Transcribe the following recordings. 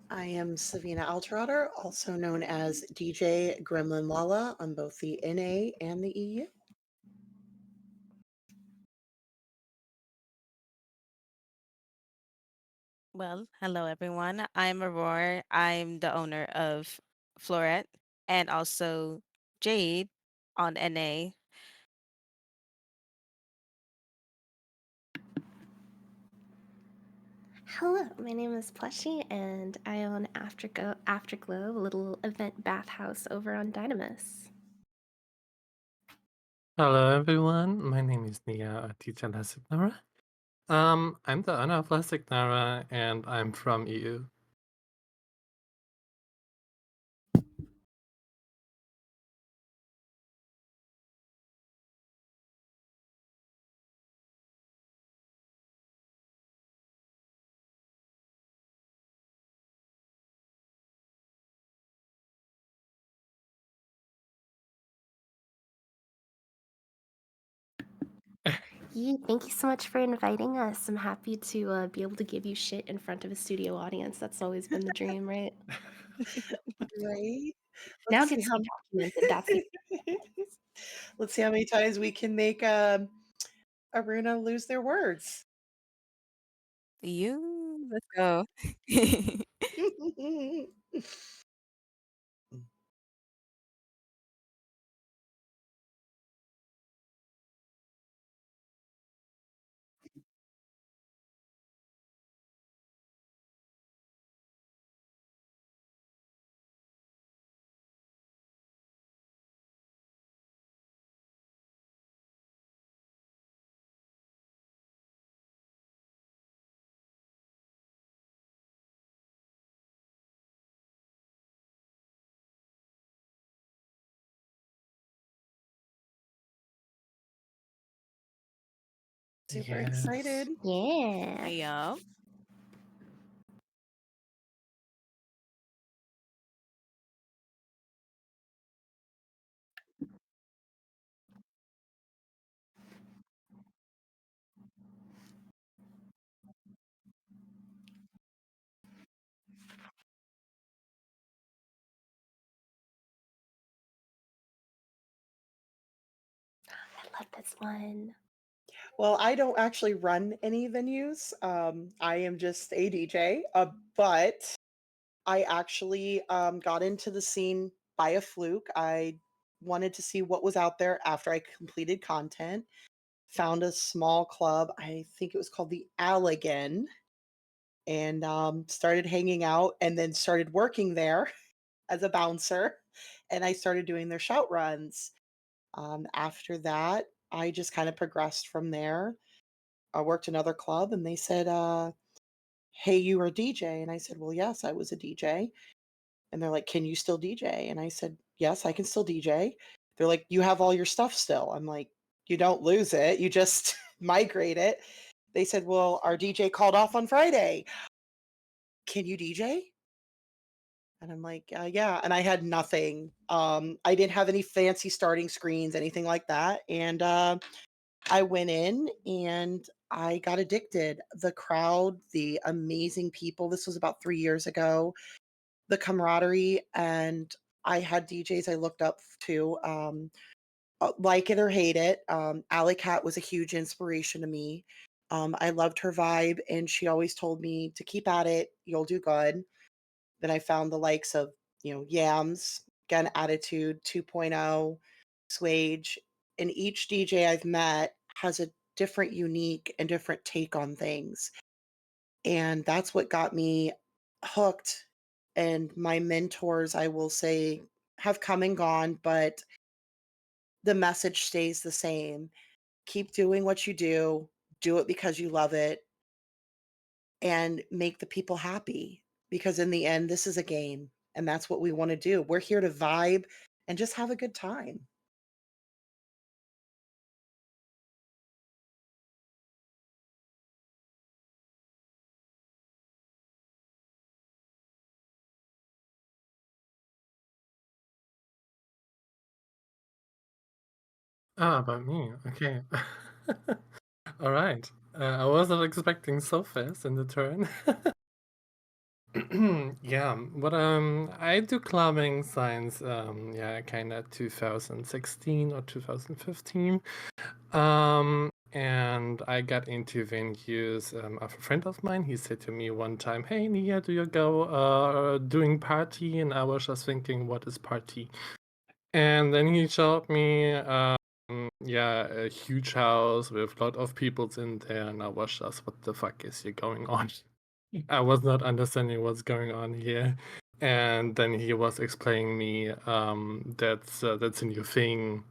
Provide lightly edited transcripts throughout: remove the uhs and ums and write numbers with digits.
I am Savina Altrotter, also known as DJ Gremlin Lala on both the NA and the EU. Well, hello everyone. I'm Aurora. I'm the owner of Floret and also Jade on NA. Hello, my name is Plushy, and I own Afterglow, a little event bathhouse over on Dynamis. Hello everyone, my name is Nia Aticha Nara. I'm the owner of Plastic Nara and I'm from EU. Yee, thank you so much for inviting us. I'm happy to be able to give you shit in front of a studio audience. That's always been the dream, right? Right? Now Let's it see gets to how be documented. That's the let's see how many times we can make Aruna lose their words. Let's go. Super Yes. excited. yeah. Yup. I love this one. Well, I don't actually run any venues. I am just a DJ, but I actually got into the scene by a fluke. I wanted to see what was out there after I completed content. Found a small club. I think it was called the Allegan, and started hanging out, and then started working there as a bouncer. And I started doing their shout runs. After that, I just kind of progressed from there. I worked another club, and they said, "Hey, you were a DJ," and I said, "Well, yes, I was a DJ." And they're like, "Can you still DJ?" And I said, "Yes, I can still DJ." They're like, "You have all your stuff still?" I'm like, "You don't lose it, you just migrate it." They said, "Well, our DJ called off on Friday. Can you DJ?" And I'm like, yeah." And I had nothing. I didn't have any fancy starting screens, anything like that. And I went in and I got addicted. The crowd, the amazing people. This was about 3 years ago. The camaraderie, and I had DJs I looked up to, like it or hate it. Alley Cat was a huge inspiration to me. I loved her vibe, and she always told me to keep at it. You'll do good. Then I found the likes of, Yams, again, Attitude 2.0, Swage, and each DJ I've met has a different, unique, and different take on things. And that's what got me hooked. And my mentors, I will say, have come and gone, but the message stays the same. Keep doing what you do it because you love it, and make the people happy. Because in the end, this is a game. and that's what we want to do. We're here to vibe and just have a good time. Ah, about me. Okay. All right. I wasn't expecting so fast in the turn. Yeah, but I do clubbing since yeah, kind of 2016 or 2015. And I got into venues of a friend of mine. He said to me one time, "Hey, Nia, do you go doing party?" And I was just thinking, "What is party?" And then he showed me, yeah, a huge house with a lot of peoples in there, and I was just, "What the fuck is here going on?" I was not understanding what's going on here. And then he was explaining me that's a new thing.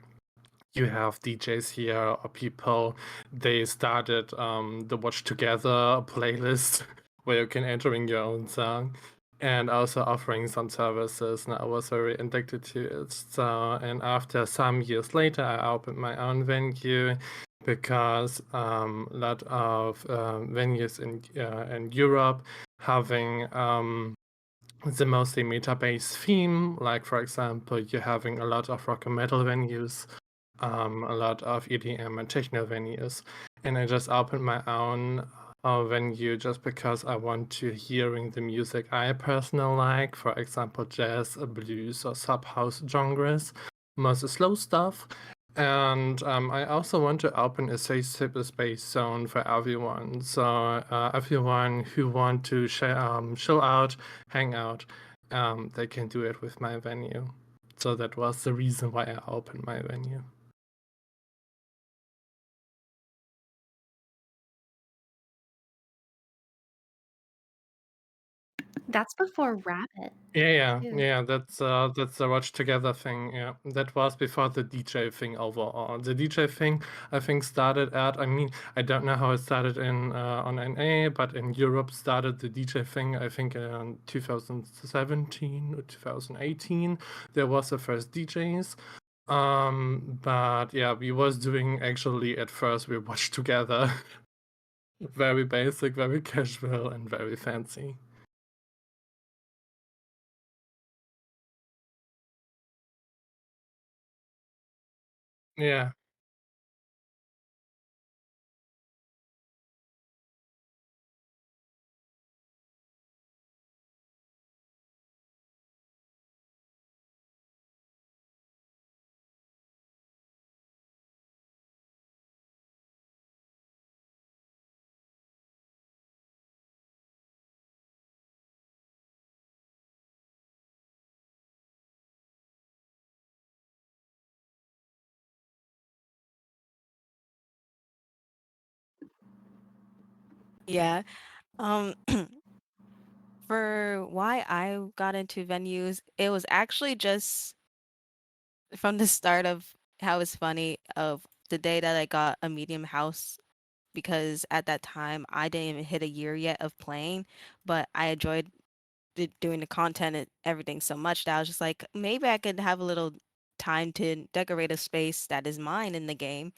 You have DJs here or people, they started the Watch Together playlist where you can enter in your own song and also offering some services. And I was very addicted to it. So, and after some years later, I opened my own venue because a lot of venues in Europe having the mostly meta-based theme. Like, for example, you're having a lot of rock and metal venues, a lot of EDM and techno venues, and I just opened my own venue just because I want to hearing the music I personally like, for example, jazz, blues, or sub house genres, most slow stuff. And I also want to open a safe space zone for everyone. So everyone who want to chill out, hang out, they can do it with my venue. So that was the reason why I opened my venue. That's before Rabbit, too. Yeah. That's a Watch Together thing. Yeah, that was before the DJ thing overall. The DJ thing, I think, started at. I mean, I don't know how it started in on NA, but in Europe started the DJ thing. I think in 2017 or 2018, there was the first DJs. But yeah, we was doing actually at first we watched together, very basic, very casual, and very fancy. Yeah. Yeah. Um, for why I got into venues, it was actually just from the start of how it's funny of the day that I got a medium house because at that time I didn't even hit a year yet of playing, but I enjoyed doing the content and everything so much that I was just like, maybe I could have a little time to decorate a space that is mine in the game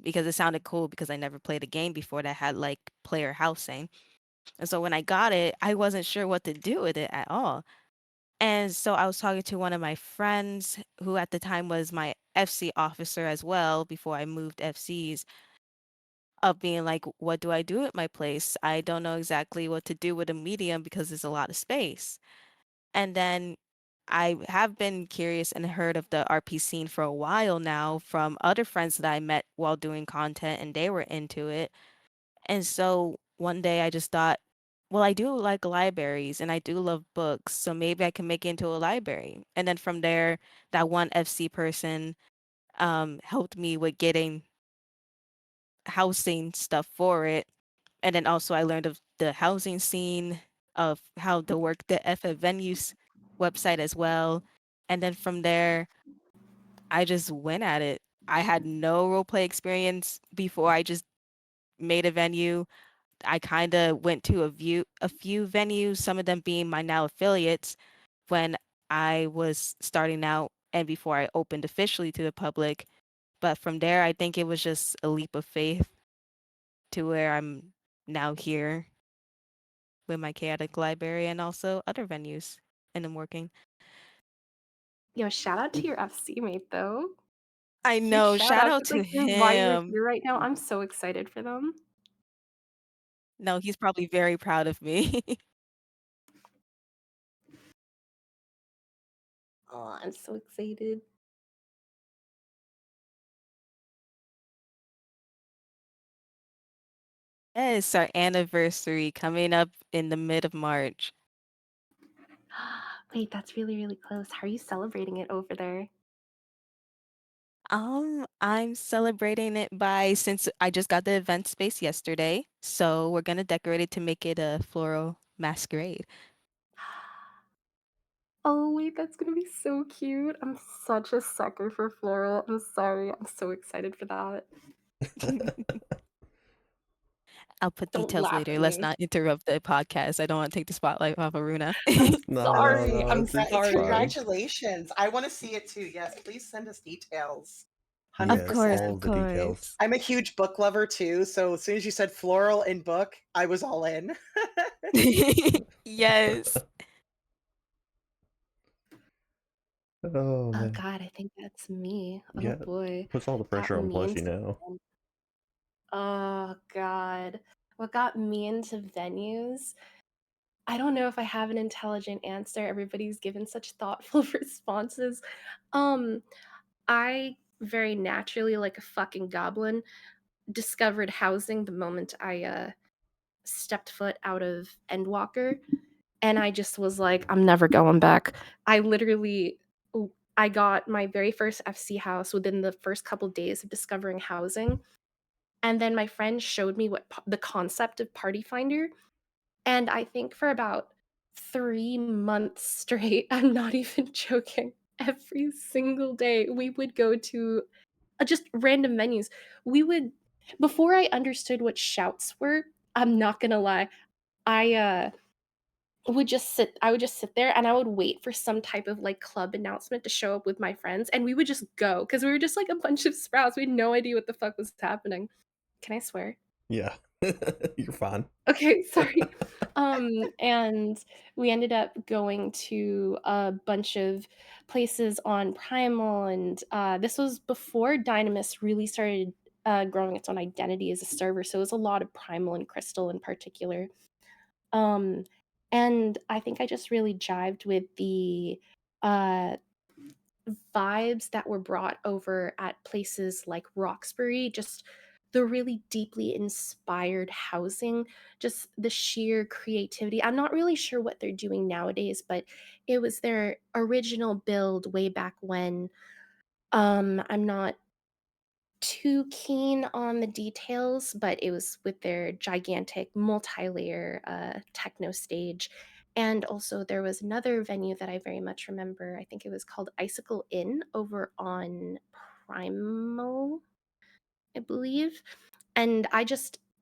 because it sounded cool because I never played a game before that had like player housing. And so when I got it, I wasn't sure what to do with it at all. And so I was talking to one of my friends who at the time was my FC officer as well before I moved FCs of being like, what do I do at my place? I don't know exactly what to do with a medium because there's a lot of space. And then I have been curious and heard of the RP scene for a while now from other friends that I met while doing content and they were into it. And so one day I just thought, well, I do like libraries and I do love books, so maybe I can make it into a library. And then from there, that one FC person helped me with getting housing stuff for it. And then also I learned of the housing scene, of how to work the FF Venues website as well. And then from there, I just went at it. I had no role play experience before I just made a venue. I kind of went to a few venues, some of them being my now affiliates, when I was starting out and before I opened officially to the public. But from there, I think it was just a leap of faith to where I'm now here with my chaotic library and also other venues, and I'm working. Yo, shout out to your FC mate though. I Huge know. shout Shout out out because to like why you're him. here right now. I'm so excited for them. No, he's probably very proud of me. Oh, I'm so excited. Yes, our anniversary coming up in the mid of March. Wait, that's really, really close. How are you celebrating it over there? I'm celebrating it by since I just got the event space yesterday, so we're gonna decorate it to make it a floral masquerade. Oh, wait, that's gonna be so cute. I'm such a sucker for floral. I'm sorry. I'm so excited for that. I'll put Don't details laugh at later. Let's me. not interrupt the podcast. I don't want to take the spotlight off Aruna. I'm Sorry, sorry. I'm It's sorry. fine. congratulations. I wanna see it too. Yes, please send us details. Of Yes, course, 100%. all of of the details. course. I'm a huge book lover too, so as soon as you said floral in book, I was all in. Yes. Oh Oh man. God, I think that's me. Oh Yeah, boy. puts all the Got pressure on me Plushy into now. Oh God. What got me into venues? I don't know if I have an intelligent answer. Everybody's given such thoughtful responses. Um, I very naturally, like a fucking goblin, discovered housing the moment I stepped foot out of Endwalker, and I just was like, I'm never going back. I literally I got my very first FC house within the first couple days of discovering housing. And then my friend showed me what the concept of Party Finder. And I think for about 3 months straight, I'm not even joking, every single day we would go to just random venues. We would, before I understood what shouts were, I'm not gonna lie, I I would just sit there and I would wait for some type of like club announcement to show up with my friends and we would just go because we were just like a bunch of sprouts. We had no idea what the fuck was happening. Can I swear? Yeah. You're fine. Okay, sorry. And we ended up going to a bunch of places on Primal, and this was before Dynamis really started growing its own identity as a server. So it was a lot of Primal and Crystal in particular. Um, and I think I just really jived with the uh, vibes that were brought over at places like Roxbury, just the really deeply inspired housing, just the sheer creativity. I'm not really sure what they're doing nowadays, but it was their original build way back when. I'm not too keen on the details, but it was with their gigantic multi-layer techno stage. And also there was another venue that I very much remember. I think it was called Icicle Inn over on Primal, I believe. And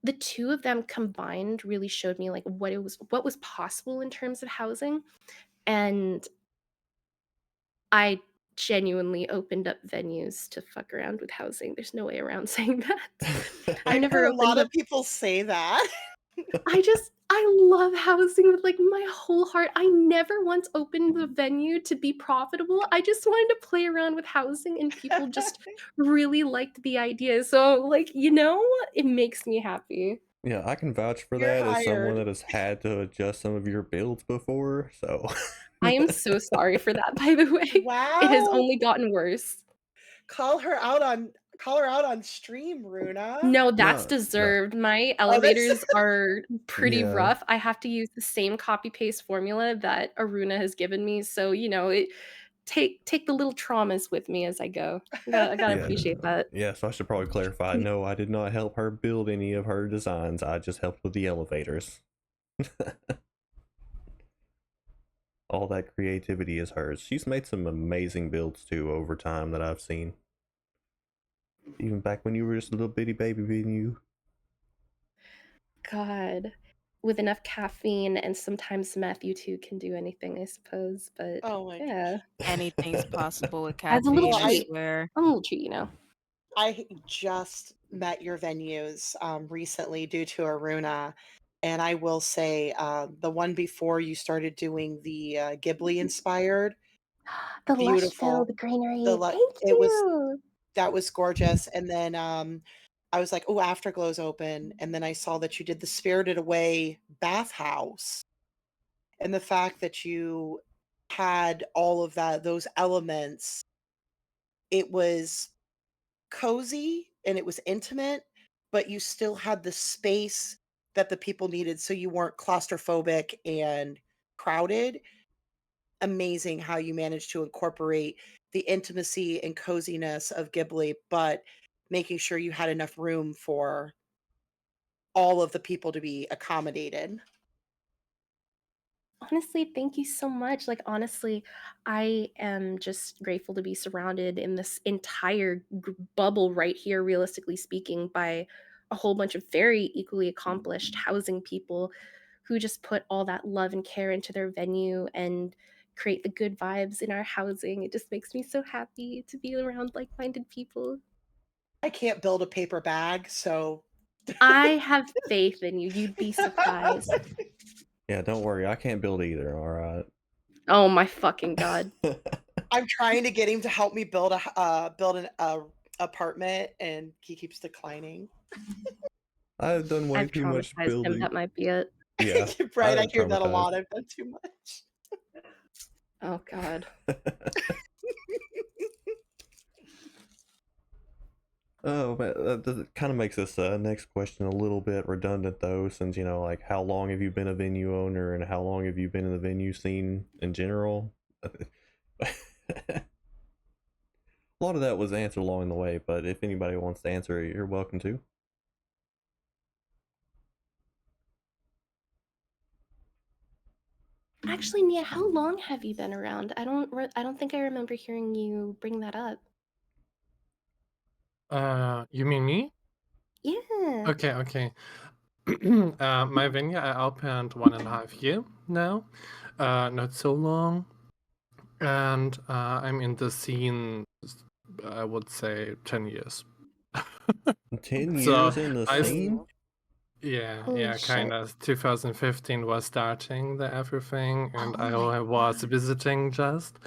the two of them combined really showed me like what was possible in terms of housing. And I genuinely opened up venues to fuck around with housing. There's no way around saying that. I've I've heard never a lot opened of up people say that. I love housing with like my whole heart. I never once opened the venue to be profitable. I just wanted to play around with housing and people just really liked the idea. So like, it makes me happy. Yeah, I can vouch for You're that as someone hired. that has had to adjust some of your builds before, so I am so sorry for that, by the way. It has Wow. only gotten worse. Call her out on stream, Runa. No, that's No, no. deserved. My Oh, that's elevators are pretty Yeah. rough. I have to use the same copy paste formula that Aruna has given me, so, take the little traumas with me as I go. I gotta Yeah. appreciate that. Yeah, so I should probably clarify. No, I did not help her build any of her designs. I just helped with the elevators. All that creativity is hers. She's made some amazing builds too over time that I've seen. Even back when you were just a little bitty baby venue. God. with enough caffeine and sometimes meth, you two can do anything, I suppose. But Oh my yeah, gosh. Anything's possible with as a little caffeine, Well, I treat, swear. a little treat, you know. I just met your venues recently due to Aruna, and I will say the one before you started doing the Ghibli inspired, The lush beautiful. filled greenery. Thank It was you. that was gorgeous, and then I was like, oh, Afterglow's open, and then I saw that you did the Spirited Away bathhouse, and the fact that you had all of those elements, it was cozy and it was intimate, but you still had the space that the people needed so you weren't claustrophobic and crowded. Amazing how you managed to incorporate the intimacy and coziness of Ghibli, but making sure you had enough room for all of the people to be accommodated. Honestly, thank you so much. Like, honestly, I am just grateful to be surrounded in this entire bubble right here, realistically speaking, by a whole bunch of very equally accomplished housing people who just put all that love and care into their venue and create the good vibes in our housing. It just makes me so happy to be around like minded people. I can't build a paper bag, so I have faith in you. You'd be surprised. Yeah, don't worry, I can't build either, alright? Oh my fucking god. I'm trying to get him to help me build an apartment, and he keeps declining. I've done way I've too much traumatized him. building. That might be it. Yeah, Right, I I've hear that a traumatized. lot. I've done too much. Oh god. Oh, but that kind of makes this next question a little bit redundant, though, since, you know, like, how long have you been a venue owner and how long have you been in the venue scene in general? A lot of that was answered along the way, but if anybody wants to answer it, you're welcome to. Actually, Nia, how long have you been around? I don't think I remember hearing you bring that up. You mean me? Yeah. Okay. My venue I opened 1.5 year now, not so long, and I'm in the scene. I would say 10 years. 10 So years in the I scene? Oh. Holy yeah, shit. kind of. 2015 was starting the everything, and Oh I my was god. visiting just.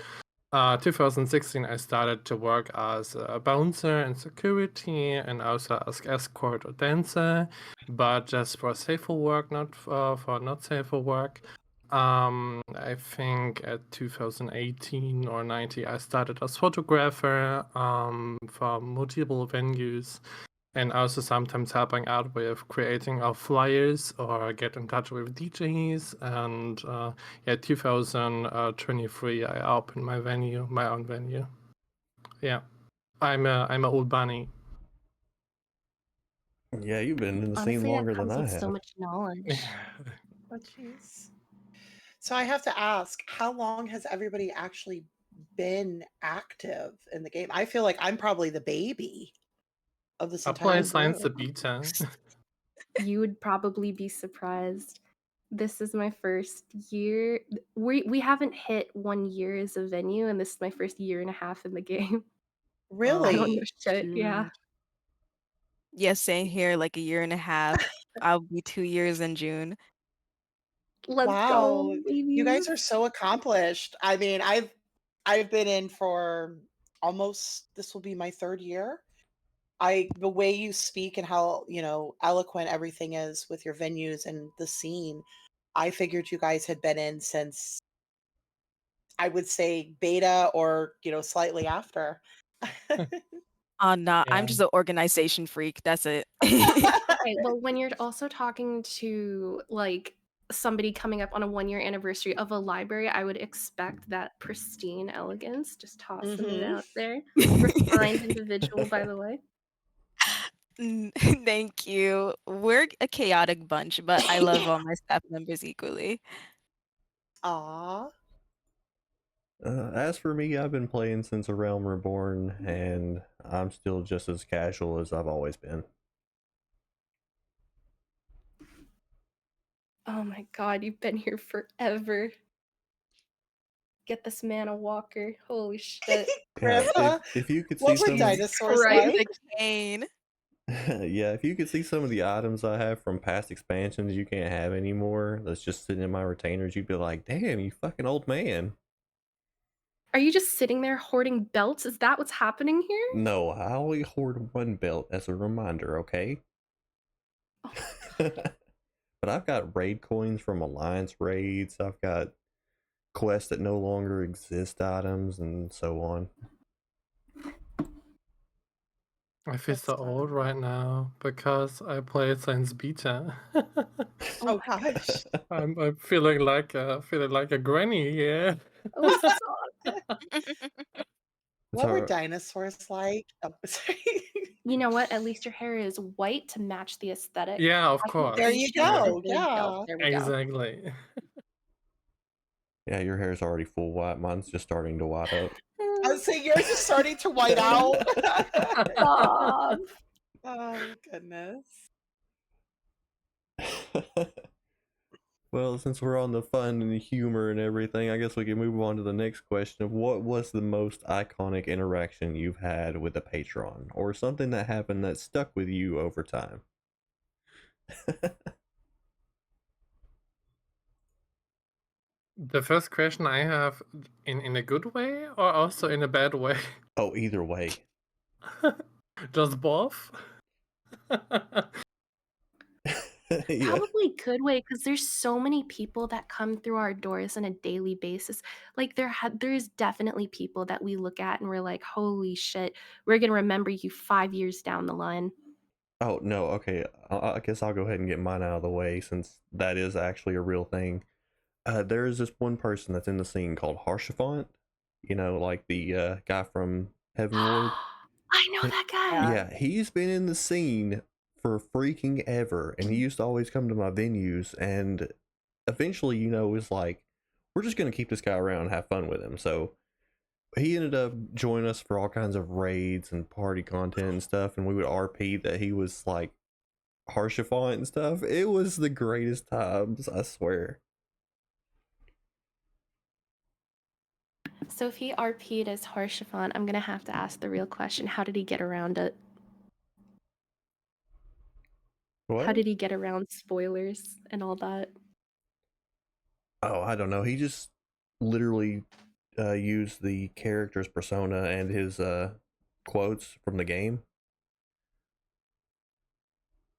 2016, I started to work as a bouncer and security, and also as escort or dancer, but just for safer work, not for not safer work. I think at 2018 or 19, I started as photographer for multiple venues, and also sometimes helping out with creating our flyers or get in touch with DJs. And yeah, 2023, I opened my own venue. Yeah, I'm a old bunny. Yeah, you've been in the scene Honestly, that longer than comes I with so have. much knowledge. Oh, jeez. So I have to ask, how long has everybody actually been active in the game? I feel like I'm probably the baby of this I play entire Science the group. Beta. You would probably be surprised. This is my first year. We haven't hit 1 year as a venue, and this is my first year and a half in the game. I don't Oh, know Really? shit. Yeah. cute. Yes, same here, like a year and a half. I'll be 2 years in June. Let's go, Wow. You guys babies. are so accomplished. I mean, I've been in for almost this will be my third year. I the way you speak and how, eloquent everything is with your venues and the scene, I figured you guys had been in since I would say beta or, slightly after. Nah, I'm Yeah. just an organization freak. That's it. Okay, well, when you're also talking to like somebody coming up on a 1 year anniversary of a library, I would expect that pristine elegance. Just tossing it Mhm. out there. Refined individual, by the way. Thank you. We're a chaotic bunch, but I love all my staff members equally. Aw. As for me, I've been playing since A Realm Reborn, and I'm still just as casual as I've always been. Oh my god, you've been here forever. Get this man a walker. Holy shit. Yeah, Grandpa, if you could see what were some of Jesus dinosaurs Christ. The like? cane. yeah, if you could see some of the items I have from past expansions you can't have anymore, that's just sitting in my retainers, you'd be like, damn, you fucking old man. Are you just sitting there hoarding belts? Is that what's happening here? No, I only hoard one belt as a reminder, okay? Oh my god. But I've got raid coins from Alliance raids, I've got quests that no longer exist items, and so on. I feel That's so old fun. right now because I played Science Beta. Oh Oh my god. gosh. I'm feeling like a granny here. Oh, stop. What were So dinosaurs like? Oh, sorry. You know what? At least your hair is white to match the aesthetic. Yeah, of I can There course. age you you Yeah, and go. there you go. Yeah. There we go. exactly. yeah, your hair's already full white, mine's just starting to white up. I was saying yours is starting to white out. Stop. Oh goodness. Well, since we're on the fun and the humor and everything, I guess we can move on to the next question of what was the most iconic interaction you've had with a patron, or something that happened that stuck with you over time? The first question I have in a good way or also in a bad way? Oh, either way. Just both? Yeah. Probably good way because there's so many people that come through our doors on a daily basis. Like there's definitely people that we look at and we're like, holy shit, we're gonna remember you 5 years down the line. Oh, no, okay. I guess I'll go ahead and get mine out of the way since that is actually a real thing. There is this one person that's in the scene called Harshafont. You know, like the guy from Heavenward. I know that guy. Yeah. Yeah, he's been in the scene for freaking ever, and he used to always come to my venues, and eventually, was like, we're just gonna keep this guy around and have fun with him. So he ended up joining us for all kinds of raids and party content and stuff, and we would RP that he was like Harshifont and stuff. It was the greatest times, I swear. So if he RP'd as Harshiphant, I'm gonna have to ask the real question. How did he get around it? How What? did he get around spoilers and all that? Oh, I don't know. He just literally used the character's persona and his quotes from the game.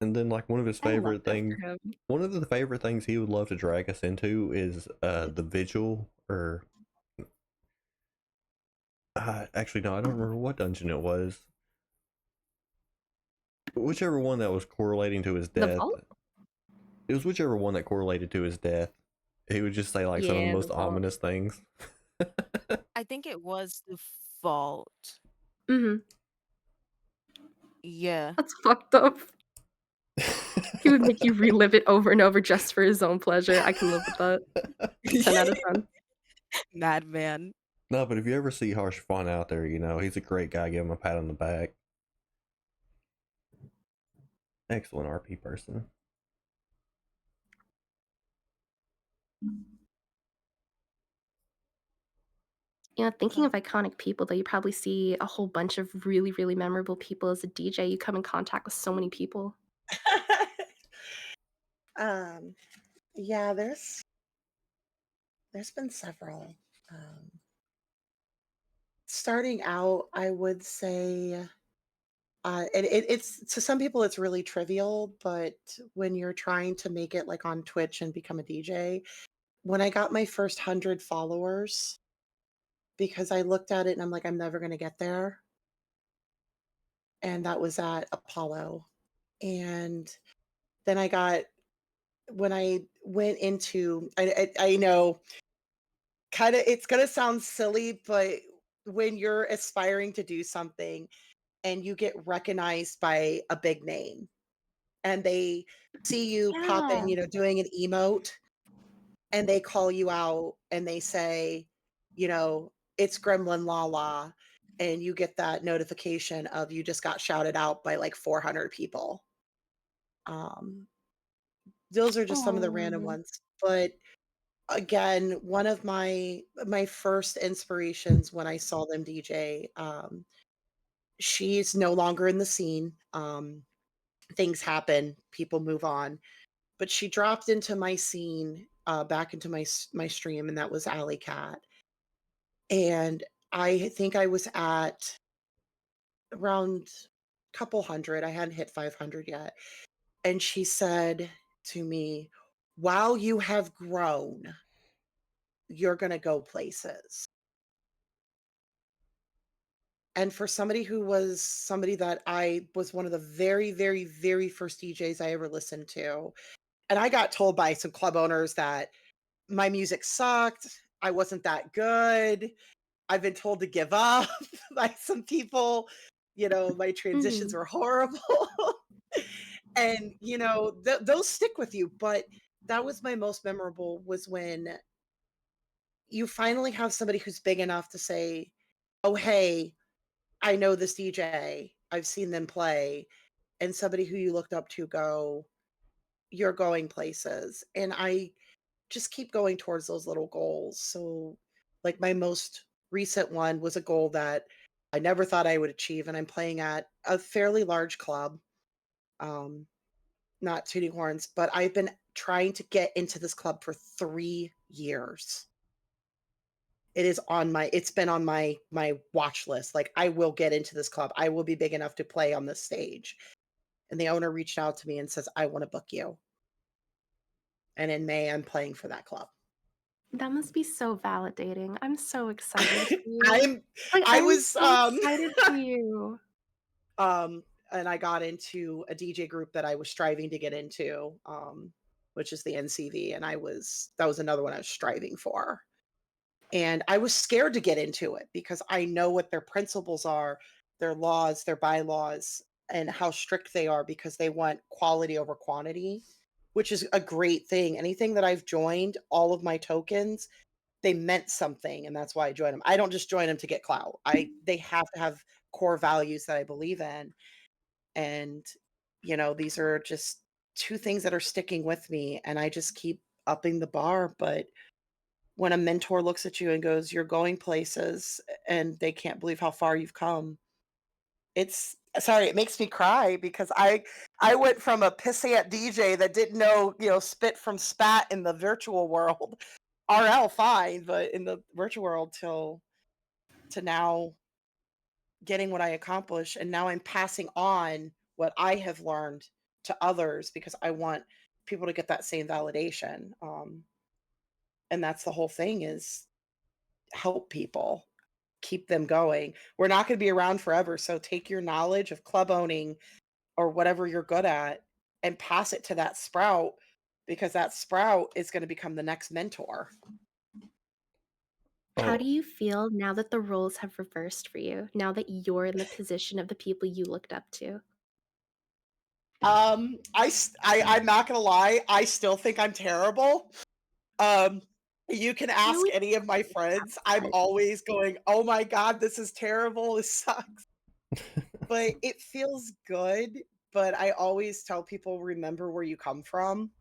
And then, like, one of his I love favorite that things, for him. one of the favorite things he would love to drag us into is the vigil, or actually, no, I don't remember what dungeon it was. Whichever one that was correlating to his The death. vault? It was whichever one that correlated to his death. He would just say like some of the Yeah, the most vault. ominous things. I think it was the fault. Mm-hmm. Yeah. That's fucked up. He would make you relive it over and over just for his own pleasure. I can live with that. 10 out of 10. Madman. No, but if you ever see Harsh Fun out there, he's a great guy. Give him a pat on the back. Excellent RP person. Thinking of iconic people, though, you probably see a whole bunch of really, really memorable people as a DJ. You come in contact with so many people. um, yeah, there's been several. Um, Starting out, I would say, it's to some people it's really trivial, but when you're trying to make it like on Twitch and become a DJ, when I got my first 100 followers, because I looked at it and I'm like, I'm never gonna get there. And that was at Apollo. And then when I went into, I know kind of it's gonna sound silly, but when you're aspiring to do something and you get recognized by a big name and they see you pop in, Yeah. doing an emote, and they call you out and they say, it's Gremlin Lala, and you get that notification of you just got shouted out by like 400 people. Um, those are just some of the random Oh. ones. But again, one of my first inspirations when I saw them DJ, she's no longer in the scene. Things happen, people move on, but she dropped into my scene, back into my stream, and that was Alley Cat. And I think I was at around couple hundred. I hadn't hit 500 yet. And she said to me, "While you have grown, you're gonna go places." And for somebody that I was one of the very, very, very first DJs I ever listened to, and I got told by some club owners that my music sucked, I wasn't that good, I've been told to give up by some people, my transitions Mhm. were horrible. And, those stick with you, but that was my most memorable was when you finally have somebody who's big enough to say, "Oh, hey, I know this DJ. I've seen them play." And somebody who you looked up to go, "You're going places." And I just keep going towards those little goals. So, like, my most recent one was a goal that I never thought I would achieve, and I'm playing at a fairly large club. Um, Not tooting horns, but I've been trying to get into this club for 3 years. It's been on my watch list. Like, I will get into this club. I will be big enough to play on this stage. And the owner reached out to me and says, "I want to book you." And in May, I'm playing for that club. That must be so validating. I'm so excited for you. I'm Like, I I'm was so excited for you. um and I got into a DJ group that I was striving to get into, which is the NCV, and that was another one I was striving for. And I was scared to get into it because I know what their principles are, their laws, their bylaws, and how strict they are because they want quality over quantity, which is a great thing. Anything that I've joined, all of my tokens, they meant something, and that's why I joined them. I don't just join them to get clout. They have to have core values that I believe in. And these are just two things that are sticking with me, and I just keep upping the bar. But when a mentor looks at you and goes, "You're going places," and they can't believe how far you've come, it makes me cry because I went from a pissant DJ that didn't know, spit from spat in the virtual world, RL fine, but in the virtual world to now getting what I accomplish, and now I'm passing on what I have learned to others because I want people to get that same validation. And that's the whole thing is help people, keep them going. We're not going to be around forever, so take your knowledge of club owning or whatever you're good at and pass it to that sprout because that sprout is going to become the next mentor. How Oh, do you feel now that the roles have reversed for you? Now that you're in the position of the people you looked up to? I'm not going to lie, I still think I'm terrible. Um you can No, ask we any of my friends. I'm always going, "Oh my god, this is terrible. This sucks." But it feels good, but I always tell people remember where you come from.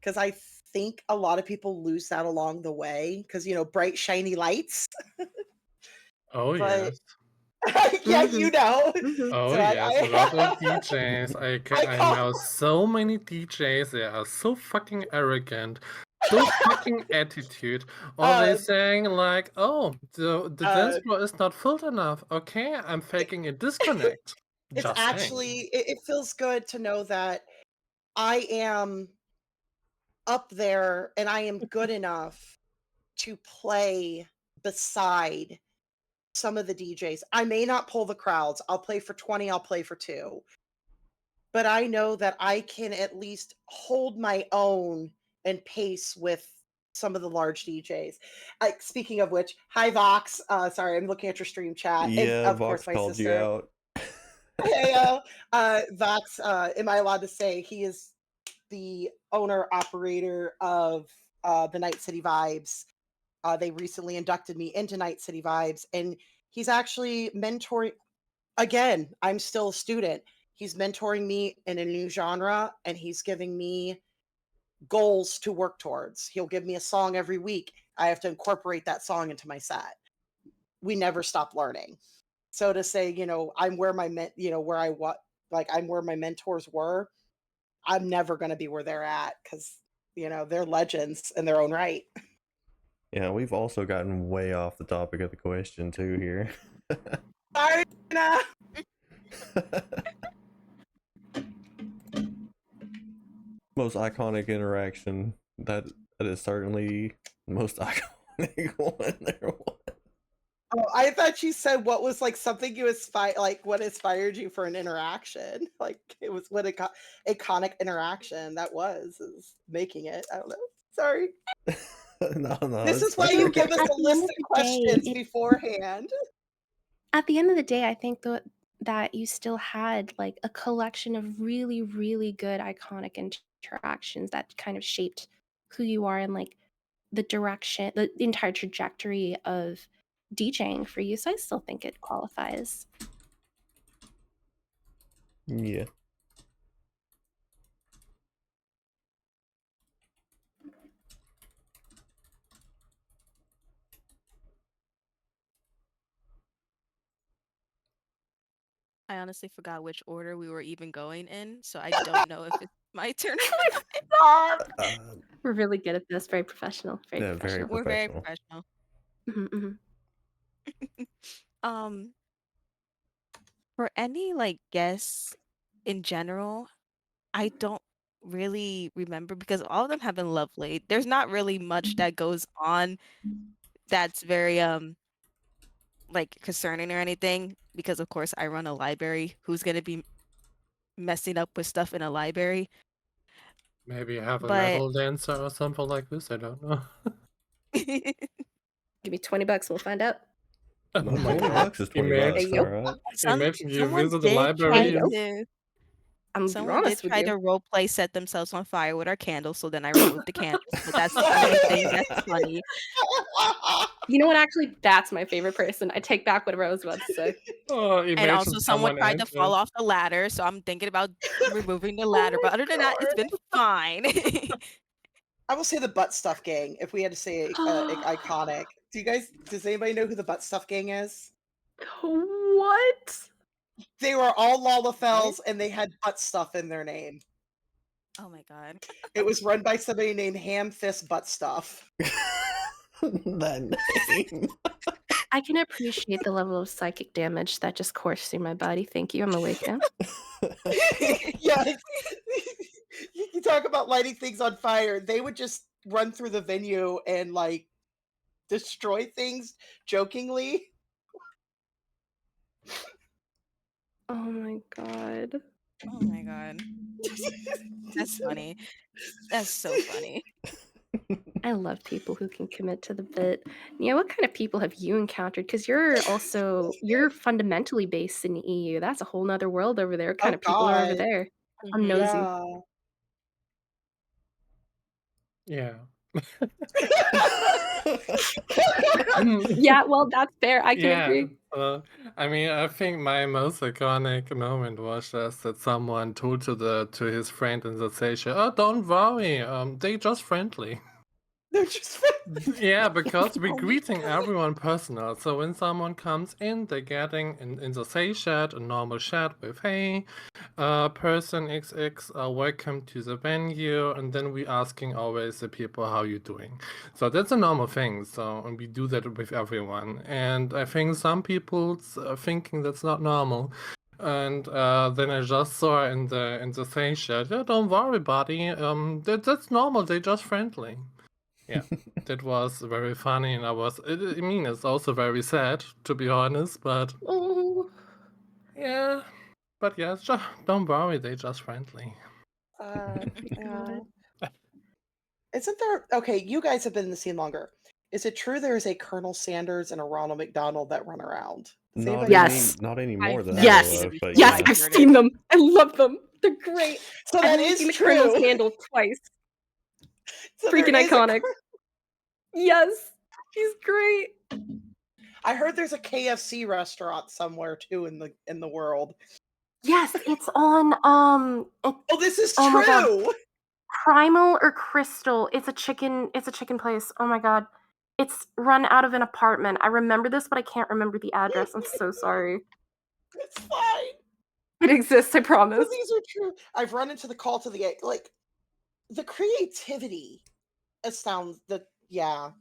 'Cause I think a lot of people lose that along the way, because bright, shiny lights, Oh, but yes. yeah, Mhm, mhm. Oh, So yes, a lot of I DJs. I I call know so many DJs. They are so fucking arrogant, so fucking attitude. uh, Always saying like, "Oh, the dance uh, floor is not filled enough. Okay, I'm faking a disconnect." it's Just saying. actually it feels good to know that I am up there and I am good enough to play beside some of the DJs. I may not pull the crowds. I'll play for 20, I'll play for 2. But I know that I can at least hold my own and pace with some of the large DJs. Speaking of which, hi Vox. Sorry, I'm looking at your stream chat, and yeah, of course Vox my called you sister. out. Heyo, Vox. Am I allowed to say he is the owner operator of the Night City Vibes? They recently inducted me into Night City Vibes, and he's actually mentoring. Again, I'm still a student. He's mentoring me in a new genre, and he's giving me goals to work towards. He'll give me a song every week. I have to incorporate that song into my set. We never stop learning. So to say, I'm where my where I I'm where my mentors were, I'm never going to be where they're at because they're legends in their own right. Yeah, we've also gotten way off the topic of the question too here. Sorry, Anna. Most iconic interaction. That is certainly the most iconic one there was. Oh, I thought you said what was like something you what inspired you for an interaction. Like it was what iconic interaction that is making it. I don't know. Sorry. No, This it's is why you fair. give us At a the end list of of the day, questions beforehand. At the end of the day, I think that you still had like a collection of really, really good iconic interactions that kind of shaped who you are and like the direction, the entire trajectory of DJing for you. So I still think it qualifies. Yeah. I honestly forgot which order we were even going in, so I don't know if it's my turn. We're really good at this. Very professional. Very Yeah, very professional. We're very professional. professional. Mhm. Um, for any like guests in general, I don't really remember because all of them have been lovely. There's not really much that goes on that's very like concerning or anything because of course I run a library. Who's gonna be messing up with stuff in a library? Maybe have a But metal dancer or something like this. I don't know. Give me $20, we'll find out. Oh Well, my 20 god! bucks is 20 Hey, bucks, Imagine, all yo. right. imagine you someone visit the did try Hey, library. yo. to I'm gonna be someone did honest with try you. to role play set themselves on fire with our candles, so then I removed the candles. But that's the only thing that's funny. You know what? Actually, that's my favorite person. I take back whatever I was about to say. Oh, And imagine also someone someone tried to enters. fall off the ladder, so I'm thinking about removing the Oh ladder. my But other than that, it's been fine. I will say the butt stuff gang. If we had to say iconic, does anybody know who the butt stuff gang is? What? They were all What? Lalafels and they had butt stuff in their name. Oh my god. It was run by somebody named Ham Fist Butt Stuff. That name. I can appreciate the level of psychic damage that just coursed through my body. Thank you. I'm awake now. Yes. You talk about lighting things on fire. They would just run through the venue and like destroy things jokingly. Oh my god. Oh my god. That's funny. That's so funny. I love people who can commit to the bit. Nia, what kind of people have you encountered? Because you're fundamentally based in the EU. That's a whole nother world over there. What kind Oh of people are over God. there? I'm Mhm. nosy. Yeah. Yeah. Yeah, well, that's fair. I can Yeah. agree. I mean, I think my most iconic moment was just that someone told to his friend in the station, "Oh, don't worry, they just friendly." They're just Yeah, because we're Oh my greeting everyone personal. So when someone comes in, they're getting in the say chat, a normal chat with, "Hey, person XX, welcome to the venue," and then we asking always the people how you doing. So that's a normal thing. So and we do that with everyone. And I think some people's thinking that's not normal. And then I just saw in the say chat, "Yeah, don't worry, buddy. That's normal. They're just friendly." Yeah, that was very funny, and I mean, it's also very sad, to be honest, but Oh, yeah, but yeah, don't worry, they're just friendly. yeah. God. Isn't there okay, you guys have been in the scene longer. Is it true there is a Colonel Sanders and a Ronald McDonald that run around? Does anybody know? Not anymore I've that I never know seen Yes. it of, but before. Yes, I yeah. I've heard seen it. them. I love them. They're great. So I've that only is seen the Colonel's true. handle twice. So there Freaking is a iconic. Yes. He's great. I heard there's a KFC restaurant somewhere too in the world. Yes, it's on Oh, this is oh my god. true. Primal or Crystal. It's a chicken place. Oh my god. It's run out of an apartment. I remember this, but I can't remember the address. I'm so sorry. It's fine. It exists, I promise. But these are true. I've run into the call to the like the creativity astounds the yeah.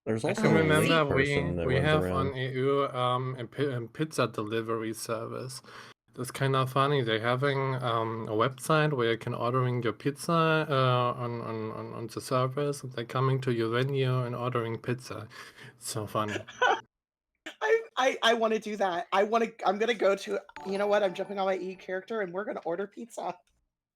There's I also can a remember link we person that we runs have on around. EU a pizza delivery service. That's kind of funny. They're having a website where you can ordering your pizza on the service, and they're coming to your venue and ordering pizza. It's so funny. I want to do that. I'm gonna go to. You know what? I'm jumping on my E character, and we're gonna order pizza.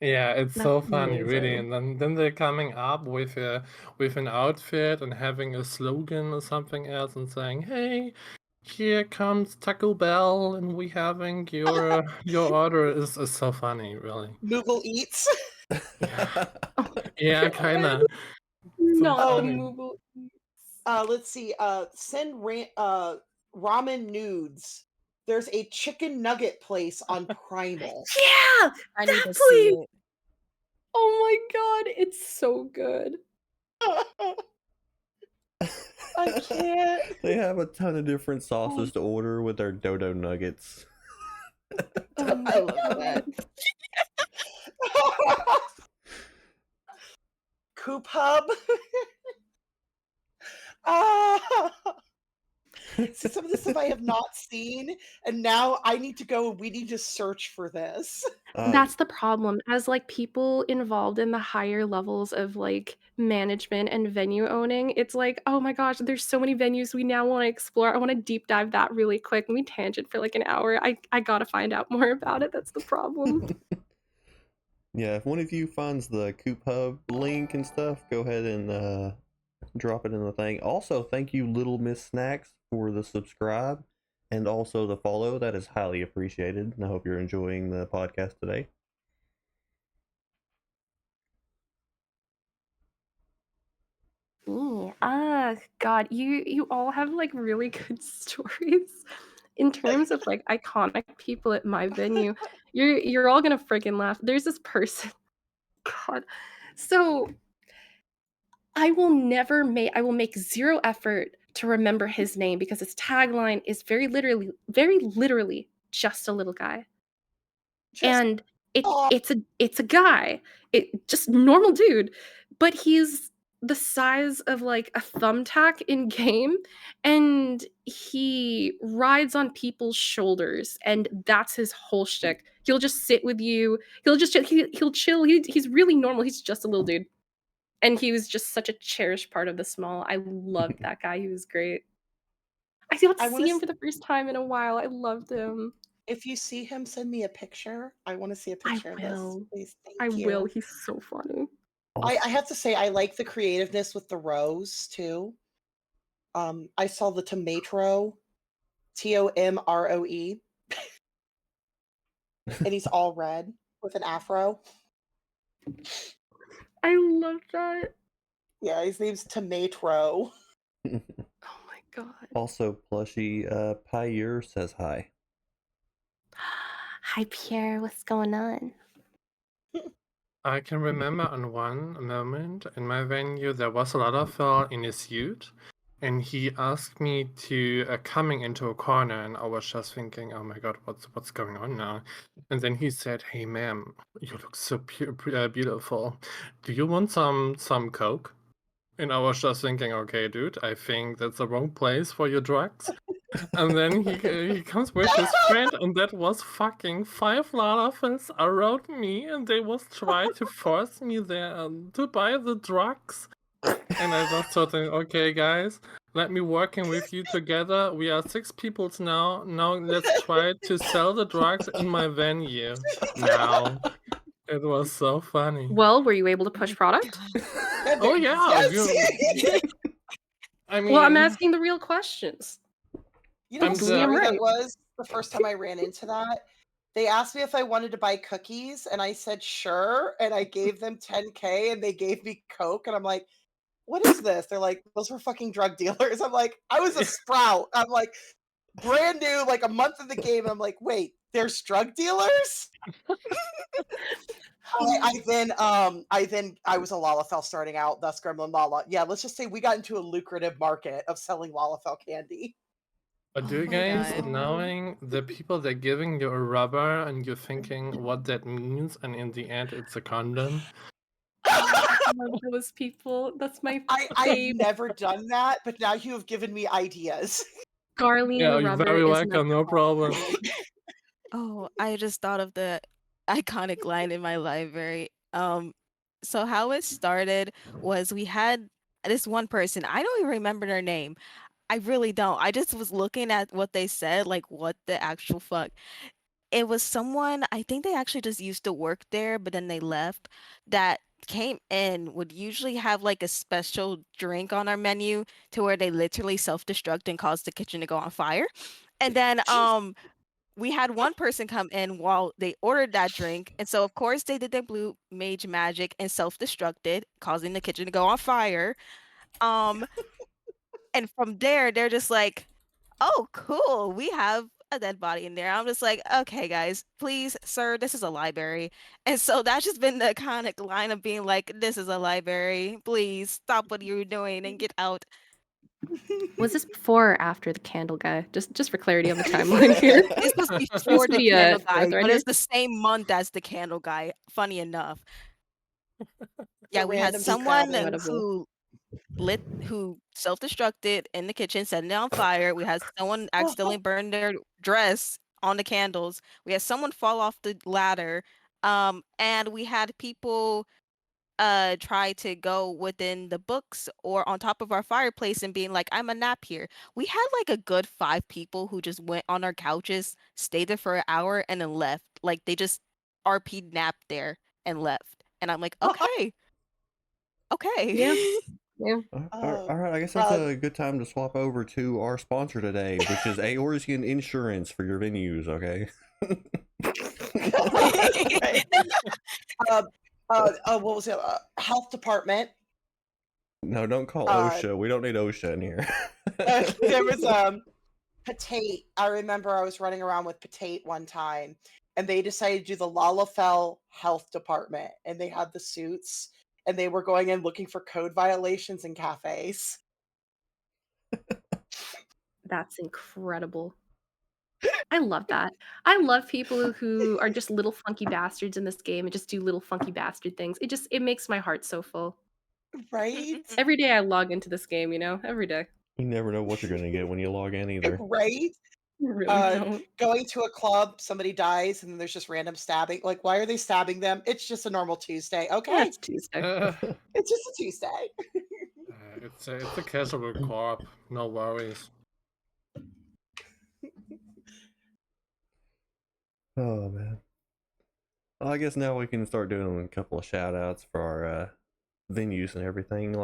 Yeah, it's That's so funny, really. amazing. And then they're coming up with an outfit and having a slogan or something else and saying, "Hey, here comes Taco Bell, and we having your order." Is so funny, really. Moogle eats. Yeah, Oh yeah, god. kinda. So Not the Oh, funny. Moogle Eats. let's see. Send ramen nudes. There's a chicken nugget place on Primal. Yeah! I need That to see place! it. Oh my god, it's so good. I can't. They have a ton of different Oh, sauces to order with their dodo nuggets. oh my I love god. that. Coop Hub. Ah. See, some of this stuff I have not seen, and now I need to go and we need to search for this. That's the problem. As, like, people involved in the higher levels of, like, management and venue owning, it's like, "Oh my gosh, there's so many venues we now wanna explore. I wanna deep dive that really quick. Let me tangent for, like, an hour. I gotta find out more about it." That's the problem. Yeah, if one of you finds the Coop Hub link and stuff, go ahead and drop it in the thing. Also, thank you, Little Miss Snacks, for the subscribe and also the follow. That is highly appreciated. And I hope you're enjoying the podcast today. God, you all have, like, really good stories in terms of, like, iconic people at my venue. You're all gonna freaking laugh. There's this person God. So, I will make 0 effort to remember his name because his tagline is very literally, "Just a little guy." Just And oh, it's a guy, just normal dude, but he's the size of, like, a thumbtack in game, and he rides on people's shoulders, and that's his whole shtick. He'll just sit with you, he'll chill, he's really normal, he's just a little dude, and he was just such a cherished part of the small. I loved that guy, he was great. I got to I want see him to. for the first time in a while, I loved him. If you see him, send me a picture. I want to see a I picture of this, will. please. I Thank will, you. he's so funny. Also, I have to say I like the creativeness with the rows too. I saw the tomato, Tomroe, and he's all red with an afro. I love that. Yeah, his name's Tomato. Oh my god. also, Plushy Pyre says hi. Hi Pierre, what's going on? I can remember on one moment in my venue there was a lot of fella in a suit, and he asked me to coming into a corner, and I was just thinking, oh my god, what's going on now? And then he said, "Hey, ma'am, you look so beautiful. Do you want some coke?" And I was just thinking, okay, dude, I think that's the wrong place for your drugs. And then he comes with his friend, and that was fucking 5 Laravells around me, and they was trying to force me there to buy the drugs. And I just thought, okay, guys, let me working with you together. We are 6 peoples now. Now let's try to sell the drugs in my venue. Now it was so funny. Well, were you able to push product? Oh yeah, Yes. I Well, I'm mean, asking the real questions. You know how I'm scary the that right. was the first time I ran into that? They asked me if I wanted to buy cookies, and I said, "Sure," and I gave them 10K, and they gave me Coke, and I'm like, "What is this?" They're like, "Those were fucking drug dealers." I'm like, "I was a sprout." I'm like, brand new, like, a month in the game, and I'm like, "Wait, There's drug dealers. I was a Lalafell starting out, thus Gremlin Lala. Yeah, let's just say we got into a lucrative market of selling Lalafell candy. But do Oh you my guys god. knowing the people they're giving you a rubber and you're thinking what that means, and in the end it's a condom? I love those people. That's my I've fave. never done that, but now you have given me ideas. Garleen Yeah, the you're rubber very is welcome, no problem. Oh, I just thought of the iconic line in my library. So how it started was we had this one person, I don't even remember their name. I really don't. I just was looking at what they said, like what the actual fuck. It was someone, I think they actually just used to work there, but then they left, that came in, would usually have like a special drink on our menu to where they literally self-destruct and cause the kitchen to go on fire. And then we had one person come in while they ordered that drink, and so of course they did their blue mage magic and self-destructed, causing the kitchen to go on fire. Um, and from there they're just like, "Oh, cool, we have a dead body in there." I'm just like, "Okay, guys, please, sir, this is a library." And so that's just been the iconic line of being like, "This is a library. Please stop what you're doing and get out." Was this before or after the candle guy? Just for clarity on the timeline here. This was Supposed before to the be a candle guy, thread but here. it's the same month as the candle guy. Funny enough. The Yeah, we had random someone Scrabble. Incredible. who self-destructed in the kitchen, setting it on fire. We had someone accidentally burn their dress on the candles. We had someone fall off the ladder. And we had people try to go within the books or on top of our fireplace and being like, I'm a nap here. We had like a good 5 people who just went on our couches, stayed there for an hour, and then left. Like they just RP napped there and left. And I'm like, okay, okay. Yeah. Yeah. Oh, All right, I guess that's a good time to swap over to our sponsor today, which is Aorsian Insurance for your venues, okay? right. What was it? Health department. No, don't call Uh, OSHA. We don't need OSHA in here. there was Patate. I remember I was running around with Patate one time, and they decided to do the Lalafell Health Department, and they had the suits, and they were going in looking for code violations in cafes. That's incredible. I love that. I love people who are just little funky bastards in this game and just do little funky bastard things. It makes my heart so full. Right? Every day I log into this game, you know, every day. You never know what you're going to get when you log in either. Right? You really don't. Going to a club, somebody dies, and then there's just random stabbing. Like, why are they stabbing them? It's just a normal Tuesday. Yeah, Okay. it's Tuesday. It's just a Tuesday. It's a casual corp, no worries. Oh, man. Well, I guess now we can start doing a couple of shout outs for our venues and everything.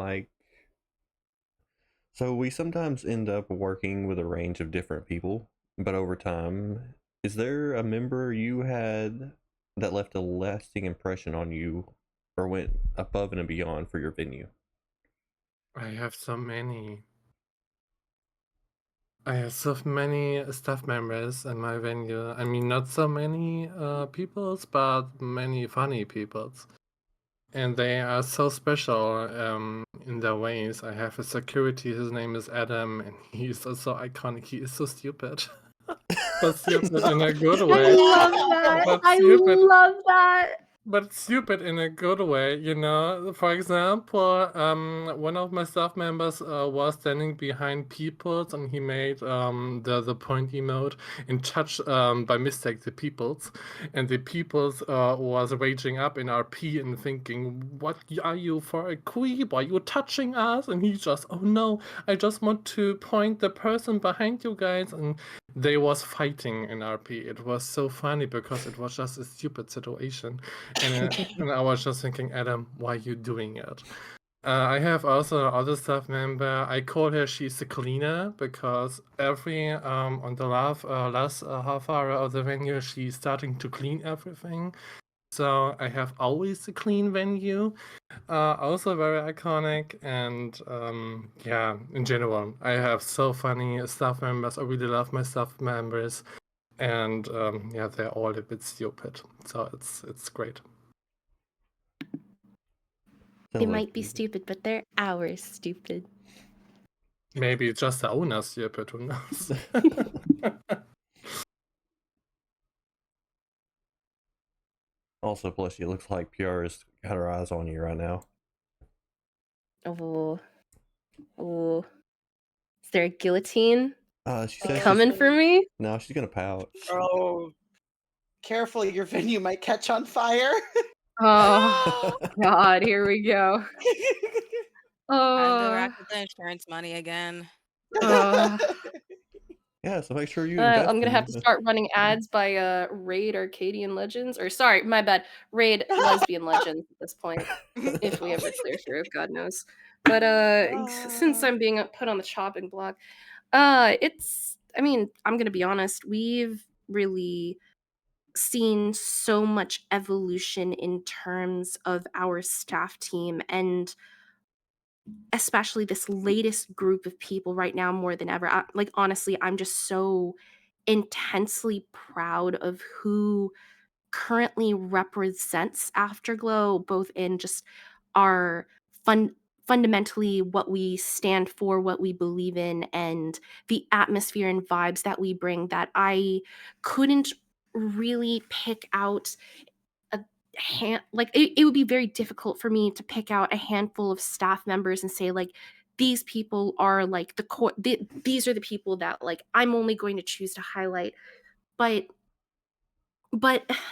So we sometimes end up working with a range of different people, but over time, is there a member you had that left a lasting impression on you or went above and beyond for your venue? I have so many. I have so many staff members in my venue. I mean, not so many peoples, but many funny peoples. And they are so special in their ways. I have a security, his name is Adam, and he's so iconic. He is so stupid. But stupid in a good I way. love that. But I stupid. love that. But stupid in a good way, you know. For example, one of my staff members was standing behind peoples, and he made the point emote and touched by mistake the peoples, and the peoples was raging up in RP and thinking, "What are you for a creep? Are you touching us?" And he just, "Oh no, I just want to point the person behind you guys," and they was fighting in RP. It was so funny because it was just a stupid situation. And I was just thinking, Adam, why are you doing it? I have also other staff member. I call her she's the cleaner because every on the last half hour of the venue, she's starting to clean everything. So I have always a clean venue. Also very iconic, and yeah, in general, I have so funny staff members. I really love my staff members. And yeah, they're all a bit stupid, so it's great. They Sounds like might be stupid, but they're ours stupid. Maybe just the owner's stupid, who knows? Also, plus, it looks like PR has got her eyes on you right now. Oh, oh. Is there a guillotine She says coming for me? No, she's gonna pout. Oh, careful, your venue might catch on fire. Oh, God, here we go. Time to Oh, rack up the insurance money again. oh. Yeah, so make sure you invest. I'm gonna have to start running ads by Raid Arcadian Legends, or sorry, my bad, Raid Lesbian Legends at this point, if we ever clear through, God knows. But since I'm being put on the chopping block, I mean, I'm gonna be honest, we've really seen so much evolution in terms of our staff team, and especially this latest group of people right now more than ever. Like, honestly, I'm just so intensely proud of who currently represents Afterglow, both in just our fundamentally what we stand for, what we believe in, and the atmosphere and vibes that we bring, that I couldn't really pick out a it would be very difficult for me to pick out a handful of staff members and say, like, these people are like the core, these are the people that, like, I'm only going to choose to highlight. But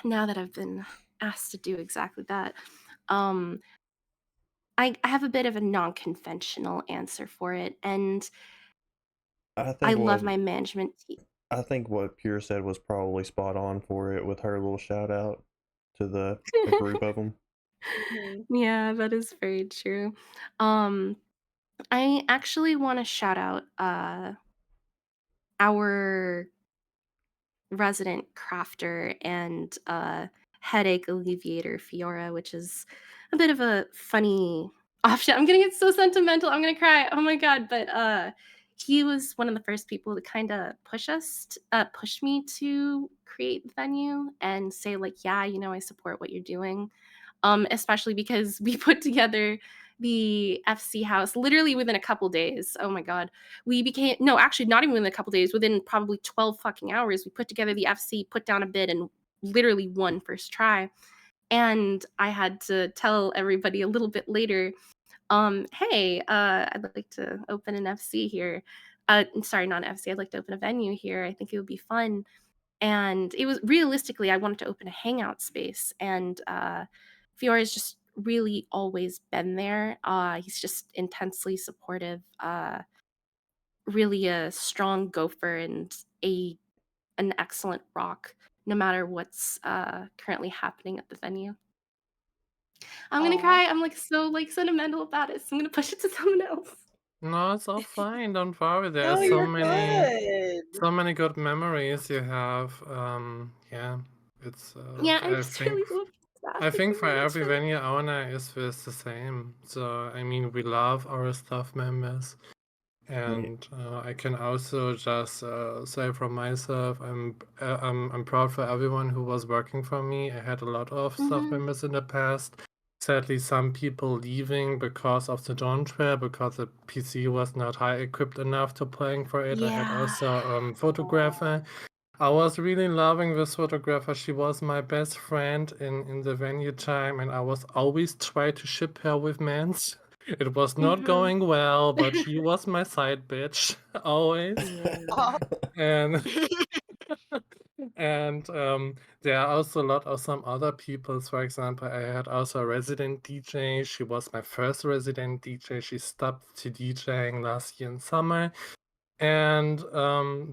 now that I've been asked to do exactly that, um I have a bit of a non-conventional answer for it, and I I think love what my management team. I think what Pure said was probably spot on for it with her little shout out to the group of them. Yeah, that is very true. um I actually want to shout out our resident crafter and headache alleviator, Fiora, which is a bit of a funny offshoot. I'm gonna get so sentimental, I'm gonna cry, oh my god. But he was one of the first people to kind of push me to create the venue and say, like, yeah, you know, I support what you're doing. Especially because we put together the FC house literally within a couple days. Oh my god. We became, no, actually not even within a couple days, within probably 12 fucking hours, we put together the FC, put down a bid, and literally won first try. And I had to tell everybody a little bit later, hey, I'd like to open an FC here. Sorry, not an FC. I'd like to open a venue here. I think it would be fun. And it was, realistically, I wanted to open a hangout space, and Fiora's just really always been there. He's just intensely supportive, really a strong gopher, and an excellent rock, no matter what's currently happening at the venue. I'm gonna Aw. cry. I'm like so like sentimental about it, so I'm gonna push it to someone else. No, it's all fine. Don't worry. There are No, so you're many good memories you have. Yeah, it's. Yeah, I'm I just think really looking I sad. think for It's every really, venue owner is the same. So I mean, we love our staff members. And I can also just say from myself, I'm proud for everyone who was working for me. I had a lot of staff members in the past. Sadly, some people leaving because of the genre, because the PC was not high equipped enough to playing for it. I had yeah. also photographer. I was really loving this photographer. She was my best friend in the venue time, and I was always try to ship her with mans. It was not going well, but she was my side bitch always. Aw. And and there are also a lot of some other people. For example, I had also a resident DJ. She was my first resident DJ. She stopped to DJing last year in summer. And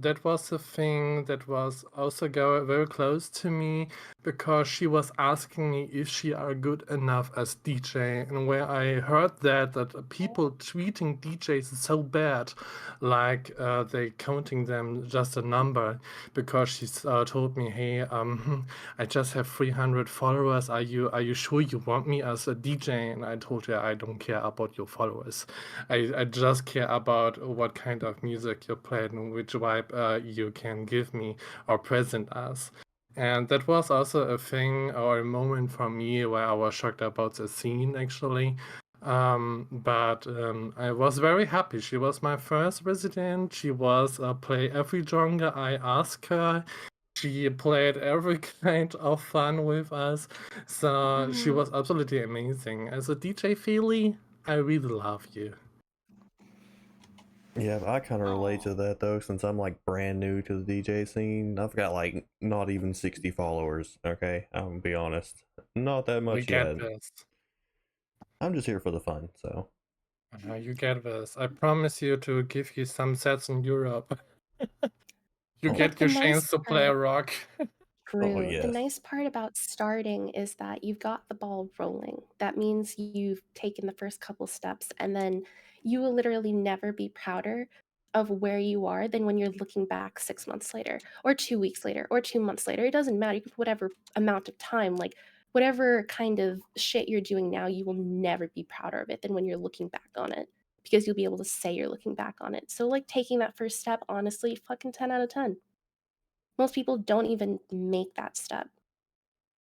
that was a thing that was also very close to me, because she was asking me if she are good enough as DJ. And where I heard that people treating DJs is so bad, like they counting them just a number, because she told me, hey, I just have 300 followers. Are you sure you want me as a DJ? And I told her I don't care about your followers. I just care about what kind of music like you played and which vibe you can give me or present us. And that was also a thing or a moment for me where I was shocked about the scene actually. But I was very happy. She was my first resident. She was play every genre I asked her. She played every kind of fun with us. So she was absolutely amazing. As a DJ Feely, I really love you. Yeah, I kind of relate to that though, since I'm like brand new to the DJ scene. I've got like not even 60 followers. Okay, I'm gonna be honest, not that We much get yet. this. I'm just here for the fun, so. You get this. I promise you to give you some sets in Europe. You Oh, But get the your nice chance to play part rock. oh True. The yes. nice part about starting is that you've got the ball rolling. That means you've taken the first couple steps, and then you will literally never be prouder of where you are than when you're looking back 6 months later, or 2 weeks later, or 2 months later. It doesn't matter. You can put whatever amount of time, like whatever kind of shit you're doing now, you will never be prouder of it than when you're looking back on it because you'll be able to say you're looking back on it. So, like, taking that first step, honestly, fucking 10 out of 10. Most people don't even make that step.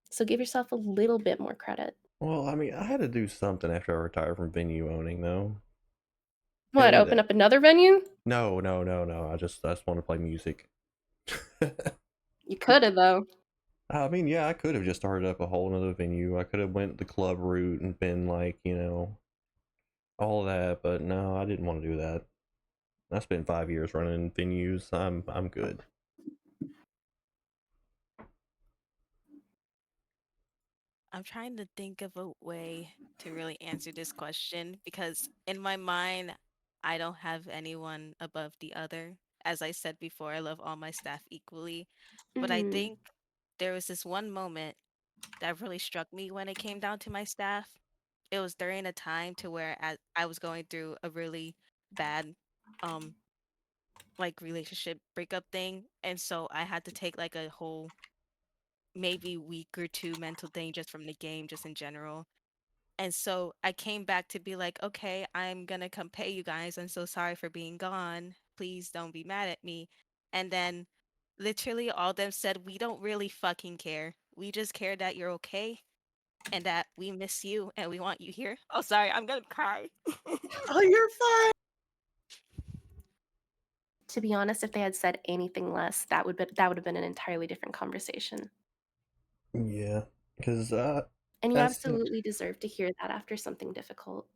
So give yourself a little bit more credit. Well, I mean, I had to do something after I retired from venue owning, though. What, And open up another venue? no, no, no, no. I just want to play music. You could have, though. I mean, yeah, I could have just started up a whole nother venue. I could have went the club route and been like, all that, but no, I didn't want to do that. I spent 5 years running venues. I'm good. I'm trying to think of a way to really answer this question because in my mind, I don't have anyone above the other. As I said before, I love all my staff equally. But I Mm. think there was this one moment that really struck me when it came down to my staff. It was during a time to where I was going through a really bad um like relationship breakup thing, and so I had to take like a whole maybe week or two mental thing just from the game just in general. And so I came back to be like, okay, I'm gonna come pay you guys. I'm so sorry for being gone. Please don't be mad at me. And then literally all of them said, we don't really fucking care. We just care that you're okay and that we miss you and we want you here. Oh, sorry, I'm gonna cry. Oh, you're fine. To be honest, if they had said anything less, that would have been an entirely different conversation. Yeah, because And you that's absolutely deserve to hear that after something difficult.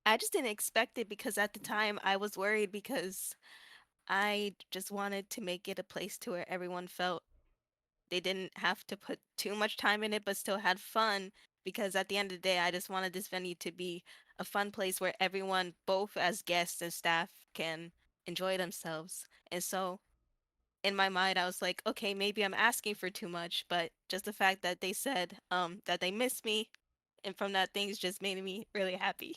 I just didn't expect it because at the time I was worried because I just wanted to make it a place to where everyone felt they didn't have to put too much time in it but still had fun, because at the end of the day I just wanted this venue to be a fun place where everyone, both as guests and staff, can enjoy themselves. And so in my mind I was like, okay, maybe I'm asking for too much, but just the fact that they said that they miss me and from that things just made me really happy.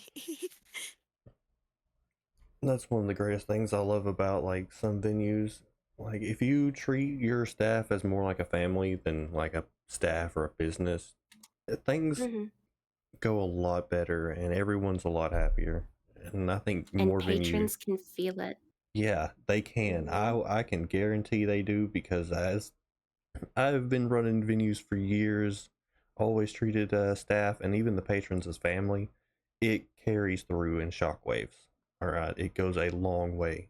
that's one of the greatest things I love about like some venues. Like if you treat your staff as more like a family than like a staff or a business, things Hmm. go a lot better and everyone's a lot happier. And I think And more venues, patrons can feel it. yeah, they can. Hmm. I can guarantee they do because as I've been running venues for years, always treated staff and even the patrons as family. It carries through in shockwaves. All right, it goes a long way.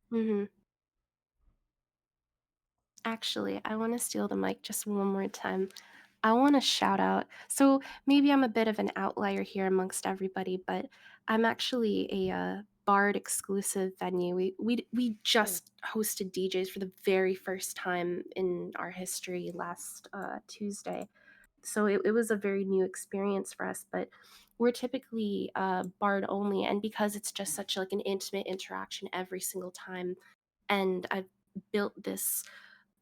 Hmm. Actually, I want to steal the mic just one more time. I want to shout out. So maybe I'm a bit of an outlier here amongst everybody, but I'm actually a Bard exclusive venue. We Oh, just hosted DJs for the very first time in our history last Tuesday, so it was a very new experience for us. But we're typically Bard only, and because it's just such like an intimate interaction every single time, and I've built this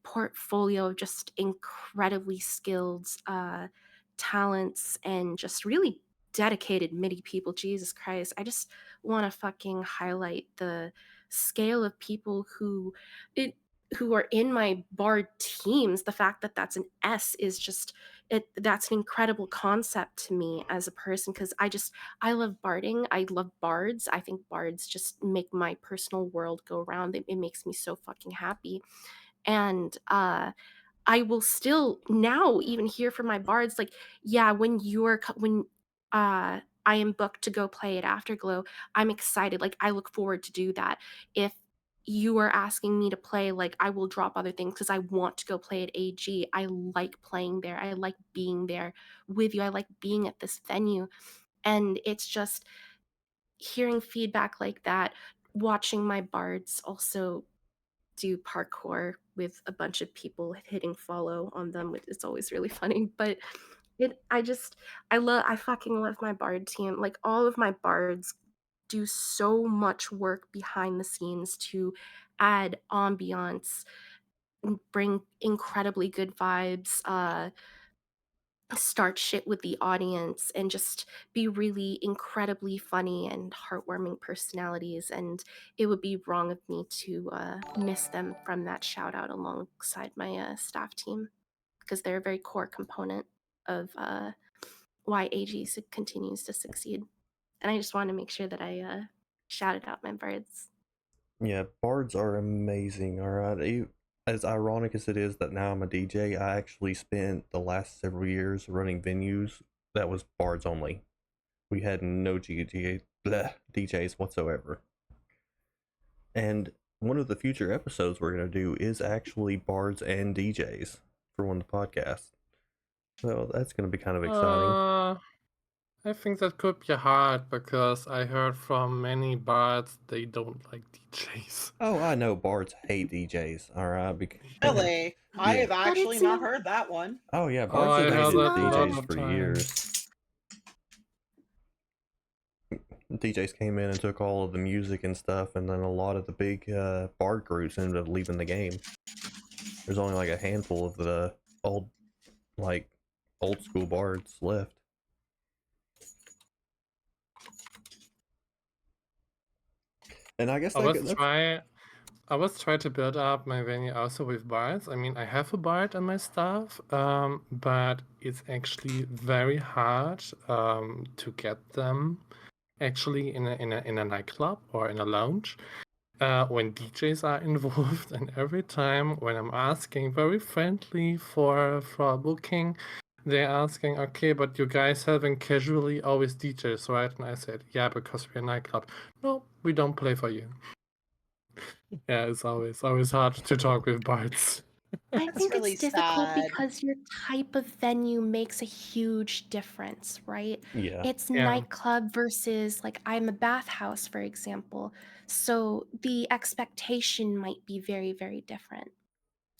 portfolio of just incredibly skilled talents and just really dedicated MIDI people. Jesus Christ. I just want to fucking highlight the scale of people it who are in my bard teams. The fact that that's an S is just that's an incredible concept to me as a person, because I love barding. I love bards. I think bards just make my personal world go round. It makes me so fucking happy. And I will still now even hear from my bards, like, yeah, when I am booked to go play at Afterglow, I'm excited. Like, I look forward to do that. If you are asking me to play, like, I will drop other things because I want to go play at AG. I like playing there. I like being there with you. I like being at this venue. And it's just hearing feedback like that, watching my bards also do parkour with a bunch of people hitting follow on them. It's always really funny. But I fucking love my bard team. Like, all of my bards do so much work behind the scenes to add ambiance and bring incredibly good vibes, start shit with the audience, and just be really incredibly funny and heartwarming personalities. And it would be wrong of me to miss them from that shout out alongside my staff team, because they're a very core component of why continues to succeed. And I just want to make sure that I shouted out my birds. Yeah, bards are amazing. All right, as ironic as it is that now I'm a DJ, I actually spent the last several years running venues that was bards only. We had no DJs whatsoever. And one of the future episodes we're gonna do is actually bards and DJs for one of the podcasts. So that's gonna be kind of exciting. I think that could be hard because I heard from many bards they don't like DJs. Oh, I know bards hate DJs. All right, Really? I Yeah. have But actually it's not not. heard that one. Oh yeah, Oh, bards I have But it's heard hated that a lot DJs not. of for times. years. DJs came in and took all of the music and stuff, and then a lot of the big bard groups ended up leaving the game. There's only like a handful of the old, like, old school bards left. And I guess I was that's trying to build up my venue also with bards. I mean, I have a bard in my staff, but it's actually very hard to get them actually in a nightclub or in a lounge. When DJs are involved, and every time when I'm asking very friendly for a booking, they're asking, okay, but you guys haven't casually always DJs, right? And I said, yeah, because we're a nightclub. No, we don't play for you. Yeah, it's always hard to talk with bards. I That's think really it's difficult sad. because your type of venue makes a huge difference, right? yeah. It's Yeah. nightclub versus, like, I'm a bathhouse, for example. So the expectation might be very, very different.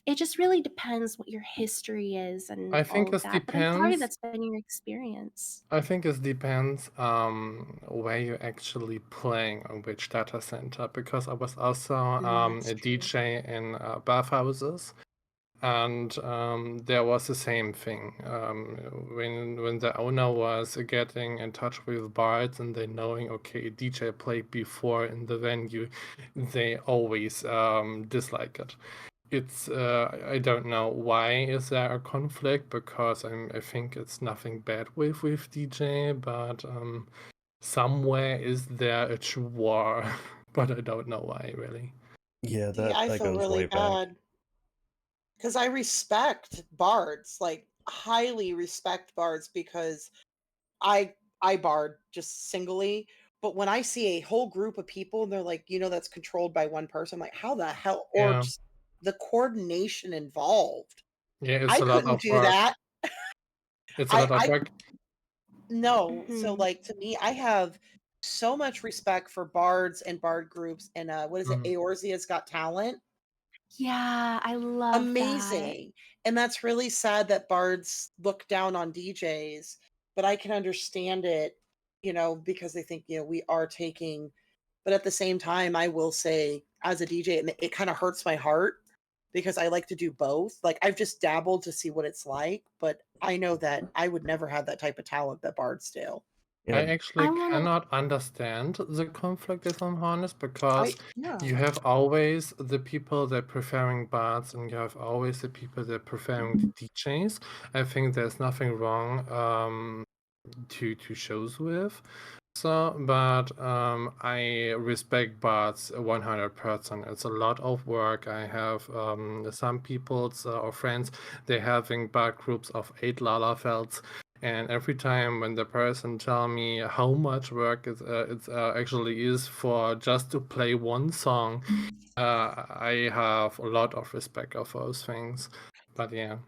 It just really depends what your history is and I all think of it that. But I'm sorry depends. that's been your experience. I think it depends where you're actually playing on which data center, because I was also That's a true. DJ in bathhouses, and there was the same thing. When the owner was getting in touch with bards and they knowing, okay, DJ played before in the venue, they always dislike it. It's I don't know why is there a conflict, because I think it's nothing bad with DJ, but somewhere is there a true war, but I don't know why really. Yeah, See, I that feel goes really way back. bad because I respect bards, like highly respect bards because I bard just singly. But when I see a whole group of people and they're like, that's controlled by one person, I'm like, how the hell? Or Yeah, just the coordination involved. yeah, it's I a lot couldn't of do work. that. It's a I lot of I work. no. So Hmm. like to me, I have so much respect for bards and bard groups and what is it? Mm. Eorzea's Got Talent. Yeah, I love that. Amazing. And that's really sad that bards look down on DJs, but I can understand it, because they think, we are taking, but at the same time, I will say as a DJ, it kind of hurts my heart because I like to do both. Like I've just dabbled to see what it's like, but I know that I would never have that type of talent that bards do. I Yeah, actually I want to. cannot understand the conflict, if I'm honest, because Yeah. you have always the people that preferring bars and you have always the people that preferring the DJs. I think there's nothing wrong to shows with. So, but I respect bars 100%. It's a lot of work. I have some people's or friends, they're having bar groups of 8 Lalafelds. And every time when the person tell me how much work it actually is for just to play one song, I have a lot of respect of those things. But yeah.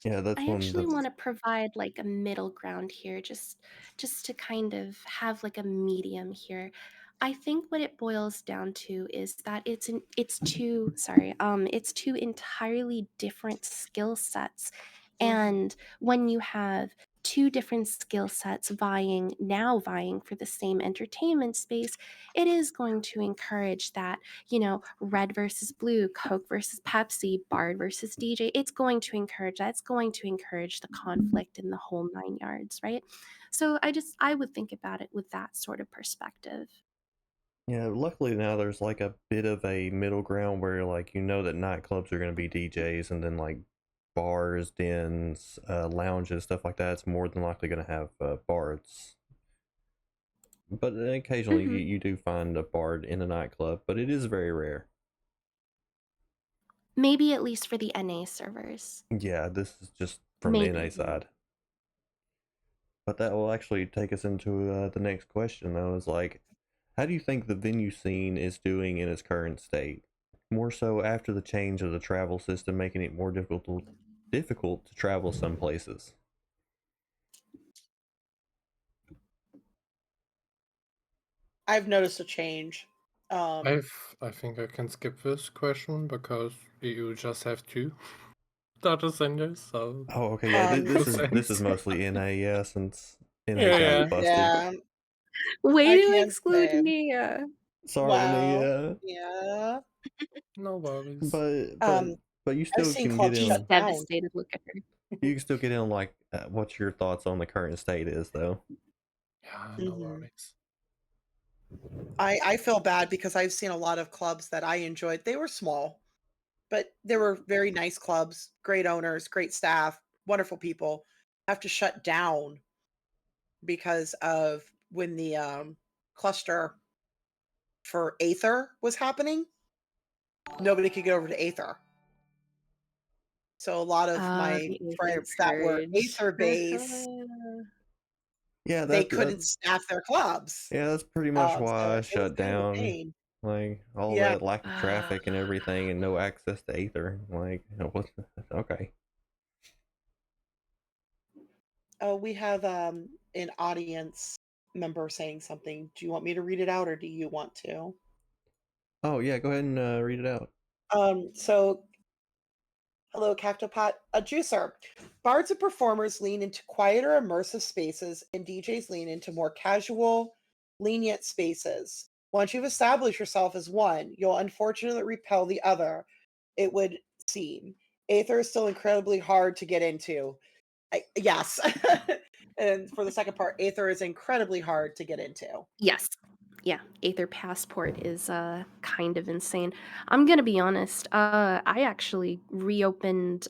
yeah, that's I one actually that's want to provide like a middle ground here, just to kind of have like a medium here. I think what it boils down to is that it's two entirely different skill sets. Mhm. And when you have two different skill sets vying for the same entertainment space, it is going to encourage that, red versus blue, Coke versus Pepsi, Bard versus DJ. It's going to encourage that. It's going to encourage the conflict in the whole 9 yards, right? So I would think about it with that sort of perspective. yeah. Luckily now there's like a bit of a middle ground where like you know that nightclubs are going to be DJs, and then like bars, dens, lounges, stuff like that. It's more than likely going to have bards. But occasionally Hmm. you do find a bard in a nightclub, but it is very rare. Maybe at least for the NA servers. Yeah, this is just from the NA Maybe. side. But that will actually take us into the next question, though. Is like, how do you think the venue scene is doing in its current state? More so after the change of the travel system, making it more difficult to travel some places. I've noticed a change. Um, I think I can skip this question because you just have two data centers, so Oh, okay, yeah. um, no This is sense. mostly NA, yeah, since NA Yeah, kind of yeah. busted. yeah, Way I to can exclude say, Nia. Sorry, wow, Nia, yeah. No worries. but Um, you I've still seen can get clubs She's shut in. down. devastated. Look at her. You can still get in. Like, what's your thoughts on the current state is, though? Yeah, no Hmm. worries. I feel bad because I've seen a lot of clubs that I enjoyed. They were small, but they were very nice clubs, great owners, great staff, wonderful people, have to shut down because of when the cluster for Aether was happening. Nobody could get over to Aether. So a lot of my The Aether friends that were Purge. Aether based, Yeah, they couldn't staff their clubs. yeah, that's pretty much So why I it was shut kind of a down. pain. Like all Yeah. that lack of Ah. traffic and everything, and no access to Aether. Like, what? Okay. Oh, we have an audience member saying something. Do you want me to read it out or do you want to? Oh yeah, go ahead and read it out. So hello, Cactopot. A juicer. Bards and performers lean into quieter, immersive spaces, and DJs lean into more casual, lenient spaces. Once you've established yourself as one, you'll unfortunately repel the other, it would seem. Aether is still incredibly hard to get into. Yes. And for the second part, Aether is incredibly hard to get into. Yes. Yeah, Aether Passport is kind of insane. I'm gonna be honest. I actually reopened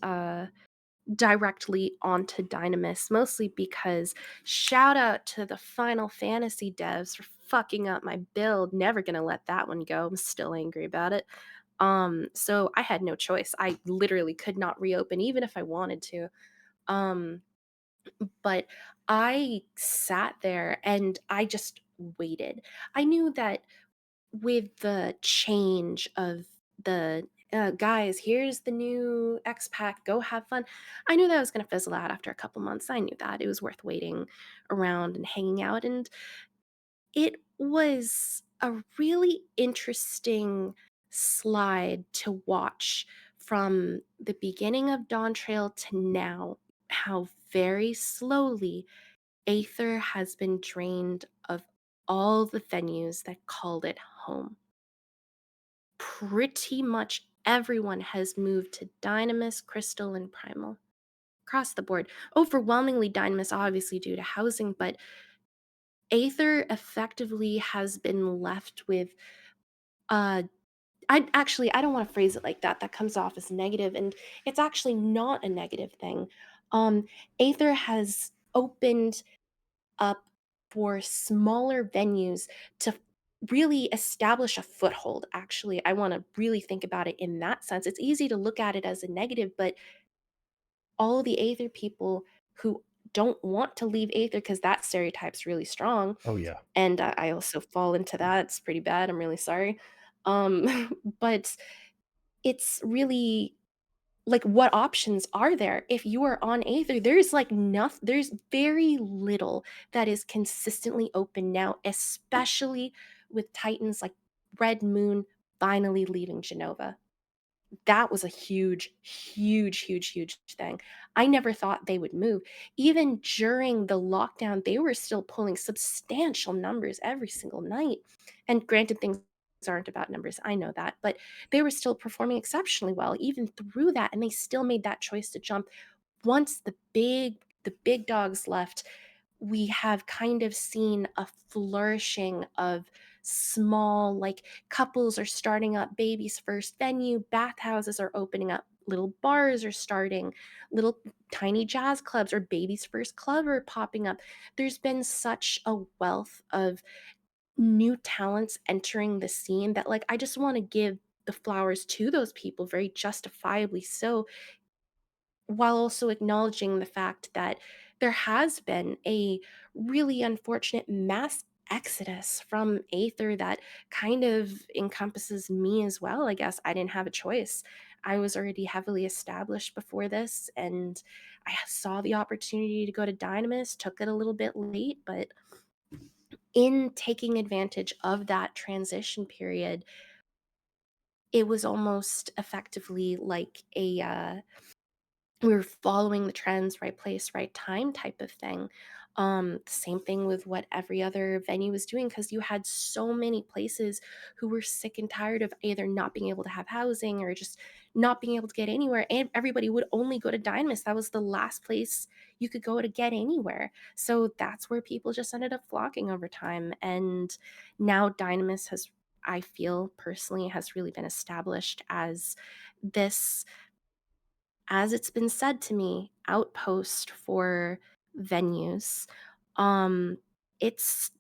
directly onto Dynamis, mostly because shout out to the Final Fantasy devs for fucking up my build. Never gonna let that one go. I'm still angry about it. So I had no choice. I literally could not reopen even if I wanted to. Um, but I sat there and I just waited. I knew that with the change of the guys, here's the new X Pack, go have fun. I knew that was going to fizzle out after a couple months. I knew that it was worth waiting around and hanging out. And it was a really interesting slide to watch from the beginning of Dawn Trail to now, how very slowly Aether has been drained of all the venues that called it home. Pretty much everyone has moved to Dynamis, Crystal, and Primal across the board. Overwhelmingly Dynamis, obviously due to housing, but Aether effectively has been left with uh I don't want to phrase it like that. That comes off as negative, and it's actually not a negative thing. Um, Aether has opened up for smaller venues to really establish a foothold. Actually, I want to really think about it in that sense. It's easy to look at it as a negative, but all the Aether people who don't want to leave Aether because that stereotype's really strong, Oh yeah. and I also fall into that. It's pretty bad. I'm really sorry. But it's really like, what options are there? If you are on Aether, there's like nothing, there's very little that is consistently open now, especially with Titans like Red Moon finally leaving Genova. That was a huge, huge, huge, huge thing. I never thought they would move. Even during the lockdown, they were still pulling substantial numbers every single night. And granted, things aren't about numbers, I know that, but they were still performing exceptionally well even through that, and they still made that choice to jump. Once the big dogs left, we have kind of seen a flourishing of small, like, couples are starting up babies first venue, bathhouses are opening up, little bars are starting, little tiny jazz clubs or babies first club are popping up. There's been such a wealth of new talents entering the scene that, like, I just want to give the flowers to those people, very justifiably so, while also acknowledging the fact that there has been a really unfortunate mass exodus from Aether that kind of encompasses me as well. I guess I didn't have a choice. I was already heavily established before this, and I saw the opportunity to go to Dynamis, took it a little bit late, but in taking advantage of that transition period, it was almost effectively like we were following the trends, right place, right time type of thing. Same thing with what every other venue was doing, because you had so many places who were sick and tired of either not being able to have housing or just not being able to get anywhere. And everybody would only go to Dynamis. That was the last place you could go to get anywhere. So that's where people just ended up flocking over time. And now Dynamis has, I feel personally, has really been established as this, as it's been said to me, outpost for venues. Um, it's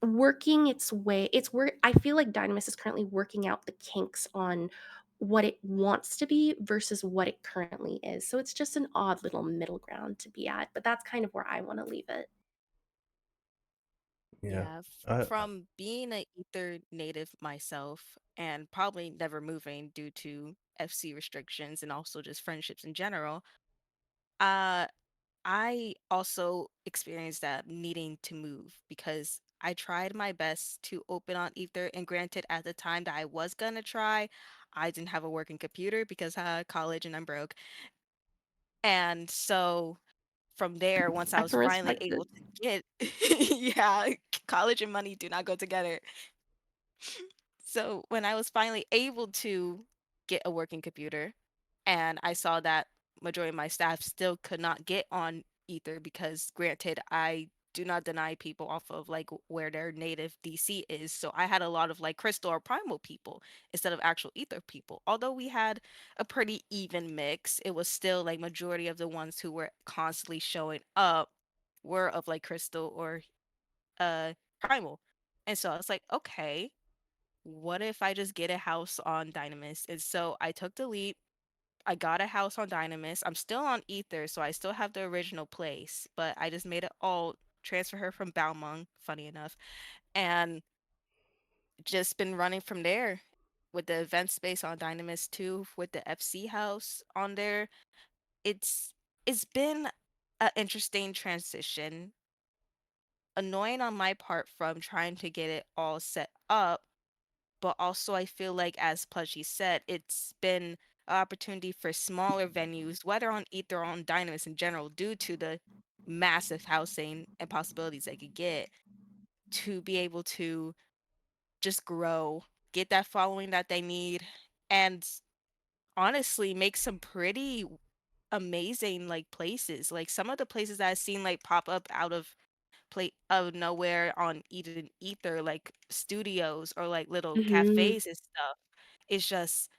working its way. It's where I feel like Dynamis is currently working out the kinks on what it wants to be versus what it currently is. So it's just an odd little middle ground to be at, but that's kind of where I want to leave it. Yeah. Yeah, I from being a Ether native myself and probably never moving due to FC restrictions and also just friendships in general, uh, I also experienced that needing to move because I tried my best to open on Ether. And granted, at the time that I was gonna try, I didn't have a working computer because college and I'm broke. And so from there, once I I was can finally respect it. able to get, yeah, college and money do not go together. So when I was finally able to get a working computer, and I saw that majority of my staff still could not get on Ether because, granted, I do not deny people off of like where their native DC is. So I had a lot of like Crystal or Primal people instead of actual Ether people. Although we had a pretty even mix, it was still like majority of the ones who were constantly showing up were of like Crystal or Primal. And so I was like, okay, what if I just get a house on Dynamis? And so I took the leap. I got a house on Dynamis. I'm still on Ether, so I still have the original place, but I just made it all transfer her from Balmung, funny enough, and just been running from there with the event space on Dynamis too, with the FC house on there. It's it's been an interesting transition. Annoying on my part from trying to get it all set up, but also I feel like, as Pudgy said, it's been an opportunity for smaller venues, whether on Ether or on Dynamis in general, due to the massive housing and possibilities they could get, to be able to just grow, get that following that they need, and honestly make some pretty amazing like places. Like some of the places that I've seen like pop up out of of nowhere on Eden Ether, like studios or like little Mhm. cafes and stuff. It's just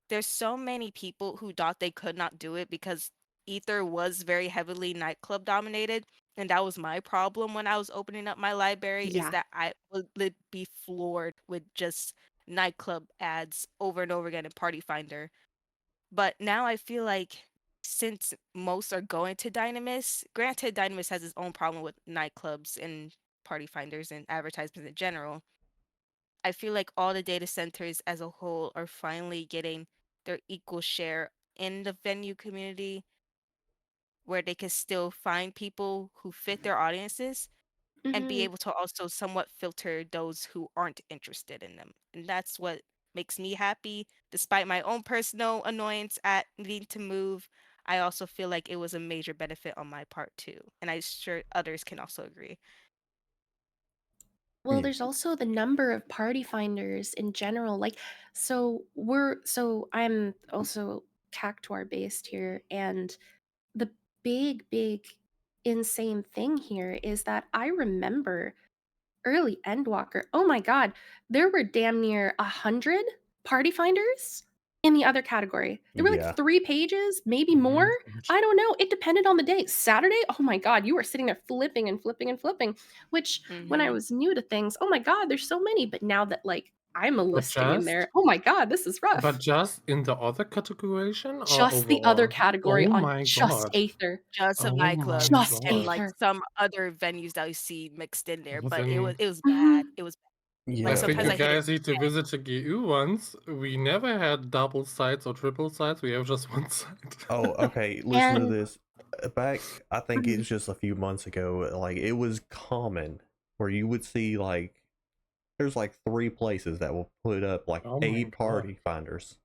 there's so many people who thought they could not do it because Ether was very heavily nightclub dominated. And that was my problem when I was opening up my library, is Yeah. that I would be floored with just nightclub ads over and over again in Party Finder. But now I feel like since most are going to Dynamis, granted Dynamis has its own problem with nightclubs and Party Finders and advertisements in general. I feel like all the data centers as a whole are finally getting their equal share in the venue community, where they can still find people who fit their audiences and be Mhm. able to also somewhat filter those who aren't interested in them. And that's what makes me happy. Despite my own personal annoyance at needing to move, I also feel like it was a major benefit on my part too. And I'm sure others can also agree. Well, Yeah. there's also the number of party finders in general. Like, so I'm also Cactuar based here, and the big insane thing here is that I remember early Endwalker. Oh my god, there were damn near 100 party finders in the other category. There were like Yeah. 3 pages, maybe Oh my more. god. I don't know. It depended on the day. Saturday, oh my god, you were sitting there flipping and flipping and flipping, which when I Mm-hmm. was new to things, oh my god, there's so many. But now that like I'm a But listing in there, just oh my god, this is but rough. just in the other categorization or Just the other overall? category Oh on my just god. Aether. Just of Oh my nightclubs Just and god. like Aether. some other venues that you see mixed in there, Well but then, it was bad. Mhm. It was I like Yeah. think sometimes you I hit it. guys need to visit the GU once. We never had double sites or triple sites. We have just one site. Oh, okay. Listen to And this. Back, I think it was just a few months ago. Like it was common where you would see like there's like 3 places that will put up like Oh my 8 god. party finders.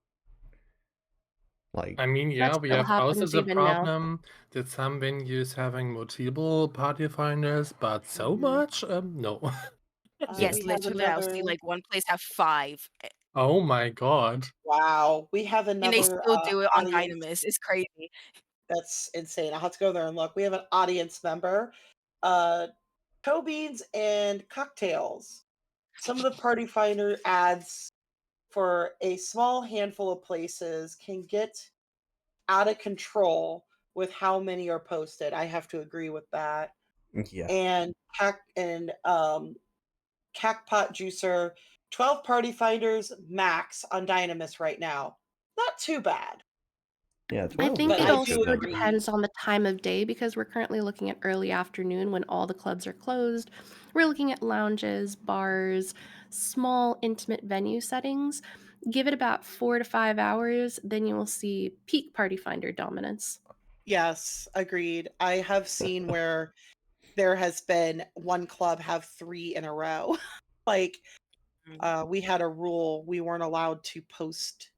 Like I mean, that yeah, we still have also happens the even now. problem that some venues having multiple party finders, but so Mhm. much? No. Yeah. Yes, We have literally, I'll see another. like one place have 5, Oh my god. Wow, we have and they another still do it on audience. Dynamis. It's crazy. That's insane. I'll have to go there and look. We have an audience member. Uh, toe beans and cocktails. Some of the party finder ads for a small handful of places can get out of control with how many are posted. I have to agree with that. yeah. And Cackpot Juicer, 12 party finders max on Dynamis right now. Not too bad, Yeah, I 12 think but it is I a do good also number. agree. depends on the time of day because we're currently looking at early afternoon when all the clubs are closed. We're looking at lounges, bars, small intimate venue settings. Give it about 4 to 5 hours, then you will see peak party finder dominance. Yes, agreed. I have seen where there has been one club have 3 in a row. Like, Mm. we had a rule, we weren't allowed to post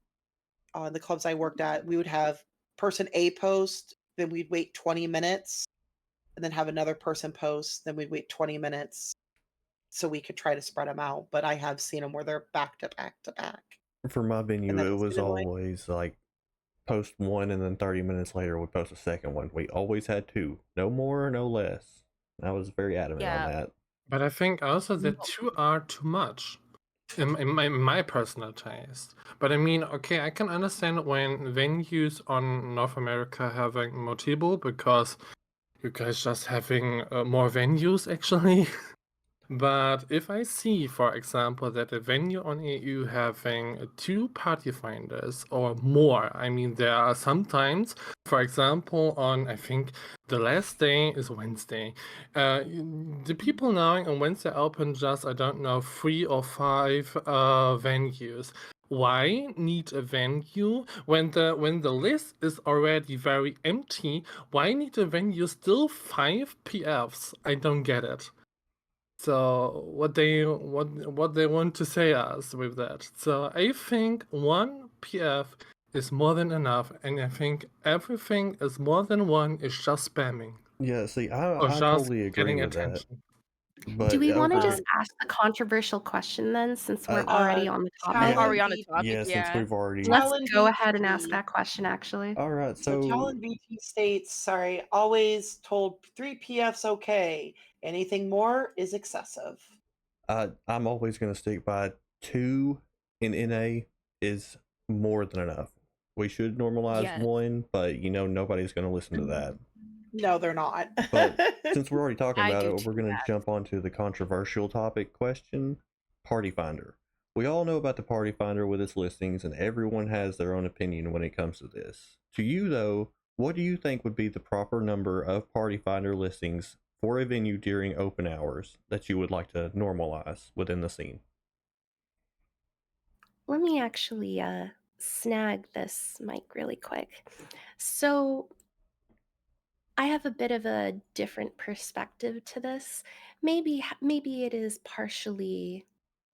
on the clubs I worked at. We would have person A post, then we'd wait 20 minutes, and then have another person post, then we'd wait 20 minutes so we could try to spread them out, but I have seen them where they're back to back to back, For my and venue, that it does was get annoying. always like post one and then 30 minutes later we post a second one. We always had 2. No more, no less. I was very adamant on Yeah. that. But I think also Mm. that 2 are too much in my personal taste. But I mean, okay, I can understand when venues on North America having multiple because you guys just having more venues actually. But if I see, for example, that a venue on EU having 2 party finders or more, I mean, there are sometimes, for example, on I think the last day is Wednesday. The people now on Wednesday open just, I don't know, 3 or 5 venues. Why need a venue when the list is already very empty? Why need a venue still 5 PFs? I don't get it. So what they want to say us with that. So I think 1 PF is more than enough, and I think everything is more than 1 is just spamming Yeah, see, or I just totally agree getting with that. attention. Do But we want to okay, just ask the controversial question then, since we're Uh, already on the yeah, topic? Are we Talon on the topic? VT, yeah. Since Yeah. we've already, Let's Talon go ahead and ask VT. that question, actually. all right. So So Talon VT states, sorry, always told 3 PF's okay. Anything more is excessive. I'm always going to stick by 2 in NA is more than enough. We should normalize Yes. 1, but nobody's going to listen to that. No, they're not. But since we're already talking I about do it, too. we're going to jump onto the controversial topic question: Party Finder. We all know about the Party Finder with its listings, and everyone has their own opinion when it comes to this. To you, though, what do you think would be the proper number of Party Finder listings for a venue during open hours that you would like to normalize within the scene? Let me actually snag this mic really quick. So I have a bit of a different perspective to this. Maybe it is partially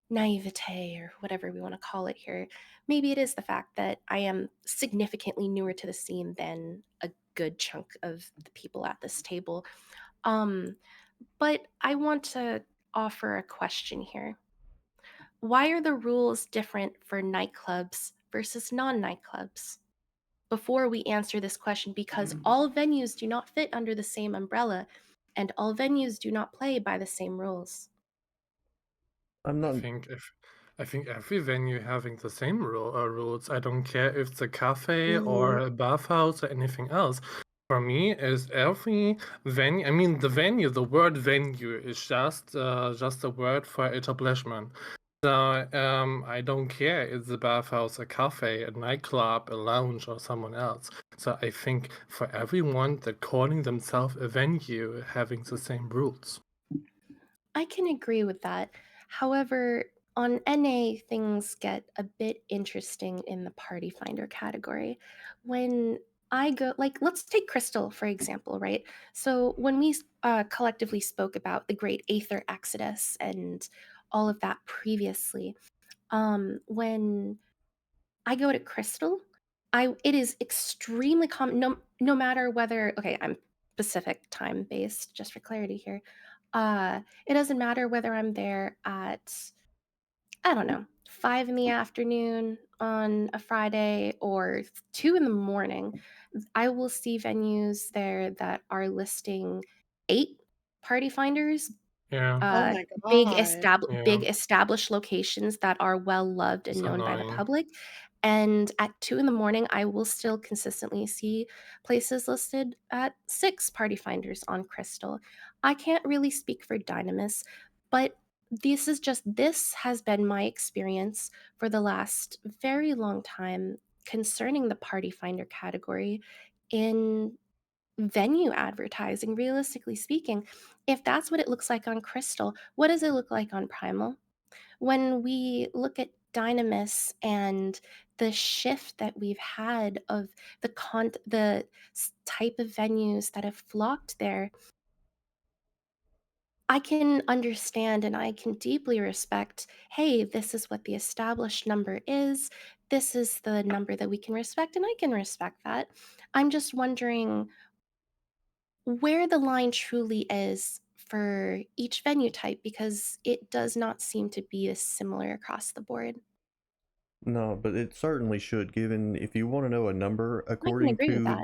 naivete or whatever we want to call it here. Maybe it is the fact that I am significantly newer to the scene than a good chunk of the people at this table. Um, but I want to offer a question here. Why are the rules different for nightclubs versus non nightclubs? Before we answer this question, because all venues do not fit under the same umbrella and all venues do not play by the same rules. I'm I not. think if I think every venue having the same rules. I don't care if it's a cafe or Mhm. a bathhouse or anything else. For me, is every venue. I mean, the venue. The word venue is just a word for establishment. So I don't care if it's a bathhouse, a cafe, a nightclub, a lounge, or someone else. So I think for everyone that calling themselves a venue, having the same rules. I can agree with that. However, on NA, things get a bit interesting in the party finder category. When I go, like, let's take Crystal, for example, right? So, when we collectively spoke about the Great Aether Exodus and all of that previously, when I go to Crystal, it is extremely common, no matter whether, okay, I'm Pacific time based, just for clarity here. It doesn't matter whether I'm there at, I don't know, 5 in the afternoon on a Friday or 2 in the morning. I will see venues there that are listing 8 party finders, Yeah, Oh my god. yeah, big established locations that are well loved and it's known by the annoying. public. And at 2 in the morning, I will still consistently see places listed at 6 party finders on Crystal. I can't really speak for Dynamis, but this has been my experience for the last very long time concerning the party finder category in venue advertising, realistically speaking. If that's what it looks like on Crystal, what does it look like on Primal? When we look at Dynamis and the shift that we've had of the type of venues that have flocked there, I can understand and I can deeply respect, hey, this is what the established number is. This is the number that we can respect, and I can respect that. I'm just wondering where the line truly is for each venue type, because it does not seem to be as similar across the board. No, but it certainly should. Given if you want to know a number, I can according agree with to that.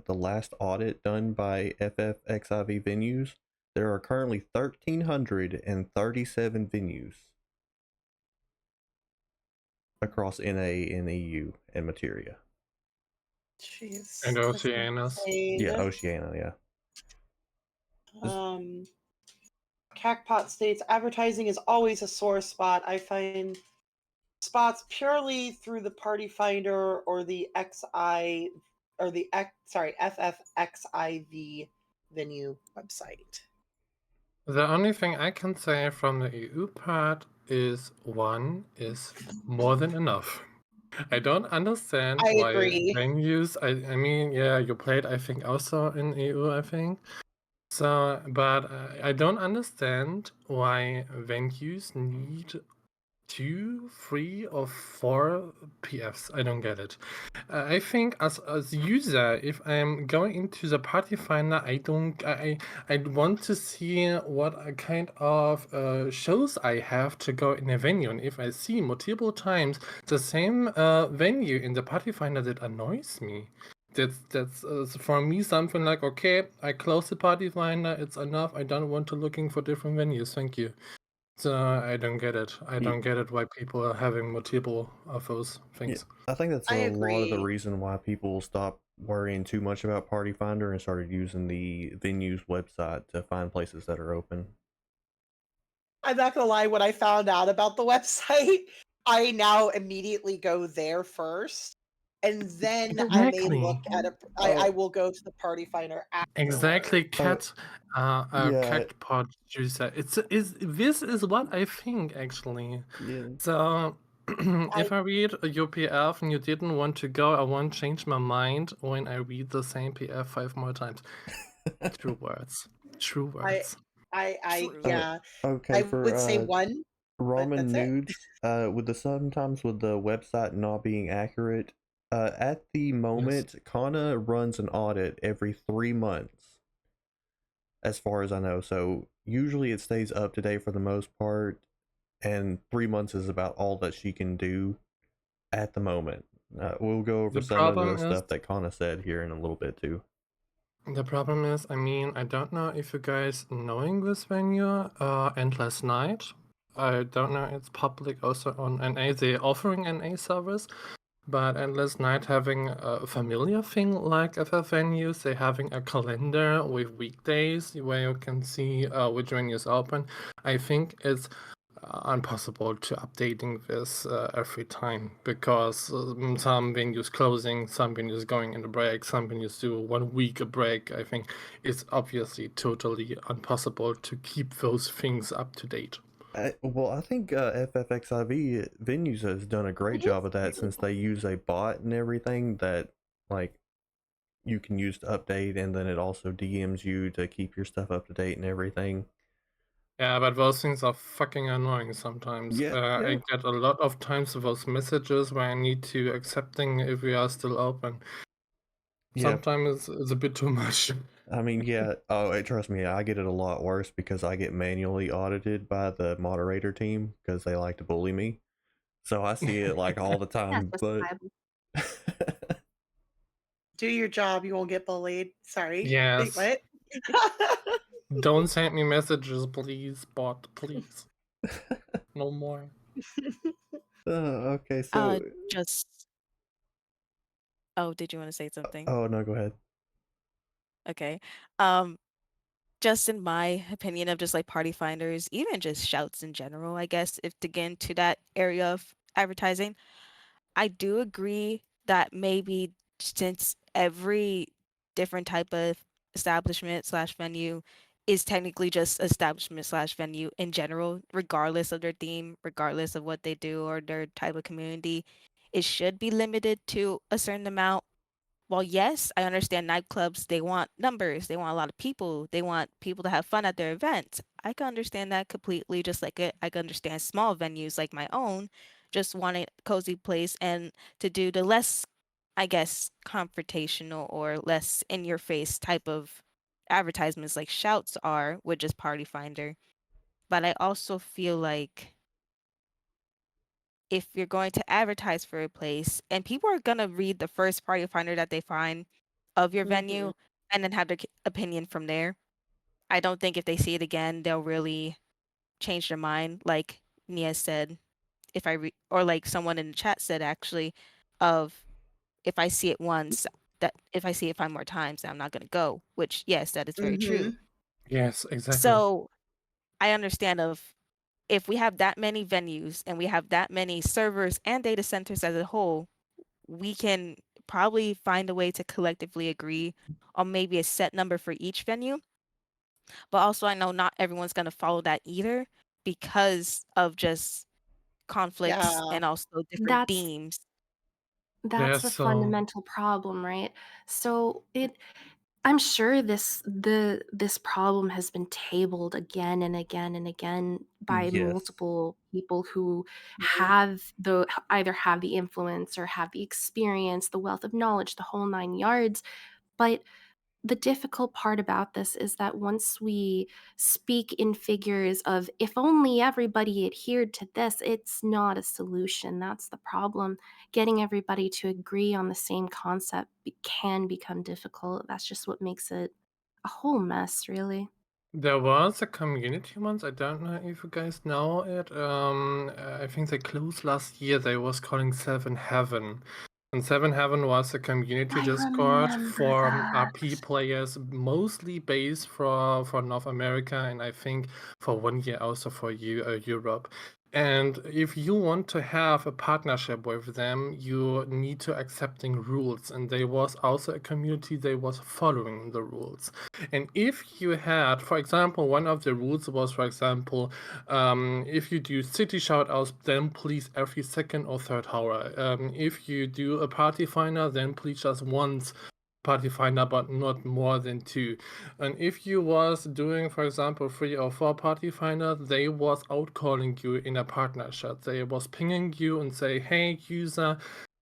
the last audit done by FFXIV Venues, there are currently 1,337 venues across NA and EU and Materia. And Jeez, that's Oceanus. Yeah, insane. Oceania. Yeah. This- Um, Cacpot states advertising is always a sore spot. I find spots purely through the Party Finder or the XI or the FFXIV venue website. The only thing I can say from the EU part is 1 is more than enough. I don't understand I why agree. venues. I mean, yeah, you played, I think, also in EU, I think. So, but I don't understand why venues need 2, 3, or 4 PFs. I don't get it. I think as user, if I'm going into the party finder, I want to see what kind of shows I have to go in a venue, and if I see multiple times the same venue in the party finder, that annoys me. That's for me something like, okay, I close the party finder. It's enough. I don't want to looking for different venues. Thank you. So I don't get it. I Ye- don't get it why people are having multiple of those Yeah, things. I think that's I a lot of the agree. reason why people stopped worrying too much about Party Finder and started using the venues website to find places that are open. I'm not gonna lie, when I found out about the website, I now immediately go there first, and then I may look Exactly. at I Oh, will go to the party finder Exactly, afterward. yeah, cat pod juicer. This is what I think actually. yeah. So I if I read your PF and you didn't want to go, I won't change my mind when I read the same PF 5 more times. True words. True I words. Uh, True. yeah, okay, I for would say 1, but ramen that's it. nudes, with the sometimes with the website not being accurate, at the Yes. moment, Kana runs an audit every 3 months, as far as I know. So usually it stays up to date for the most part, and 3 months is about all that she can do at the moment. We'll go over The some of the problem is stuff that Kana said here in a little bit too. The problem is, I mean, I don't know if you guys knowing this venue, Endless Night. I don't know it's public also on NA. They're offering NA service, but Endless Night having a familiar thing like FF Venues. They're having a calendar with weekdays where you can see which venues open. I think it's impossible to updating this every time because some venues closing, some venues going in a break, some venues do 1 week a break. I think it's obviously totally impossible to keep those things up to date. I think FFXIV Venues has done a great It is job of that really since they use a bot and everything that like you can use to update, and then it also DMs you to keep your stuff up to date and everything. Yeah, but those things are fucking annoying sometimes. Yeah, I yeah, get a lot of times those messages where I need to accepting if we are still open. yeah. Sometimes it's a bit too much. I mean, yeah. Oh, trust me, I get it a lot worse because I get manually audited by the moderator team because they like to bully me. So I see it like all the that's time. But justifiable. Do your job, you won't get bullied. Sorry. Wait, Yes. what? Don't send me messages, please, bot, please. No more. Okay, Uh, so just oh, did you want to say something? oh no, go ahead. Okay. Um, just in my opinion of just like party finders, even just shouts in general, I guess, if to get into that area of advertising, I do agree that maybe since every different type of establishment slash venue is technically just establishment slash venue in general, regardless of their theme, regardless of what they do or their type of community, it should be limited to a certain amount. Well, yes, I understand nightclubs, they want numbers, they want a lot of people, they want people to have fun at their events. I can understand that completely, just like I can understand small venues like my own, just wanting a cozy place and to do the less, I guess, confrontational or less in your face type of advertisements like shouts are with just Party Finder. But I also feel like if you're going to advertise for a place and people are going to read the first party finder that they find of your Mhm. venue and then have their opinion from there. I don't think if they see it again, they'll really change their mind. Like Nia said, if I or like someone in the chat said actually, of if I see it once, that if I see it 5 more times, I'm not going to go. Which yes, that is very true. Mhm. Yes, exactly. So I understand of if we have that many venues and we have that many servers and data centers as a whole, we can probably find a way to collectively agree on maybe a set number for each venue. But also, I know not everyone's going to follow that either because of just conflicts Yeah. and also different That's themes. that's There's the so fundamental problem, right? So I'm sure this problem has been tabled again and again and again by Yes. multiple people who Mhm. either have the influence or have the experience, the wealth of knowledge, the whole 9 yards. But the difficult part about this is that once we speak in figures of if only everybody adhered to this, it's not a solution. That's the problem. Getting everybody to agree on the same concept can become difficult. That's just what makes it a whole mess, really. There was a community once, I don't know if you guys know it. I think they closed last year. They was calling Seven Heaven. And Seven Heaven was a community I Discord remember for that. RP players, mostly based for North America, and I think for 1 year also for Europe. And if you want to have a partnership with them, you need to accepting rules. And there was also a community they was following the rules. And if you had, for example, one of the rules was, for example, if you do city shoutouts, then please every second or third hour. If you do a party finder, then please just once party finder, but not more than 2. And if you was doing, for example, 3 or 4 party finder, they was outcalling you in a partnership. They was pinging you and say, hey user,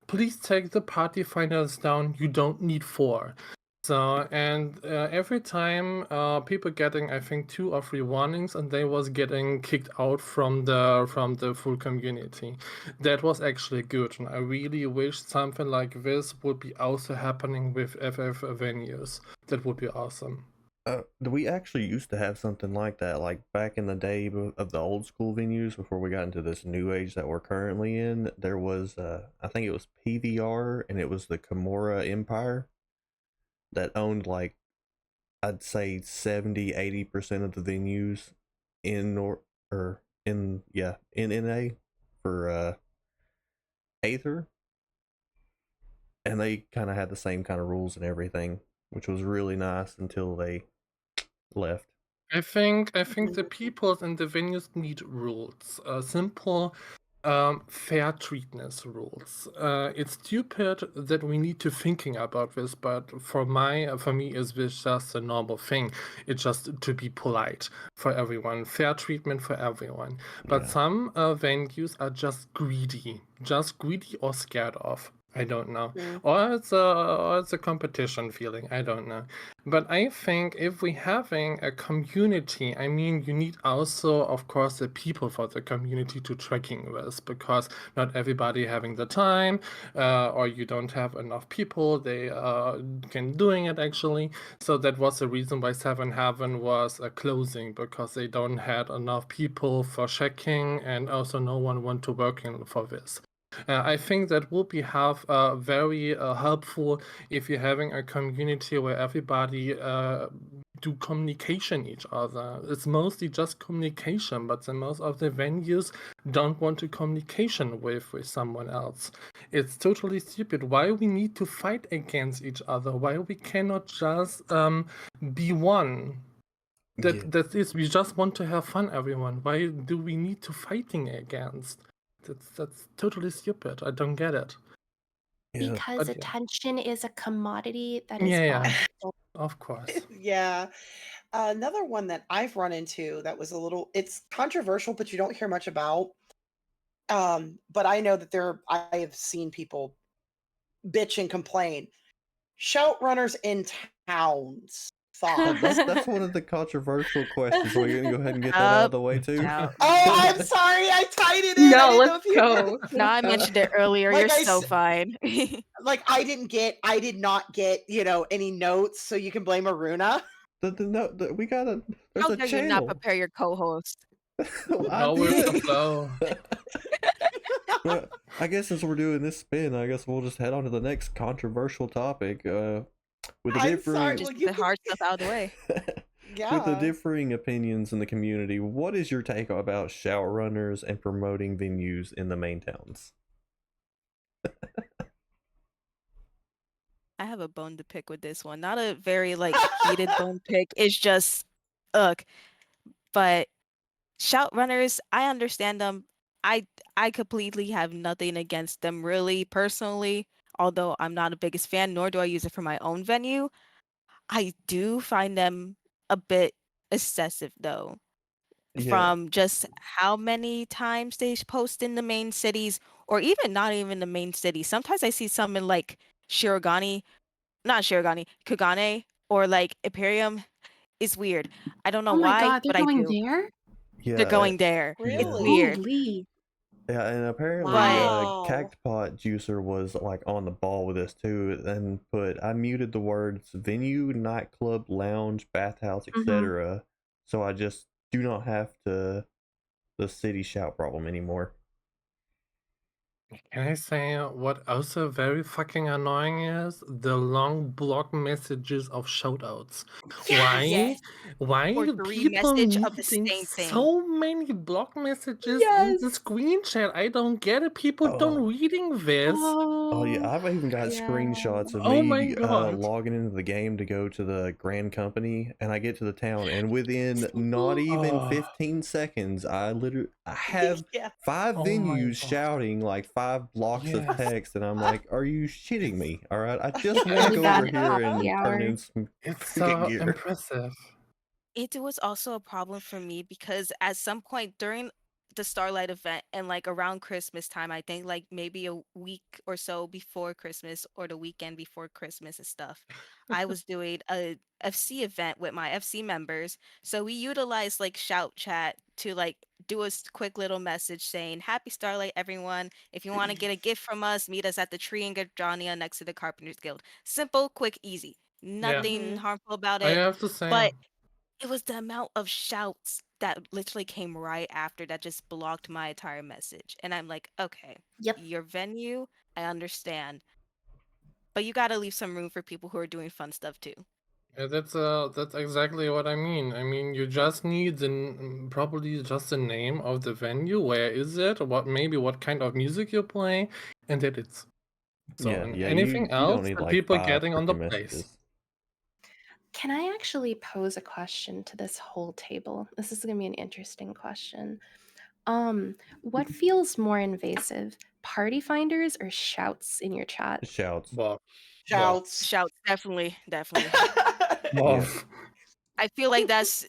please take the party finders down. You don't need 4. So, and every time people getting, I think, 2 or 3 warnings, and they was getting kicked out from the full community. That was actually good, and I really wish something like this would be also happening with FF venues. That would be awesome. We actually used to have something like that, like back in the day of the old school venues before we got into this new age that we're currently in. There was, I think it was PVR, and it was the Kimura Empire that owned, like, I'd say 70-80% of the venues in or in yeah in NA for Aether, and they kind of had the same kind of rules and everything, which was really nice until they left. I think the people and the venues need rules. Simple, fair treatment rules. It's stupid that we need to thinking about this, but for me, is this just a normal thing? It's just to be polite for everyone, fair treatment for everyone. But Yeah. some venues are just greedy or scared of. I don't know, Mm. or it's a competition feeling. I don't know. But I think if we having a community, I mean, you need also, of course, the people for the community to tracking this, because not everybody having the time, or you don't have enough people they can doing it actually. So that was the reason why Seven Heaven was closing, because they don't had enough people for checking, and also no one want to work in for this. I think that would be very helpful if you're having a community where everybody do communication each other. It's mostly just communication, but then most of the venues don't want to communication with someone else. It's totally stupid. Why we need to fight against each other? Why we cannot just be one? Yeah. That is, we just want to have fun, everyone. Why do we need to fighting against? That's totally stupid. I don't get it. Yeah. Because But yeah, attention is a commodity that is yeah, valuable. of course. Yeah. Another one that I've run into that was it's controversial, but you don't hear much about. But I know that I have seen people bitch and complain. Shout runners in towns. That's one of the controversial questions. So we're gonna go ahead and get that out of Up, the way too. down. Oh, I'm sorry. I tied it in. I No, didn't know let's if you go. No, I mentioned it earlier. You're like I so s- fine. like I did not get, any notes, so you can blame Aruna. No, we gotta. There's How a dare you not channel. prepare your co-host? I Go with the did. flow. Well, I guess since we're doing this spin, I guess we'll just head on to the next controversial topic. With the I'm sorry. differing Just Well, get you the can hard stuff out of the way. with the yeah. differing opinions in the community, what is your take about shout runners and promoting venues in the main towns? I have a bone to pick with this one. Not a very heated bone pick. It's just ugh. But shout runners, I understand them. I completely have nothing against them really personally, although I'm not a biggest fan, nor do I use it for my own venue. I do find them a bit excessive though, Yeah, from just how many times they post in the main cities, or even not even the main cities. Sometimes I see some in like Shirogane, not Shirogane, Kugane, or like Imperium. It's weird. I don't know Oh my why, god, they're but I going do. there? They're yeah, going there. It's yeah. Really? weird. Holy. Yeah, and apparently, But Wow. Cactpot Juicer was like on the ball with this too, and put I muted the words venue, nightclub, lounge, bathhouse, Mhm. etc. So I just do not have the city shout problem anymore. Can I say what also very fucking annoying is? The long block messages of shoutouts. Why? Yes! yes, Why or do three people message of the needing same thing. so many block messages in the Yes! screen chat? I don't get it. People don't Oh, reading this. oh yeah, Oh, I've even got yeah. screenshots of Oh my me god. logging into the game to go to the Grand Company, and I get to the town, and within not even Oh, 15 seconds, I have Yeah. 5 oh my venues god. shouting like 5 blocks of Yes. text, and I'm like, "Are you shitting me? All right, I just It's want to really go bad over at here top of the and turn hour. in some It's freaking so gear." impressive. It was also a problem for me because at some point during the Starlight event and like around Christmas time, I think like maybe a week or so before Christmas or the weekend before Christmas and stuff, I was doing a FC event with my FC members. So we utilized like shout chat to like do a quick little message saying, Happy Starlight, everyone. If you want to get a gift from us, meet us at the Tree and Gardania next to the Carpenters Guild. Simple, quick, easy. Yeah, Nothing Mhm. harmful about I it. have to say. But it was the amount of shouts that literally came right after that just blocked my entire message. And I'm like, okay, Yep. your venue, I understand. But you gotta leave some room for people who are doing fun stuff too. Yeah, that's exactly what I mean. I mean, you just need probably just the name of the venue. Where is it? What kind of music you play, and that it's so. Yeah, And yeah, anything you don't else, need the like people 5 getting on the freaking place. messages. Can I actually pose a question to this whole table? This is going to be an interesting question. What feels more invasive, party finders or shouts in your chat? Shouts. Both, both, Shouts. Shouts, definitely, definitely. Yeah. both. I feel like that's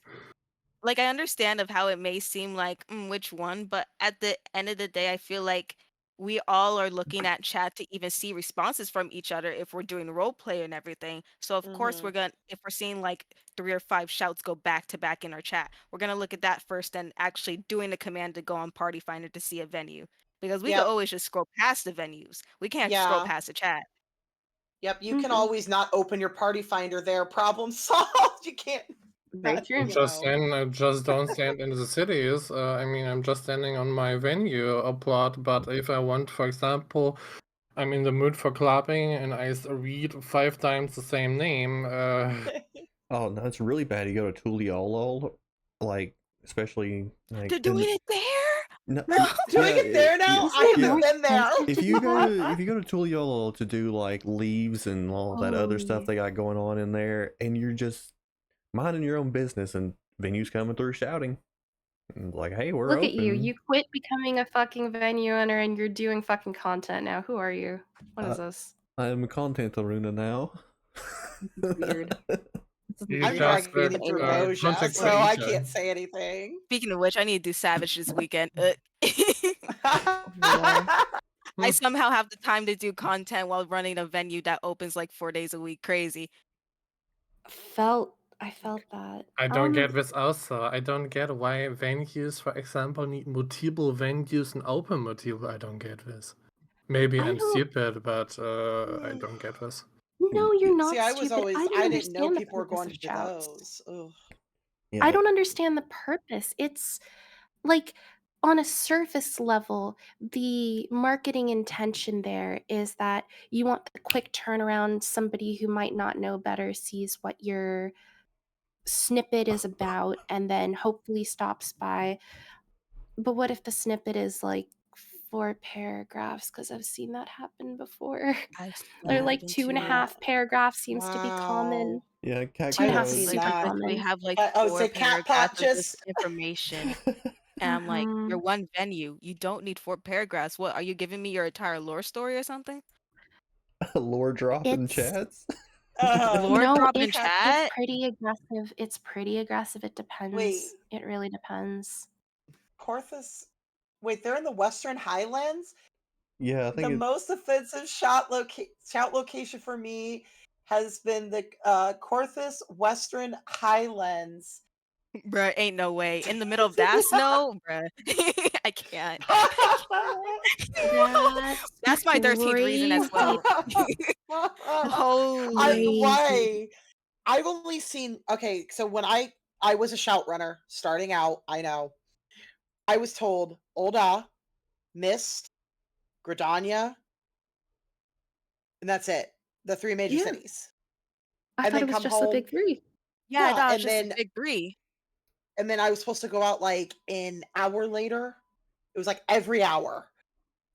like I understand of how it may seem like which one, but at the end of the day, I feel like we all are looking at chat to even see responses from each other if we're doing role play and everything. So of course we're Mhm. gonna if we're seeing like 3 or 5 shouts go back to back in our chat, we're gonna look at that first and actually doing the command to go on Party Finder to see a venue. Because we could Yep. always just scroll past the venues. We can't scroll Yeah. past the chat. Yep. You can Mhm. always not open your party finder there. Problem solved. You can't. Very true. I just don't stand in the cities. I mean, I'm just standing on my venue plot. But if I want, for example, I'm in the mood for clubbing and I read 5 times the same name. Oh, no, it's really bad. You go to Tuliolo, like, especially like They're in doing the it there. no, No. Doing it there now? Is I it yeah. haven't more been there. expensive to do that? If you go to Tuliolo to do like leaves and all that other stuff Holy. they got going on in there, and you're just minding your own business, and venues coming through shouting, and like, "Hey, we're Look at you. open." You quit becoming a fucking venue owner and you're doing fucking content now. Who are you? What is Uh, this? I'm a content arena now. This is weird. This is You I'm weird. just dragging said But through anyway. Moja, content so I creator. can't say anything. Speaking of which, I need to do Savage this weekend. Yeah. I Hmm. somehow have the time to do content while running a venue that opens like 4 days a week. Crazy. I felt that. I don't get this also. I don't get why venues, for example, need multiple venues and open multiple. I don't get this. Maybe I I'm don't stupid, but I don't get this. No, you're See, not I was stupid. always I don't I didn't know understand the people were purpose going of to do shouts. those. Ugh. I Yeah, don't understand the purpose. It's like on a surface level, the marketing intention there is that you want the quick turnaround. Somebody who might not know better sees what your snippet is about and then hopefully stops by. But what if the snippet is like 4 paragraphs? Because I've seen that happen before. I've seen that Or like happen two and a too. half paragraphs seems to be common. Wow. yeah, Two I and a haven't half Cactpot. is seen Like super they that. literally common. have like Oh, four say cat pot paragraphs of just just information. And I'm like, you're Mhm. one venue. You don't need 4 paragraphs. What are you giving me your entire lore story or something? Lore drop in It's chats. Lord Throb in It's chat? pretty aggressive. It's pretty aggressive. It Wait, depends. It really depends. Corthus. Wait, they're in the Western Highlands. Yeah, I The think most offensive shout location for me has been the Corthus Western Highlands. Bruh, ain't no way. In the middle of that snow? Bruh. I can't. I can't. That's That's my 13th reason as crazy. well. Holy. Why? I've only seen okay, so when I was a shout runner starting out, I know. I was told Olda, Mist, Gridania, and that's it. The three major Yeah. cities. I And thought then it was come just the home. big three. Yeah, I Yeah, thought it was just the big 3. and then I was supposed to go out like an hour later. It was like every hour.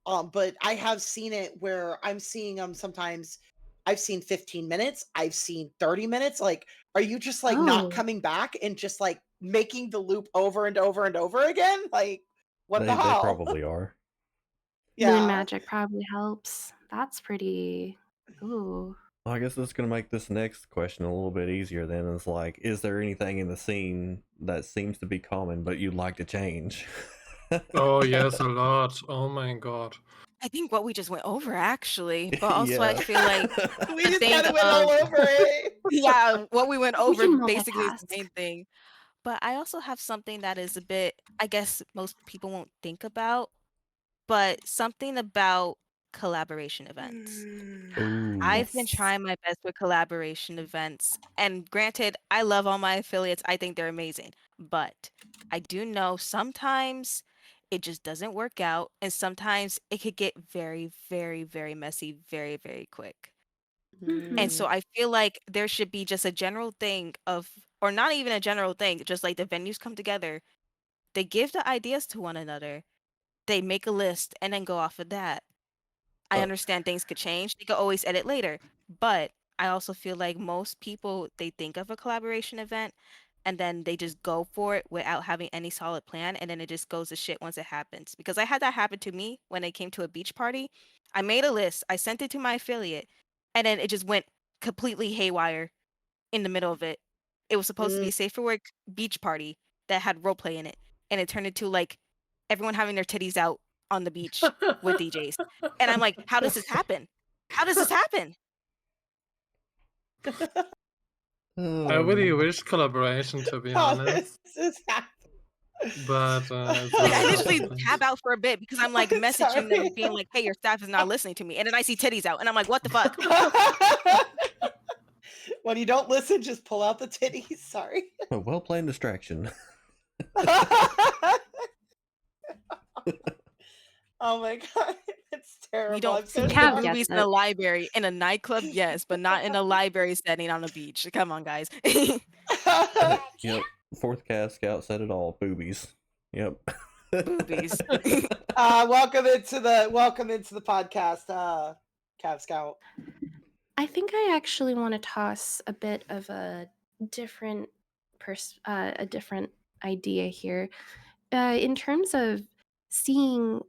But I have seen it where I'm seeing them sometimes. I've seen 15 minutes. I've seen 30 minutes. Like, are you just like not Oh, coming back and just like making the loop over and over and over again? Like, what the they hell? probably are. moon Yeah. magic probably helps. That's pretty. Ooh. Well, I guess that's gonna make this next question a little bit easier. Then it's like, is there anything in the scene that seems to be common but you'd like to change? Oh yes, a lot. Oh my god. I think what we just went over actually, but also I Yeah. feel like We the just thing kind of went of all over it. yeah, what we went We over can basically is the multitask. same thing. But I also have something that is a bit, I guess most people won't think about, but something about collaboration events. Ooh. I've been Yes. trying my best with collaboration events, and granted, I love all my affiliates. I think they're amazing, but I do know sometimes it just doesn't work out, and sometimes it could get very, very, very messy very, very quick. And Mhm. so I feel like there should be just a general thing of, or not even a general thing, just like the venues come together, they give the ideas to one another, they make a list, and then go off of that. I Uh, understand things could change. They could always edit later. But I also feel like most people, they think of a collaboration event and then they just go for it without having any solid plan. And then it just goes to shit once it happens. Because I had that happen to me when it came to a beach party. I made a list, I sent it to my affiliate, and then it just went completely haywire in the middle of it. It was supposed to be Mm. a safe for work beach party that had roleplay in it. And it turned into like everyone having their titties out on the beach with DJs. And I'm like, how does this happen? How does this happen? I really um, wish collaboration, to be How honest, this is happening. but it's Like I really literally difficult. tab out for a bit because I'm like messaging them Sorry. being like, hey, your staff is not listening to me. And then I see titties out and I'm like, what the fuck? When you don't listen, just pull out the titties. Sorry. a well-planned distraction. Oh my god, it's We terrible. don't I'm so see the Cav gets boobies in a it. library. In a nightclub, yes, but not in a library setting on a beach. Come on, guys. sorry. Yep. Fourth cast scout said it all. Boobies. Yep. Boobies. Welcome into the podcast, Cav Scout. I think I actually want to toss a bit of a different a different idea here. In terms of seeing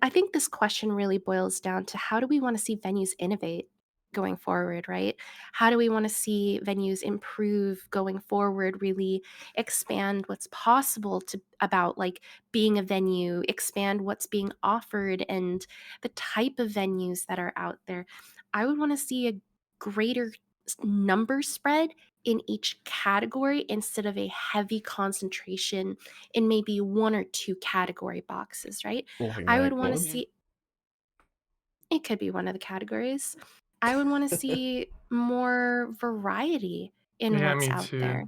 I think this question really boils down to how do we want to see venues innovate going forward, right? How do we want to see venues improve going forward, really expand what's possible to about like being a venue, expand what's being offered and the type of venues that are out there. I would want to see a greater number spread in each category instead of a heavy concentration in maybe one or two category boxes, right? Like I would want to nightclubs. Mhm. see it could be one of the categories. I would want to see more variety in Yeah, what's me out too. there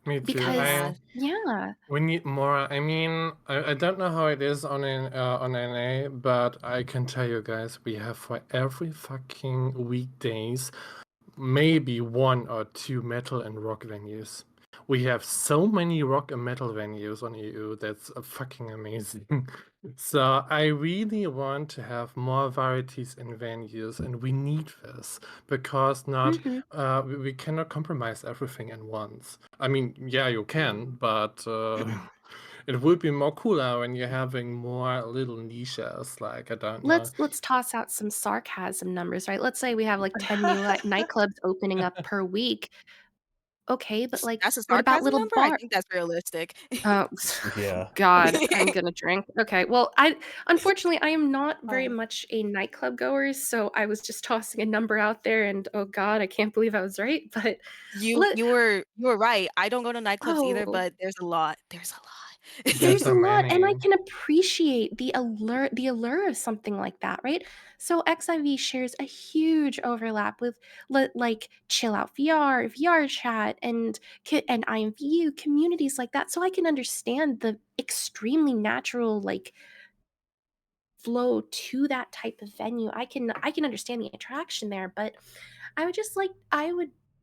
Me too. because Yeah. yeah. We need more. I mean, I don't know how it is on on NA, but I can tell you guys, we have for every fucking weekdays maybe 1 or 2 metal and rock venues. We have so many rock and metal venues on EU. That's fucking amazing. So I really want to have more varieties in venues, and we need this because not Mhm. we cannot compromise everything at once. I mean, yeah, you can, but it would be more cooler when you're having more little niches, like, I don't know. Let's toss out some sarcasm numbers, right? Let's say we have, like, 10 new, nightclubs opening up per week. Okay, but, like, That's a what about sarcasm little number? I bar think that's realistic. Oh, Yeah. God, I'm gonna drink. Okay, well, I unfortunately, I am not very Uh, much a nightclub goer, so I was just tossing a number out there, and, oh god, I can't believe I was right, but You let you were you were right. I don't go to nightclubs either, oh. but there's a lot. There's a There's lot. There's a so lot, and I many. can appreciate the allure of something like that, right? So XIV shares a huge overlap with like Chill Out VR, VR Chat, and IMVU communities like that. So I can understand the extremely natural flow to that type of venue. I can understand the attraction there, but I would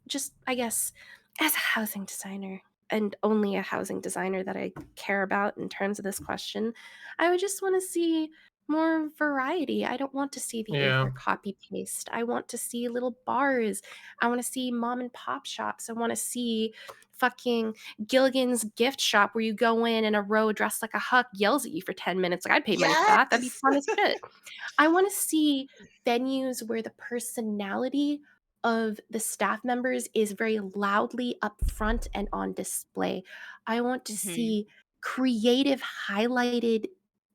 just, I guess, as a housing designer, and only a housing designer that I care about in terms of this question, I would just want to see more variety. I don't want to see the Yeah. acre copy paste. I want to see little bars. I want to see mom and pop shops. I want to see fucking Gilligan's gift shop where you go in and a row dressed like a huck yells at you for 10 minutes. Like, I'd pay money for that. That'd be yes. fun as shit. I want to see venues where the personality of the staff members is very loudly up front and on display. I want to Mhm. see creative, highlighted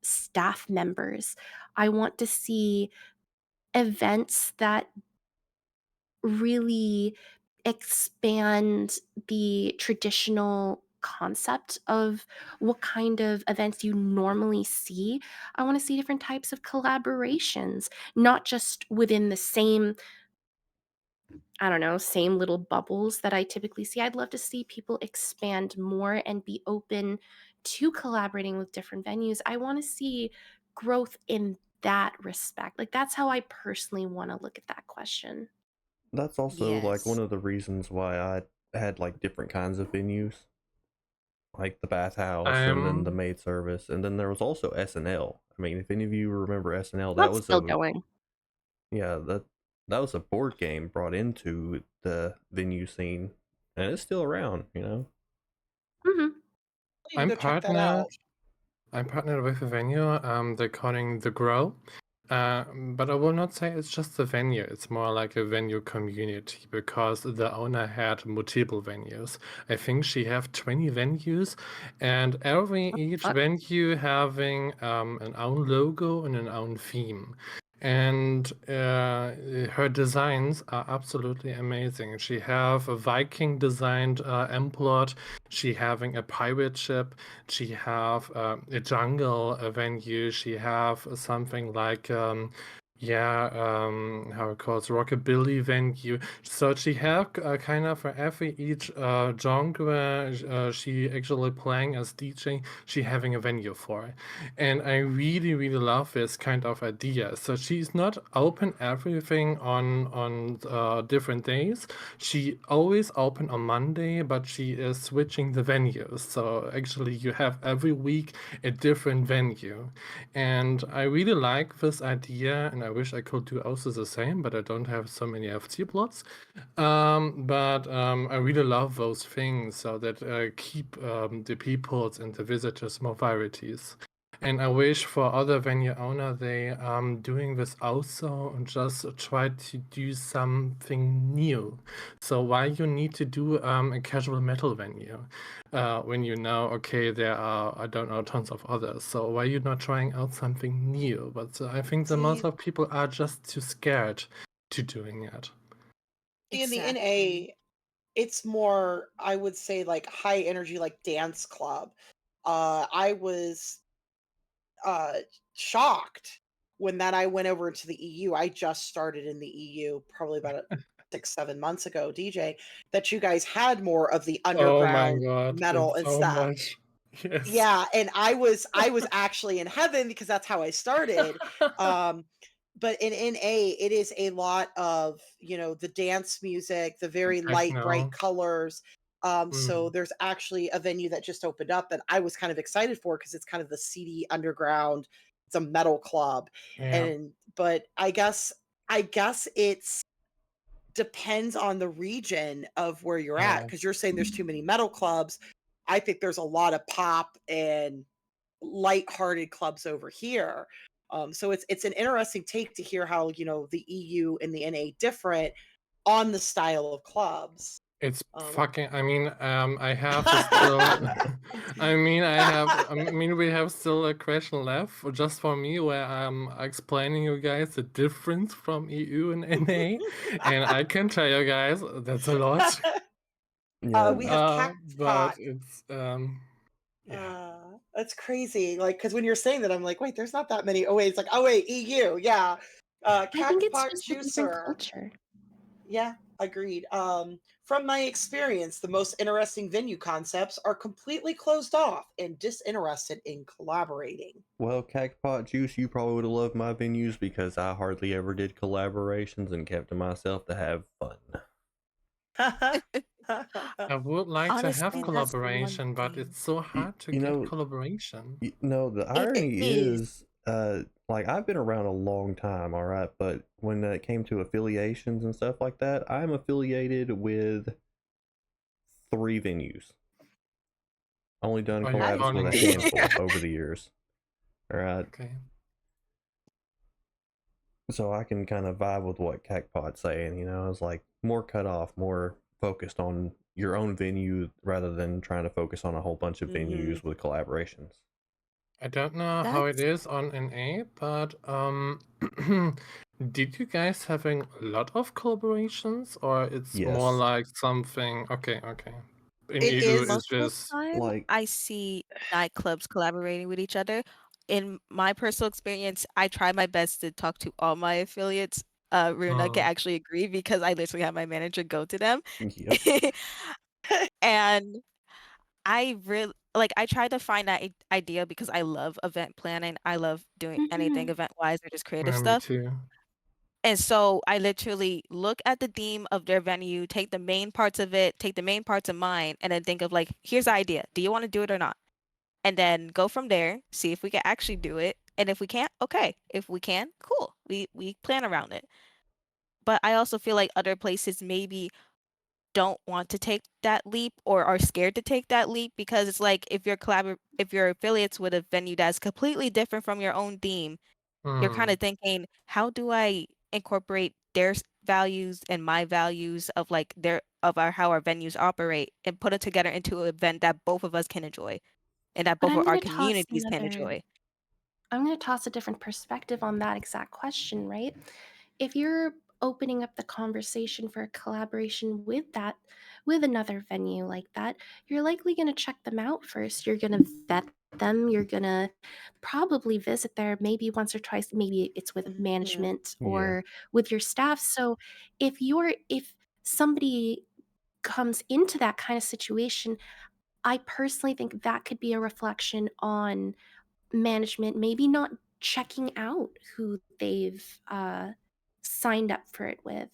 staff members. I want to see events that really expand the traditional concept of what kind of events you normally see. I want to see different types of collaborations, not just within the same, I don't know, same little bubbles that I typically see. I'd love to see people expand more and be open to collaborating with different venues. I want to see growth in that respect. Like, that's how I personally want to look at that question. That's also like one Yes. of the reasons why I had like different kinds of venues, like the bathhouse and then the I'm maid service, and then there was also SNL. I mean, if any of you remember SNL, that That's was still a going. yeah, that was a board game brought into the venue scene, and it's still around, you know. Mhm. I need to I'm go check that partnered out. I'm partnered with a venue, they're calling The Grow. But I will not say it's just a venue, it's more like a venue community because the owner had multiple venues. I think she have 20 venues, and What the each fuck? venue having an own logo and an own theme. And her designs are absolutely amazing. She have a Viking designed M-plot. She having a pirate ship. She have a jungle venue. She have something like how it calls rockabilly venue. So she have kind of for every each genre she actually playing as DJ. She having a venue for it, and I really love this kind of idea. So she's not open everything on different days. She always open on Monday, but she is switching the venues. So actually, you have every week a different venue, and I really like this idea. And I wish I could do also the same, but I don't have so many FC plots. But I really love those things, so that keep the peoples and the visitors more varieties. And I wish for other venue owner they doing this also and just try to do something new. So why you need to do a casual metal venue when you know okay there are I don't know tons of others. So why you not trying out something new? But I think that most See, of people are just too scared to doing it. in the Exactly. NA, it's more, I would say, like high energy, like dance club. I was uh shocked when that I went over to the EU. I just started in the EU probably about 6, 7 months ago, DJ, that you guys had more of the Oh my underground god, metal it's and so stuff. much. Yes. Yeah, and I was actually in heaven because that's how I started. Um, but in NA, it is a lot of, the dance music, the very light, bright Techno. colors. So Mm, there's actually a venue that just opened up that I was kind of excited for because it's kind of the seedy underground. It's a metal club. yeah, And but I guess it's depends on the region of where you're at yeah. because you're saying there's too many metal clubs. I think there's a lot of pop and light-hearted clubs over here. So it's an interesting take to hear how, the EU and the NA different on the style of clubs. It's Um fucking. I mean, I have still. We have still a question left just for me, where I'm explaining you guys the difference from EU and NA, and I can tell you guys that's a lot. Yeah, we have Cactus But Pot. it's yeah. That's crazy. Like, because when you're saying that, I'm like, wait, there's not that many. Oh wait, it's like, oh wait, EU, yeah. I think Cactus it's Pot just a different Juicer. culture. Yeah, agreed. From my experience, the most interesting venue concepts are completely closed off and disinterested in collaborating. well, Cactpot Juice, you probably would have loved my venues because I hardly ever did collaborations and kept to myself to have fun. I would like to have Honestly, that's the one collaboration, but thing. it's so hard to You get know, collaboration. the It irony is. is, like I've been around a long time, all right, but when it came to affiliations and stuff like that, I'm affiliated with 3 venues. Only done Are you That is collabs with a counting? handful over the years. All right, Okay. so I can kind of vibe with what Cactpot's saying. It's like more cut off, more focused on your own venue rather than trying to focus on a whole bunch of hmm venues with collaborations. I don't know how it That's is on NA, but did you guys having a lot of collaborations, or it's more Yes, like something? Okay, okay. In It EU, is. it's most of the just time like I see nightclubs collaborating with each other. In my personal experience, I try my best to talk to all my affiliates. Runa can mm, actually agree because I literally have my manager go to them. yep, And I really like I try to find that idea because I love event planning. I love doing anything Mhm. event wise or just creative me stuff. too. And so I literally look at the theme of their venue, take the main parts of it, take the main parts of mine, and then think of like, here's the idea. Do you want to do it or not? And then go from there, see if we can actually do it. And if we can't, okay. If we can, cool. We plan around it. But I also feel like other places maybe don't want to take that leap or are scared to take that leap because it's like if you're affiliates with a venue that's completely different from your own theme, you're kind Mm. of thinking, how do I incorporate their values and my values of like their of our how our venues operate and put it together into an event that both of us can enjoy and that But both of our communities can enjoy. I'm going to toss a different perspective on that exact question, right? If you're opening up the conversation for a collaboration with another venue like that, you're likely going to check them out first. You're going to vet them. You're going to probably visit there maybe once or twice. Maybe it's with Mhm. management yeah, or with your staff. So if somebody comes into that kind of situation, I personally think that could be a reflection on management maybe not checking out who they've signed up for it with.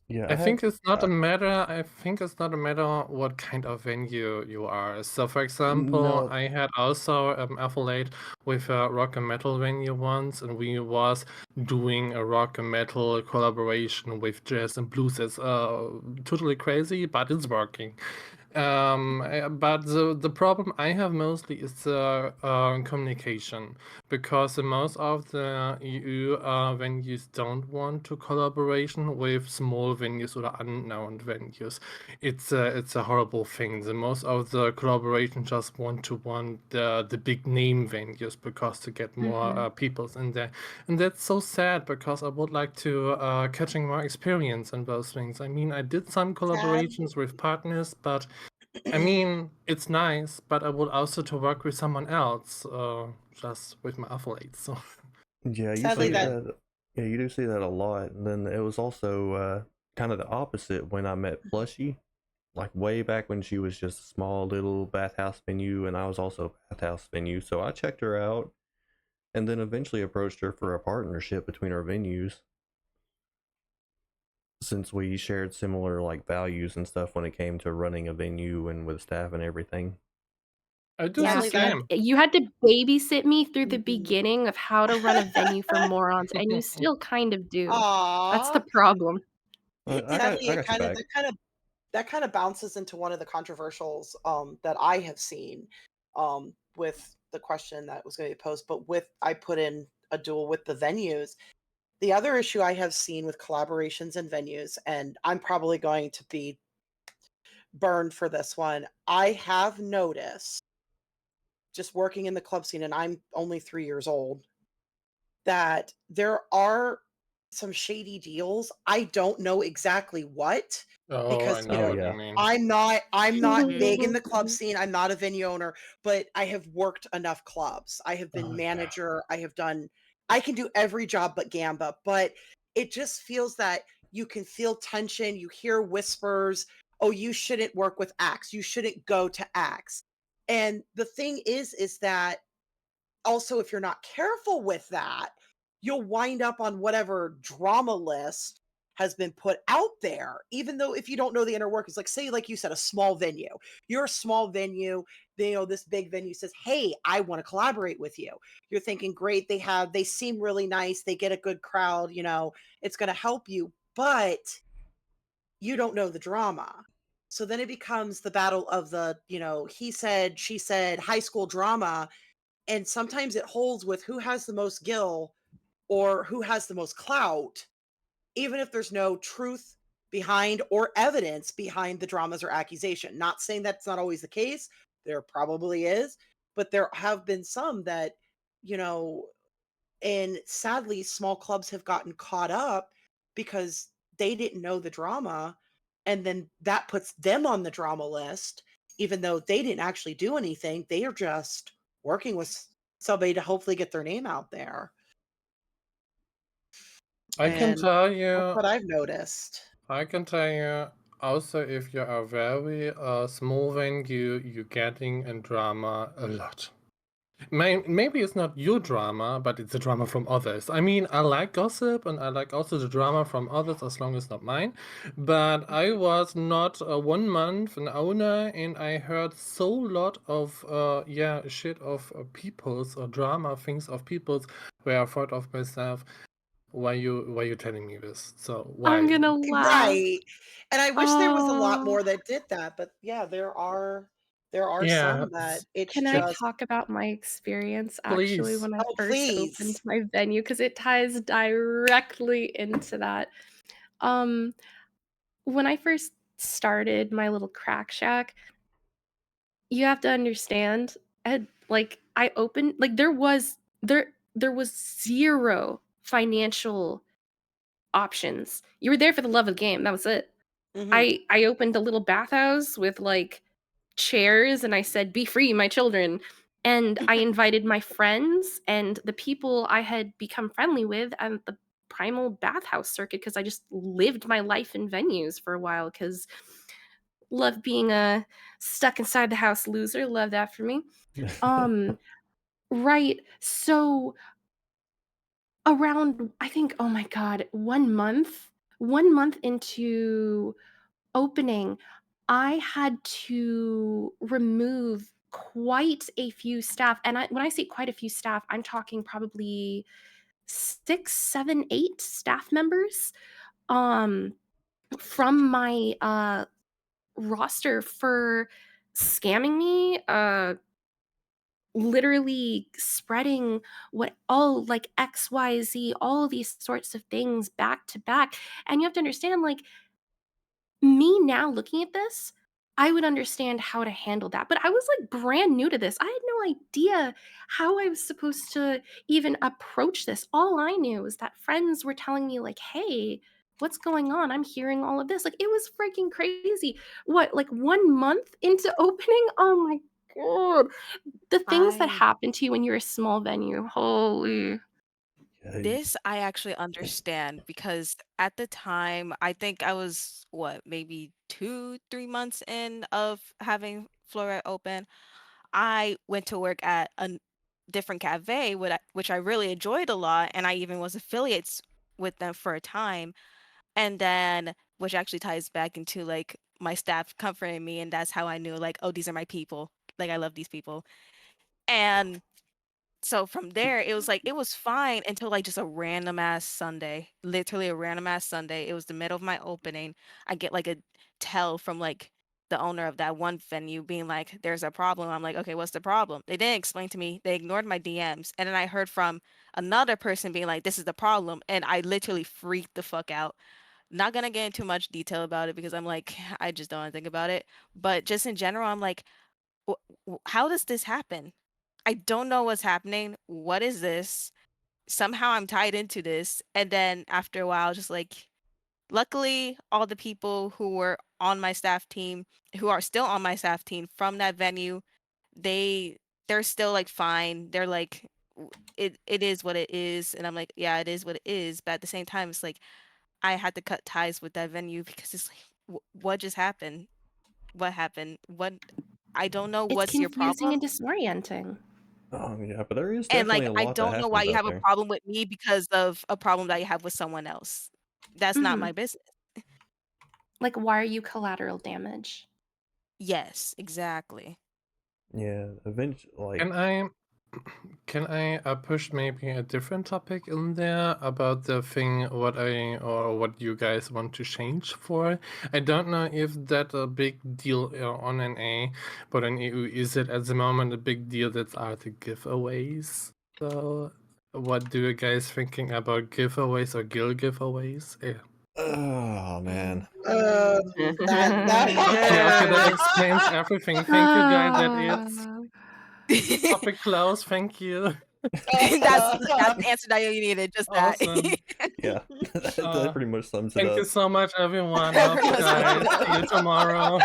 yeah. I think it's not a matter. I think it's not a matter what kind of venue you are. So, for example, No, I had also affiliate with a rock and metal venue once, and we was doing a rock and metal collaboration with jazz and blues. It's totally crazy, but it's working. But the problem I have mostly is the communication, because most of the EU venues don't want to collaboration with small venues or unknown venues. It's a horrible thing. The most of the collaboration just want the big name venues because to get more Mhm. peoples in there, and that's so sad because I would like to catching more experience in those things. I mean, I did some Sad. collaborations with partners, but I mean, it's nice, but I would also to work with someone else, just with my affiliates. So, yeah, you so Sadly, see yeah. that that. Yeah, you do see that a lot. And then it was also kind of the opposite when I met Plushy, like way back when she was just a small little bathhouse venue, and I was also a bathhouse venue. So I checked her out, and then eventually approached her for a partnership between our venues, since we shared similar like values and stuff when it came to running a venue and with staff and everything. I do the Yeah, sadly that same. you had to babysit me through the Mhm. beginning of how to run a venue for morons, and you still kind of do. That's the Aw. problem. I got Sadly, I it got your kind of back. that kind of that kind of bounces into one of the controversials that I have seen with the question that was going to be posed, but with I put in a duel with the venues. The other issue I have seen with collaborations and venues, and I'm probably going to be burned for this one. I have noticed just working in the club scene, and I'm only 3 years old, that there are some shady deals. I don't know exactly what Oh, I because, know Oh what you yeah. mean. I'm not Mhm. big in the club scene. I'm not a venue owner, but I have worked enough clubs. I have been Oh yeah. manager. I can do every job but Gamba, but it just feels that you can feel tension. You hear whispers. Oh, you shouldn't work with Axe. You shouldn't go to Axe. And the thing is that also, if you're not careful with that, you'll wind up on whatever drama list has been put out there, even though if you don't know the inner workings, like say, like you said, a small venue, you're a small venue, this big venue says, hey, I want to collaborate with you. You're thinking, great, they seem really nice, they get a good crowd, it's going to help you, but you don't know the drama. So then it becomes the battle of the, he said, she said, high school drama, and sometimes it holds with who has the most gil or who has the most clout, even if there's no truth behind or evidence behind the dramas or accusation. Not saying that's not always the case. There probably is, but there have been some that, you know, and sadly, small clubs have gotten caught up because they didn't know the drama. And then that puts them on the drama list, even though they didn't actually do anything. They are just working with somebody to hopefully get their name out there. I can And tell that's you, what I've noticed. I can tell you also if you are very small venue, you're getting in drama a lot. Maybe it's not your drama, but it's a drama from others. I mean, I like gossip and I like also the drama from others as long as not mine. But I Mhm. was not 1 month an owner and I heard so lot of shit of people's or drama things of people's where I thought of myself, why you telling me this? So I'm why? gonna laugh. Right. And I wish there was a lot Oh, more that did that, but yeah, there are Yeah, some that it's can I just, talk about my experience actually please. when I oh, first opened please. my venue? Because it ties directly into that. Um, when I first started my little crack shack, you have to understand, I opened like there was 0 financial options. You were there for the love of the game, that was it. Mhm. I opened a little bathhouse with, like, chairs, and I said, "Be free, my children." And I invited my friends and the people I had become friendly with at the primal bathhouse circuit because I just lived my life in venues for a while. Because love being a stuck inside the house loser, love that for me. Um, right, so around, I think, oh my god, 1 month into opening, I had to remove quite a few staff, and when I say quite a few staff, I'm talking probably 6, 7, 8 staff members, um, from my, roster for scamming me, literally spreading what all like XYZ, all these sorts of things back to back, and you have to understand, like, me now looking at this, I would understand how to handle that, but I was, like, brand new to this. I had no idea how I was supposed to even approach this. All I knew is that friends were telling me, like, "Hey, what's going on? I'm hearing all of this." Like, it was freaking crazy. What, like, 1 month into opening? Oh my god. The things that I happen to you when you're a small venue, holy. This Yikes. I actually understand because at the time, I think I was what, maybe 2, 3 months in of having Fluorite open. I went to work at a different cafe, which I really enjoyed a lot, and I even was affiliates with them for a time. And then, which actually ties back into like my staff comforting me, and that's how I knew like, oh, these are my people. Like I love these people. And So from there, it was like it was fine until like just a random ass Sunday, literally a random ass Sunday. It was the middle of my opening. I get like a tell from like the owner of that one venue being like, "There's a problem." I'm like, "Okay, what's the problem?" They didn't explain to me. They ignored my DMs, and then I heard from another person being like, "This is the problem," and I literally freaked the fuck out. Not gonna get into much detail about it because I'm like, I just don't want to think about it. But just in general, I'm like, how does this happen? I don't know what's happening. What is this? Somehow I'm tied into this. And then after a while, just like, luckily, all the people who were on my staff team, who are still on my staff team from that venue, they they're still like fine. They're like, it is what it is. And I'm like, yeah, it is what it is. But at the same time, it's like I had to cut ties with that venue because it's like, what just happened? What happened? What? I don't know It's what's your confusing problem. and disorienting. Oh yeah, but there is And, definitely like, a I lot that don't know why happens you out have a there. problem with me because of a problem that you have with someone else. That's not Mhm. my business. Like, why are you collateral damage? Yes, exactly. Yeah, eventually, like, Can I can I push maybe a different topic in there about the thing what I or what you guys want to change for? I don't know if that a big deal on NA, but on EU is it at the moment a big deal that are the giveaways? So what do you guys thinking about giveaways or guild giveaways? Yeah. oh man. Uh, Okay, okay, that that explains everything. Thank you guys. That is topic closed. Thank you. That's the answer that you needed, just that. Awesome. Yeah, that Uh, pretty much sums it Thank you up. so much, everyone. That Love pretty you much sums guys. it See you up. tomorrow.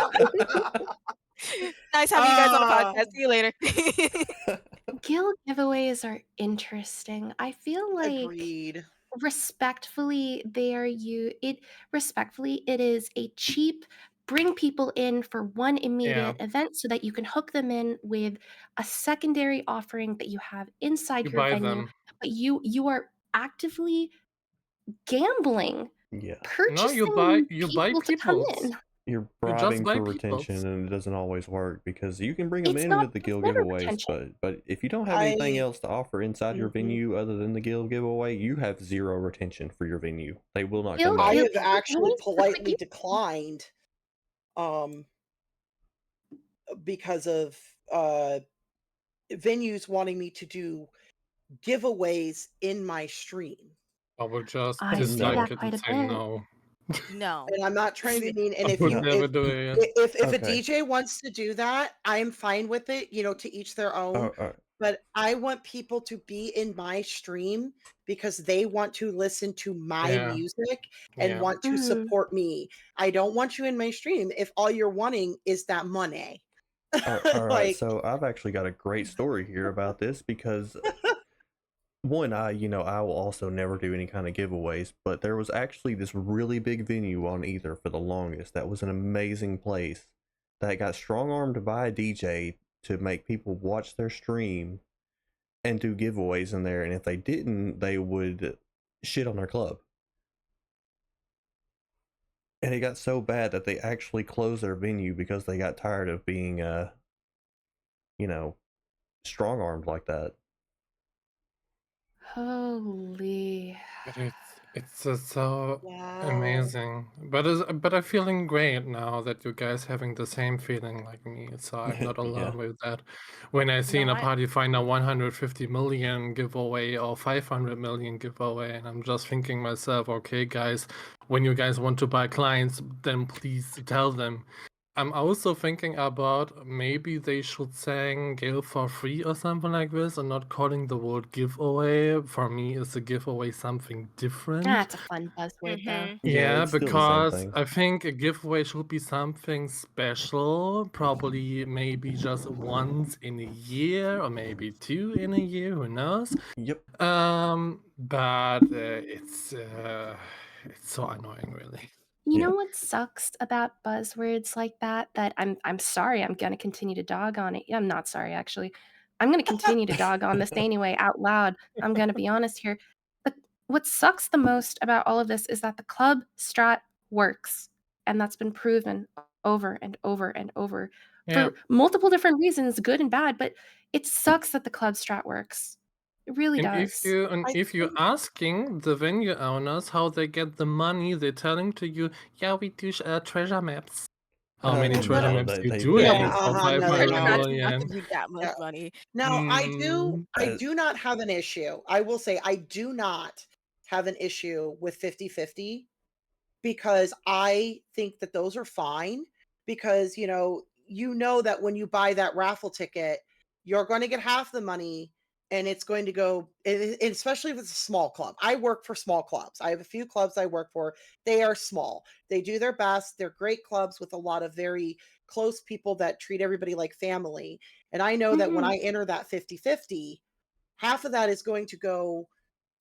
Nice having you guys on the Ah, podcast. See you later. Guild giveaways are interesting. I feel like agreed. respectfully, it is a cheap bring people in for one Yeah, immediate event so that you can hook them in with a secondary offering that you have you inside your buy venue, them. but you are actively gambling, Yeah, No, purchasing you buy people to come peoples. in. you're You just bribing buy for retention, peoples. and it doesn't always work because you can bring them It's in not with the it's guild never giveaways, retention. but if you don't have anything I else to offer inside your mhm. venue other than the guild giveaway, you have zero retention for your venue. They will not come Guild I back. guild have guild actually giveaways are quick politely easy. declined um because of venues wanting me to do giveaways in my stream. I will just I see No, dislike that it quite and a say bit. no. No. And I'm not trying to be mean, and I would no. never do it. if a Okay. DJ wants to do that, I'm fine with it, to each their own, Oh, but I want people to be in my stream because they want to listen to my Yeah, music and yeah. want to Mhm. support me. I don't want you in my stream if all you're wanting is that money. all right. Like, So I've actually got a great story here about this because one, I will also never do any kind of giveaways, but there was actually this really big venue on Ether for the longest. That was an amazing place that got strong armed by a DJ to make people watch their stream and do giveaways in there. And if they didn't, they would shit on their club. And it got so bad that they actually closed their venue because they got tired of being, you know, strong armed like that. Holy. But it's just so wow. amazing. But I'm feeling great now that you guys having the same feeling like me. So I'm not Yeah. alone with that. When I see in No, a I party find a 150 million giveaway or 500 million giveaway, and I'm just thinking myself, okay, guys, when you guys want to buy clients, then please tell them. I'm also thinking about maybe they should saying give for free or something like this and not calling the word giveaway. For me, is a giveaway something different. That's a fun buzzword, though. mhm. Yeah, Yeah, it's still the same because thing. I think a giveaway should be something special, probably maybe just once in a year or maybe two in a year, who knows? Yep. But it's so annoying, really. You Yeah. know what sucks about buzzwords like that? That I'm sorry, I'm gonna continue to dog on it. Yeah, I'm not sorry, actually. I'm gonna continue to dog on this anyway out loud. I'm gonna be honest here. But what sucks the most about all of this is that the club strat works, and that's been proven over and over and over Yeah, for multiple different reasons, good and bad, but it sucks that the club strat works. It really And does. I if you're think asking the venue owners how they get the money, they're telling to you, yeah, we do treasure maps. How many well, that treasure No, maps you they do yeah, need pay. for no, they Treasure 500 don't. maps do not million? give you that much Yeah. money. Now, Mm, I Uh, do not have an issue. I will say I do not have an issue with 50-50 because I think that those are fine because, you know that when you buy that raffle ticket, you're going to get half the money and it's going to go especially if it's a small club. I work for small clubs. I have a few clubs I work for. They are small. They do their best. They're great clubs with a lot of very close people that treat everybody like family. And I know that when Mhm. I enter that 50-50, half of that is going to go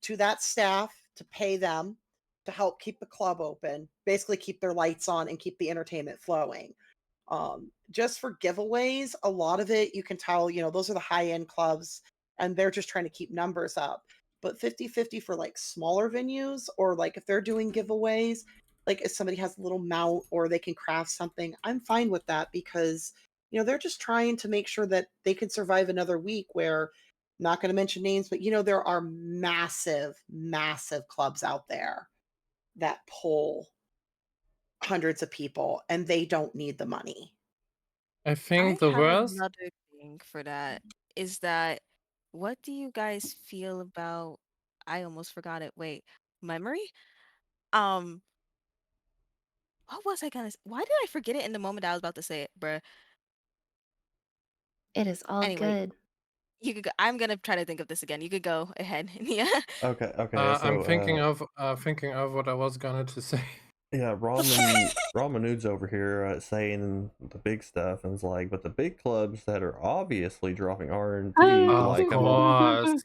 to that staff to pay them to help keep the club open, basically keep their lights on and keep the entertainment flowing. Just for giveaways, a lot of it you can tell, those are the high end clubs and they're just trying to keep numbers up. But 50-50 for like smaller venues or like if they're doing giveaways, like if somebody has a little mount or they can craft something, I'm fine with that because they're just trying to make sure that they can survive another week where not going to mention names, but there are massive, massive clubs out there that pull hundreds of people and they don't need the money. I I think the have worst. another thing for that is that what do you guys feel about I almost forgot it. Wait, memory? Um, what was I gonna why did I forget it in the moment I was about to say it, bruh? It is all Anyway, good. you could go I'm gonna try to think of this again. You could go ahead. Yeah. okay. I'm So, thinking of what I was going to say. yeah, ramen nudes over here saying the big stuff, and it's like, but the big clubs that are obviously dropping RNG, Of like, I mean, course.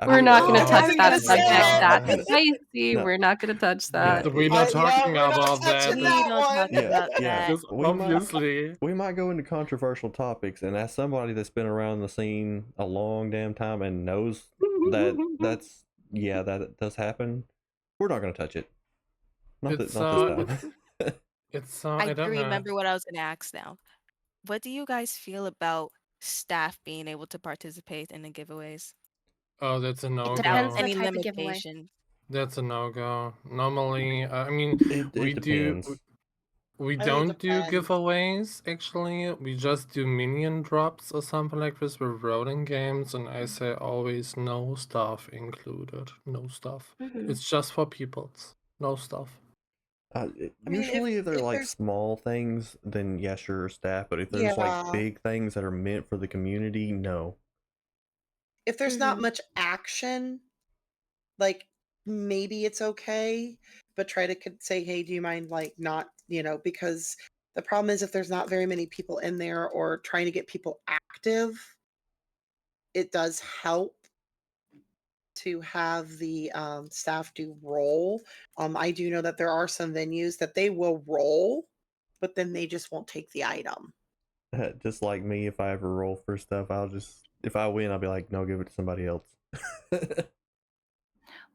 I We're mean, not going to I touch wasn't that gonna Obviously. say subject. it. That's uh, spicy. no, We're not going to touch that. We're not Yeah, talking we're not about that. touching Please that don't talk one. yeah, about yeah, that. Because we might obviously, we might go into controversial topics, and as somebody that's been around the scene a long damn time and knows that's yeah, that it does happen, we're not gonna touch it. it's Not this time. I I do don't know. remember what I was gonna ask now. What do you guys feel about staff being able to participate in the giveaways Oh, that's a It without depends no-go. on the any type of giveaway. limitations? That's a no-go. Normally, I mean, It we do depends. we I think it don't do depends. giveaways actually. We just do minion drops or something like this with rolling games, and I say always no stuff included. No stuff. Mhm. It's just for peoples. No stuff. I mean, if Usually, if they're if like there's small things, then yeah, sure, staff. But if there's like yeah, big things that are meant for the community, no. if there's not Mhm. much action, like maybe it's okay, but try to say, "Hey, do you mind like not, because the problem is if there's not very many people in there or trying to get people active, it does help to have the staff do roll. I do know that there are some venues that they will roll, but then they just won't take the item. Just like me, if I ever roll for stuff, if I win, I'll be like, no, give it to somebody else.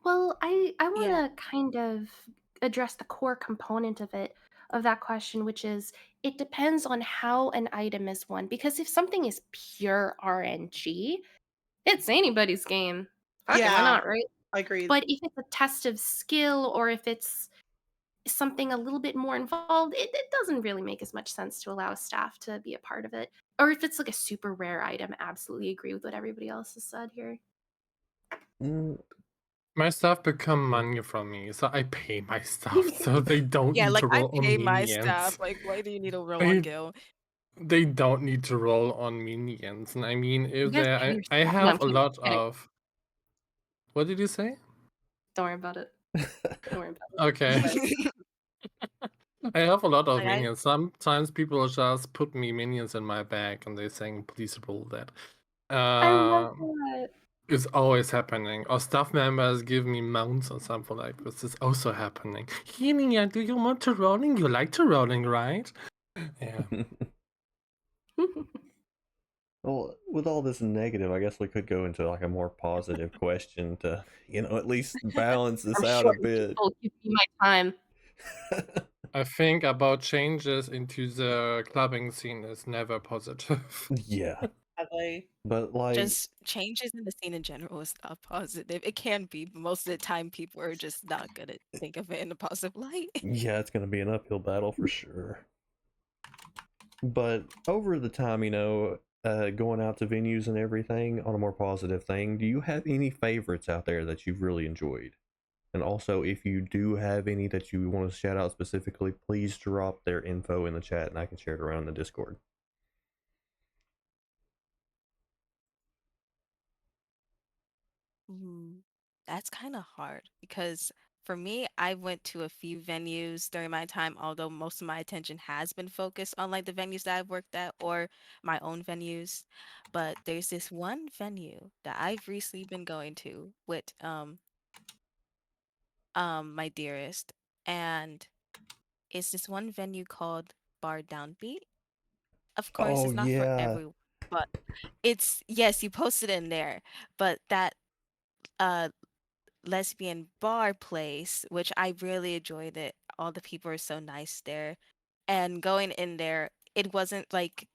Well, I want Yeah. to kind of address the core component of that question, which is it depends on how an item is won. Because if something is pure RNG, it's anybody's game. Fuck it, why Yeah, not, right? agreed. But if it's a test of skill or if it's something a little bit more involved, it doesn't really make as much sense to allow staff to be a part of it. Or if it's like a super rare item, absolutely agree with what everybody else has said here. Mm, My stuff become money from me, so I pay my stuff, so they don't Yeah, need like to I roll on pay my staff. minions. Like, why do you need a roll on They Gil? they don't need to roll on minions. And I mean, You if guys they, pay I yourself. No, I'm have a kidding. lot Kidding. of. What did you say? Don't worry about it. Don't worry about Okay. it. I have a lot of Like I minions. Sometimes people just put me minions in my bag and they're saying, please roll that. I love Um, that. it's always happening. Or staff members give me mounts or something like this. It's also happening. Nia, do you want to rolling? You like to rolling, right? Yeah. well, with all this negative, I guess we could go into like a more positive question to, at least balance this I'm out a short and bit. people give me my time. I think about changes into the clubbing scene is never positive. Yeah. Sadly. But like, Just changes in the scene in general is not positive. It can be, but most of the time people are just not gonna think of it in a positive light. yeah, it's gonna be an uphill battle for sure. But over the time, going out to venues and everything, on a more positive thing, do you have any favorites out there that you've really enjoyed? And also, if you do have any that you want to shout out specifically, please drop their info in the chat and I can share it around the Discord. That's kind of hard because for me, I went to a few venues during my time, although most of my attention has been focused on like the venues that I've worked at or my own venues. But there's this one venue that I've recently been going to with my dearest, and it's this one venue called Bar Downbeat. Of course, Oh it's not for yeah. everyone, but it's yes, you posted in there, but that uh lesbian bar place, which I really enjoyed it. All the people are so nice there. And going in there, it wasn't like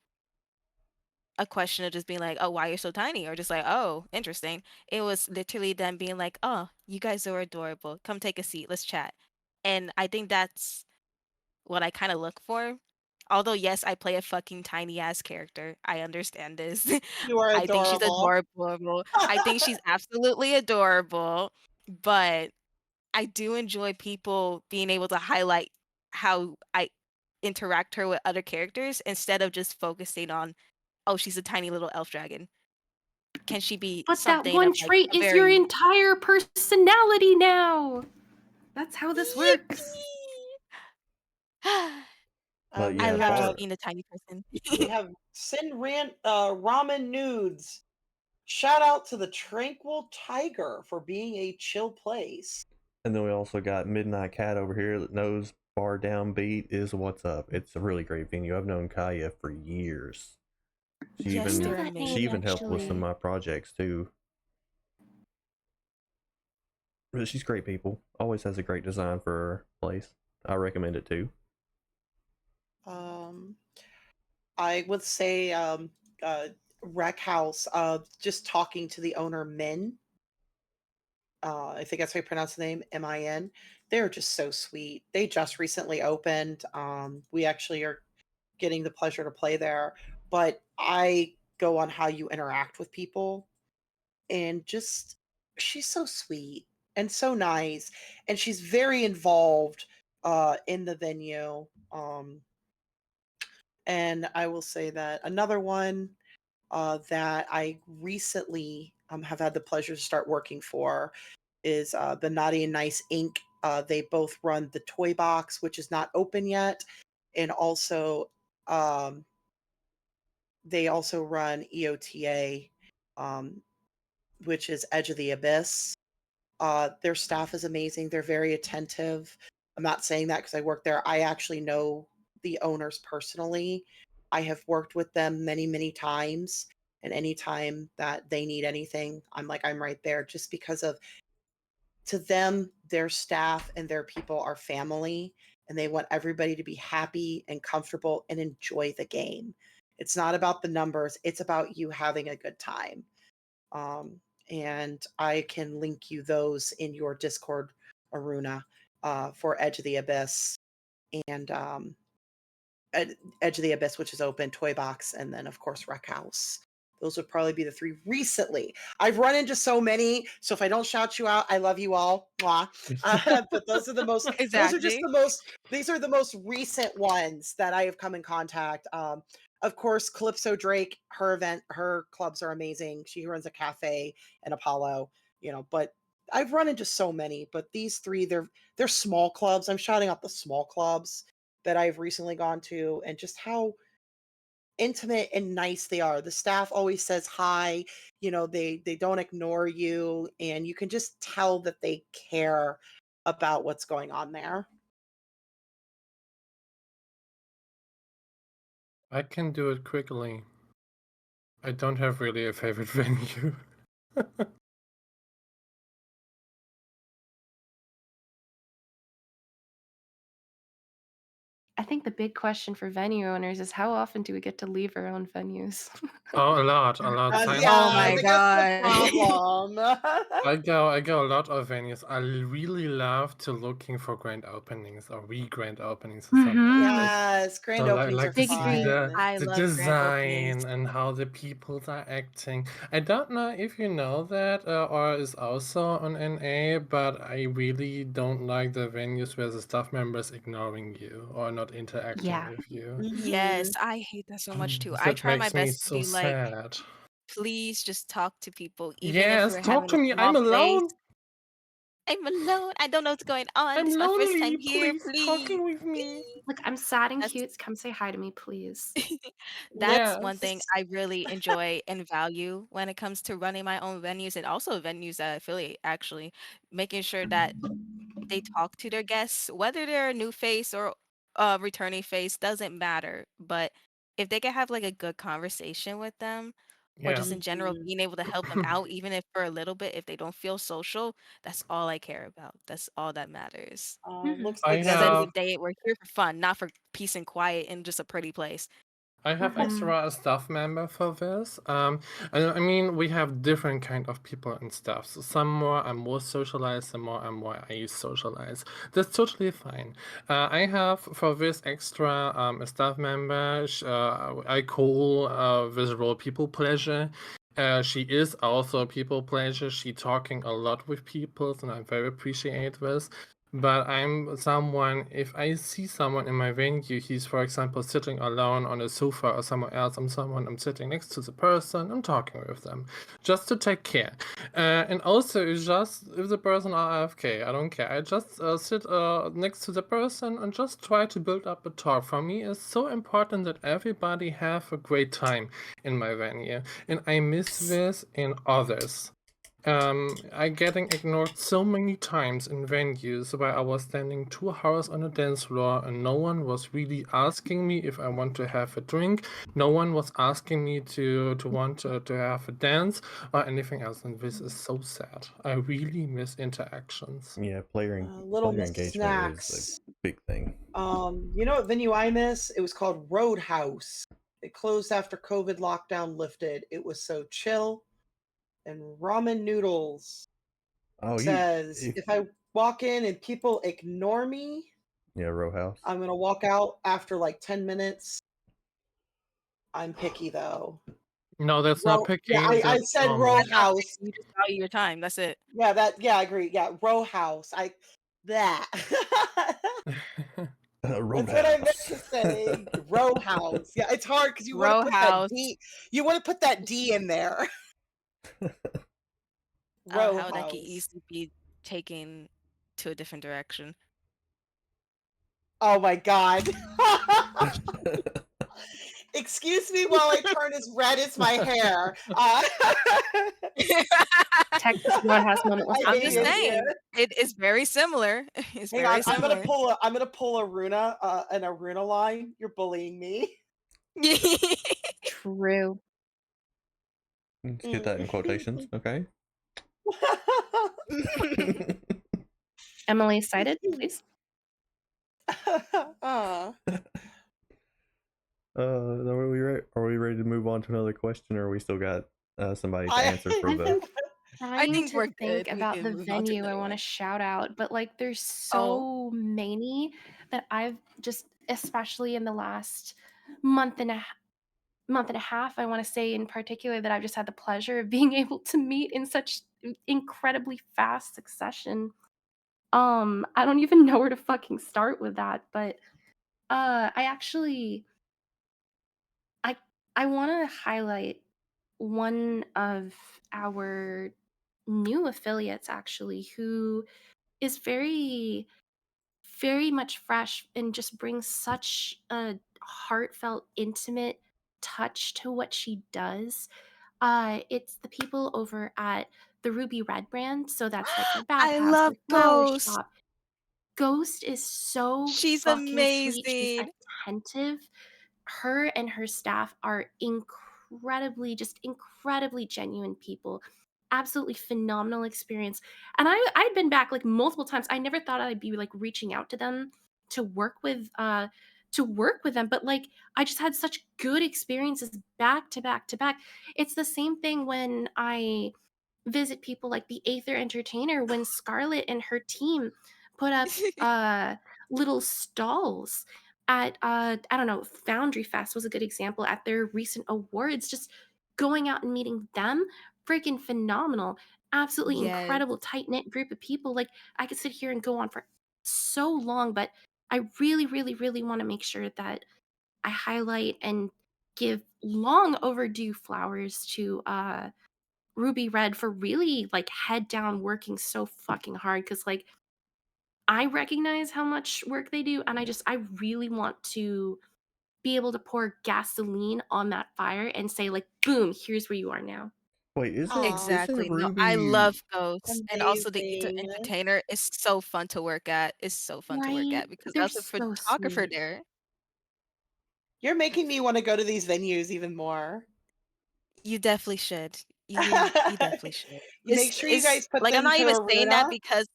a question of just being like, oh, why you're so tiny? Or just like, oh, interesting. It was literally them being like, oh, you guys are adorable. Come take a seat. Let's chat. And I think that's what I kind of look for. Although, yes, I play a fucking tiny ass character. I understand this. You are I think she's adorable. adorable. I think she's absolutely adorable. But I do enjoy people being able to highlight how I interact her with other characters instead of just focusing on, oh, she's a tiny little elf dragon. Can she be But that something one of like trait a is your very entire personality now. That's how this works. Yippee! But I yeah, We love just have bar being a tiny person. we have Sin Rant Ramen Nudes. Shout out to the Tranquil Tiger for being a chill place. and then we also got Midnight Cat over here that knows Bar Downbeat is what's up. It's a really great venue. I've known Kaya for years. She Yes, I know even they're that she name even amazing. helped with some of actually. my projects too. But she's great people. Always has a great design for her place. I recommend it too. Um, I would say Rec House. Just talking to the owner, Min. I think that's how you pronounce the name, Min. They're just so sweet. They just recently opened. We actually are getting the pleasure to play there, but I go on how you interact with people, and just she's so sweet and so nice, and she's very involved in the venue. And I will say that another one that I recently have had the pleasure to start working for is the Naughty and Nice Inc. They both run the Toy Box, which is not open yet, and also um, they also run EOTA, um, which is Edge of the Abyss. Their staff is amazing. They're very attentive. I'm not saying that because I work there. I actually know the owners personally. I have worked with them many, many times. And anytime that they need anything, I'm right there just because of to them, their staff and their people are family and they want everybody to be happy and comfortable and enjoy the game. It's not about the numbers, it's about you having a good time. Um, and I can link you those in your Discord, Aruna, for Edge of the Abyss and Edge of the Abyss, which is open, Toy Box, and then of course Rec House. Those would probably be the three recently. I've run into so many, so if I don't shout you out, I love you all. Mwah. But those are the most. Those are just Exactly. the most. These are the most recent ones that I have come in contact. Of course, Calypso Drake, her clubs are amazing. She runs a cafe in Apollo, But I've run into so many. But these three, they're small clubs. I'm shouting out the small clubs that I've recently gone to and just how intimate and nice they are. The staff always says hi, they don't ignore you and you can just tell that they care about what's going on there. I can do it quickly. I don't have really a favorite venue. I think the big question for venue owners is how often do we get to leave our own venues? Oh, a lot, a lot. Oh Yeah, I my think that's the god. problem. I go a lot of venues. I really love to looking for grand openings or grand openings or something like Mhm. this. Yes, So grand openings are like to Big see agree. fun. I the love grand openings. design and how the people are acting. I don't know if you know that or is also on NA, but I really don't like the venues where the staff members ignoring you or not interacting Yeah. with you. Yes, Mhm. I hate that so much too. I That try my makes me best to so be like, sad. please just talk to people, even if Yes, we're talk having a to me. small I'm place. alone. I'm alone. I don't know what's going on. I'm This is my first lonely. time here. Please Please, talking with me. please. Look, I'm sad and That's cute. Come say hi to me, please. that's one thing Yes. I really enjoy and value when it comes to running my own venues and also venues that affiliate actually, making sure that they talk to their guests, whether they're a new face or a returning face, doesn't matter. But if they can have like a good conversation with them, or Yeah. just in general Mhm. being able to help them out, even if for a little bit, if they don't feel social, that's all I care about. That's all that matters. Mhm. Looks I like Because at the end Cindy. of the day, we're here for fun, not for peace and quiet and just a pretty place. I have Mhm. extra staff member for this. And I mean, we have different kind of people and stuff. So some more are more socialized, some more are more I socialize. That's totally fine. I have for this extra a staff member. I call this role people pleasure. She is also a people pleasure. She talking a lot with people, and I very appreciate this. But I'm someone, if I see someone in my venue, he's, for example, sitting alone on a sofa or somewhere else, I'm sitting next to the person, I'm talking with them, just to take care. And also, it's just, if the person are AFK, I don't care. I just sit next to the person and just try to build up a talk. For me, it's so important that everybody have a great time in my venue. And I miss this in others. I getting ignored so many times in venues where I was standing 2 hours on a dance floor and no one was really asking me if I want to have a drink. No one was asking me to want to have a dance or anything else, and this is so sad. I really miss interactions. Yeah, Little player Miss engagement is a Snacks. big thing. You know what venue I miss? It was called Roadhouse. It closed after COVID lockdown lifted. It was so chill and ramen noodles. Oh, Says if I walk in and people ignore me, yeah, row house. I'm gonna walk out after like 10 minutes. I'm picky though. No, that's not Yeah, picking, I that's said row normal. That's not house. picky. You just value your time. That's it. Yeah, I agree. Yeah, row house. That. That's what I meant Roadhouse. to say. Row house. Yeah, it's hard because you want to Row put that house. D. You want to put that D in there. Row How that could house. easily be taken to a different direction. Oh my god. Excuse me while I turn as red as my hair. Texas Roadhouse moment. Let's I talk I'm hate just about it it. here. saying, it is very similar. It's Hang on, very similar. I'm gonna pull a Runa, an Aruna line. You're bullying me. True. Let's get that in quotations, Mm. okay? Emily, cited, please. uh, Are we ready to move on to another question, or we still got somebody to I answer for I've the? been I trying think to we're think good. We about the can move on to venue I another want to one. shout out, but like there's Oh, so many that I've just, especially in the last month and a month and a half, I want to say in particular that I've just had the pleasure of being able to meet in such incredibly fast succession. I don't even know where to fucking start with that, but I actually I I want to highlight one of our new affiliates actually who is very much fresh and just brings such a heartfelt intimate touch to what she does. It's the people over at the Ruby Red brand, so that's like their I bathhouse, love their flower Ghost. shop. Ghost is so She's fucking sweet, she's amazing. attentive. Her and her staff are incredibly genuine people. Absolutely phenomenal experience. And I'd been back like multiple times. I never thought I'd be like reaching out to them to work with to work with them, but like I just had such good experiences back to back to back. It's the same thing when I visit people like the Aether Entertainer, when Scarlett and her team put up little stalls at I don't know, Foundry Fest was a good example at their recent awards. Just going out and meeting them, freaking phenomenal. Absolutely Yes. incredible, tight knit group of people. Like I could sit here and go on for so long, but I really, really, really want to make sure that I highlight and give long overdue flowers to Ruby Red for really like head down working so fucking hard, because like I recognize how much work they do, and I really want to be able to pour gasoline on that fire and say like, boom, here's where you are now. Wait, Aw, isn't Exactly. No, I Ruby? love Ghosts, and also the amazing. Entertainer is so fun to work at. It's so fun to work Right? at because I They're was a so photographer sweet. there. You're making me wanna go to these venues even more. You definitely should. You definitely should. Make sure you It's guys put like I'm them not to even saying that Aruna. because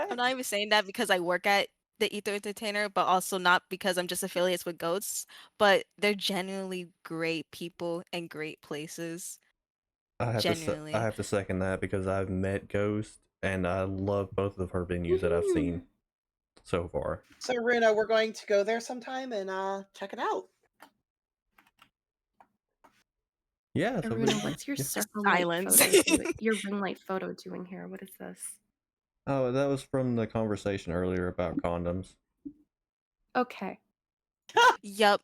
I'm not even saying that because I work at the Ether Entertainer, but also not because I'm just affiliates with Goats, but they're genuinely great people and great places. I Genuinely. have to second that because I've met Ghost and I love both of her venues that I've Mhm. seen so far. So, Aruna, we're going to go there sometime and, check it out. Yeah, so Aruna, what's your yeah. circle light Silence. photo doing? Your ring light photo doing here? What is this? Oh, that was from the conversation earlier about condoms. Okay. Yup.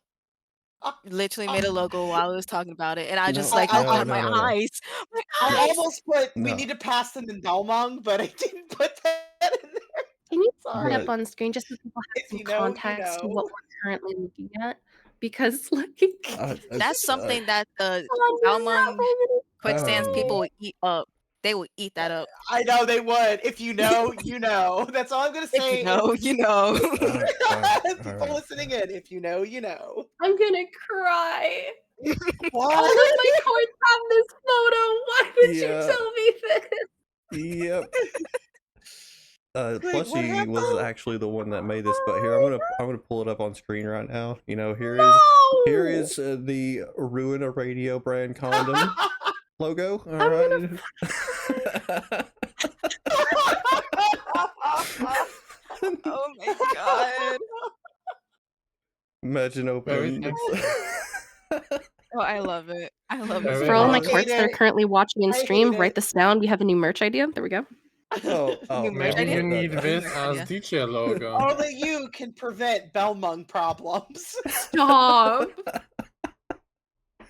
Literally made a logo while I was talking about it, and I just No, like, I oh no, god, no, my no, no. eyes, my I eyes. almost put we No. need to pass them in Belmont, but I didn't put that in there. Can you put Sorry. it up But on screen just so people have If some you know, you context to what know. we're currently looking at? Because like That's something that the I'm not Balmung quickstands um, people would eat up. They would eat that up. I know they would. If you know, you know. That's all I'm gonna If you say. know, you know. all People right. listening in, if you know, you know. I'm gonna cry. What? All of my cards have this photo. Why did you Yeah. tell me this? Yep. Wait, what Plushie was happened? actually the one that made this, but here I'm gonna pull it up on screen right now. You know, here No! is the Ruin a Radio brand condom logo. All I'm right. gonna Oh my god. Imagine Very opening. Oh, I love it. I love it Very For so all my nice. much. cards that are currently watching in I hate stream, it. write this down. We have a new merch idea. There we go. Oh, New merch Maybe idea? you need New this merch as idea. DJ logo. Only you can prevent Belmung problems. Stop.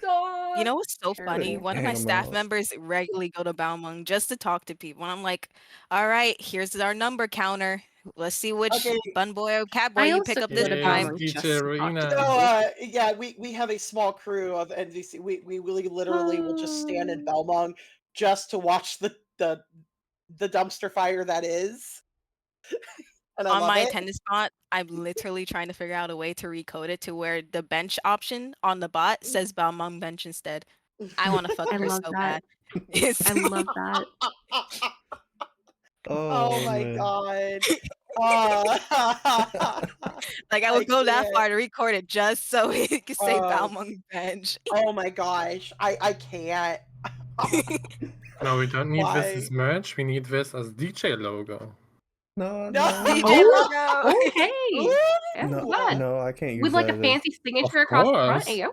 You Stop. know what's so funny? Terrible. One of my Hang a staff mouse. members regularly go to Balmung just to talk to people. And I'm like, all right, here's our number counter. Let's see which Okay, bun boy or cat boy I you also pick up go this to Here's time. Balmain DJ just to talk to so Arena. people. yeah, we have a small crew of NVC. We really literally will just stand in Belmont just to watch the dumpster fire that is, and I On love my it. attendance spot, I'm literally trying to figure out a way to recode it to where the bench option on the bot says Balmung bench instead. I want to fuck I her love so that. bad. It's I love that. Oh Oh my man. god. Uh, like I I would go that can't. far to record it just so it could say Oh, Balmung bench. oh my gosh. I can't. No, we don't need this as Why? merch. We need this as DJ logo. No, No. DJ Oh, logo. oh, hey. Yeah, no, look at that. no, I can't With use like that a as fancy signature Of across the front. There course. you go.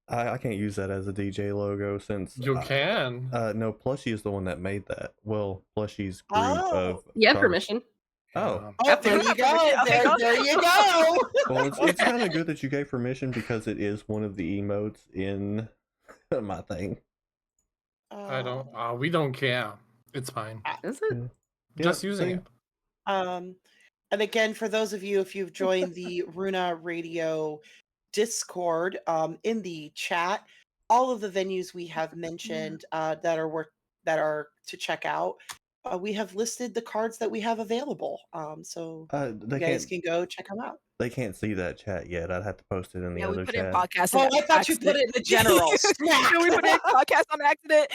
I can't use that as a DJ logo since You can. no, Plushie is the one that made that. Well, Plushie's group Oh. of You have garbage. permission. Oh, Oh, Have there fun. you go. Okay, go. There you go. well, it's kind of good that you gave permission because it is one of the emotes in my thing. I don't. We don't care. It's fine. Is it? Just Yep, using see? it. And again, for those of you, if you've joined the Runa Radio Discord, in the chat, all of the venues we have mentioned that are to check out, we have listed the cards that we have available. So you guys can go check them out. They can't see that chat yet. I'd have to post it in the Yeah, we other put it in chat. podcast Oh, on I thought you put accident. it in the general. Yeah, we put it in podcast on accident.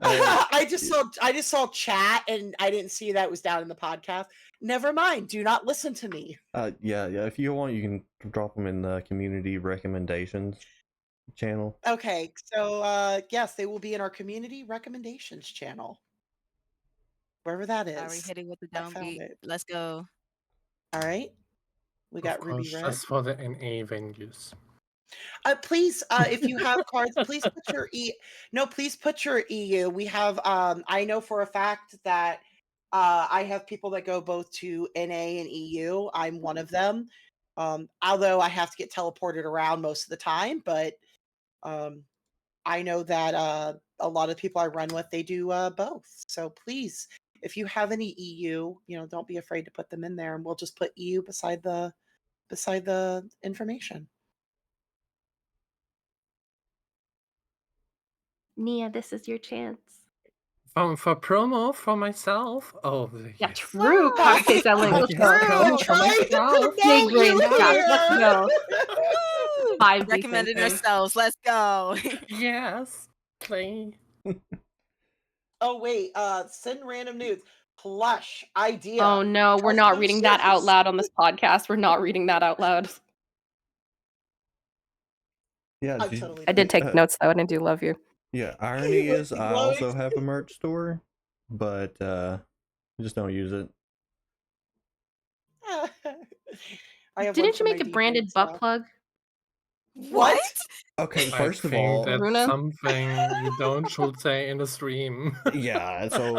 I just saw chat and I didn't see that was down in the podcast. Never mind. Do not listen to me. Yeah. If you want, you can drop them in the community recommendations channel. Okay, so yes, they will be in our community recommendations channel. Wherever that Are we is. hitting with the I found downbeat? it. Let's go. All right. We Of got Ruby course, Red. just for the NA venues. Please, if you have cards, please put your please put your EU. We have I know for a fact that I have people that go both to NA and EU. I'm one of them. Although I have to get teleported around most of the time, but I know that a lot of people I run with, they do both. So please, if you have any EU, don't be afraid to put them in there, and we'll just put EU beside the information. Nia, this is your chance. For promo for myself. Oh, Yeah, yes. true. Copy paste that link. Let's Yes, go. promo We're for trying to myself. promote Big brain you Scott. Let's here. go. Woo! 5D Recommending thinking. ourselves. Let's go. Yes, play. Oh wait, send random nudes. Plush idea. Oh no, we're not Custom reading that out shirts. loud on this podcast. We're not reading that out loud. Yeah, I totally I did take notes though, and I do love you. Yeah, irony is I Glowing. also have a merch store, but just don't use it. I have one Didn't for you my make a DJ branded butt stuff. plug? What? Okay, I first of think all, that's Runa? something you don't should say in the stream. yeah. So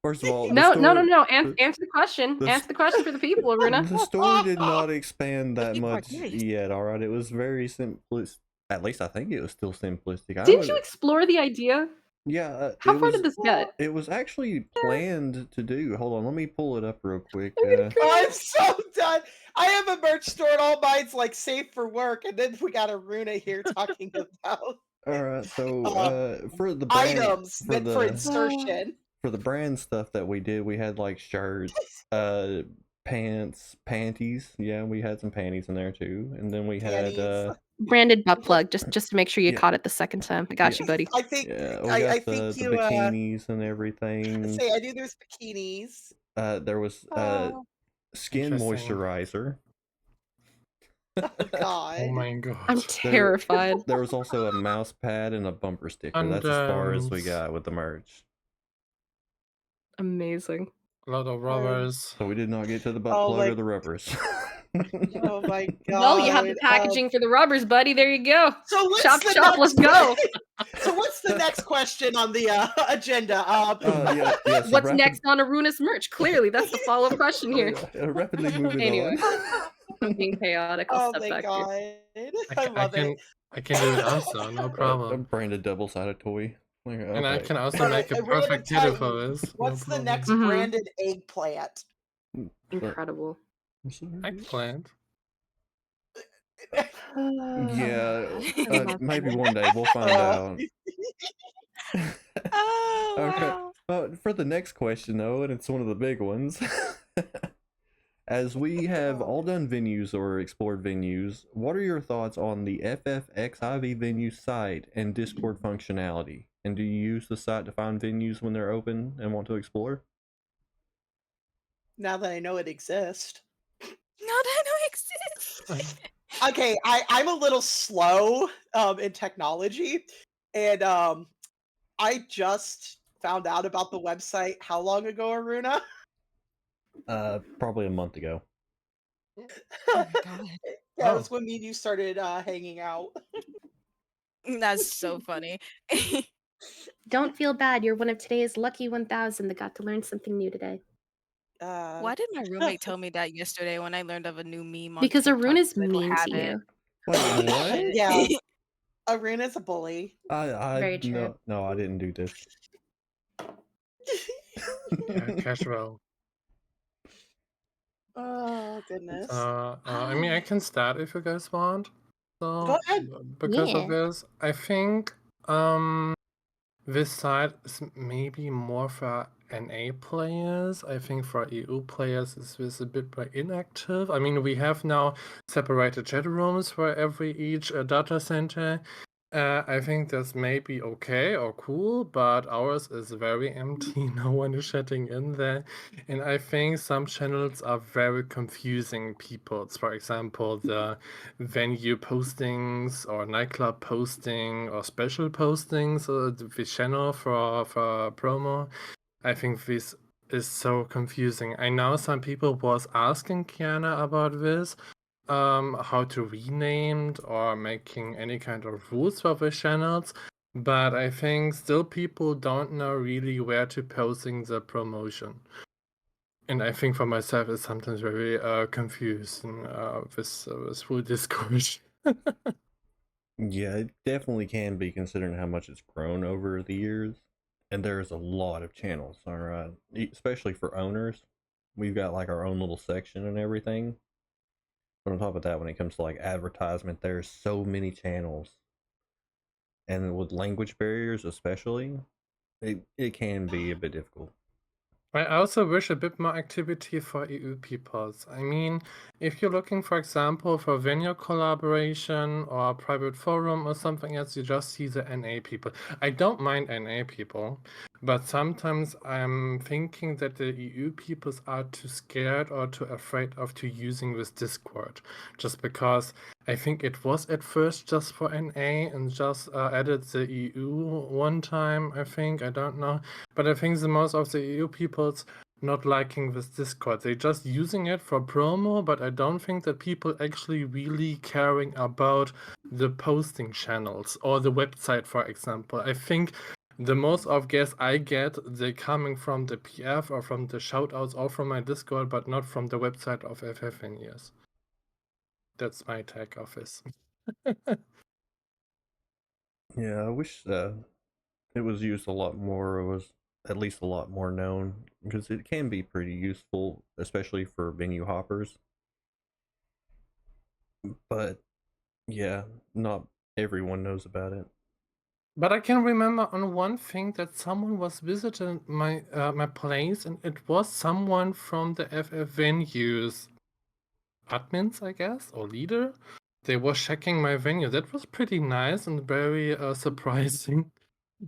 first of all, the No. store, Answer the question. the Answer the question for the people, Aruna. the store did not expand that people are much curious. yet. All right, it was very simplistic. At least I think it was still simplistic. Didn't you explore the idea? Yeah, How far did this get? it was actually planned to do. Hold on, let me pull it up real quick. I'm gonna cry. I'm so done. I have a merch store and all mine's like safe for work, and then we got a Runa here talking about All right, so for the brand, items for meant for the insertion. for the brand stuff that we did, we had like shirts, pants, panties. Yeah, we had some panties in there too, and then we had Panties. Branded butt plug, just to make sure you Yeah. caught it the second time. I got you, buddy. I think yeah, we I got think the you bikinis and everything. say I knew there's bikinis. There was Oh, skin Interesting. moisturizer. God. Oh my god. I'm terrified. There was also a mouse pad and a bumper sticker. That's as far as we Condoms. got with the merch. Amazing. A lot of rubbers. So we did not get to the butt Oh plug my- or the rubbers. Oh my God. Well, you have the packaging for the rubbers, buddy. There you go. So what's Chop, the chop, next let's go. So what's the next question on the agenda? Yeah, so What's next on Aruna's merch? Clearly, that's the follow-up question here. Rapidly moving Anyway. on. I'm being chaotic. I'll Oh step my back God. here. I love it. I can do it also, no A problem. branded double-sided toy. Like, And I okay. can also make a A random perfect tattoo Titan. for this. What's no the next Mhm. branded eggplant? Incredible. I'm sorry. Eggplant. Yeah, I love maybe it. one day we'll find out. Oh, Okay. wow. For the next question, though, and it's one of the big ones. As we have all done venues or explored venues, what are your thoughts on the FFXIV Venues site and Discord functionality? And do you use the site to find venues when they're open and want to explore? Now that I know it exists. No, that don't exist. Okay, I'm a little slow in technology, and I just found out about the website how long ago, Aruna? Probably a month ago. Oh my God. Yeah, it Oh. was when me and you started hanging out. That's so funny. Don't feel bad. You're one of today's lucky 1,000 that got to learn something new today. Why did my roommate tell me that yesterday when I learned of a new meme on Because TikTok? Aruna's Little mean to habit. you. Wait, what? Yeah, Aruna's a bully. Very true. No, I didn't do this. Yeah, casual. Oh goodness. I mean, I can start if you guys want. So, Go ahead. because Yeah. of this, I think this site is maybe more for NA players. I think for EU players is a bit more inactive. I mean, we have now separated chat rooms for each data center, I think that's maybe okay or cool, but ours is very empty. No one is chatting in there. And I think some channels are very confusing people. For example, the venue postings or nightclub posting or special postings, the channel for promo. I think this is so confusing. I know some people was asking Kiana about this, how to rename or making any kind of rules for the channels, but I think still people don't know really where to posting the promotion. And I think for myself it's sometimes very confusing with full Discord. Yeah, it definitely can be considering how much it's grown over the years. And there's a lot of channels, all right, especially for owners. We've got like our own little section and everything. But on top of that, when it comes to like advertisement, there's so many channels. And with language barriers, especially, it can be a bit difficult. I also wish a bit more activity for EU peoples. I mean, if you're looking, for example, for venue collaboration or a private forum or something else, you just see the NA people. I don't mind NA people, but sometimes I'm thinking that the EU peoples are too scared or too afraid of to using this Discord, just because I think it was at first just for NA and just added the EU one time, I think, I don't know. But I think the most of the EU people's not liking this Discord. They're just using it for promo, but I don't think that people actually really caring about the posting channels or the website, for example. I think the most of guests I get, they're coming from the PF or from the shoutouts or from my Discord, but not from the website of FF Venues. That's my take of this. Yeah, I wish it was used a lot more, or was at least a lot more known, because it can be pretty useful, especially for venue hoppers. But yeah, not everyone knows about it. But I can remember on one thing that someone was visiting my place, and it was someone from the FF Venues admins, I guess, or leader. They were checking my venue. That was pretty nice and very surprising.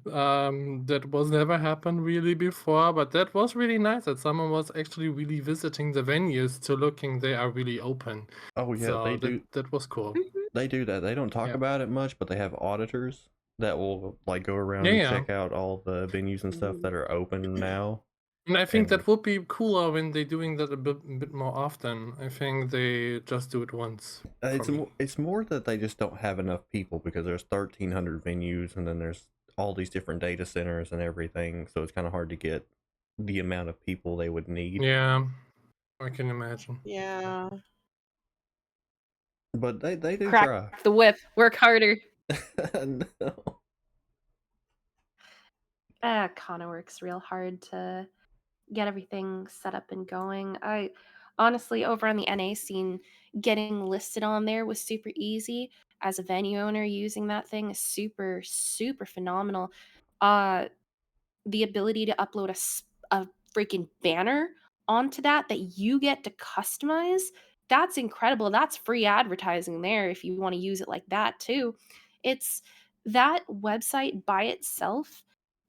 That was never happened really before, but that was really nice that someone was actually really visiting the venues to looking they are really open. Oh yeah, So that was cool. they do that. They don't talk Yeah. about it much, but they have auditors that will like go around Yeah, and yeah. check out all the venues and stuff that are open now. And I think And that would be cooler when they're doing that a bit more often. I think they just do it once. it's more that they just don't have enough people, because there's 1,300 venues, and then there's all these different data centers and everything, so it's kind of hard to get the amount of people they would need. Yeah, I can imagine. Yeah. But they do Crack try. the whip, work harder. No. Kana works real hard to get everything set up and going. I honestly, over on the NA scene, getting listed on there was super easy. As a venue owner, using that thing is super, super phenomenal. The ability to upload a freaking banner onto that you get to customize, that's incredible. That's free advertising there if you want to use it like that too. It's that website by itself.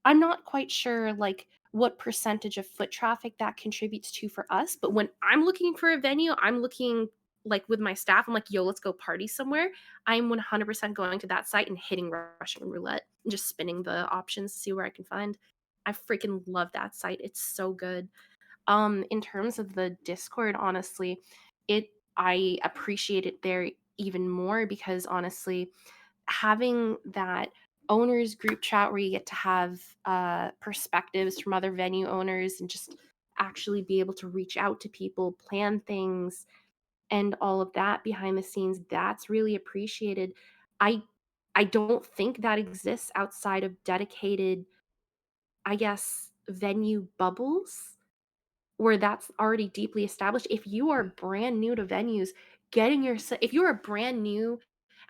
I'm not quite sure like what percentage of foot traffic that contributes to for us, but when I'm looking for a venue, I'm looking like with my staff, I'm like, yo, let's go party somewhere. I'm 100% going to that site and hitting Russian roulette and just spinning the options to see where I can find. I freaking love that site. It's so good. In terms of the Discord, honestly, I appreciate it there even more because honestly, having that owners group chat where you get to have perspectives from other venue owners and just actually be able to reach out to people, plan things, and all of that behind the scenes, that's really appreciated. I I don't think that exists outside of dedicated, I guess, venue bubbles where that's already deeply established. If you are brand new to venues, if you are brand new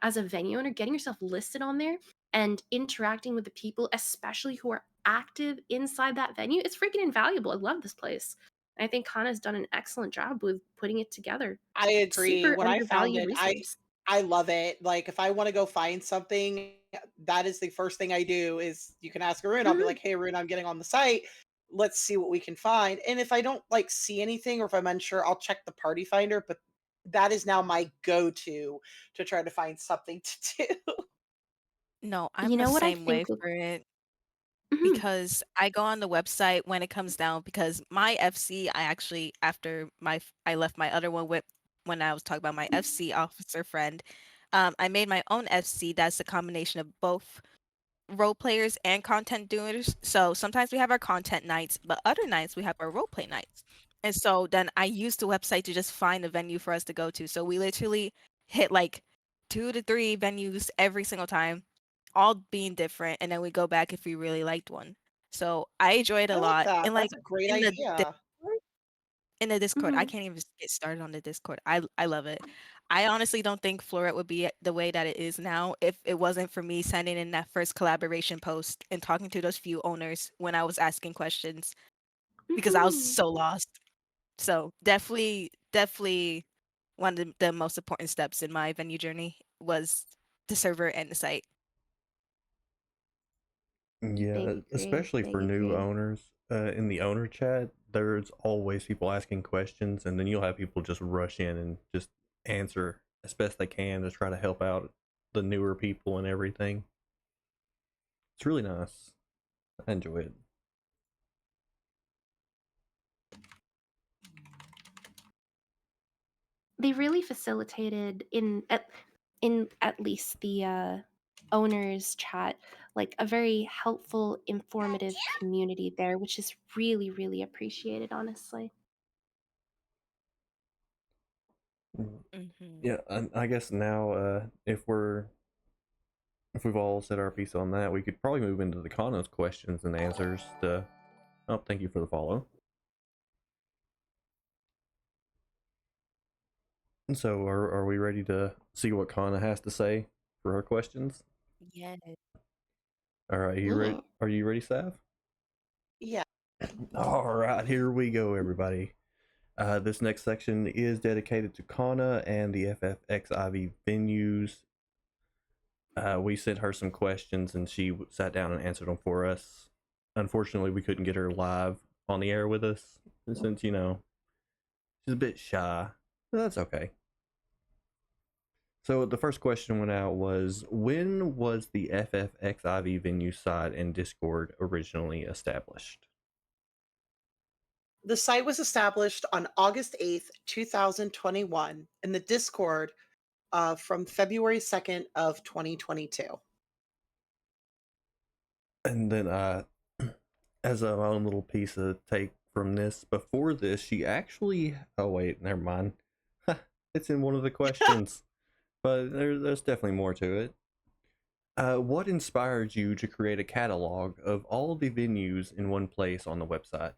as a venue owner, getting yourself listed on there and interacting with the people, especially who are active inside that venue, it's freaking invaluable. I love this place. I think Kana's done an excellent job with putting it together. I agree. Super When I found undervalued it, I resource. I love it. Like, if I wanna go find something, that is the first thing I do is you can ask Arun, I'll be Mhm. like, "Hey, Arun, I'm getting on the site. Let's see what we can find." And if I don't, like, see anything or if I'm unsure, I'll check the party finder, but that is now my go-to to try to find something to do. No, You I'm the know what I same way think would for it Mhm. because I go on the website when it comes down because my FC, I actually after I left my other one with when I was talking about my FC officer friend, I made my own FC that's a combination of both role players and content doers. So sometimes we have our content nights, but other nights we have our role play nights. And so then I use the website to just find a venue for us to go to. So we literally hit like 2 to 3 venues every single time, all being different, and then we go back if we really liked one. So I enjoy it I a like lot. that. And like That's a great in the idea. Discord, in the Discord, I Mhm. can't even get started on the Discord. I love it. I honestly don't think Floret would be the way that it is now if it wasn't for me sending in that first collaboration post and talking to those few owners when I was asking questions because I was Mhm. so lost. So definitely one of the most important steps in my venue journey was the server and the site. Big Yeah, agree, especially big for new agree. owners. In the owner chat, there's always people asking questions, and then you'll have people just rush in and just answer as best they can to try to help out the newer people and everything. It's really nice. I enjoy it. They really facilitated in at least the owners chat like a very helpful, informative community there, which is really, really appreciated, honestly. Mm. Hmm. Yeah, and I guess now, if we've all said our piece on that, we could probably move into the Kano's questions and answers. To oh, thank you for the follow. And so, are we ready to see what Kana has to say for her questions? Yeah. All right, you ready? Yeah. Are you ready, Sav? Yeah. All right, here we go, everybody. This next section is dedicated to Kana and the FFXIV venues. We sent her some questions and she sat down and answered them for us. Unfortunately, we couldn't get her live on the air with us since, she's a bit shy. But that's okay. So the first question went out was, when was the FFXIV venue site and Discord originally established? The site was established on August 8th, 2021, in the Discord from February 2nd of 2022. And then as my own little piece of take from this, before this, she actually, oh wait, never mind. It's in one of the questions, but there's definitely more to it. What inspired you to create a catalog of all the venues in one place on the website?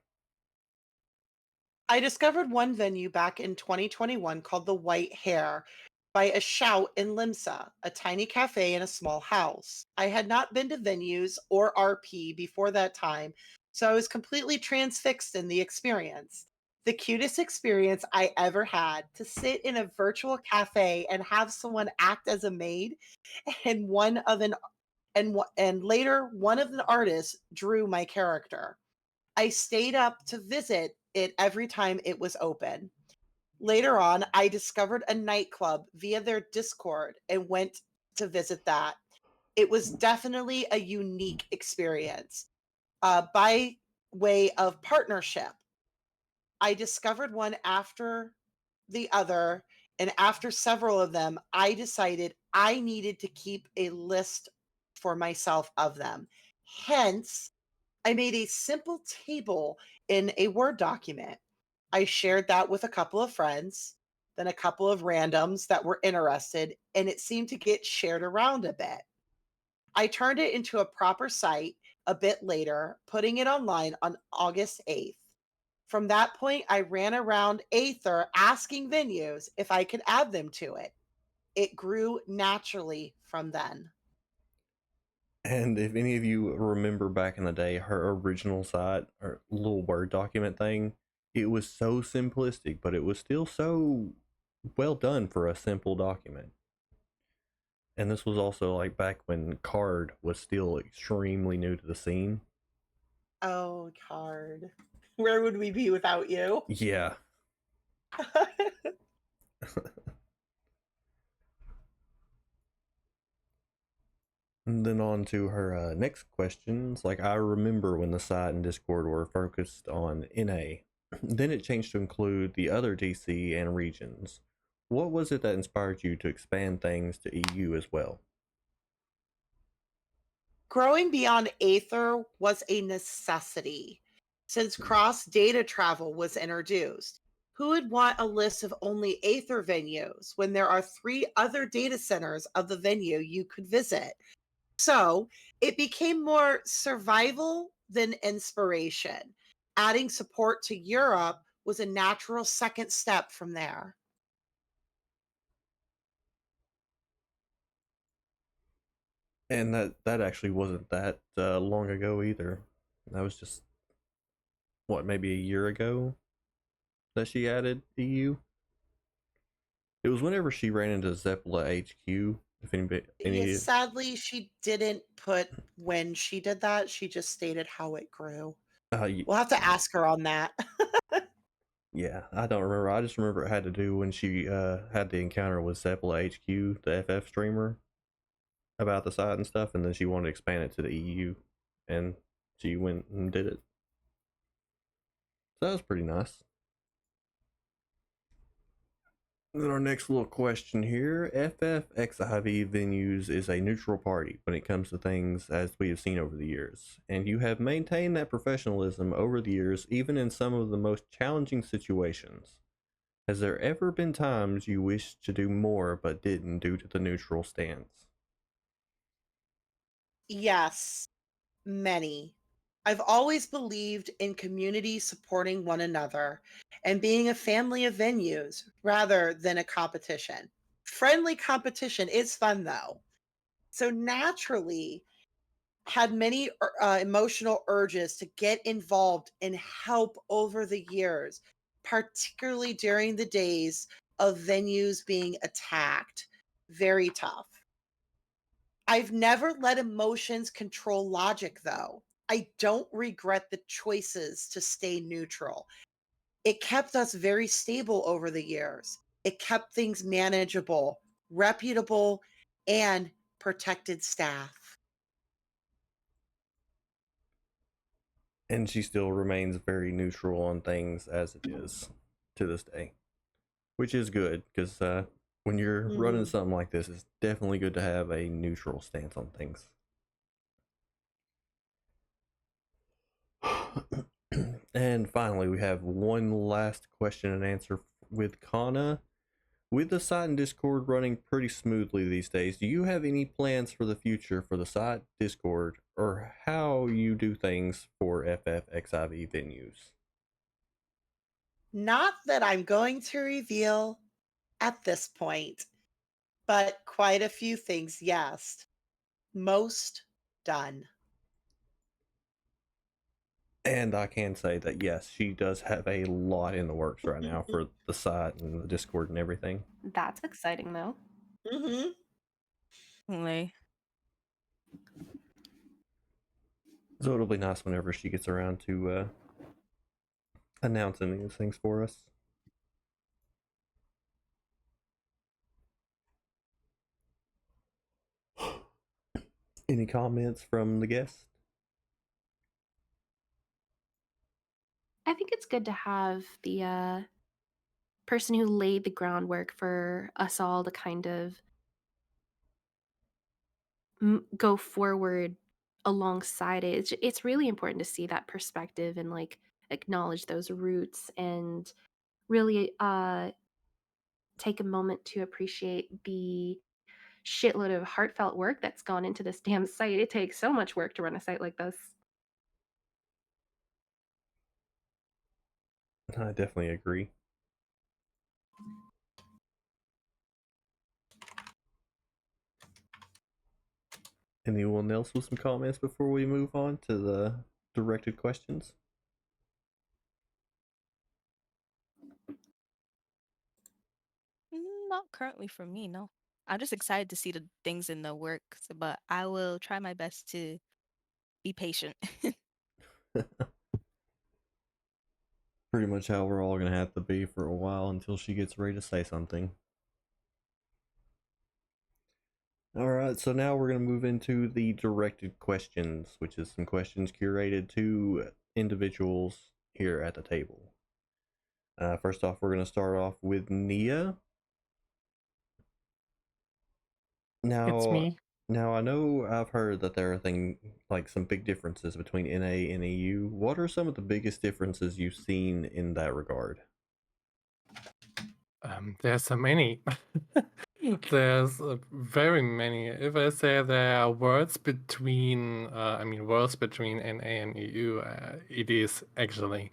I discovered one venue back in 2021 called the White Hare by a shout in Limsa, a tiny cafe in a small house. I had not been to venues or RP before that time, so I was completely transfixed in the experience. The cutest experience I ever had to sit in a virtual cafe and have someone act as a maid, and one of an and later one of the artists drew my character. I stayed up to visit it every time it was open. Later on, I discovered a nightclub via their Discord and went to visit that. It was definitely a unique experience. By way of partnership, I discovered one after the other, and after several of them, I decided I needed to keep a list for myself of them. Hence, I made a simple table in a Word document. I shared that with a couple of friends, then a couple of randoms that were interested, and it seemed to get shared around a bit. I turned it into a proper site a bit later, putting it online on August 8th. From that point, I ran around Aether asking venues if I could add them to it. It grew naturally from then. And if any of you remember back in the day, her original site or little Word document thing, it was so simplistic, but it was still so well done for a simple document. And this was also like back when card was still extremely new to the scene. Oh, card. Where would we be without you? Yeah. And then on to her next questions. Like, I remember when the site and Discord were focused on NA. Then it changed to include the other DC and regions. What was it that inspired you to expand things to EU as well? Growing beyond Aether was a necessity. Since cross data travel was introduced, who would want a list of only Aether venues when there are 3 other data centers of the venue you could visit? So it became more survival than inspiration. Adding support to Europe was a natural second step from there. And that actually wasn't that long ago either. That was just what, maybe a year ago that she added EU. It was whenever she ran into Zeppela HQ. If anybody, Yes, any, sadly, she didn't put when she did that. She just stated how it grew. We'll have to ask her on that. yeah, I don't remember. I just remember it had to do when she had the encounter with Zeppela HQ, the FF streamer, about the site and stuff, and then she wanted to expand it to the EU, and she went and did it. So that was pretty nice. Then our next little question here: FFXIV Venues is a neutral party when it comes to things, as we have seen over the years, and you have maintained that professionalism over the years, even in some of the most challenging situations. Has there ever been times you wished to do more but didn't due to the neutral stance? Yes, many. I've always believed in community supporting one another and being a family of venues rather than a competition. Friendly competition is fun though. So naturally, had many emotional urges to get involved and help over the years, particularly during the days of venues being attacked. Very tough. I've never let emotions control logic, though. I don't regret the choices to stay neutral. It kept us very stable over the years. It kept things manageable, reputable, and protected staff. And she still remains very neutral on things as it is to this day, which is good because when you're running Mhm. something like this, it's definitely good to have a neutral stance on things. And finally, we have one last question and answer with Kana. With the site and Discord running pretty smoothly these days, do you have any plans for the future for the site, Discord, or how you do things for FFXIV venues? Not that I'm going to reveal at this point, but quite a few things, yes. Most done. And I can say that yes, she does have a lot in the works right now for the site and the Discord and everything. That's exciting, though. Mhm. Like, So it'll be nice whenever she gets around to announcing these things for us. Any comments from the guests? I think it's good to have the person who laid the groundwork for us all to kind of go forward alongside it. It's really important to see that perspective and like acknowledge those roots and really take a moment to appreciate the shitload of heartfelt work that's gone into this damn site. It takes so much work to run a site like this. I definitely agree. Anyone else with some comments before we move on to the directed questions? not currently for me, no. I'm just excited to see the things in the works, but I will try my best to be patient. Pretty much how we're all gonna have to be for a while until she gets ready to say something. Alright, so now we're gonna move into the directed questions, which is some questions curated to individuals here at the table. First off, we're gonna start off with Nia. It's Now, me. now I know I've heard that there are some big differences between NA and EU. What are some of the biggest differences you've seen in that regard? There's so many. There's very many. If I say there are words between, words between NA and EU, it is actually.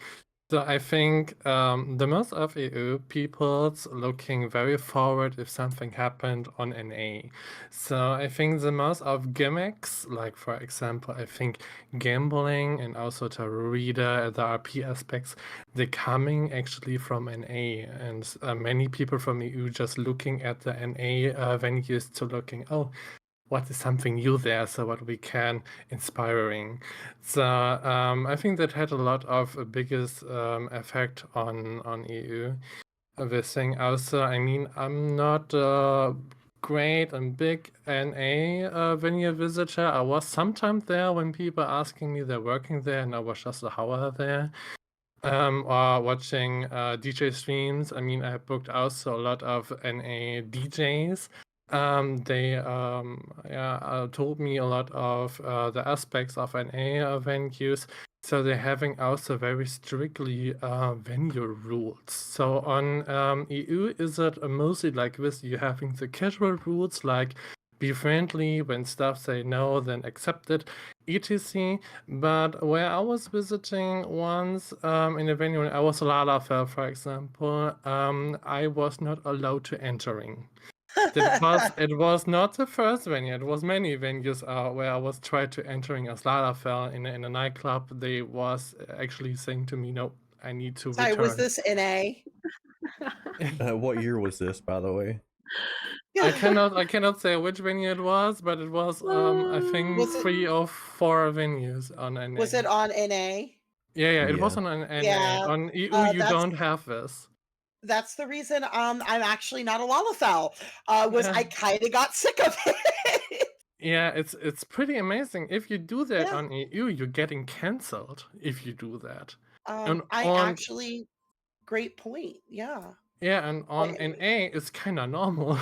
So I think the most of EU people's looking very forward if something happened on NA. So I think the most of gimmicks, like for example, I think gambling and also the reader, the RP aspects, they're coming actually from NA, and many people from EU just looking at the NA venues to looking, oh, what is something new there, so what we can inspiring. So I think that had a lot of biggest effect on EU. This thing also, I mean, I'm not a great and big NA venue visitor. I was sometimes there when people asking me they're working there, and I was just a hour there. Or watching DJ streams. I mean, I booked also a lot of NA DJs. They told me a lot of the aspects of NA venues. So they're having also very strictly venue rules. So on EU, is it mostly like this? You having the casual rules like be friendly when staff say no, then accept it, etc. But where I was visiting once in a venue, I was a Lalafell, for example, I was not allowed to entering. It was not the first venue. It was many venues where I was tried to entering as Lalafell in a nightclub. They was actually saying to me, "No, I need to Sorry, was return." this NA? What year was this, by the way? I cannot say which venue it was, but it was I think Was it 3 or 4 venues on was NA. it on NA? Yeah, it was Yeah. on an NA. Yeah, On EU, you that's don't have this. the reason I'm actually not a Lalafell. Was Yeah, I kind of got sick of it. yeah, it's pretty amazing. If you do that Yeah. on EU, you're getting cancelled if you do that. And I on actually great point. Yeah. and on I NA, it's kind of normal.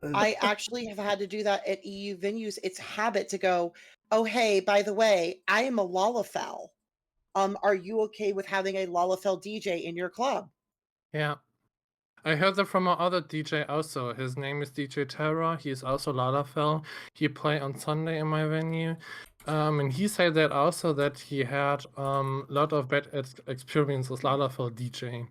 Uh, I actually have had to do that at EU venues. It's habit to go, "Oh, hey, by the way, I am a Lalafell. Are you okay with having a Lalafell DJ in your club?" Yeah. I heard that from our other DJ also. His name is DJ Terra. He is also Lalafell. He play on Sunday in my venue. And he said that also that he had a lot of bad experiences with Lalafell DJ.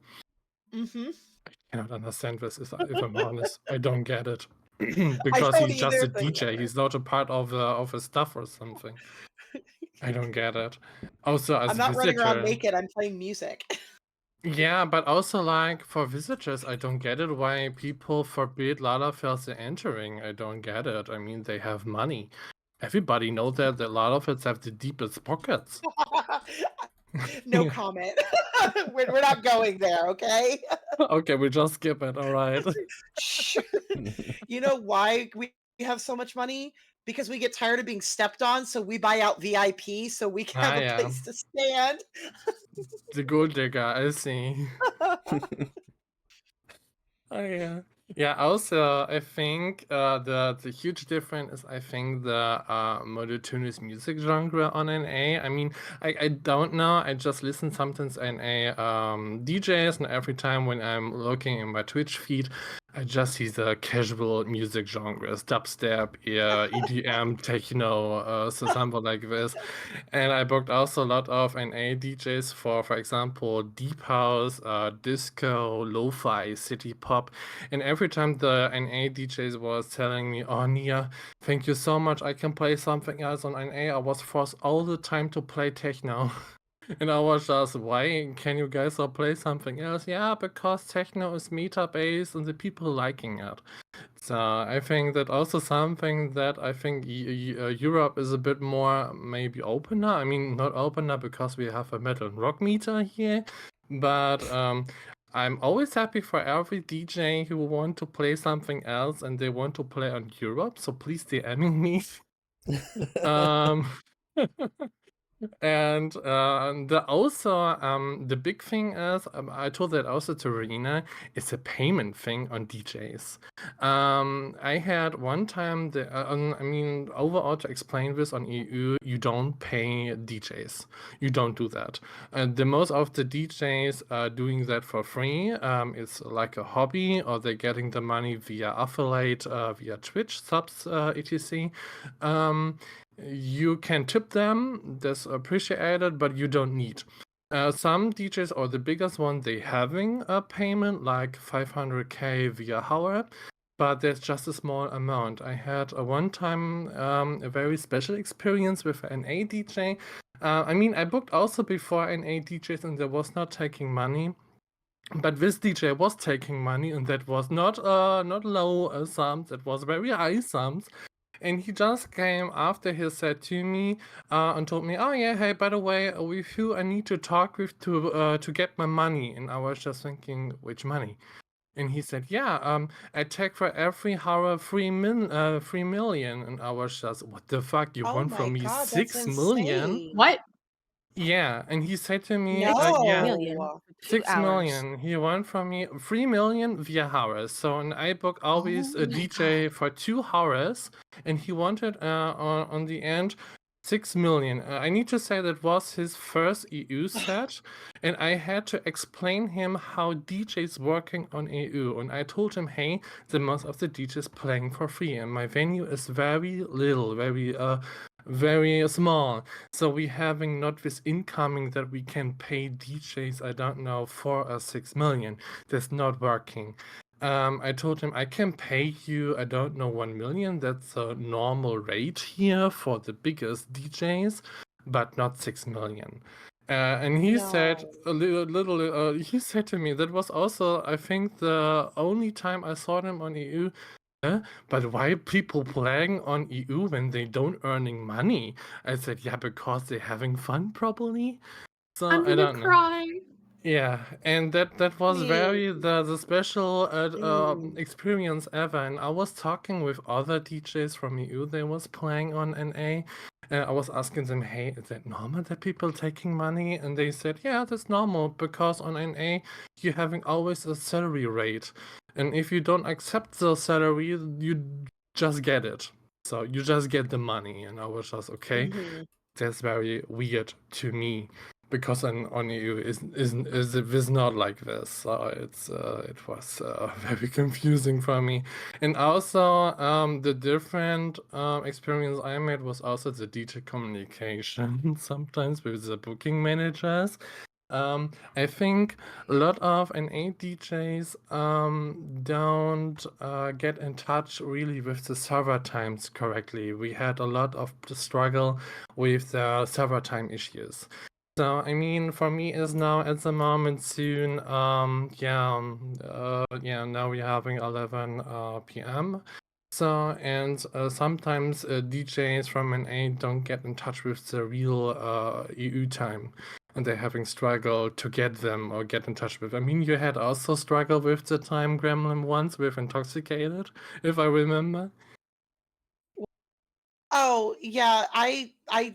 Mhm. I cannot understand this if I'm honest. I don't get it. I Because don't he's just either, a but DJ. He's not a part of a staff or something. I don't get it. Also I'm as a not running around visitor. naked, I'm playing music. Yeah, but also like for visitors, I don't get it why people forbid Lalafells entering. I don't get it. I mean, they have money. Everybody knows that the Lalafells have the deepest pockets. No comment. We're not going there, okay? Okay, we just skip it. All right. Shh. You know why we have so much money? Because we get tired of being stepped on, so we buy out VIP so we can have Ah, a yeah. place to stand. The gold digger, I see. Oh yeah. Yeah, also I think the huge difference is I think the monotonous music genre on NA. I mean, I don't know. I just listen sometimes NA DJs, and every time when I'm looking in my Twitch feed, I just see the casual music genres, dubstep, EDM, techno, so something like this. And I booked also a lot of NA DJs for example, deep house, disco, lo-fi, city pop. And every time the NA DJs was telling me, "Oh, Nia, thank you so much. I can play something else on NA." I was forced all the time to play techno. And I was just, why can you guys all play something else? Yeah, because techno is meta based and the people liking it. So I think that also something that I think Europe is a bit more maybe opener. I mean, not opener because we have a metal and rock meter here, but I'm always happy for every DJ who want to play something else and they want to play on Europe. So please DMing me. um, and the big thing is, I told that also to Rena, it's a payment thing on DJs. I had one time, I mean, overall to explain this on EU, you don't pay DJs. You don't do that. The most of the DJs are doing that for free. It's like a hobby, or they're getting the money via affiliate, via Twitch subs, etc. You can tip them, that's appreciated, but you don't need. Some DJs, or the biggest one, they having a payment like 500k via hour, but there's just a small amount. I had a one time a very special experience with an A DJ. I mean, I booked also before an A DJs and there was not taking money. But this DJ was taking money, and that was not low sums. It was very high sums. And he just came after he said to me and told me, "Oh yeah, hey, by the way, with who I need to talk with to get my money." And I was just thinking, which money? And he said, "Yeah, I take for every hour 3 million." And I was just, what the fuck? You Oh want from my me god, that's 6 million? insane. What? Yeah, and he said to me, "Yeah." Million No. for 2 6 hours. million. He won from me 3 million via hours. So, and I book always Oh a my DJ god. for 2 hours, and he wanted on the end 6 million. I need to say that was his first EU set, and I had to explain him how DJs working on EU. And I told him, hey, the most of the DJs playing for free, and my venue is very little, very small. So we having not this incoming that we can pay DJs, I don't know, 4 or 6 million. That's not working. I told him I can pay you, I don't know, 1 million. That's a normal rate here for the biggest DJs, but not 6 million. And he said No. he said to me, that was also, I think, the only time I saw him on EU. But why people playing on EU when they don't earning money? I said, yeah, because they're having fun probably. So I'm I gonna don't know. cry. Yeah, and that was Me. very the special Mm. experience ever. And I was talking with other DJs from EU. They was playing on NA, and I was asking them, "Hey, is that normal that people taking money?" And they said, "Yeah, that's normal because on NA you're having always a salary rate, and if you don't accept the salary, you just get it. So you just get the money." And I was just okay. Mhm. That's very weird to me because on EU is it is not like this. So it was very confusing for me. And also the different experience I made was also the DJ communication sometimes with the booking managers. I think a lot of NA DJs don't get in touch really with the server times correctly. We had a lot of the struggle with the server time issues. So I mean, for me is now at the moment soon. Yeah. Now we're having 11 p.m. So and sometimes DJs from NA don't get in touch with the real EU time, and they're having struggle to get them or get in touch with. I mean, you had also struggle with the time gremlin once with intoxicated, if I remember. Oh, yeah,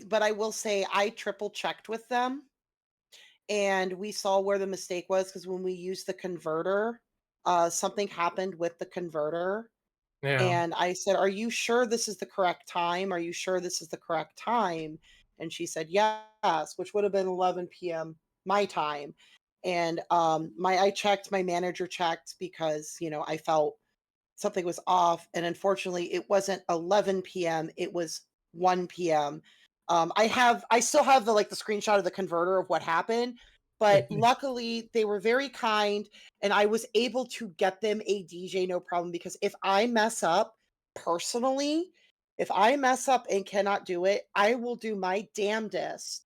but I will say I triple checked with them, and we saw where the mistake was because when we used the converter, something happened with the converter. Yeah. And I said, "Are you sure this is the correct time? Are you sure this is the correct time?" And she said, "Yes," which would have been 11 p.m. my time. And I checked, my manager checked because, I felt something was off, and unfortunately it wasn't 11 p.m., it was 1 p.m. I still have the screenshot of the converter of what happened, but luckily they were very kind, and I was able to get them a DJ no problem, because if I mess up personally, if I mess up and cannot do it, I will do my damnedest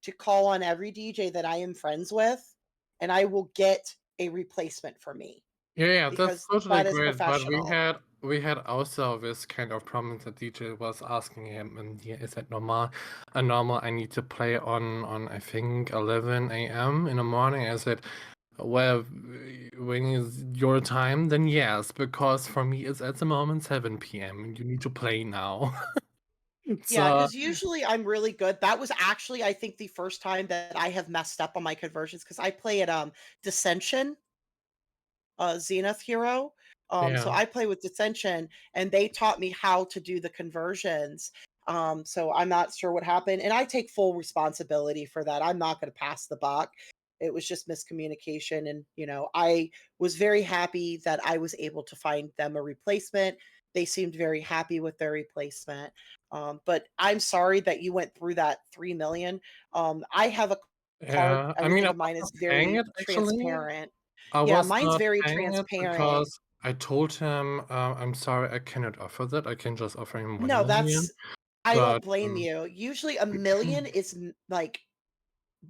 to call on every DJ that I am friends with, and I will get a replacement for me Yeah, that's because totally that is great. But we professional. had we had also this kind of problem. The DJ was asking him, yeah, is that normal? Normal. I need to play on I think 11 a.m. in the morning. I said, well, when is your time? Then yes, because for me it's at the moment 7 p.m. and you need to play now. Yeah, So because usually I'm really good. That was actually, I think, the first time that I have messed up on my conversions because I play at Dissension, Zenith Hero. So yeah, I play with Dissension, and they taught me how to do the conversions. So I'm not sure what happened, and I take full responsibility for that. I'm not going to pass the buck. It was just miscommunication, and I was very happy that I was able to find them a replacement. They seemed very happy with their replacement. But I'm sorry that you went through that 3 million. I have a card. yeah. I mean, Everything I of was mine is not paying very it actually. transparent. I Yeah, was mine's not very paying it transparent. because I told him, I'm sorry, I cannot offer that. I can just offer him No, 1 million. I don't But blame you. Usually a million is like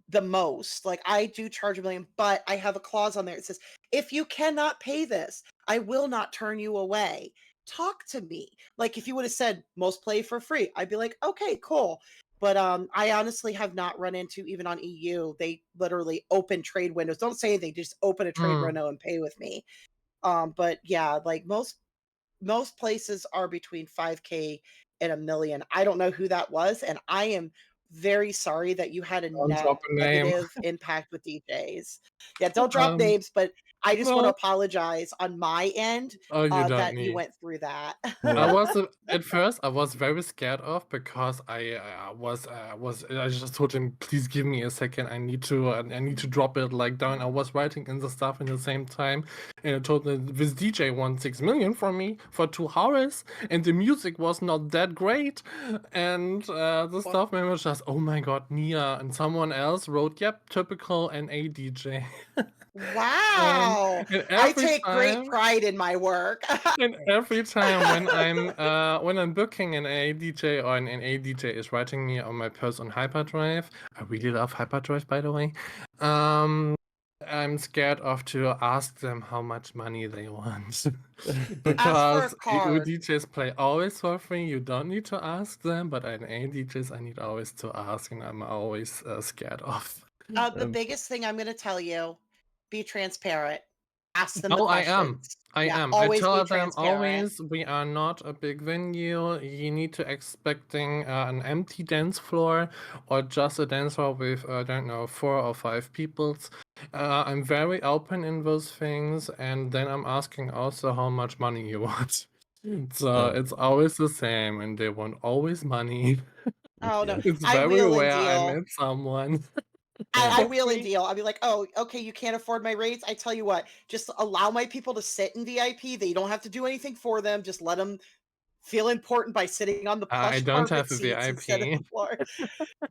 the most. Like I do charge a million, but I have a clause on there. It says, if you cannot pay this, I will not turn you away. Talk to me. Like if you would have said most play for free, I'd be like, okay, cool. But I honestly have not run into, even on EU, they literally open trade windows. Don't say anything, just open a trade mm, window and pay with me. But yeah, like most places are between 5K and a million. I don't know who that was, and I am very sorry that you had a don't drop a name. negative impact with DJs. Yeah, don't drop Um, names, but I just want to no, apologize on my end oh, you don't that you need. went through that. I Yeah. was at first I was very scared of because I just told him, please give me a second, I need to drop it like down. I was writing in the stuff in the same time, and I told him this DJ won 6 million from me for 2 hours, and the music was not that great, and the Well, staff member just, oh my god, Nia, and someone else wrote, yep, typical NA DJ. and, wow. and I every take great time pride in my work. and every time when I'm booking an A DJ or an A DJ is writing me on my post on Hyperdrive, I really love Hyperdrive by the way. Um, I'm scared of to ask them how much money they want Ask for a because EU card. DJs play always for free. You don't need to ask them, but an A DJs I need always to ask, and I'm always scared of. The biggest thing I'm going to tell you, be transparent. Ask them the Oh, I questions. am. I Yeah, am. I always be tell them transparent. always we are not a big venue. You need to expecting an empty dance floor or just a dance floor with I don't know 4 or 5 people. I'm very open in those things, and then I'm asking also how much money you want. So Oh, it's always the same, and they want always money. Oh no, yeah. It's I very wheel and rare I deal. met someone I for wheel and free. deal. I'll be like, oh, okay, you can't afford my rates. I tell you what, just allow my people to sit in VIP. They don't have to do anything for them. Just let them feel important by sitting on the I plush don't carpet have a seats instead of VIP. the floor.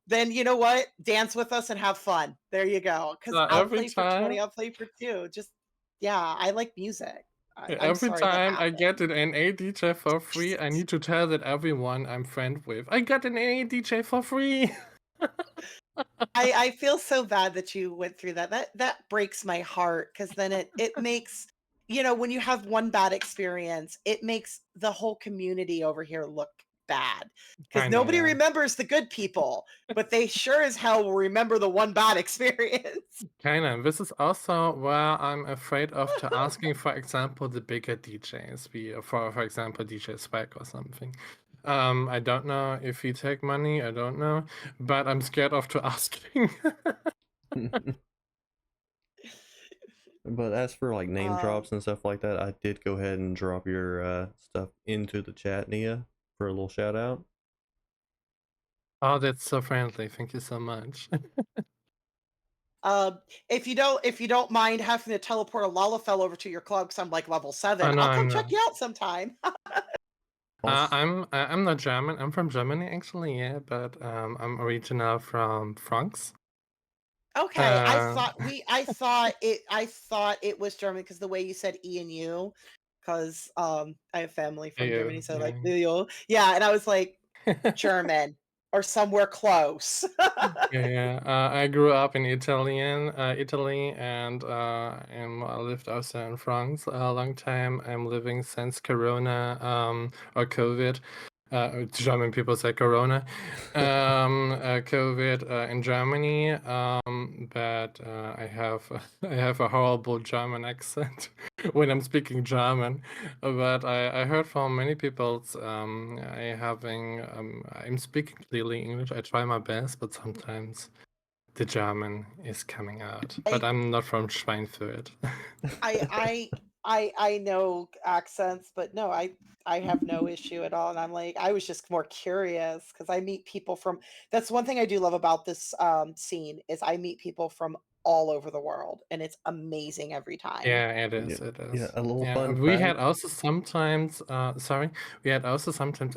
Then you know what? Dance with us and have fun. There you go. Because So I'll every play for 20. time. I'll play for two. Just yeah, I like music. I'm Every sorry that time I get happened. an NA DJ for free, I need to tell that everyone I'm friend with. I got an NA DJ for free. I feel so bad that you went through that. That breaks my heart because then it makes when you have one bad experience, it makes the whole community over here look bad because Kinda, nobody yeah. remembers the good people, but they sure as hell will remember the one bad experience. Kinda. This is also where I'm afraid of to asking, for example, the bigger DJs, for example DJ Swag or something. I don't know if he take money. I don't know, but I'm scared of to asking. But as for like name Um, drops and stuff like that, I did go ahead and drop your stuff into the chat, Nia, for a little shout out. Oh, that's so friendly. Thank you so much. if you don't mind having to teleport a Lalafell over to your club because I'm like level Oh 7, no, I'll come I'm check not. you out sometime. Also, I'm not German. I'm from Germany actually, yeah, but I'm original from France. Okay, Uh, I thought it was German because the way you said E and U, because I have family from EU, Germany, so like yeah. you, yeah, and I was like German. or somewhere close. Yeah, I grew up in Italy, and I lived also in France a long time. I'm living since Corona, or COVID. German people say Corona. COVID in Germany, but I have I have a horrible German accent when I'm speaking German. But I heard from many people I'm speaking clearly English. I try my best, but sometimes the German is coming out. But I I'm not from Schweinfurt. I know accents, but no, I have no issue at all. And I'm like, I was just more curious because I meet people from. That's one thing I do love about this scene is I meet people from all over the world, and it's amazing every time. Yeah, it Yeah, is. It yeah. is. A little Yeah, fun we had fact. also sometimes. Sorry, we had also sometimes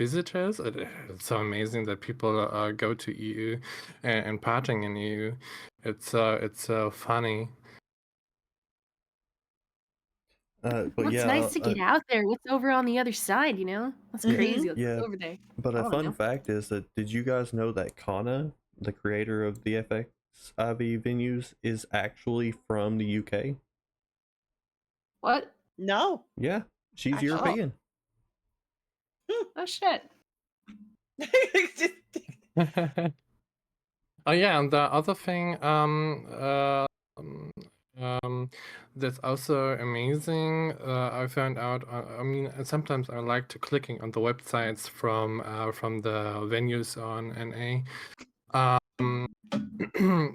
visitors. It's so amazing that people go to EU and partying in EU. It's so funny. But Well, it's yeah, nice to get out there. What's over on the other side, That's Mhm. crazy. What's yeah. over there? But I a wanna fun know. fact is that did you guys know that Kana, the creator of the FXIV venues, is actually from the UK? What? No, Yeah, she's actually. European. Oh shit. Oh yeah, and the other thing, that's also amazing. I found out. I mean, sometimes I like to clicking on the websites from the venues on NA. Um,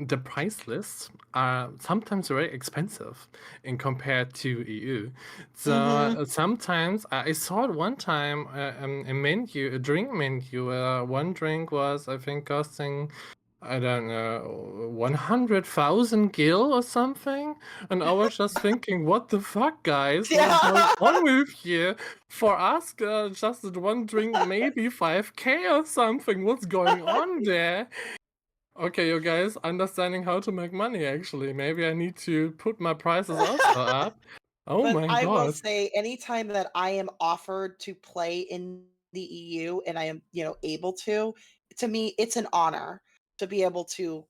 the price lists are sometimes very expensive in compared to EU. So Mhm. sometimes I saw it one time a drink menu. One drink was I think costing I don't know 100,000 gil or something, and I was just thinking, what the fuck, guys? What is going Yeah. on with you? For us, just one drink, maybe 5K or something. What's going on there? Okay, you guys understanding how to make money actually. Maybe I need to put my prices also up. Oh But my I will god. say anytime that I am offered to play in the EU and I am, able to me, it's an honor to be able to,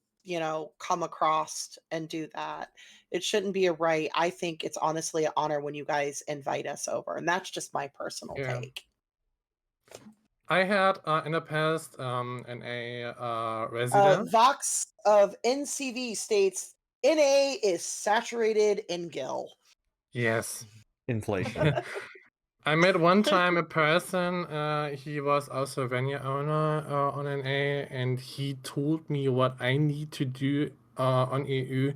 come across and do that. It shouldn't be a right. I think it's honestly an honor when you guys invite us over. And that's just my personal Yeah. take. I had in the past a resident. Vox of NCV states NA is saturated in Gil. Yes. Inflation. I met one time a person, he was also a venue owner on NA, and he told me what I need to do on EU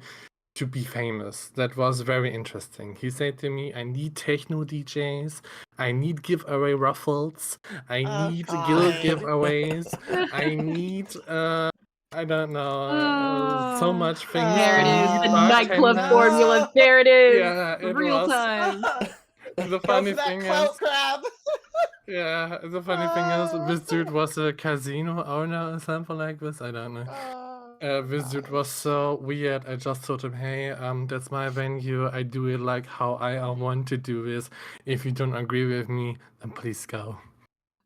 to be famous. That was very interesting. He said to me, I need techno DJs, I need giveaway raffles, I Oh need guild God. giveaways, I need I don't know so Oh, much things. there I it is. need The Oh, nightclub bartenders. formula. no. There it is. Yeah, it Real was. time. The Go funny for that thing clout is, grab. yeah, the funny thing is, Oh, this dude was a casino owner or something like this. I don't know. This dude was gosh. so weird. I just told him, "Hey, that's my venue. I do it like how I want to do this. If you don't agree with me, then please go."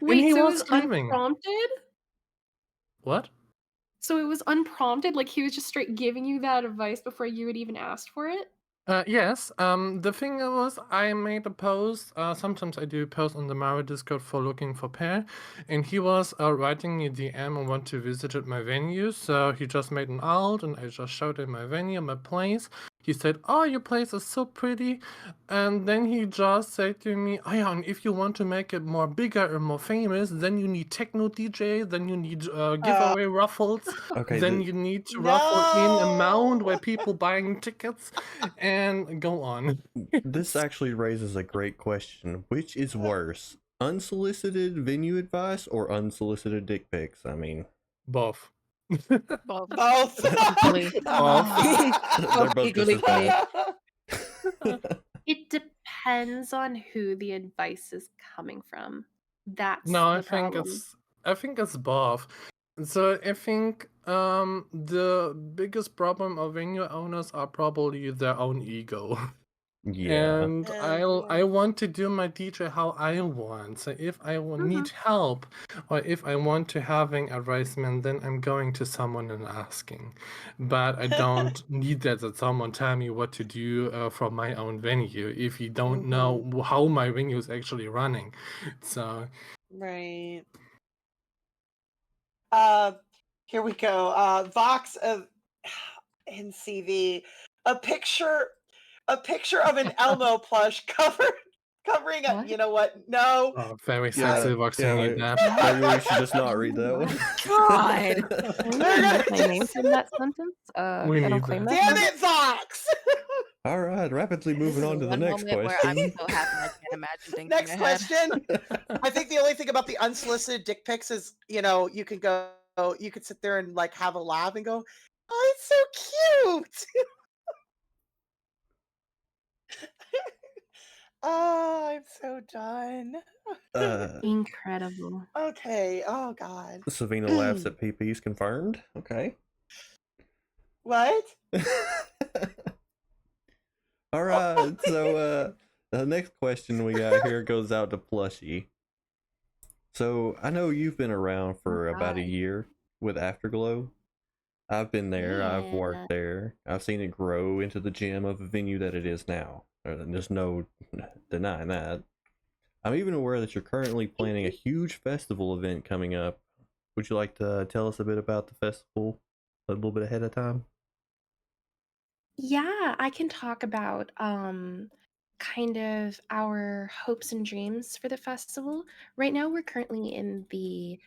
And Wait, he so it was was leaving. unprompted? What? So it was unprompted? Like he was just straight giving you that advice before you had even asked for it? Yes. The thing was, I made a post. Sometimes I do a post on the Mara Discord for looking for pair, and he was writing me a DM and want to visit at my venue. So he just made an alt, and I just showed him my venue, my place. He said, "Oh, your place is so pretty," and then he just said to me, "Oh yeah, and if you want to make it more bigger and more famous, then you need techno DJ, then you need Uh, giveaway raffles, Okay, then you need to raffle in amount where no. people buying tickets." And go on. this actually raises a great question. Which is worse? Unsolicited venue advice or unsolicited dick pics? I mean, Both. Both Both. equally. Both. they're Both both just equally as funny. bad. It depends on who the advice is coming from. That's No, the problem. I think it's both. So I think the biggest problem of venue owners are probably their own ego. Yeah. And I Yeah. want to do my DJ how I want. So if I Mhm. need help, or if I want to having advisement, then I'm going to someone and asking. But I don't need that someone tell me what to do from my own venue if you don't Mhm. know how my venue is actually running. So Right. Here we go. Vox of NCV. A picture a picture of an Elmo plush covering a, What? you know what? No. very Yeah, sexy Vox, you yeah. need that. Maybe we should just not Oh read that my one. God. Can we They're remove gonna my name just from that sentence? We I don't need claim that. that damn now. it, Vox. All right, rapidly This moving is on to the one next moment where I'm question. so happy I can't imagine things in Next your head. question. I think the only thing about the unsolicited dick pics is, you can go, you could sit there and like have a laugh and go, "Oh, it's so cute." Oh, I'm so done. uh, Incredible. Okay. Oh God. Savina laughs at PP's confirmed. Okay. What? All Oh, right. So the next question we got here goes out to Plushy. So I know you've been around Oh for about a God. year with Afterglow. I've been there. I've Yeah. worked there. I've seen it grow into the gem of a venue that it is now. There's no denying that. I'm even aware that you're currently Thank planning a you. huge festival event coming up. Would you like to tell us a bit about the festival a little bit ahead of time? Yeah, I can talk about kind of our hopes and dreams for the festival. Right now we're currently in the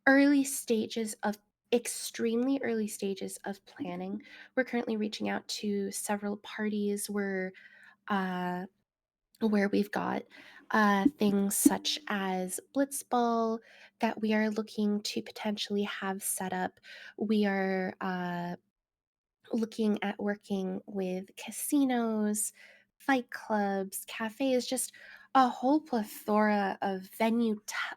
early stages of extremely early stages of planning. We're currently reaching out to several parties uh where we've got things such as Blitzball that we are looking to potentially have set up. We are looking at working with casinos, fight clubs, cafes, just a whole plethora of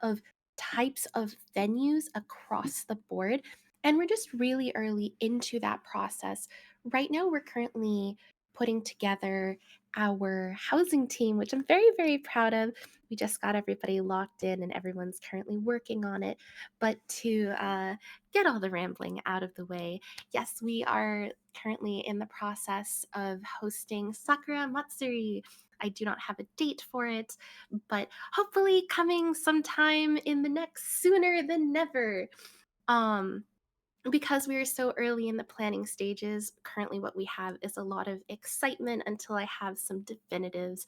of types of venues across the board. And we're just really early into that process. Right now, we're currently putting together our housing team, which I'm very, very proud of. We just got everybody locked in and everyone's currently working on it. But to get all the rambling out of the way, yes, we are currently in the process of hosting Sakura Matsuri. I do not have a date for it, but hopefully coming sometime in the next sooner than never. Um, because we are so early in the planning stages, currently what we have is a lot of excitement until I have some definitives,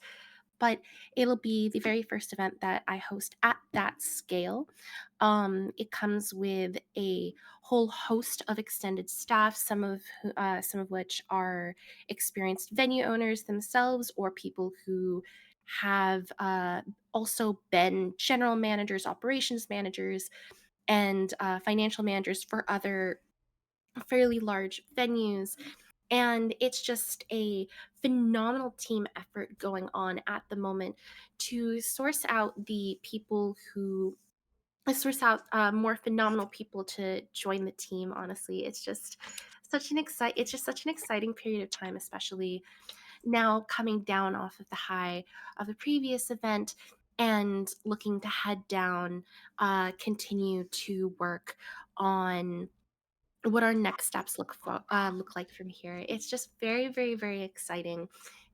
but it'll be the very first event that I host at that scale. It comes with a whole host of extended staff, some of which are experienced venue owners themselves or people who have also been general managers, operations managers, and financial managers for other fairly large venues. And it's just a phenomenal team effort going on at the moment to source out the people who source out more phenomenal people to join the team. Honestly, it's just such an exciting period of time, especially now coming down off of the high of the previous event and looking to head down, continue to work on what our next steps look like from here. It's just very, very, very exciting.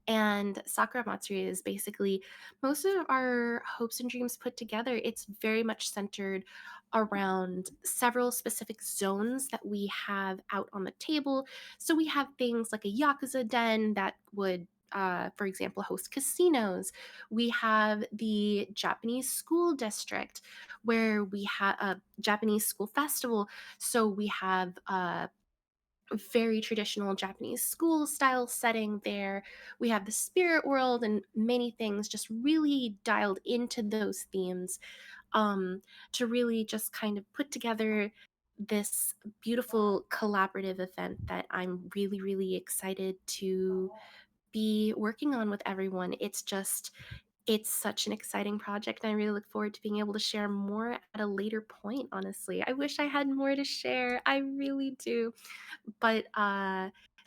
And Sakura Matsuri is basically most of our hopes and dreams put together. It's very much centered around several specific zones that we have out on the table. So we have things like a Yakuza den that would for example, host casinos. We have the Japanese school district where we have a Japanese school festival. So we have very traditional Japanese school style setting there. We have the spirit world and many things just really dialed into those themes, to really just kind of put together this beautiful collaborative event that I'm really, really excited to be working on with everyone. It's such an exciting project, and I really look forward to being able to share more at a later point, honestly. I wish I had more to share. I really do. But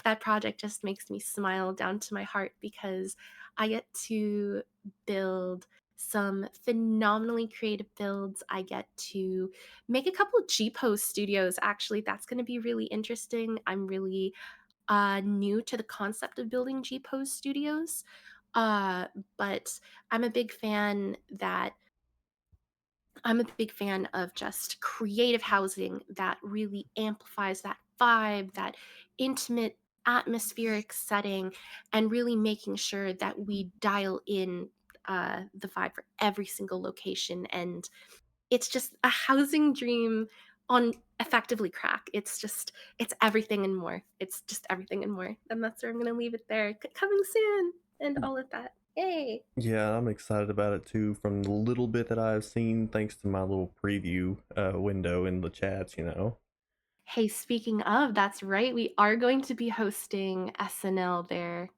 that project just makes me smile down to my heart because I get to build some phenomenally creative builds. I get to make a couple of G-Post studios. Actually, that's going to be really interesting. I'm really new to the concept of building G-Post studios, but I'm a big fan that I'm a big fan of just creative housing that really amplifies that vibe, that intimate atmospheric setting, and really making sure that we dial in the vibe for every single location. And it's just a housing dream on effectively crack. It's everything and more. It's just everything and more. And that's where I'm going to leave it there. Coming soon and all of that. Yay. Yeah, I'm excited about it too. From the little bit that I've seen, thanks to my little preview window in the chats, you know. Hey, speaking of, that's right. We are going to be hosting SNL there.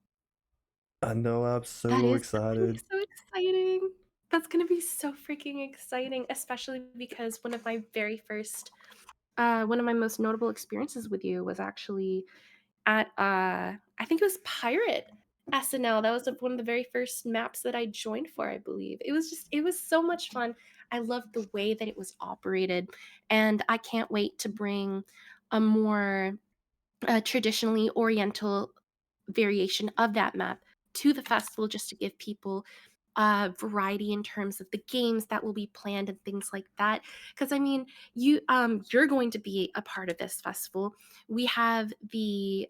I know, I'm That so is gonna be excited. so exciting. That's gonna be so freaking exciting, especially because one of my most notable experiences with you was actually at I think it was Pirate SNL. That was one of the very first maps that I joined for, I believe. It was so much fun. I loved the way that it was operated, and I can't wait to bring a more traditionally oriental variation of that map to the festival just to give people variety in terms of the games that will be planned and things like that. Because I mean, you're going to be a part of this festival. We have the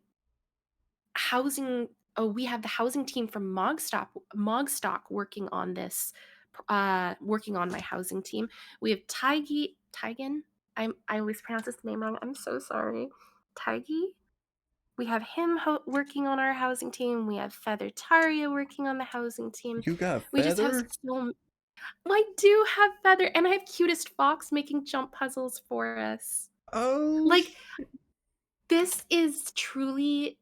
housing we have the housing team from Mogstock working on this, working on my housing team. We have Tygan. I always pronounce his name wrong. I'm so sorry. Tiggy. We have him working on our housing team. We have Feather Taria working on the housing team. You got We just have Feather? I do have Feather, and I have Cutest Fox making jump puzzles for us. Oh, Like, this is truly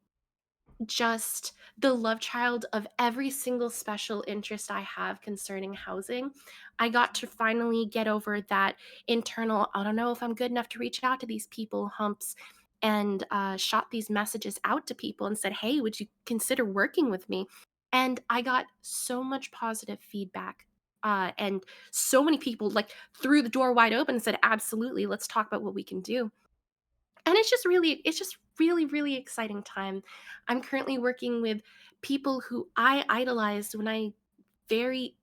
just the love child of every single special interest I have concerning housing. I got to finally get over that internal, I don't know if I'm good enough to reach out to these people humps, and shot these messages out to people and said, hey, would you consider working with me? And I got so much positive feedback. And so many people like threw the door wide open and said, absolutely, let's talk about what we can do. And it's just really exciting time. I'm currently working with people who I idolized very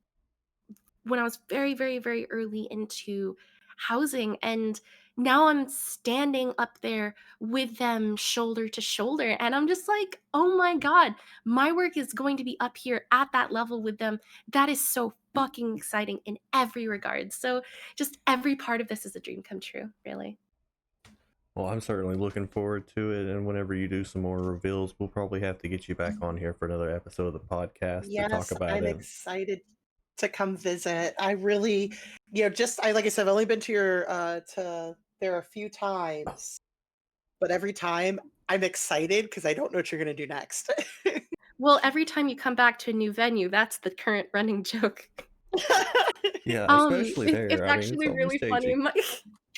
when I was very early into housing, and now I'm standing up there with them shoulder to shoulder, and I'm just like, "Oh my god, my work is going to be up here at that level with them." That is so fucking exciting in every regard. So, just every part of this is a dream come true, really. well, I'm certainly looking forward to it. And whenever you do some more reveals, we'll probably have to get you back on here for another episode of the podcast to talk Yes, about I'm it. excited to come visit. I really, just like I said, I've only been to your to there a few times, but every time I'm excited because I don't know what you're gonna do next. Well, every time you come back to a new venue, that's the current running joke. Yeah, especially It's there. I mean, it's actually always really funny. changing. My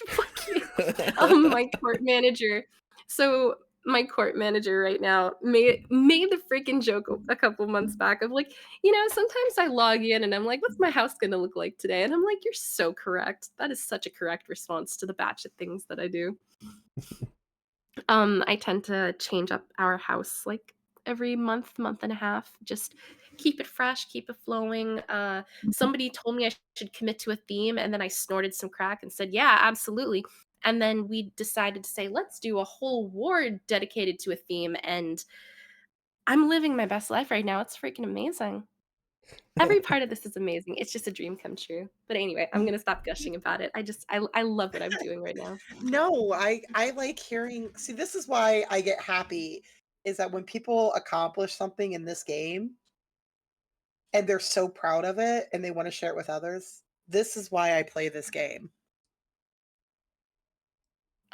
fuck you. My court manager. So my court manager right now made the freaking joke a couple months back of like, sometimes I log in and I'm like, what's my house gonna look like today? And I'm like, you're so correct. That is such a correct response to the batch of things that I do. I tend to change up our house like every month and a half. Just keep it fresh, keep it flowing. Somebody told me I should commit to a theme, and then I snorted some crack and said, "Yeah, absolutely." And then we decided to say, "Let's do a whole ward dedicated to a theme." And I'm living my best life right now. It's freaking amazing. Every part of this is amazing. It's just a dream come true. But anyway, I'm gonna stop gushing about it. I love what I'm doing right now. No, I like hearing. See, this is why I get happy is that when people accomplish something in this game and they're so proud of it and they want to share it with others. This is why I play this game.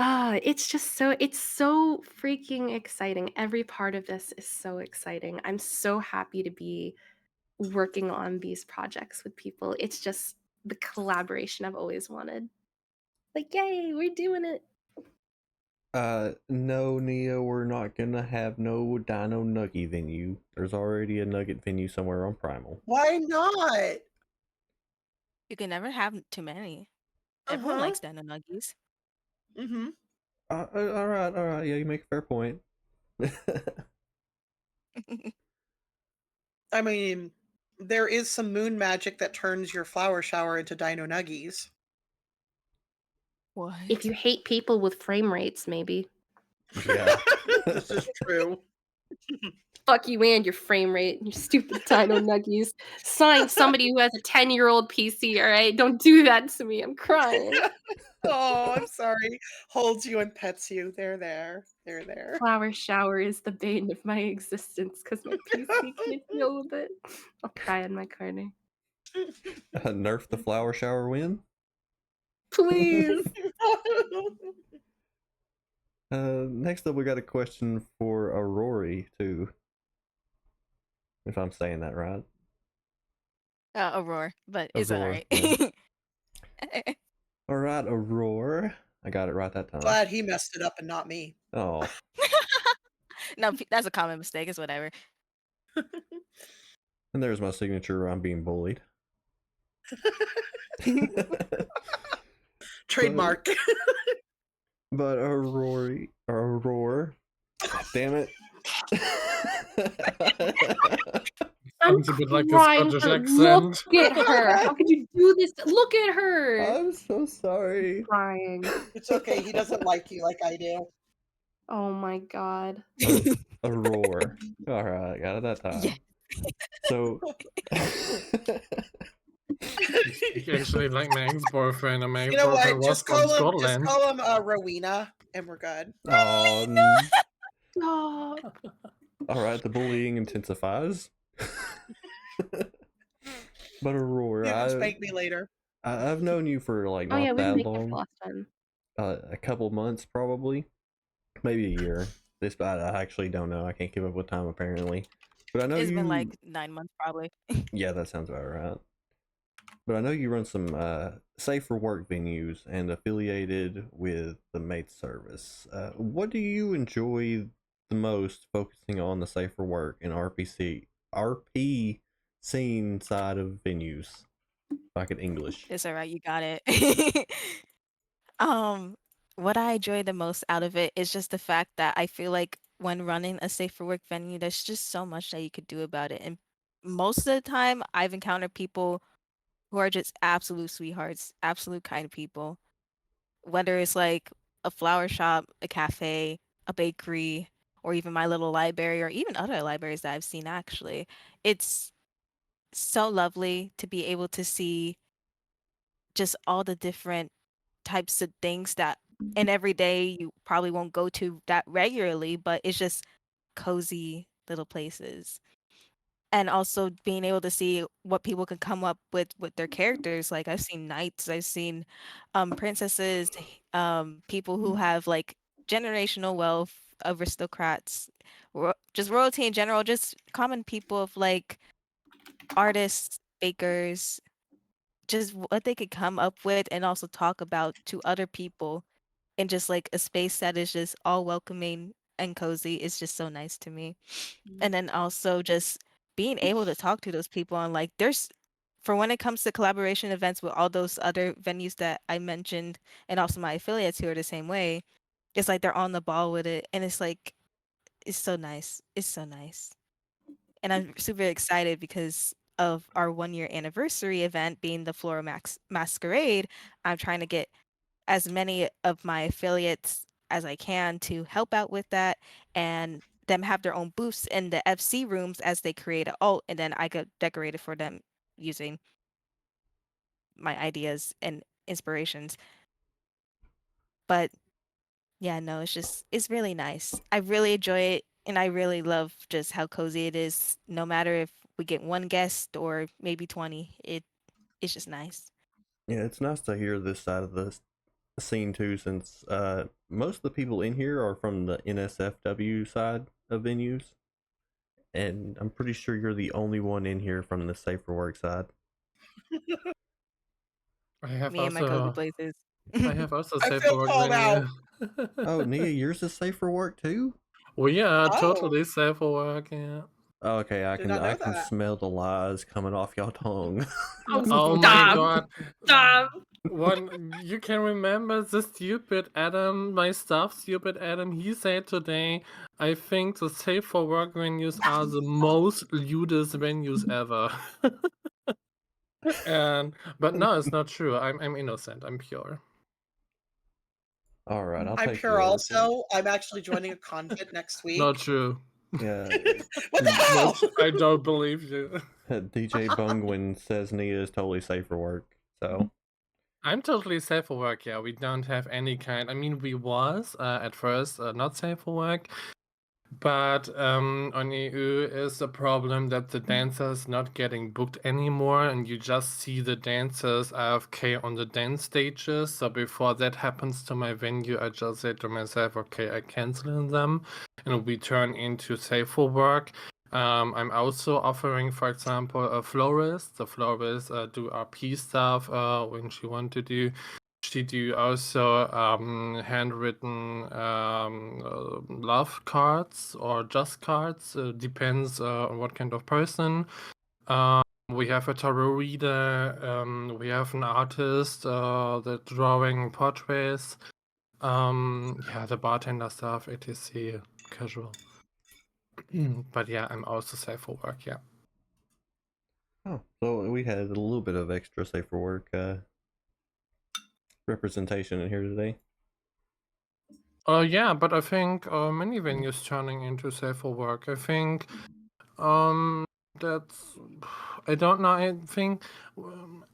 It's so freaking exciting. Every part of this is so exciting. I'm so happy to be working on these projects with people. It's just the collaboration I've always wanted. Like, yay, we're doing it. No, Neo, we're not gonna have no Dino Nugget venue. There's already a Nugget venue somewhere on Primal. Why not? You can never have too many. Everyone Uh-huh. likes Dino Nuggies. Mm-hmm. All right. Yeah, you make a fair point. I mean, there is some moon magic that turns your flower shower into Dino Nuggies. What? If you hate people with frame rates, maybe. Yeah. This is true. Fuck you and your frame rate, you stupid Dino Nuggies. Signed, somebody who has a 10-year-old PC, all right? Don't do that to me. I'm crying. Oh, I'm sorry. Holds you and pets you. They're there. They're there. Flower shower is the bane of my existence because my PC can't deal with it. I'll cry in my corner. Nerf the flower shower win? Please. Next up, we got a question for Aurori, too. If I'm saying that right. Aurora, but it's Aurora, alright. yeah. All right, Aurora. I got it right that time. Glad he messed it up and not me. Oh. No, that's a common mistake. It's whatever. And there's my signature. I'm being bullied. Trademark. But Aurora. Damn it. I'm Sounds a bit like a crying Scottish for accent. look at her. How could you do this? Look at her. I'm so sorry. Crying. It's okay. He doesn't like you like I do. Oh my god. Aurora. All right, got it that time. Yeah. So. You actually like my ex-boyfriend, and my You know ex-boyfriend what? was from Scotland. Just call him Rowena, and we're good. Oh, Stop. all right, the bullying intensifies. But Aurora, You can spank me later. I've known you for like Oh not yeah, we that make it long. last time. A couple months probably, maybe a year. I actually don't know. I can't keep up with time apparently. But I know It's you. been like 9 months probably. Yeah, that sounds about right. But I know you run some safe for work venues and affiliated with the mate service. What do you enjoy the most focusing on the safe for work and RP scene side of venues? Like in English. It's alright, you got it. What I enjoy the most out of it is just the fact that I feel like when running a safe for work venue, there's just so much that you could do about it. And most of the time, I've encountered people who are just absolute sweethearts, absolute kind people. Whether it's like a flower shop, a cafe, a bakery, or even my little library, or even other libraries that I've seen actually. It's so lovely to be able to see just all the different types of things that in every day you probably won't go to that regularly, but it's just cozy little places. And also being able to see what people can come up with their characters. Like I've seen knights, I've seen princesses, people who have like generational wealth, aristocrats, just royalty in general, just common people of like artists, bakers, just what they could come up with and also talk about to other people in just like a space that is just all welcoming and cozy is just so nice to me. And then also just being able to talk to those people and like there's for when it comes to collaboration events with all those other venues that I mentioned and also my affiliates who are the same way, it's like they're on the ball with it and it's like it's so nice. It's so nice. And I'm super excited because of our 1 year anniversary event being the Floral Masquerade. I'm trying to get as many of my affiliates as I can to help out with that and them have their own booths in the FC rooms as they create a alt and then I could decorate it for them using my ideas and inspirations. But yeah, no, it's really nice. I really enjoy it and I really love just how cozy it is. No matter if we get one guest or maybe 20, it's just nice. Yeah, it's nice to hear this side of the scene too, since most of the people in here are from the NSFW side of venues, and I'm pretty sure you're the only one in here from the safe for work side. I have Me and my cozy also places. I have also I safe feel for work called out. venue. Oh, Nia, yours is safe for work too? We are Oh, totally safe for work, yeah. Okay, did not I know can that. smell the lies coming off your tongue. Oh, Oh my stop! god. Stop! One, you can remember the stupid Adam, my staff stupid Adam, he said today, I think the safe for work venues are the most lewdest venues ever. But no, it's not true. I'm innocent. I'm pure. All right, I'll I'm take your pure word for it. also. I'm actually joining a convent next Not week. true. Yeah, What the hell? I don't believe you. DJ Bungwin says Nia is totally safe for work. So I'm totally safe for work, yeah. We don't have any kind. I mean, we was at first not safe for work, but on EU is the problem that the dancers not getting booked anymore, and you just see the dancers AFK on the dance stages. So before that happens to my venue, I just say to myself, okay, I cancel them, and we turn into safe for work. I'm also offering, for example, a florist. The florist do RP stuff when she want to do. She do also handwritten love cards or just cards. Depends on what kind of person. We have a tarot reader. We have an artist that drawing portraits. Yeah, the bartender stuff, etc. Casual. But yeah, I'm also safe for work. Yeah. oh, so we had a little bit of extra safe for work representation in here today. Yeah, but I think many venues turning into safe for work. I think that's I don't know. I think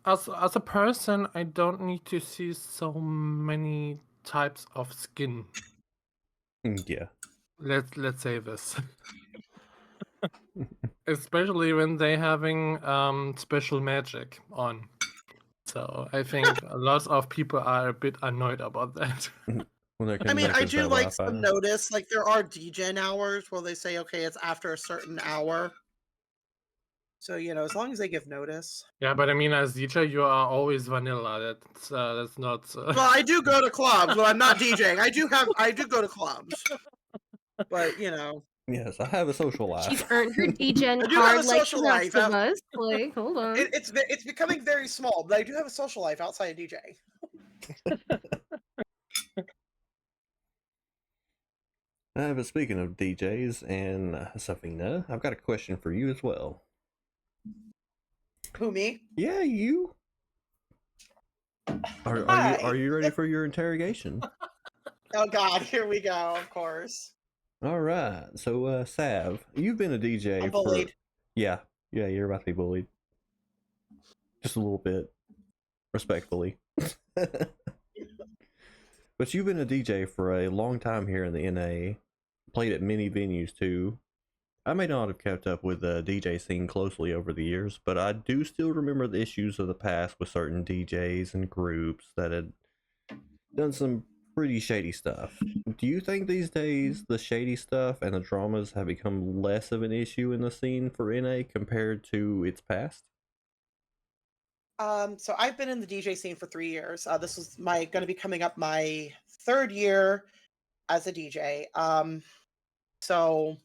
as a person, I don't need to see so many types of skin. Yeah. Let's say this. Especially when they having special magic on. So I think lots of people are a bit annoyed about that. When they're I mean, I connected to do that like Wi-Fi. some notice, like there are DGen hours where they say, okay, it's after a certain hour. So, as long as they give notice. Yeah, but I mean, as DJ, you are always vanilla. That's not. Well, I do go to clubs when I'm not DJing. I do go to clubs. But, Yes, I have a social life. She's earned her DGen I do have a card like the social rest life. of us. Like, hold on. It's becoming very small, but I do have a social life outside of DJing. But speaking of DJs and Safina, I've got a question for you as well. Who, me? Yeah, you. Hi. Are you ready for your interrogation? Oh God, here we go. Of course. All right. So, Sav, you've been a DJ I'm for bullied. yeah, you're about to be bullied, just a little bit, respectfully. But you've been a DJ for a long time here in the NA. Played at many venues too. I may not have kept up with the DJ scene closely over the years, but I do still remember the issues of the past with certain DJs and groups that had done some pretty shady stuff. Do you think these days the shady stuff and the dramas have become less of an issue in the scene for NA compared to its past? So I've been in the DJ scene for 3 years. This is going to be coming up my 3rd year as a DJ. So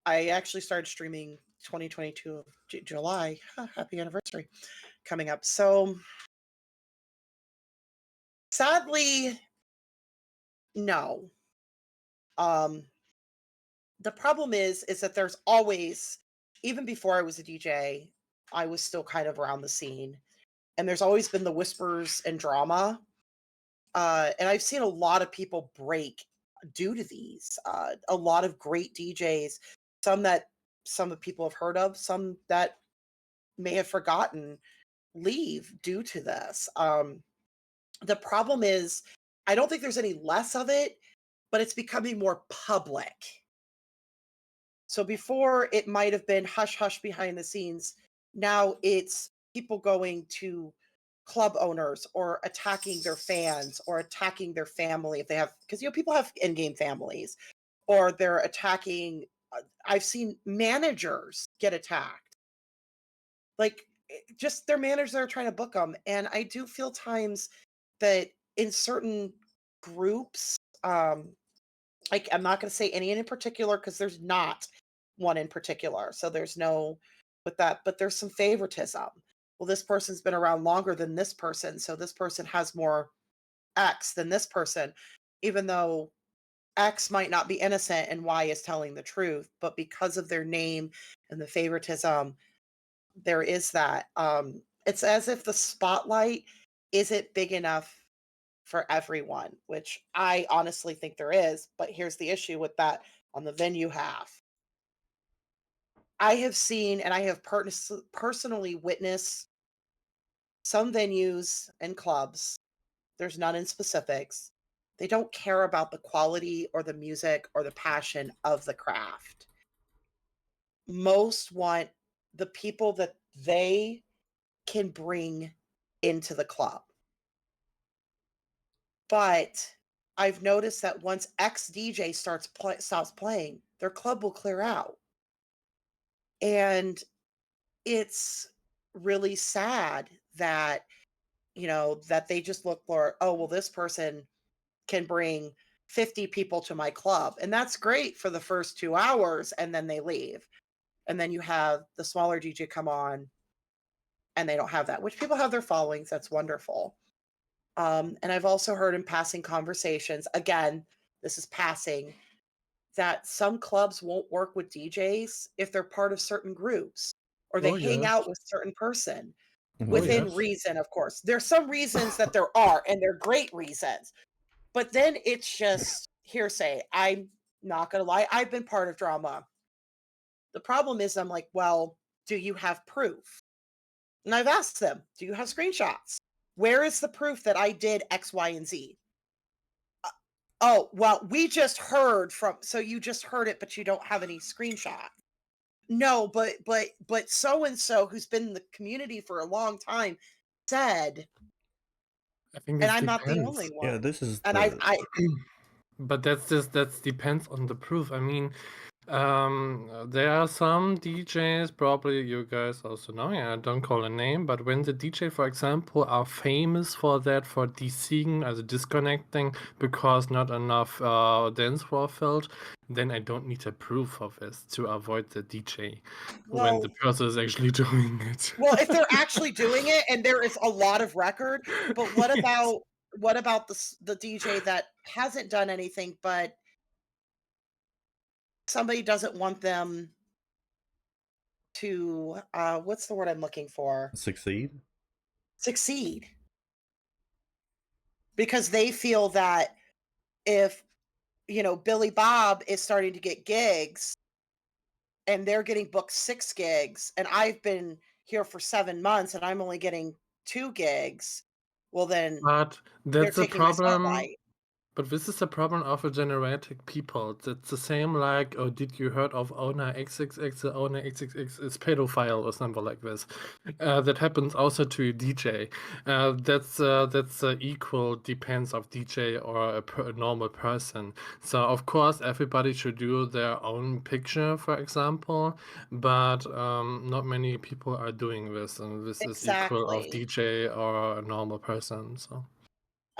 I actually started streaming 2022 of July. Happy anniversary coming up. So sadly, no. Um, the problem is that there's always, even before I was a DJ, I was still kind of around the scene, and there's always been the whispers and drama. And I've seen a lot of people break due to these. A lot of great DJs, some that some of people have heard of, some that may have forgotten, leave due to this. The problem is, I don't think there's any less of it, but it's becoming more public. So before it might have been hush hush behind the scenes. Now it's people going to club owners or attacking their fans or attacking their family if they have, because people have in-game families, or they're attacking. I've seen managers get attacked, like just their managers that are trying to book them. And I do feel times that in certain groups, like I'm not going to say any in particular because there's not one in particular. So there's no with that, but there's some favoritism. Well, this person's been around longer than this person, so this person has more X than this person, even though X might not be innocent and Y is telling the truth, but because of their name and the favoritism, there is that. It's as if the spotlight isn't big enough for everyone, which I honestly think there is. But here's the issue with that on the venue half. I have seen and I have personally witnessed some venues and clubs, there's none in specifics. They don't care about the quality or the music or the passion of the craft. Most want the people that they can bring into the club. But I've noticed that once X DJ stops playing, their club will clear out. And it's really sad that, that they just look for, oh, well, this person can bring 50 people to my club. And that's great for the first 2 hours, and then they leave. And then you have the smaller DJ come on and they don't have that, which people have their followings. That's wonderful. And I've also heard in passing conversations, again, this is passing, that some clubs won't work with DJs if they're part of certain groups or they Oh hang yes. out with certain person Oh within yes. reason, of course. There's some reasons that there are, and they're great reasons. But then it's just hearsay. I'm not going to lie. I've been part of drama. The problem is, I'm like, well, do you have proof? And I've asked them, do you have screenshots? Where is the proof that I did X, Y, and Z? Oh, well, we just heard from, so you just heard it, but you don't have any screenshot. No, but so and so who's been in the community for a long time said, I think and this I'm not the only depends. one. Yeah, this is And the I But that depends on the proof. I mean, there are some DJs, probably you guys also know, yeah, I don't call a name, but when the DJ, for example, are famous for that, for DCing, also disconnecting, because not enough dance floor filled, then I don't need a proof of this to avoid the DJ when well, the person is actually doing it. well, if they're actually doing it and there is a lot of record, but what Yes. about the DJ that hasn't done anything, but somebody doesn't want them to what's the word I'm looking for? succeed. Succeed. Because they feel that if, Billy Bob is starting to get gigs and they're getting booked 6 gigs and I've been here for 7 months and I'm only getting 2 gigs, well then But they're that's a taking my problem. spotlight. But this is a problem of a generatic people. It's the same like, oh, did you heard of owner XXX? The owner XXX is pedophile or something like this. That happens also to a DJ. That's equal depends of DJ or a normal person. So of course everybody should do their own picture, for example, but not many people are doing this, and this is equal of Exactly. DJ or a normal person. So.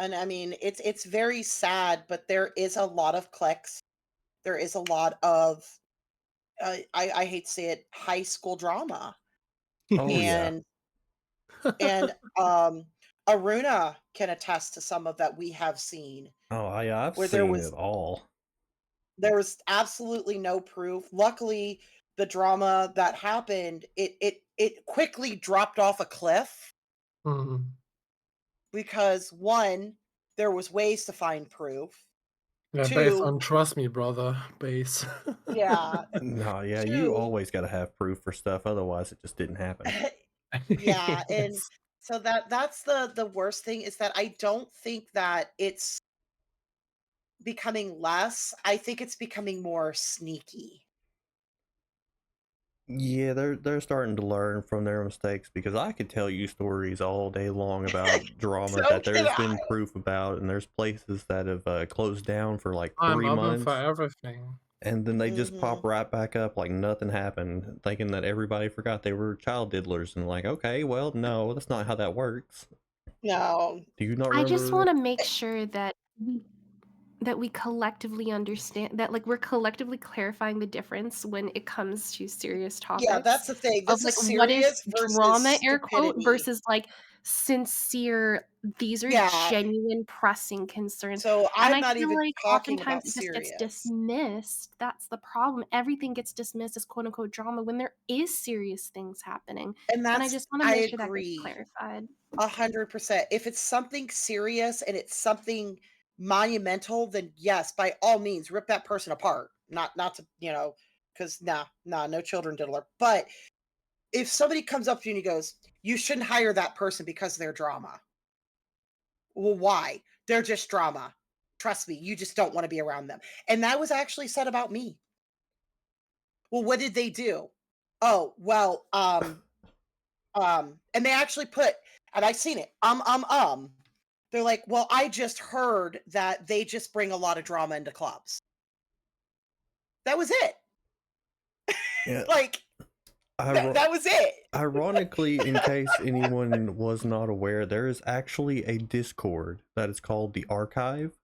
And I mean, it's very sad, but there is a lot of clicks. There is a lot of I hate to say it, high school drama. Oh yeah. And and Aruna can attest to some of that we have seen Oh I've where seen it all. there was absolutely no proof. Luckily, the drama that happened, it quickly dropped off a cliff Mhm. because one, there was ways to find proof. Yeah, based Two, on trust me, brother, base. yeah, No, yeah, you two, always got to have proof for stuff, otherwise it just didn't happen. yeah, and Yes. so that's the worst thing is that I don't think that it's becoming less. I think it's becoming more sneaky. Yeah, they're starting to learn from their mistakes because I could tell you stories all day long about drama So that can there's I. been proof about, and there's places that have closed down for like I'm three open for months, everything. and then they just Mhm. pop right back up like nothing happened, thinking that everybody forgot they were child diddlers, and like, okay, well, no, that's not how that works. No. Do you not I just remember? want to make sure that we collectively understand that, like, we're collectively clarifying the difference when it comes to serious Yeah, topics that's the thing. of, This like, is what is serious versus drama, air quote, stupidity. versus, like, sincere, these are Yeah. genuine pressing concerns, So and I'm I not feel even like talking oftentimes about it just gets serious. dismissed. That's the problem. Everything gets dismissed as quote unquote drama when there is serious things happening. And And I that's just want to I make sure that gets agree clarified. 100%. If it's something serious and it's something monumental, then yes, by all means, rip that person apart. Not to, because no children diddler. But if somebody comes up to you and he goes, you shouldn't hire that person because they're drama. Well, why? They're just drama. Trust me, you just don't want to be around them. And that was actually said about me. Well, what did they do? Oh, well, and they actually put, and I seen it. They're like, well, I just heard that they just bring a lot of drama into clubs. That was it. Yeah. Like that was it. Ironically, in case anyone was not aware, there is actually a Discord that is called the Archive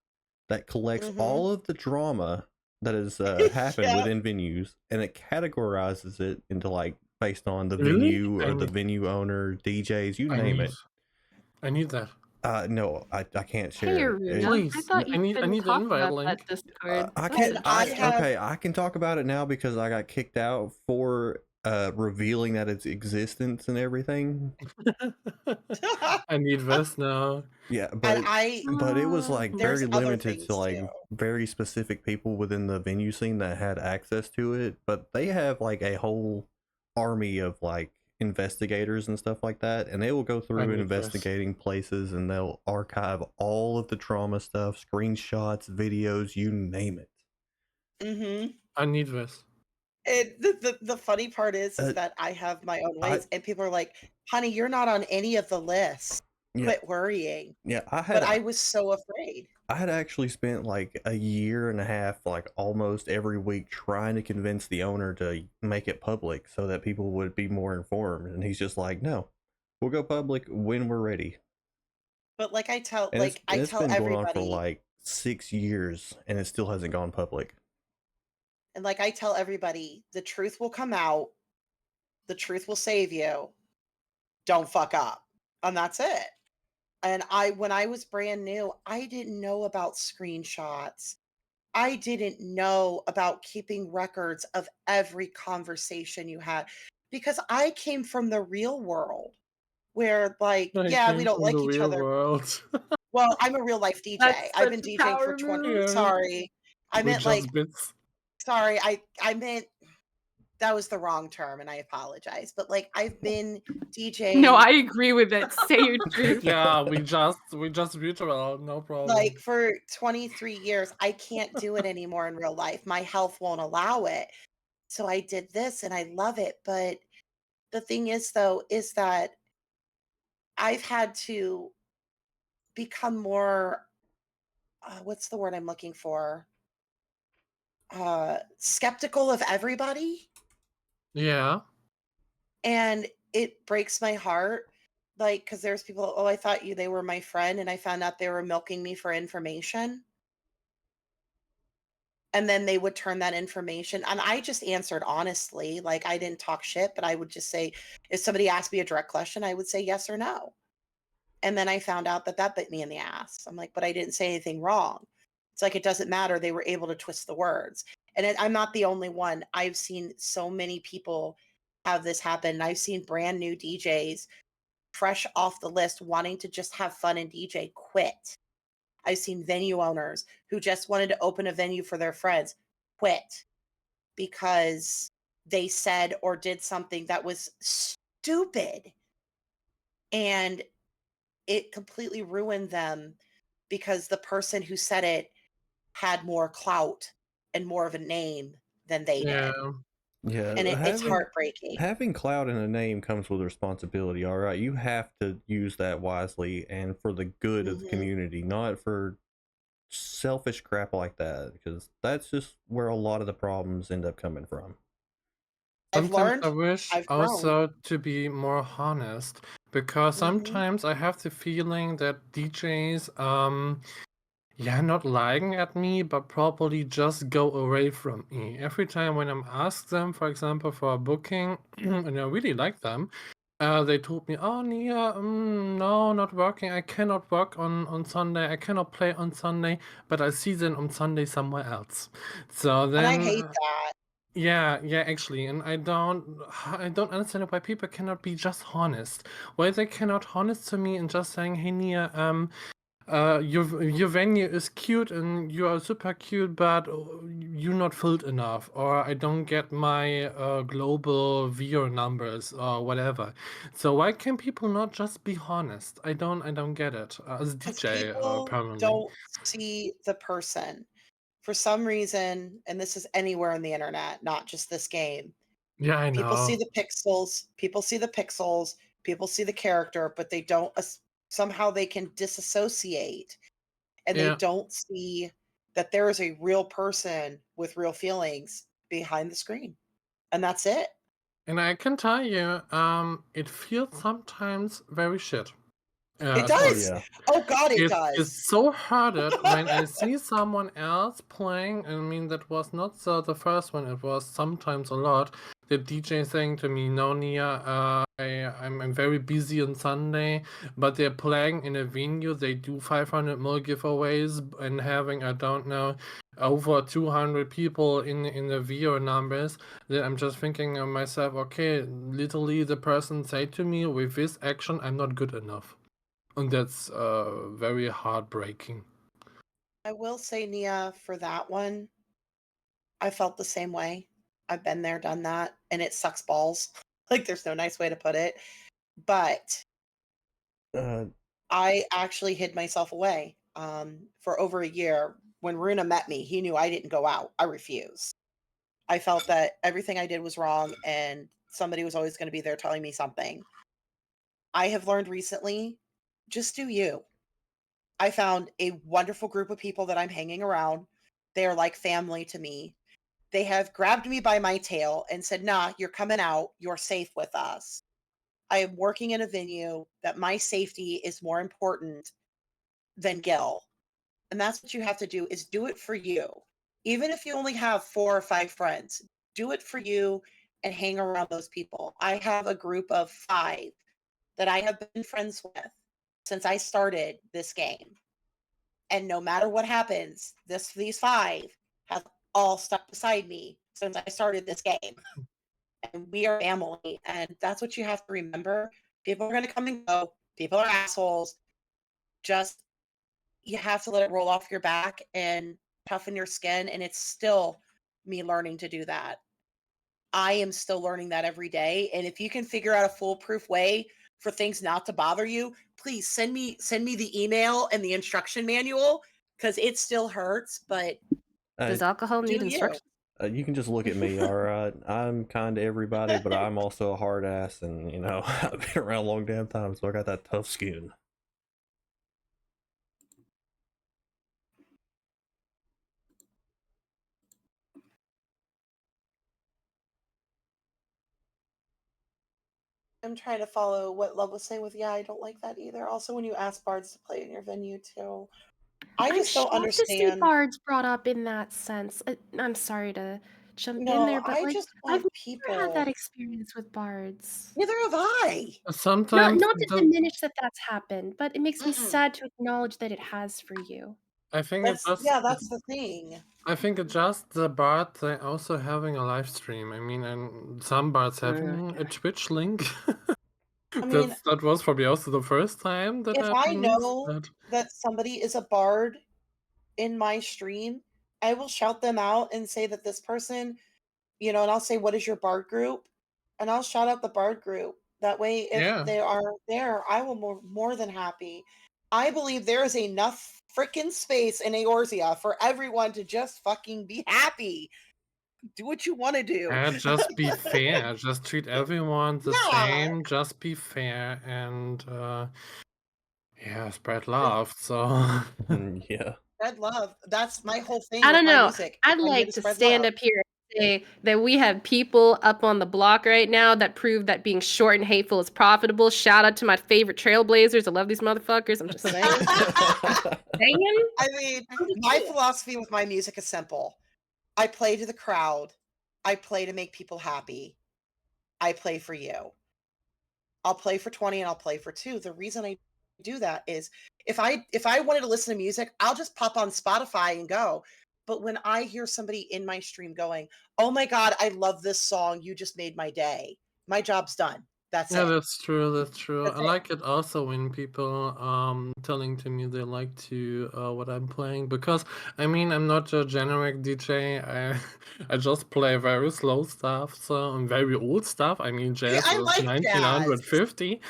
that collects all of the drama that has happened Yeah. within venues, and it categorizes it into like based on the Really? venue or the venue owner, DJs, you name it. I need that. No, I can't Hey, share it. Aruna, I Please, thought I you need couldn't the talk invite about link. that Discord I message. can. I have- Okay. I can talk about it now because I got kicked out for revealing that its existence and everything. I need this now. Yeah, and but it was like there's very other limited to things like too. very specific people within the venue scene that had access to it. But they have like a whole army of like investigators and stuff like that, and they will go through and need this. investigating places, and they'll archive all of the trauma stuff, screenshots, videos, you name it. I need this. And the funny part is that I have my own ways, and people are like, honey, you're not on any of the lists. Yeah, Quit worrying. yeah. But I was so afraid. I had actually spent like a year and a half, like almost every week, trying to convince the owner to make it public so that people would be more informed. And he's just like, "No, we'll go public when we're ready." But like I tell And I it's tell been going on for everybody, like 6 years, and it still hasn't gone public. and like I tell everybody, the truth will come out. The truth will save you. Don't fuck up. And that's it. And when I was brand new, I didn't know about screenshots. I didn't know about keeping records of every conversation you had because I came from the real world where, like, I yeah, we came don't from the like each real other. world. Well, I'm a real life DJ. That's I've such been a DJing for power 20. move. Sorry. I We meant just like, bits. sorry, I meant that was the wrong term and I apologize. But like I've been DJing No, I agree with it. Say your truth. Yeah, we just mutual, no problem. like for 23 years. I can't do it anymore in real life. My health won't allow it. So I did this and I love it. But the thing is though, is that I've had to become more what's the word I'm looking for? Skeptical of everybody. Yeah. And it breaks my heart. Like, because there's people, oh, I thought they were my friend, and I found out they were milking me for information. And then they would turn that information, and I just answered honestly. Like, I didn't talk shit, but I would just say, if somebody asked me a direct question, I would say yes or no. And then I found out that that bit me in the ass. I'm like, but I didn't say anything wrong. It's like, it doesn't matter. They were able to twist the words. And I'm not the only one. I've seen so many people have this happen. I've seen brand new DJs fresh off the list wanting to just have fun and DJ quit. I've seen venue owners who just wanted to open a venue for their friends quit because they said or did something that was stupid. And it completely ruined them because the person who said it had more clout and more of a name than they did. Yeah, And it's heartbreaking. having clout in a name comes with responsibility. All right, you have to use that wisely and for the good of the community, not for selfish crap like that. Because that's just where a lot of the problems end up coming from. I've Sometimes learned. I wish I've grown. also to be more honest because sometimes I have the feeling that DJs Yeah, not lying at me, but probably just go away from me. Every time when I'm asked them, for example, for a booking, and I really like them, they told me, "Oh, Nia, no, not working. I cannot work on Sunday. I cannot play on Sunday, but I see them on Sunday somewhere else." So And I then, hate that. yeah, actually, and I don't understand why people cannot be just honest. Why they cannot honest to me and just saying, "Hey, Nia, your venue is cute and you are super cute, but you're not filled enough, or I don't get my global viewer numbers or whatever." So why can people not just be honest? I don't get it. As a Because DJ, people permanently. don't see the person. For some reason, and this is anywhere on the internet, not just this game, Yeah, I people see know. the pixels, people see the character, but they don't somehow they can disassociate and they Yeah, don't see that there is a real person with real feelings behind the screen. And that's it. and I can tell you, it feels sometimes very shit. It Oh does. yeah. Oh god, it It's does. so hard when I see someone else playing. I mean, that was not the first one. It was sometimes a lot. The DJ saying to me, "No, Nia, I'm very busy on Sunday," but they're playing in a venue. They do 500 mil giveaways and having, I don't know, over 200 people in the viewer numbers. Then I'm just thinking of myself, okay, literally the person say to me, with this action, I'm not good enough. And that's very heartbreaking. I will say, Nia, for that one, I felt the same way. I've been there, done that, and it sucks balls. Like, there's no nice way to put it. But Uh, I actually hid myself away for over a year. When Runa met me, he knew I didn't go out. I refused. I felt that everything I did was wrong and somebody was always going to be there telling me something. I have learned recently, just do you. I found a wonderful group of people that I'm hanging around. They are like family to me. They have grabbed me by my tail and said, "Nah, you're coming out. You're safe with us." I am working in a venue that my safety is more important than Gil. And that's what you have to do is do it for you. Even if you only have 4 or 5 friends, do it for you and hang around those people. I have a group of 5 that I have been friends with since I started this game. And no matter what happens, these 5 have all stuck beside me since I started this game. And we are family. And that's what you have to remember. People are going to come and go. People are assholes. Just you have to let it roll off your back and toughen your skin. And it's still me learning to do that. I am still learning that every day. And if you can figure out a foolproof way for things not to bother you, please send me the email and the instruction manual because it still hurts, but uh, Does alcohol do need you. instructions? you can just look at me, all right? I'm kind to everybody, but I'm also a hard ass, and I've been around a long damn time, so I got that tough skin. I'm trying to follow what Love was saying with, yeah, I don't like that either. Also, when you ask bards to play in your venue too, I I'm just don't shocked to see understand. bards brought up in that sense. I'm sorry to jump in No, there, but I like just I've want never had that people. experience with bards. Neither have I. Not Sometimes not to diminish that that's happened, but it makes me Mm-mm. sad to acknowledge that it has for you. I think it That's just yeah, that's the thing. I think it just the bard they also having a live stream. I mean, and some bards having a Twitch link. I mean, That was probably also the first time that if I happens. know But that somebody is a bard in my stream, I will shout them out and say that this person, and I'll say, "What is your bard group?" And I'll shout out the bard group. That way, if yeah, they are there, I will more than happy. I believe there is enough freaking space in Eorzea for everyone to just fucking be happy. Do what you want to do. just be fair. Just treat everyone the Yeah. same. Just be fair and yeah, spread And love. So Yeah. spread love. That's my whole thing I with don't my know. music. I'd I'm here like to to spread stand love. up here and say that we have people up on the block right now that prove that being short and hateful is profitable. Shout out to my favorite trailblazers. I love these motherfuckers. I'm just saying. Saying? I mean, I'm just my saying. philosophy with my music is simple. I play to the crowd. I play to make people happy. I play for you. I'll play for 20 and I'll play for 2. The reason I do that is if I wanted to listen to music, I'll just pop on Spotify and go. But when I hear somebody in my stream going, "Oh my god, I love this song. You just made my day." My job's done. That's Yeah, it. that's true. That's true. That's I it. like it also when people telling to me they like to what I'm playing, because I mean I'm not a generic DJ. I I just play very slow stuff, so and very old stuff. I mean See, jazz I is like jazz. 1950.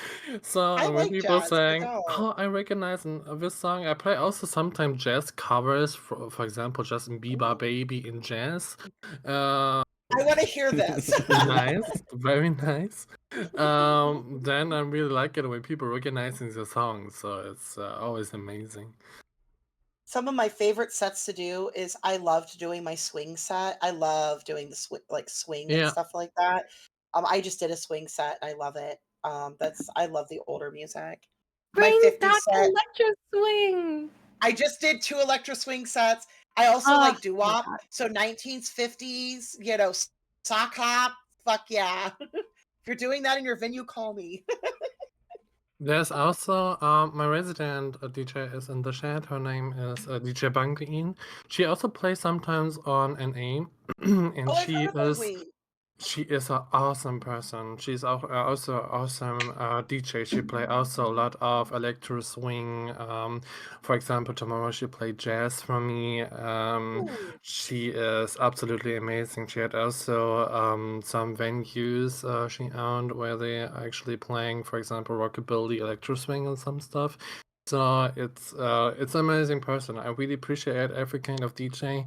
So I and when like people jazz. I saying, don't. "Oh, I recognize this song," I play also sometimes jazz covers. For example, Justin Bieber, Ooh, "Baby" in jazz. Uh, I want to hear this. Nice, very nice. Then I really like it when people recognizing the song, so it's always amazing. Some of my favorite sets to do is I loved doing my swing set. I love doing the swing and Yeah, stuff like that. I just did a swing set. I love it. I love the older music. My Bring 50s back set, electro swing. I just did 2 electro swing sets. I also Oh like my doo-wop. god. So 19s, 50s, sock hop. Fuck yeah. If you're doing that in your venue, call me. there's also my resident DJ is in the chat. Her name is DJ Bangreen. She also plays sometimes on NA, and Oh, I've heard of Penguin. she is an awesome person. She's also an awesome DJ. She play also a lot of electro swing. For example, tomorrow she played jazz for me. Ooh. She is absolutely amazing. She had also some venues she owned where they are actually playing, for example, rockabilly, electro swing, and some stuff. So it's an amazing person. I really appreciate every kind of DJ.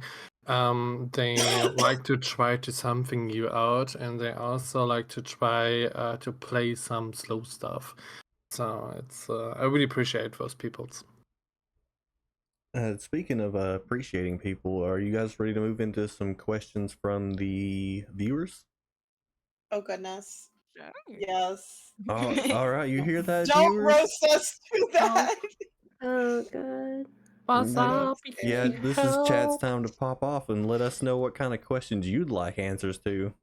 They like to try to something you out, and they also like to try to play some slow stuff. So it's I really appreciate those peoples. Speaking of appreciating people, are you guys ready to move into some questions from the viewers? Oh, goodness. Sure. Yes. All right, you hear that, Don't viewers? roast us to that. Oh god. What's I know, I'm up? Yeah, scared. this is chat's Help. time to pop off and let us know what kind of questions you'd like answers to.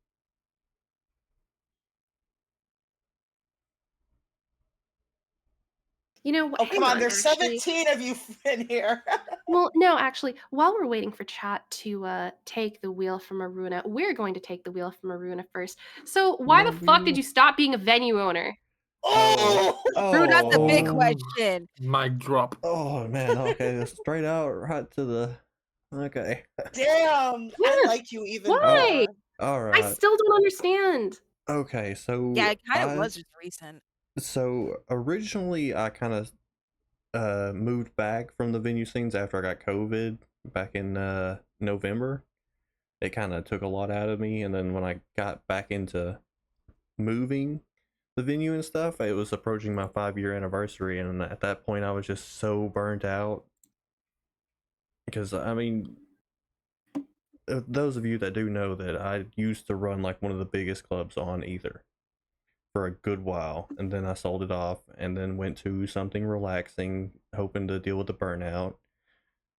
You know what? Oh, Hang come on. on, There's actually. 17 of you in here. Well, no, actually, while we're waiting for chat to take the wheel from Aruna, we're going to take the wheel from Aruna first. So, why the Love fuck did you. you stop being a venue owner? Oh, Oh, Bro, that's a big oh, question. Mic drop. oh man. Okay, straight out, right to the. Okay. damn. I Yes. like you even Oh, Why? more. all I right. still don't understand. Okay, Yeah, so it kind of was just recent. originally I kind of moved back from the venue scenes after I got COVID back in November. It kind of took a lot out of me, and then when I got back into moving the venue and stuff, it was approaching my 5-year anniversary, and at that point I was just so burnt out because I mean, those of you that do know that I used to run like one of the biggest clubs on Ether for a good while, and then I sold it off and then went to something relaxing, hoping to deal with the burnout.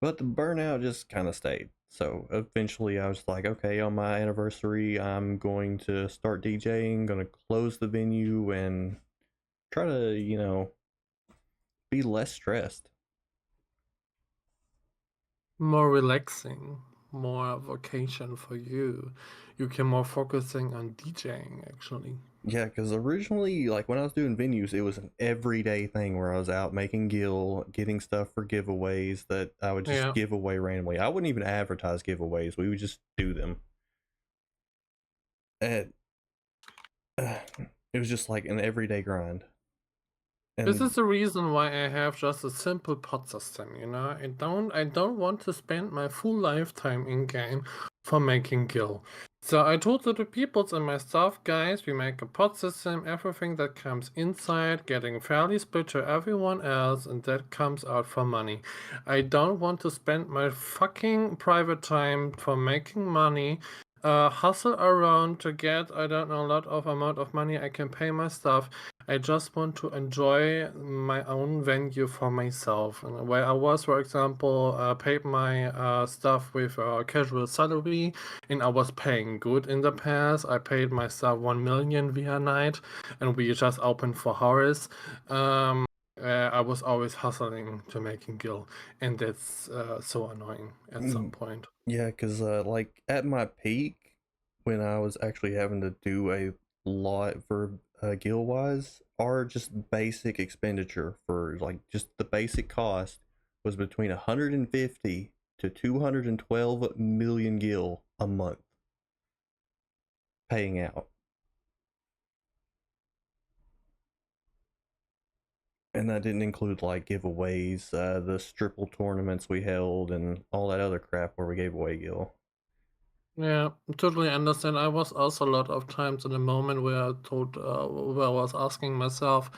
But the burnout just kind of stayed. So eventually I was like, okay, on my anniversary, I'm going to start DJing, going to close the venue and try to, be less stressed. More relaxing, more vacation for you. You can more focusing on DJing actually. Yeah, because originally, like when I was doing venues, it was an everyday thing where I was out making gil, getting stuff for giveaways that I would just Yeah. give away randomly. I wouldn't even advertise giveaways; we would just do them. And it was just like an everyday grind. This And is the reason why I have just a simple pod system, I don't want to spend my full lifetime in game for making gil. So I told the peoples and my staff, guys, we make a pod system, everything that comes inside, getting fairly split to everyone else, and that comes out for money. I don't want to spend my fucking private time for making money hustle around to get, I don't know, a lot of amount of money I can pay my stuff. I just want to enjoy my own venue for myself. And where I was, for example, paid my stuff with a casual salary, and I was paying good in the past. I paid my stuff 1 million via night, and we just opened for Horace. I was always hustling to making gil, and that's so annoying at some point. Yeah, because like at my peak, when I was actually having to do a lot for guild wise, our just basic expenditure for like just the basic cost was between 150 to 212 million gil a month paying out. And that didn't include like giveaways, the stripple tournaments we held, and all that other crap where we gave away gil. Yeah, totally understand. I was also a lot of times in a moment where where I was asking myself,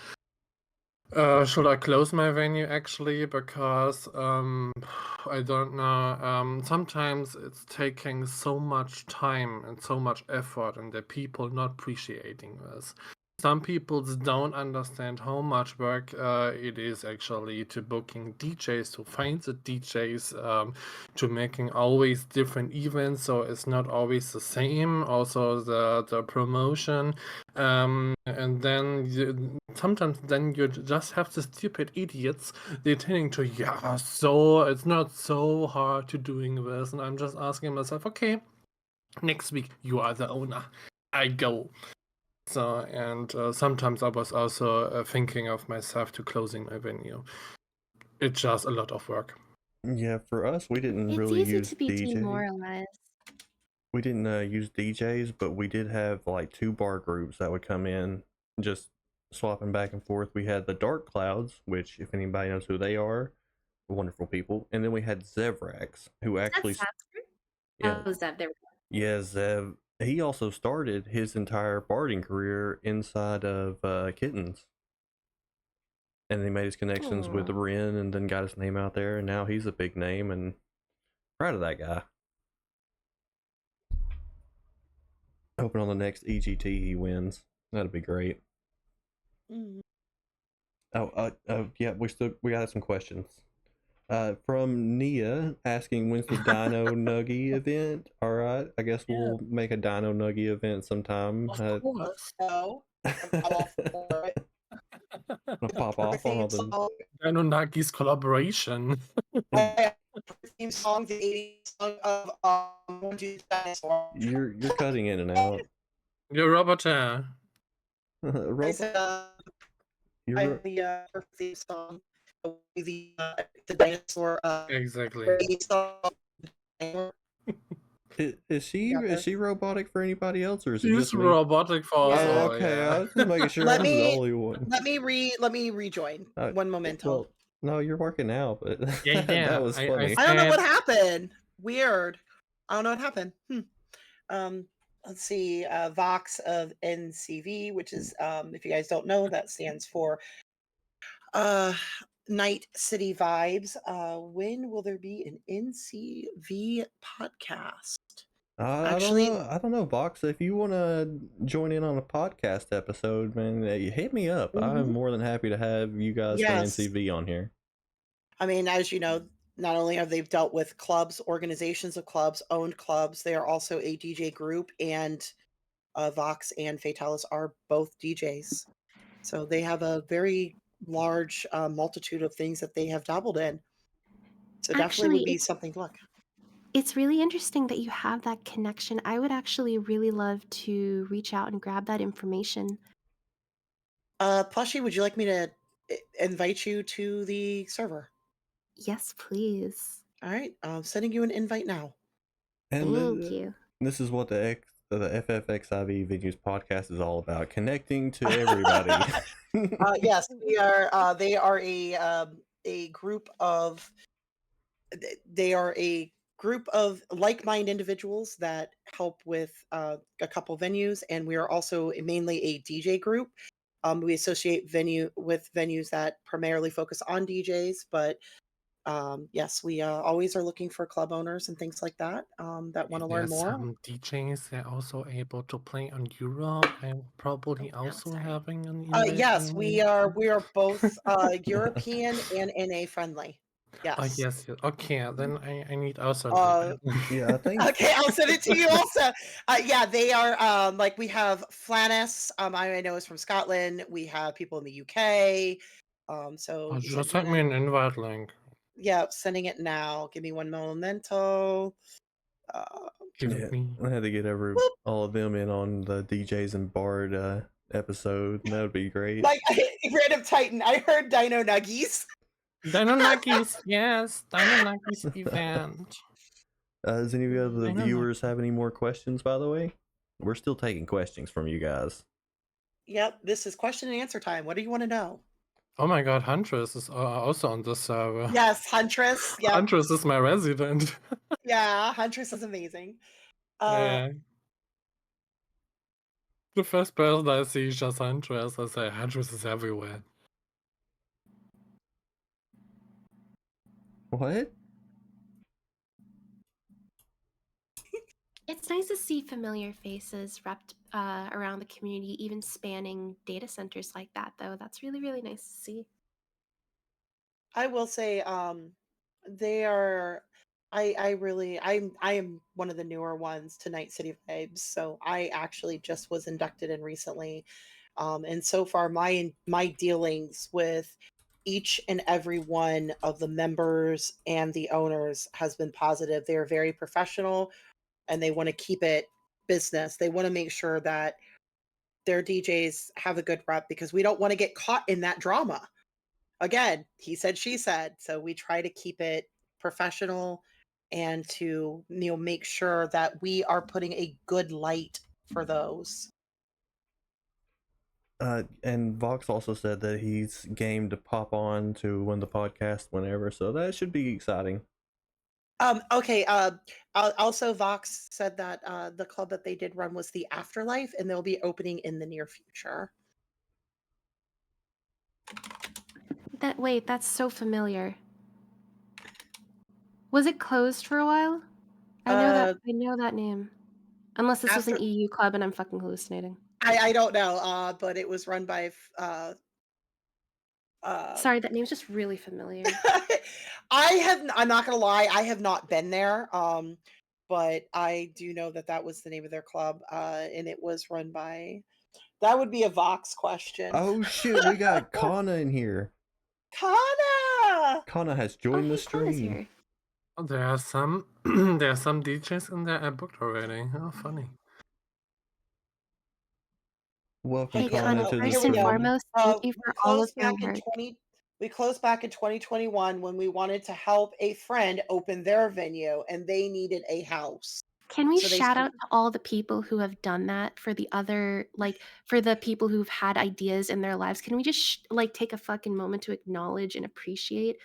should I close my venue actually? Because I don't know. Sometimes it's taking so much time and so much effort, and the people not appreciating this. Some people don't understand how much work it is actually to booking DJs, to find the DJs, to making always different events, so it's not always the same. Also the promotion, and then sometimes then you just have the stupid idiots. They're telling to yeah, so it's not so hard to doing this, and I'm just asking myself, okay, next week you are the owner, I go. So, and sometimes I was also thinking of myself to closing my venue. It's just a lot of work. Yeah, for us, we didn't It's really easy use to be DJs. demoralized. We didn't use DJs, but we did have like two bar groups that would come in, just swapping back and forth. We had the Dark Clouds, which, if anybody knows who they are, wonderful people, and then we had Zevrax, who actually, yeah, Oh, Zev, there we go. yeah, Zev. He also started his entire barding career inside of Kittens, and he made his connections with Aw. Ren, and then got his name out there, and now he's a big name, and proud of that guy. Hoping on the next EGT he wins. That'd be great. Mhm. Yeah, we got some questions. From Nia asking when's the Dino Nuggy event? All right, I guess Yeah. we'll make a Dino Nuggy event sometime. Of course. So I'm all for it. Gonna pop off on all Theme the. song. Danunagi's collaboration. Theme song, the 80s song of One Two Dinosaur. You're cutting in and out. You're Robert. I Robot, said you're the perfect theme song. The dinosaur Exactly. 80s song. is she robotic for anybody else, or is it She's just me? robotic for us Yeah. all, Okay, yeah. I was just making sure I was the only one. Let me rejoin. One momento. Well, no, you're working out, but Yeah, that was funny. I don't know what said- happened. Weird. I don't know what happened. Let's see. Vox of NCV, which is if you guys don't know, that stands for Night City Vibes. When will there be an NCV podcast? I don't know. I don't know, Vox. If you want to join in on a podcast episode, man, hit me up. I'm more than happy to have you guys from Yes. NCV on here. I mean, as you know, not only have they dealt with clubs, organizations of clubs, owned clubs, they are also a DJ group, and Vox and Fatalis are both DJs. So they have a very large multitude of things that they have dabbled in. So definitely Actually, would be something to look. it's really interesting that you have that connection. I would actually really love to reach out and grab that information. Plushie, would you like me to invite you to the server? Yes, please. All right, I'm sending you an invite now. And Thank you. this is what the FFXIV Venues podcast is all about: connecting to everybody. Yes, we are. They are a group of. They are a group of like-minded individuals that help with a couple venues, and we are also mainly a DJ group. We associate with venues that primarily focus on DJs, but yes, we always are looking for club owners and things like that that want If to there learn are more. some DJs that are also able to play on Europe, I'm probably Oh, also sorry. having an invite Yes, we in. are. We are both European and NA friendly. Oh, Yes. yes, yes. Okay, then I need also an Uh, invite. Yeah, I think. okay, I'll send it to you also. Yeah, they are like we have Flannis. I know is from Scotland. We have people in the UK. So Oh, you said just you send me wanted. an invite link. Yeah, sending it now. Give me one momento. Uh, Give Yeah, it me. I had to get whoop. all of them in on the DJs and Bard episode. And that would be great. Like random Titan. I heard Dino Nuggies. Dino Nuggies, yes, Dino Nuggies event. Does any of the Dino viewers Nuggies. have any more questions, by the way? We're still taking questions from you guys. Yep, this is question and answer time. What do you want to know? Oh my god, Huntress is also on the server. Yes, Huntress. Yep. Huntress is my resident. Yeah, Huntress is amazing. Yeah. The first person I see is just Huntress. I say Huntress is everywhere. What? It's nice to see familiar faces wrapped around the community, even spanning data centers like that, though. That's really, really nice to see. I will say, they are. I really I am one of the newer ones to Night City Vibes, so I actually just was inducted in recently, and so far my dealings with each and every one of the members and the owners has been positive. They are very professional, and they want to keep it business. They want to make sure that their DJs have a good rep because we don't want to get caught in that drama. Again, he said, she said. So we try to keep it professional and to make sure that we are putting a good light for those. And Vox also said that he's game to pop on to one of the podcasts whenever, so that should be exciting. Okay. Also, Vox said that the club that they did run was the Afterlife, and they'll be opening in the near future. Wait, that's so familiar. Was it closed for a while? I know that name. Unless this was an After EU club and I'm fucking hallucinating. I don't know, but it was run by Sorry, that name's just really familiar. I'm not gonna lie, I have not been there. But I do know that that was the name of their club, and it was run by. That would be a Vox question. Oh shit, we got Kana in here. Kana! Kana has Oh, joined the hey, Connor's stream. here. There are some there are some DJs in there I booked already. Oh, funny. Welcome, Hey, Kana, Kana, to the Here first we and go. stream. foremost, thank you We for all of closed your back in work. we closed back in 2021 when we wanted to help a friend open their venue, and they needed a house. Can we So they shout said, out to all the people who have done that for the other, like, for the people who've had ideas in their lives? Can we just, like, take a fucking moment to acknowledge and appreciate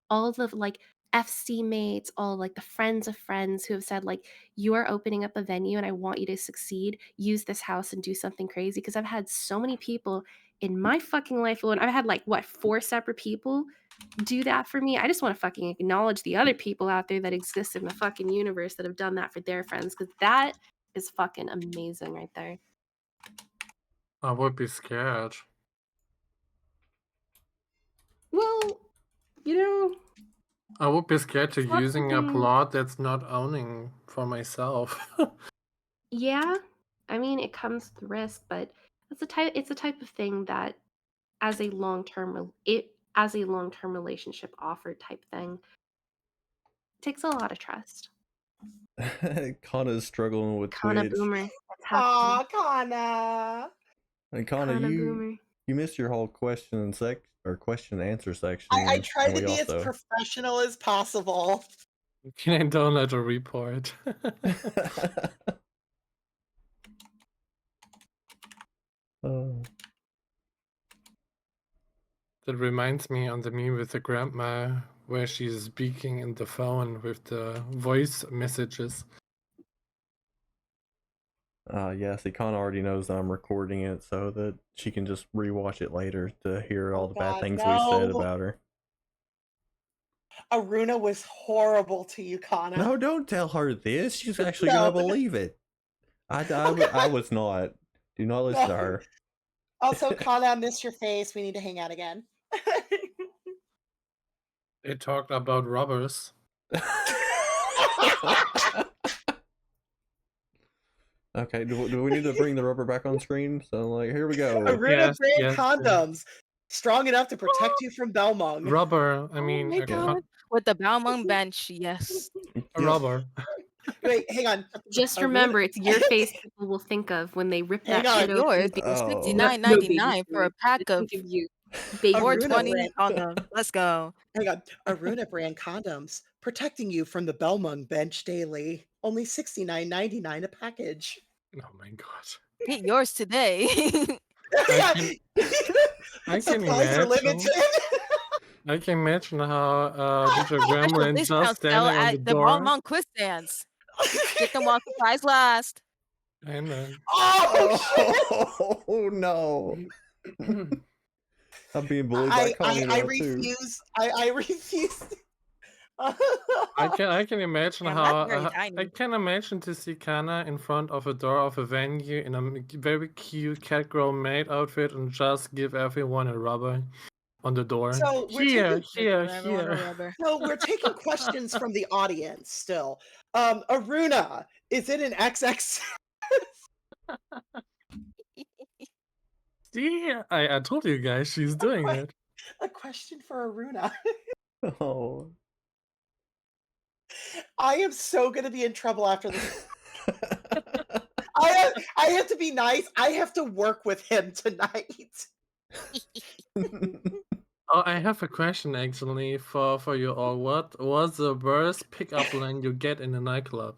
all the, like, FC mates, all, like, the friends of friends who have said, like, "You are opening up a venue and I want you to succeed. Use this house and do something crazy." Because I've had so many people in my fucking life alone. I've had, like, what, 4 separate people do that for me. I just want to fucking acknowledge the other people out there that exist in the fucking universe that have done that for their friends, because that is fucking amazing right there. I would be scared. Well, you know, I would be scared to it's not using a something. plot that's not owning for myself. Yeah, I mean, it comes with risk, but it's a type of thing that as a long-term relationship offer type thing takes a lot of trust. Kana's struggling with Kana Twitch. boomer, that's happening. "Aw, Kana." And Kana, Kana boomer. you missed your whole question and question and answer I section, tried and to we be as also. professional as possible. Can I download a report? Oh. That reminds me on the meme with the grandma where she's speaking in the phone with the voice messages. Yeah, see, Kana already knows that I'm recording it so that she can just rewatch it later to hear all Oh the bad God, things we said no. about her. Aruna was horrible to you, Kana. No, don't tell her this. She's actually No. gonna believe it. I was not. Do not listen to No. her. Also, Kana, I miss your face. We need to hang out again. They talked about robbers. Okay, do we need to bring the rubber back on screen? So, like, here we go. Aruna Yes, brand yes, yes. condoms. Strong enough to protect you from Belmung. Rubber, I Oh mean, my a, god. With the Balmung bench, yes. a Yep. rubber. Wait, hang on. Just Aruna- remember, it's your face people will think of when they rip Hang that on. shit open. Yours and be was Oh. no baby $59.99 for a food. pack They of think of you, baby Aruna 420 brand. condoms. Let's go. Hang on. Aruna brand condoms. Protecting you from the Belmung bench daily. Only $69.99 a package. Oh my god. Get yours today. Yeah. I can Supplies are imagine. limited. I can imagine how DJ Special Gremlin just discount sale standing on the at the door, Balmung quiz stands. Get them while supplies last. and then Oh, Oh no! I'm being bullied by Connie I now too. refuse. I refuse. I can imagine Damn, how that's very I tiny. can imagine to see Kana in front of a door of a venue in a very cute cat girl maid outfit and just give everyone a rubber on the door. So we're Here, taking Just here, give everyone a here. rubber. so we're taking questions from the audience still. Aruna, is it an XX? See, I told you guys she's doing it. A question for Aruna. Oh. I am so gonna be in trouble after this. I have to be nice. I have to work with him tonight. Oh, I have a question actually for you all. What was the worst pickup line you get in a nightclub?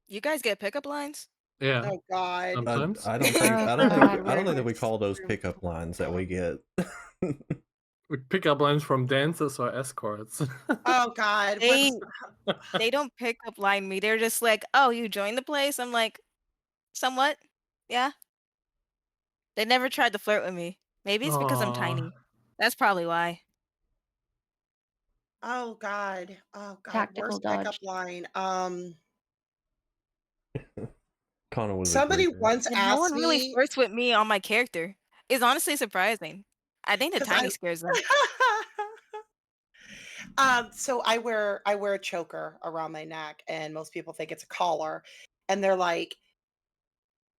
You guys get pickup lines? Yeah, Oh God. sometimes. I don't think Oh, I don't think God, I don't think that we're we call those really pickup lines that we get. Pickup lines from dancers or escorts. Oh God. They What's they don't pick up line me. They're just like, "Oh, you joined the place?" I'm like, "Somewhat, yeah." They never tried to flirt with me. Maybe it's because I'm Aw. tiny. That's probably why. oh God. Oh God. tactical Worst pickup dodge. line. Connor was a Somebody greeter. once And no asked one really me flirts with me on my character. It's honestly surprising. I think the because tiny scares them. so I wear a choker around my neck, and most people think it's a collar, and they're like,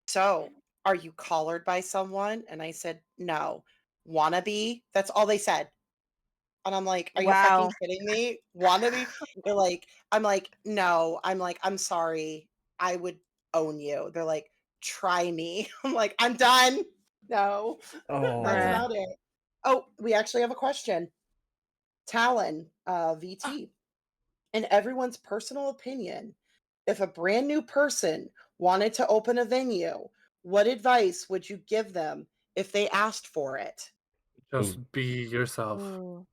"So, are you collared by someone?" And I said, "No." "Wanna be?" That's all they said. And I'm like, "Are you fucking Wow. kidding me? Wanna be?" They're like I'm like, "No." I'm like, "I'm sorry. I would own you." They're like, "Try me." I'm like, "I'm done. No." That's Oh. Bruh. about it. Oh, we actually have a question. Talon, VT. In everyone's personal opinion, if a brand new person wanted to open a venue, what advice would you give them if they asked for it? Ooh, Just be yourself. Ooh.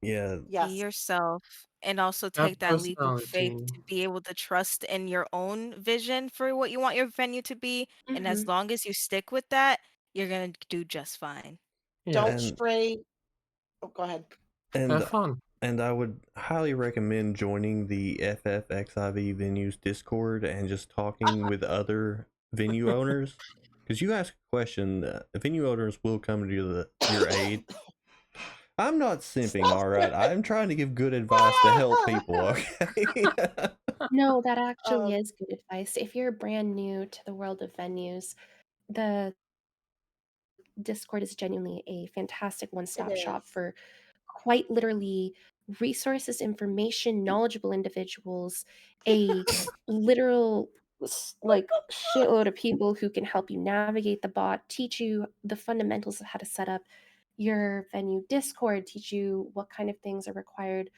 yeah. Be Yes. yourself and also Have take that leap of faith personality. to be able to trust in your own vision for what you want your venue to be. And as Mhm. long as you stick with that, you're going to do just fine. Yeah, Don't And stray. Oh, go ahead. and have fun. and I would highly recommend joining the FFXIV Venues Discord and just talking with other venue owners. Because you ask a question, the venue owners will come to your aid. I'm not simping, Stop all right. it. I'm trying to give good advice to help people. Okay. No, that actually Um, is good advice. If you're brand new to the world of venues, the Discord is genuinely a fantastic it one-stop shop is. for quite literally resources, information, knowledgeable individuals, a literal like shitload of people who can help you navigate the bot, teach you the fundamentals of how to set up your venue Discord, teach you what kind of things are required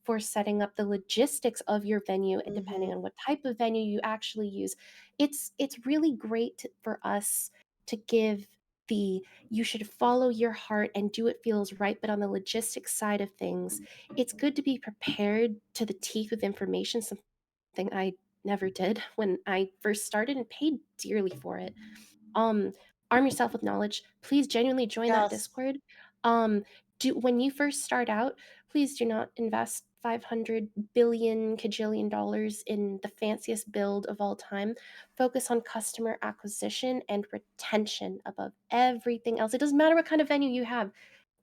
for setting up the logistics of your venue and depending Mhm. on what type of venue you actually use. It's really great for us to give the you should follow your heart and do what feels right. But on the logistics side of things, it's good to be prepared to the teeth with information, something I never did when I first started and paid dearly for it. Um, arm yourself with knowledge. Please genuinely join that Yes. Discord. Um, do when you first start out, Please do not invest 500 billion cajillion dollars in the fanciest build of all time. Focus on customer acquisition and retention above everything else. It doesn't matter what kind of venue you have,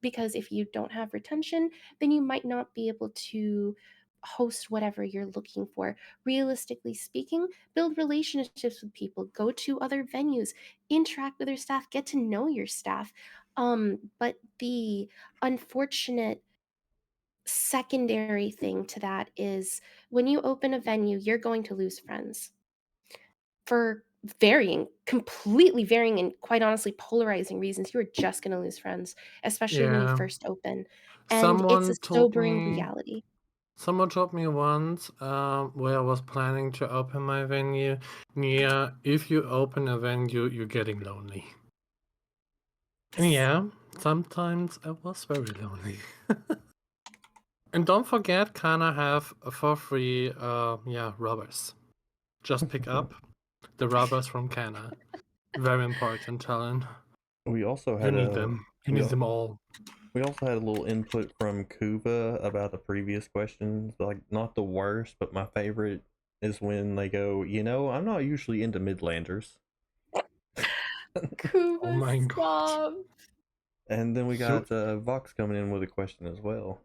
because if you don't have retention, then you might not be able to host whatever you're looking for. Realistically speaking, build relationships with people, go to other venues, interact with their staff, get to know your staff. But the unfortunate secondary thing to that is when you open a venue, you're going to lose friends for completely varying, and quite honestly polarizing reasons. You are just going to lose friends, especially when you Yeah. first open. And it's a Someone told sobering me reality. Someone told me once, where I was planning to open my venue, yeah, if you open a venue, you're getting lonely. And yeah, sometimes I was very lonely. And don't forget, Kana have for free, rubbers. Just pick up the rubbers from Kana. Very important, Talon. We also You had need a them. You we need al- them all. we also had a little input from Kuva about the previous questions. Like, not the worst, but my favorite is when they go, I'm not usually into Midlanders. Oh Kuva, my god. stop. And then we You got Vox coming in with a question as well.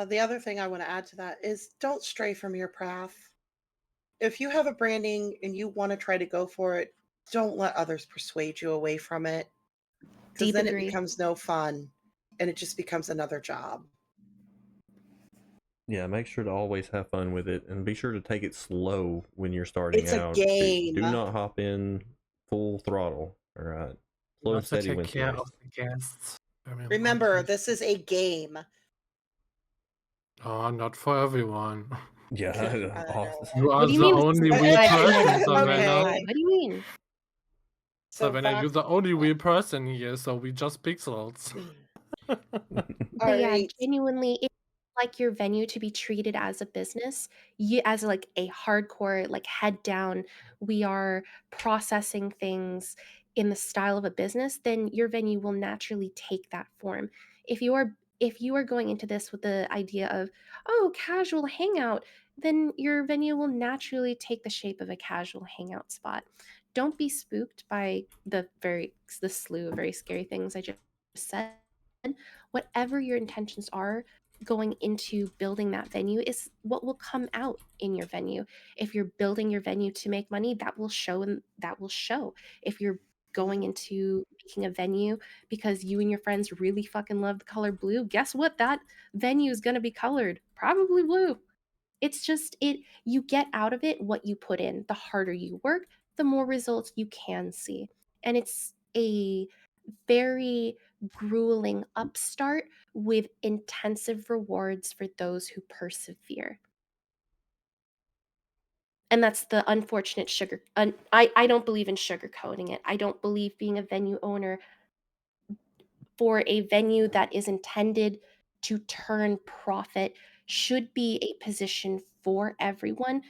The other thing I want to add to that is don't stray from your path. If you have a branding and you want to try to go for it, don't let others persuade you away from it, because Deep then it agree. becomes no fun and it just becomes another job. Yeah, make sure to always have fun with it, and be sure to take it slow when you're starting It's a out. game. Do not hop in full throttle. All right, slow you and have to steady take wins the care race. of the guests. Very Remember, important. this is a game. Oh, not for everyone. Yeah, I awesome. You What are do you the mean? only Uh, weird God, uh, oh my person, god, oh my Savannah. god. okay. What do you mean? So Savannah, you're Vox, the only weird person here, so we just pixels. all But yeah, right. genuinely, it's like your venue to be treated as a business, you as like a hardcore, like head down, we are processing things in the style of a business, then your venue will naturally take that form. If you are going into this with the idea of, oh, casual hangout, then your venue will naturally take the shape of a casual hangout spot. Don't be spooked by the slew of very scary things I just said. Whatever your intentions are going into building that venue is what will come out in your venue. If you're building your venue to make money, that will show, and that will show. If you're going into making a venue because you and your friends really fucking love the color blue, guess what? That venue is going to be colored probably blue. It's just you get out of it what you put in. The harder you work, the more results you can see. And it's a very grueling upstart with intensive rewards for those who persevere. And that's the unfortunate I don't believe in sugarcoating it. I don't believe being a venue owner for a venue that is intended to turn profit should be a position for everyone,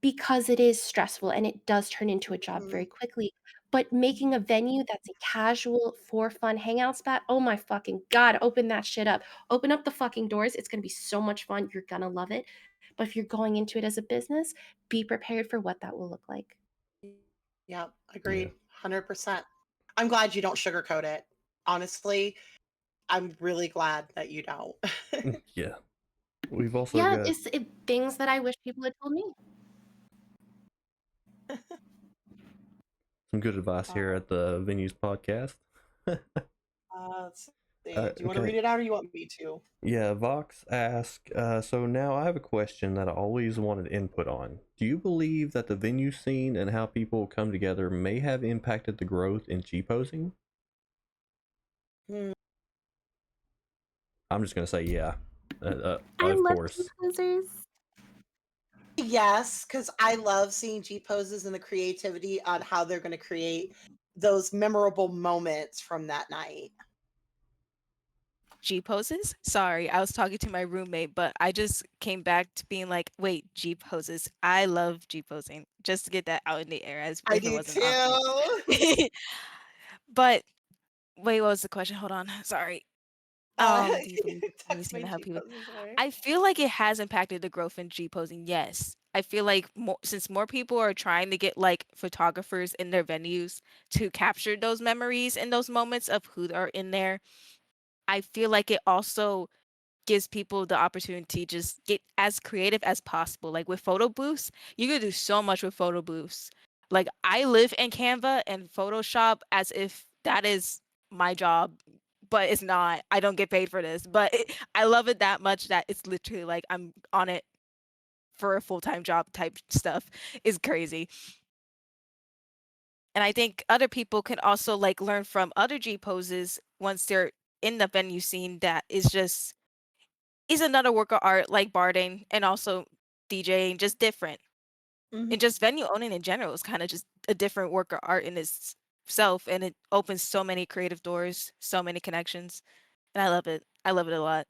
because it is stressful and it does turn into a job very Mhm. quickly. But making a venue that's a casual, for fun hangout spot, oh my fucking god, open that shit up. Open up the fucking doors. It's gonna be so much fun. You're gonna love it. But if you're going into it as a business, be prepared for what that will look like. Yeah, Yeah. agreed. 100%. I'm glad you don't sugarcoat it. Honestly, I'm really glad that you don't. Yeah. We've also Yeah, got it's things that I wish people had told me. some good advice here Uh, at the Venues podcast. let's see. Do you want to Okay. read it out or you want me to? Yeah, Vox asked, so now I have a question that I always wanted input on. Do you believe that the venue scene and how people come together may have impacted the growth in G-posing? Hmm. I'm just going to say yeah. I Of love course. composers. Yes, because I love seeing G poses and the creativity on how they're going to create those memorable moments from that night. G poses? Sorry, I was talking to my roommate, but I just came back to being like, wait, G poses. I love G posing. Just to get that out in the air as I if it do wasn't obvious. too. But wait, what was the question? Hold on. Sorry. Do you believe the tuck venue scene my to help G people? poses away. I feel like it has impacted the growth in G posing. Yes. I feel like since more people are trying to get like photographers in their venues to capture those memories and those moments of who are in there, I feel like it also gives people the opportunity to just get as creative as possible. Like with photo booths, you could do so much with photo booths. Like I live in Canva and Photoshop as if that is my job, but it's not. I don't get paid for this, but I love it that much that it's literally like I'm on it for a full-time job type stuff is crazy. And I think other people can also like learn from other G poses once they're in the venue scene that is another work of art like barding and also DJing, just different. And Mhm. just venue owning in general is kind of just a different work of art in itself, and it opens so many creative doors, so many connections, and I love it. I love it a lot.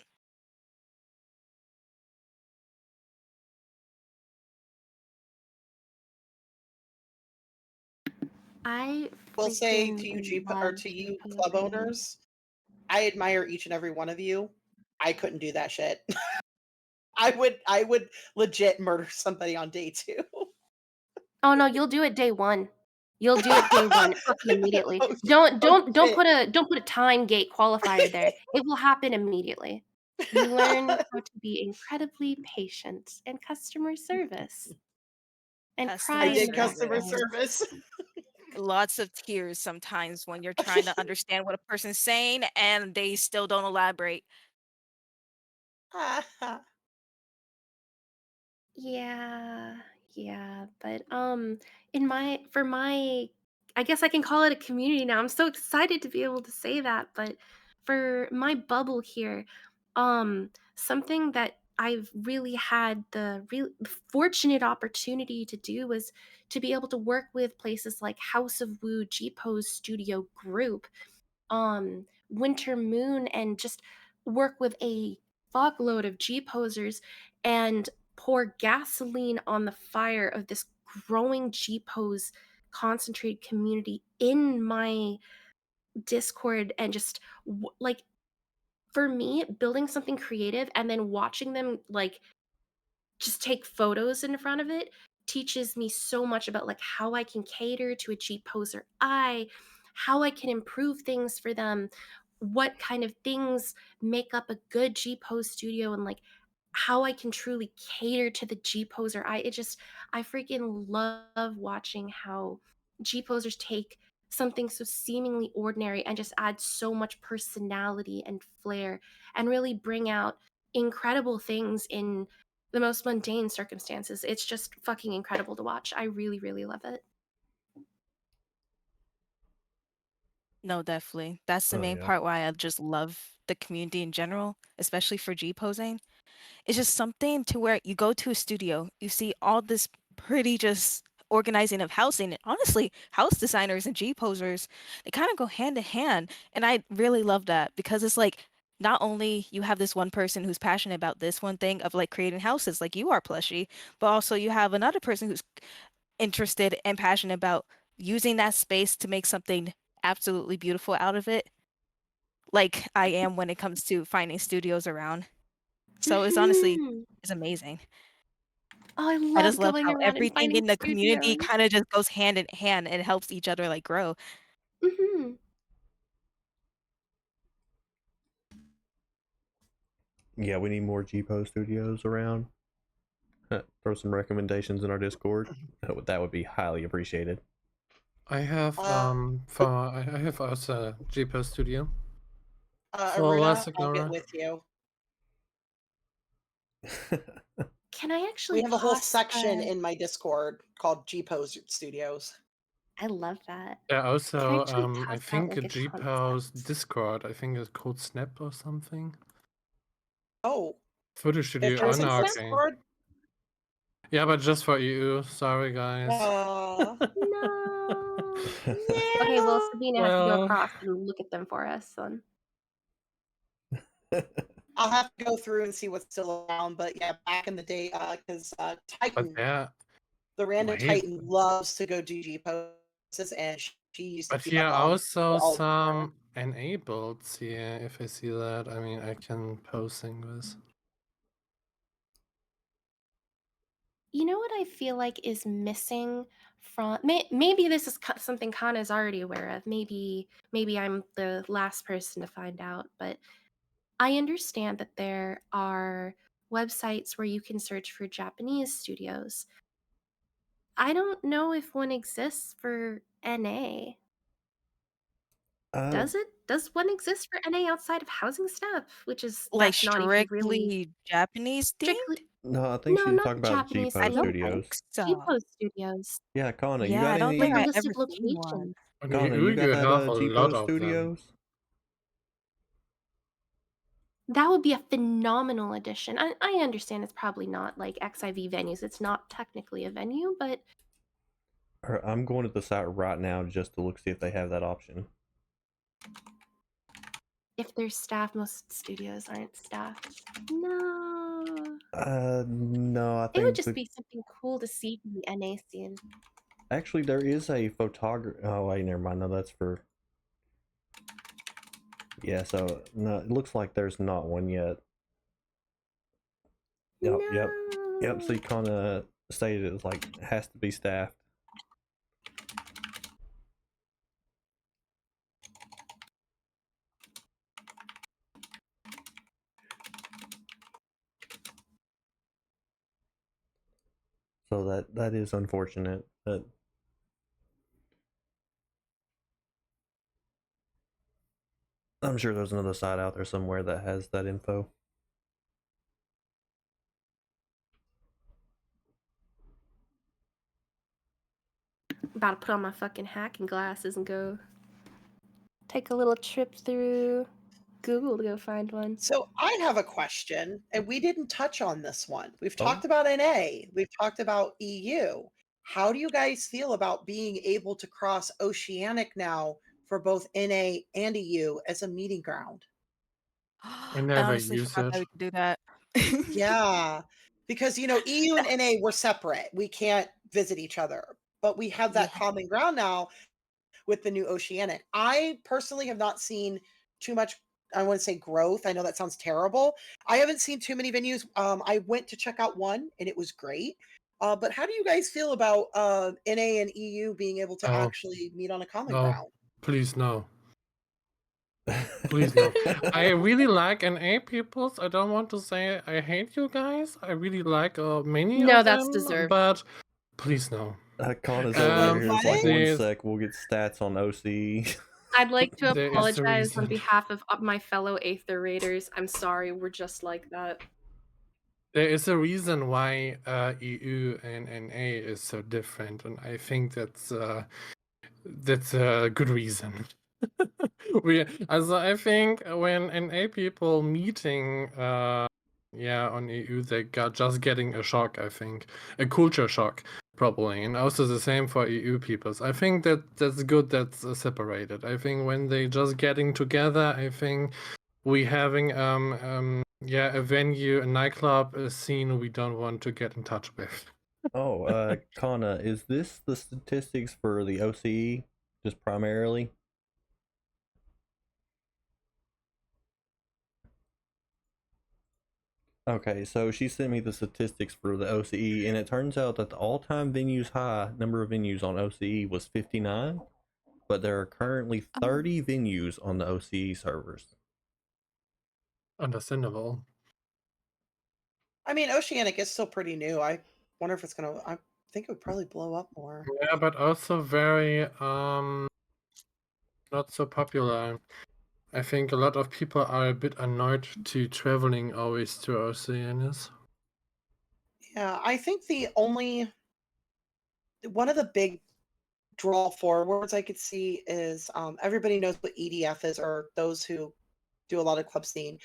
I Will say to freaking you or love to G you club posing. owners, I admire each and every one of you. I couldn't do that shit. I would legit murder somebody on day 2. Oh no, you'll do it day one. You'll do it day one, fucking immediately. Oh, Don't oh don't don't shit. put a don't put a time gate qualifier there. It will happen immediately. You learn how to be incredibly patient and customer service and I Customer crying did in the customer service. background. service. Lots of tears sometimes when you're trying to understand what a person's saying and they still don't elaborate. Yeah, yeah, but in my for my I guess I can call it a community now. I'm so excited to be able to say that, but for my bubble here, something that I've really had the real fortunate opportunity to do was to be able to work with places like House of Woo, G Pose Studio Group, Winter Moon, and just work with a fuckload of G posers and pour gasoline on the fire of this growing G pose concentrated community in my Discord, and just like, for me, building something creative and then watching them like just take photos in front of it teaches me so much about like how I can cater to a G poser eye, how I can improve things for them, what kind of things make up a good G pose studio, and like how I can truly cater to the G poser eye. I freaking love watching how G posers take something so seemingly ordinary and just add so much personality and flair and really bring out incredible things in the most mundane circumstances. It's just fucking incredible to watch. I really, really love it. No, definitely. That's the Oh main yeah. part why I just love the community in general, especially for G posing. It's just something to where you go to a studio, you see all this pretty just organizing of housing. And honestly, house designers and G posers, they kind of go hand in hand. And I really love that because it's like not only you have this one person who's passionate about this one thing of like creating houses like you are, Plushy, but also you have another person who's interested and passionate about using that space to make something absolutely beautiful out of it, like I am when it comes to finding studios around. So it's honestly Mhm. it's amazing. Oh, I I just love love going how around and everything finding in the community studios. kind of just goes hand in hand and helps each other like grow. Mhm. Yeah, we need more GPO studios around. Throw some recommendations in our Discord. That would be highly appreciated. I have Uh, I have us a GPO studio for Aruna, Last I'll get Ignora. with you. Can I We actually have a whole toss section in my Discord called G Pose Studios. I love that. Yeah, Can I also actually I toss out think a like a GPO's concept? Discord, I think it's called Snap or something. Oh, Photo if Studio there's a Open Snap? Anarchy. Discord, Yeah, but just for EU. Sorry, guys. No. Okay, well, yeah. Sabina has to go Well, across and look at them for us then. I'll have to go through and see what's still around. But yeah, back in the day, because but Titan, there. the random Wait. Titan, loves to go do G poses, and She used to But be here my are mom also for all the time. some NA builds here. If I see that, I mean, I can posting this. You know what I feel like is missing from maybe this is something Kana is already aware of. Maybe I'm the last person to find out, but I understand that there are websites where you can search for Japanese studios. I don't know if one exists for NA. Uh, Does it? Does one exist for NA outside of housing stuff? Like That's not even really strictly Japanese themed? strictly. no, I think No, she's not talking the about Japanese I GPO don't themed. think Studios. so. Chipo Studios, Yeah, Kana, you Yeah, got I don't think like a any? I list ever of seen one. locations. On Kana, EU, you got you that have a lot GPO of them. Studios? That would be a phenomenal addition. I understand it's probably not like XIV venues. It's not technically a venue, but I'm going to the site right now just to look see if they have that option. if there's staff, most studios aren't staffed. No. No, I It would think just be something cool to see from the NA scene. actually there is a photographer. Oh wait, never mind. No, that's for. Yeah, so no, it looks like there's not one yet. Yep. So No. you kind of stated it's like has to be staffed. So that is unfortunate. But I'm sure there's another site out there somewhere that has that info. About to put on my fucking hacking glasses and go take a little trip through Google to go find one. So I have a question, and we didn't touch on this one. We've Oh. talked about NA, we've talked about EU. How do you guys feel about being able to cross oceanic now for both NA and EU as a meeting ground? I I never honestly use forgot it. that we could do that. Yeah, because EU and NA were separate. We can't visit each other, but we have Yeah. that common ground now with the new Oceanic. I personally have not seen too much, I want to say growth. I know that sounds terrible. I haven't seen too many venues. I went to check out one and it was great. But how do you guys feel about NA and EU being able to Oh, actually meet on a common no. ground? Please, no. Please, no. I really like NA peoples. I don't want to say I hate you guys. I really like many No, of that's them, deserved. but please, no. Connor's So, over like, here. It's what? like one There's, sec. We'll get stats on OC. I'd like to there is a apologize on reason. behalf of my fellow Aether Raiders. I'm sorry, we're just like that. There is a reason why EU and NA is so different, and I think that's a good reason. Also I think when NA people meeting, on EU, they got just getting a shock. I think a culture shock probably, and also the same for EU peoples. I think that's good. That's separated. I think when they just getting together, I think we having a venue, a nightclub, a scene we don't want to get in touch with. Oh, Kana, is this the statistics for the OCE just primarily? Okay, so she sent me the statistics for the OCE, and it turns out that the all-time venues high number of venues on OCE was 59, but there are currently 30 venues on the OCE servers. Understandable. I mean, Oceanic is still pretty new. I wonder if it's gonna. I think it would probably blow up more. Yeah, but also very not so popular. I think a lot of people are a bit annoyed to traveling always to Oceanus. Yeah, I think the only one of the big draw forwards I could see is everybody knows what EDF is, or those who do a lot of club scene.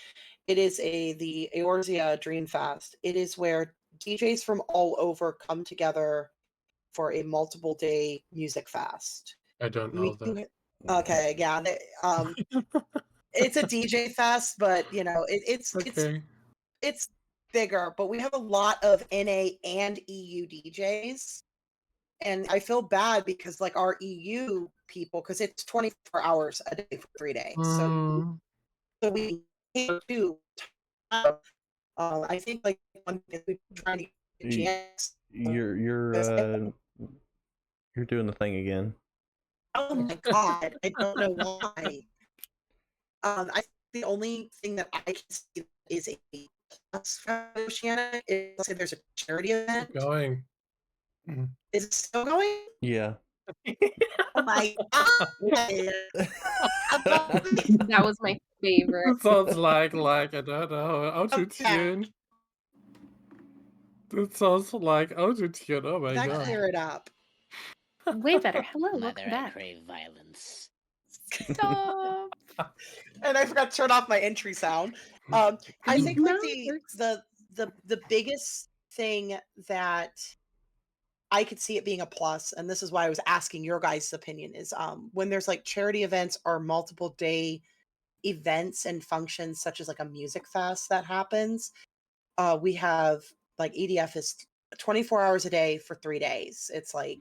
It is the Eorzea Dream Fest. It is where DJs from all over come together for a multiple day music fest. I don't know that. Okay, yeah, it's a DJ fest, but Okay. it's bigger. But we have a lot of NA and EU DJs. And I feel bad because like our EU people because it's 24 hours a day for 3 days. Mm, So we can do. I think like one thing we trying to get Y- GX. You're you're uh you're doing the thing again. Oh my god, I don't know why. I think the only thing that I can see is a plus from Oceana is let's say there's a charity keep event. going. Mm. Is it still going? Yeah. Oh my god! That was my favorite. It sounds like I don't know, Okay, autotune. It sounds like autotune. Oh my that god. clear it up. Way better. Hello, Mother, welcome I back. crave violence. Stop. And I forgot to turn off my entry sound. I think No, like it works. the biggest thing that I could see it being a plus, and this is why I was asking your guys' opinion, is when there's like charity events or multiple day events and functions, such as like a music fest that happens. We have like EDF is 24 hours a day for 3 days. It's like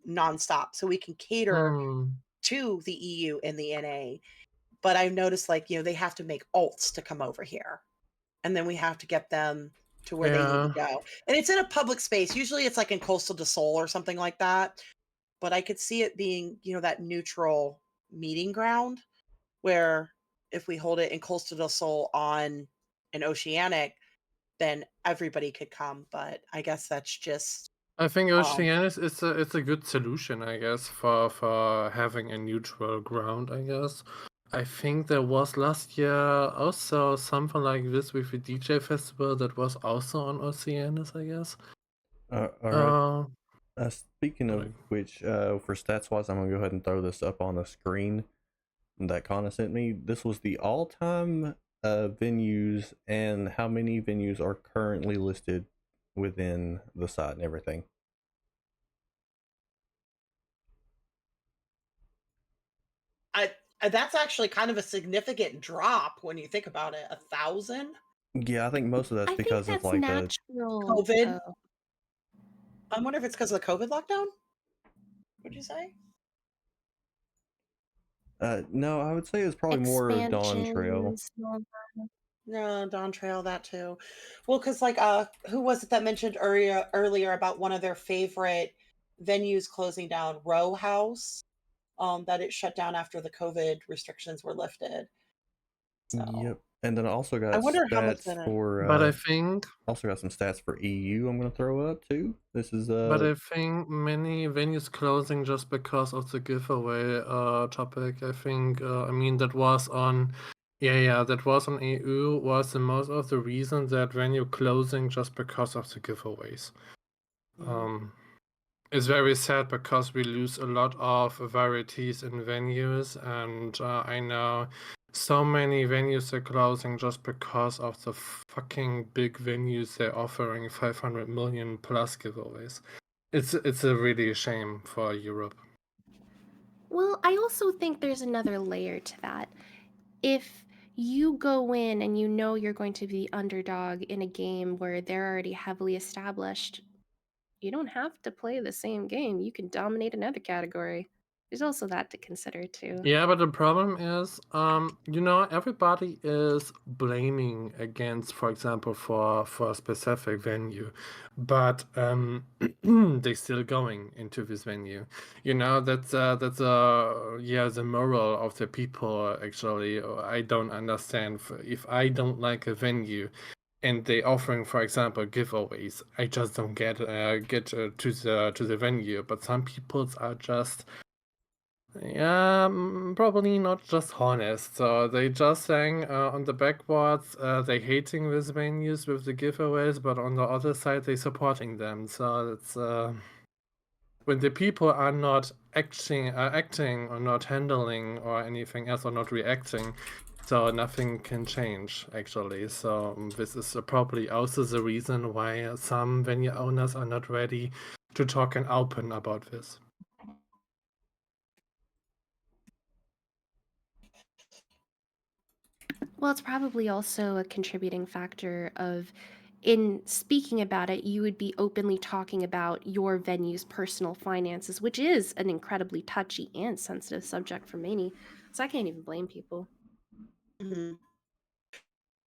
nonstop. So we can cater Hmm. to the EU and the NA. But I've noticed like, they have to make alts to come over here. And then we have to get them to where they need to Yeah. go. And it's in a public space. Usually it's like in Coastal de Sol or something like that. But I could see it being, that neutral meeting ground where if we hold it in Coastal del Sol on an Oceanic, then everybody could come. But I guess that's just I think um Oceanus is it's a good solution, I guess, for having a neutral ground, I guess. I think there was last year also something like this with the DJ festival that was also on Oceanus, I guess. All right. Uh, Speaking of like, which, for stats wise, I'm gonna go ahead and throw this up on the screen that Connor sent me. This was the all-time venues and how many venues are currently listed within the site and everything. I that's actually kind of a significant drop when you think about it. 1,000 Yeah, I think most of that's I think because of that's like the natural. COVID. though. I wonder if it's because of the COVID lockdown. What'd you say? no, I would say it's probably more Dawn Trail. Expansions. and all that. No, Dawn Trail, that too. Well, because like who was it that mentioned earlier about one of their favorite venues closing down, Row House? That it shut down after the COVID restrictions were lifted. So Yep. And then I also I got wonder how much stats that. for but I think also got some stats for EU I'm gonna throw up too. This is but I think many venues closing just because of the giveaway topic. I think I mean that was on that was on EU was the most of the reason that venue closing just because of the giveaways. It's very sad because we lose a lot of varieties in venues, and I know so many venues are closing just because of the fucking big venues they're offering 500 million plus giveaways. It's a really shame for Europe. Well, I also think there's another layer to that. If you go in and you know you're going to be underdog in a game where they're already heavily established, you don't have to play the same game. You can dominate another category. There's also that to consider too. Yeah, but the problem is, everybody is blaming against, for example, for a specific venue, but they still going into this venue. That's the moral of the people. Actually, I don't understand if I don't like a venue, and they offering, for example, giveaways. I just don't get to the venue. But some people are just. Yeah, probably not just honest. So they just saying on the backwards they hating these venues with the giveaways, but on the other side they supporting them. So it's when the people are not acting or not handling or anything else or not reacting, so nothing can change actually. So this is probably also the reason why some venue owners are not ready to talk and open about this. Well, it's probably also a contributing factor of in speaking about it, you would be openly talking about your venue's personal finances, which is an incredibly touchy and sensitive subject for many. So I can't even blame people. Mhm.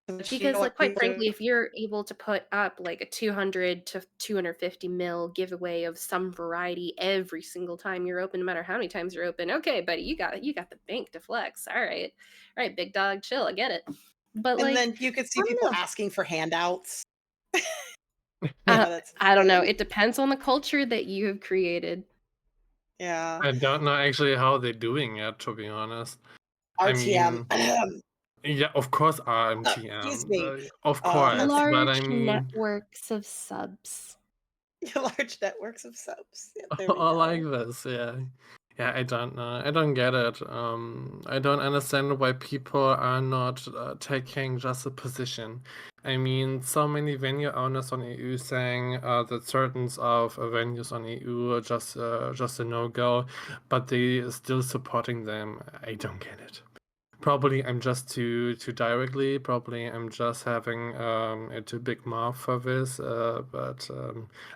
But you know Because, what? like, quite frankly, if you're able to put up like a 200 to 250 mil giveaway of some variety every single time you're open, no matter how many times you're open, okay, buddy, you got the bank to flex. All right, big dog, chill. I get it. But And like, then you could I see people don't know. asking for handouts. Uh, Yeah, that's I don't know. insane. It depends on the culture that you have created. Yeah. I don't know actually how they're doing it, to be honest. I RTM. mean, yeah, of course Excuse RMTM, me. of course, but I Large mean, networks of subs. Large networks of subs. Yeah, there we I like go. this, yeah. Yeah, I don't know. I don't get it. I don't understand why people are not taking just a position. I mean, so many venue owners on EU saying that certain of venues on EU are just a no-go, but they are still supporting them. I don't get it. Probably I'm just too directly. Probably I'm just having a too big mouth for this. But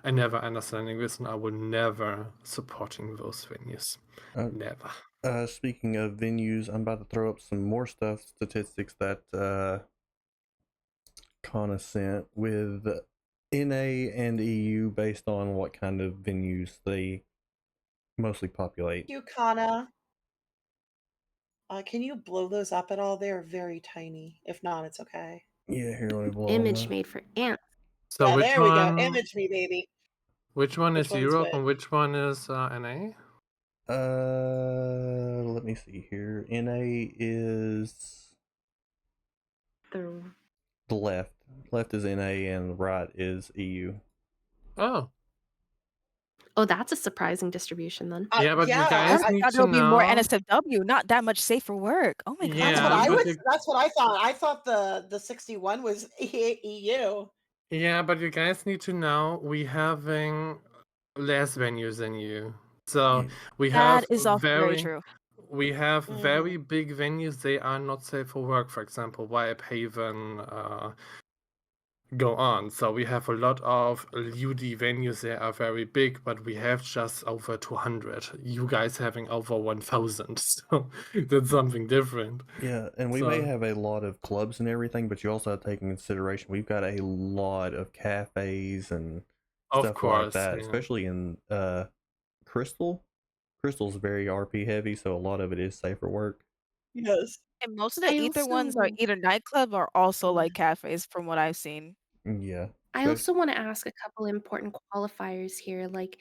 I never understanding this, and I will never supporting those venues. Uh, Never. Speaking of venues, I'm about to throw up some more statistics that Kana sent with NA and EU based on what kind of venues they mostly populate. Yukana. Can you blow those up at all? They're very tiny. If not, it's okay. Yeah, here, let me blow them Image up. made for ants. So Yeah, which there we go. one? Image me, baby. Which one Which is one's Europe which? and which one is NA? Let me see here. NA is The the left. Left is NA and the right is EU. Oh, Oh, that's a surprising distribution then. yeah, but you Yeah, I guys need thought to there would be more know. NSFW, not that much safer work. Oh my that's what Yeah, god. I but was. That's what I thought. I thought the 61 was EU. yeah, but you guys need to know we having less venues than you. So we That have is also very true. Mhm. very big venues. They are not safe for work. For example, Haven, go on. So we have a lot of UD venues. They are very big, but we have just over 200. You guys having over 1,000. So that's something different. Yeah, and we may So have a lot of clubs and everything, but you also have to take in consideration we've got a lot of cafes and of stuff like course, that, yeah. especially in Crystal. Crystal's very RP heavy, so a lot of it is safer work. Yes. And most of the I ether ones are also either nightclub or also like cafes from what I've seen. Yeah. I also want to ask a couple important qualifiers here. Like,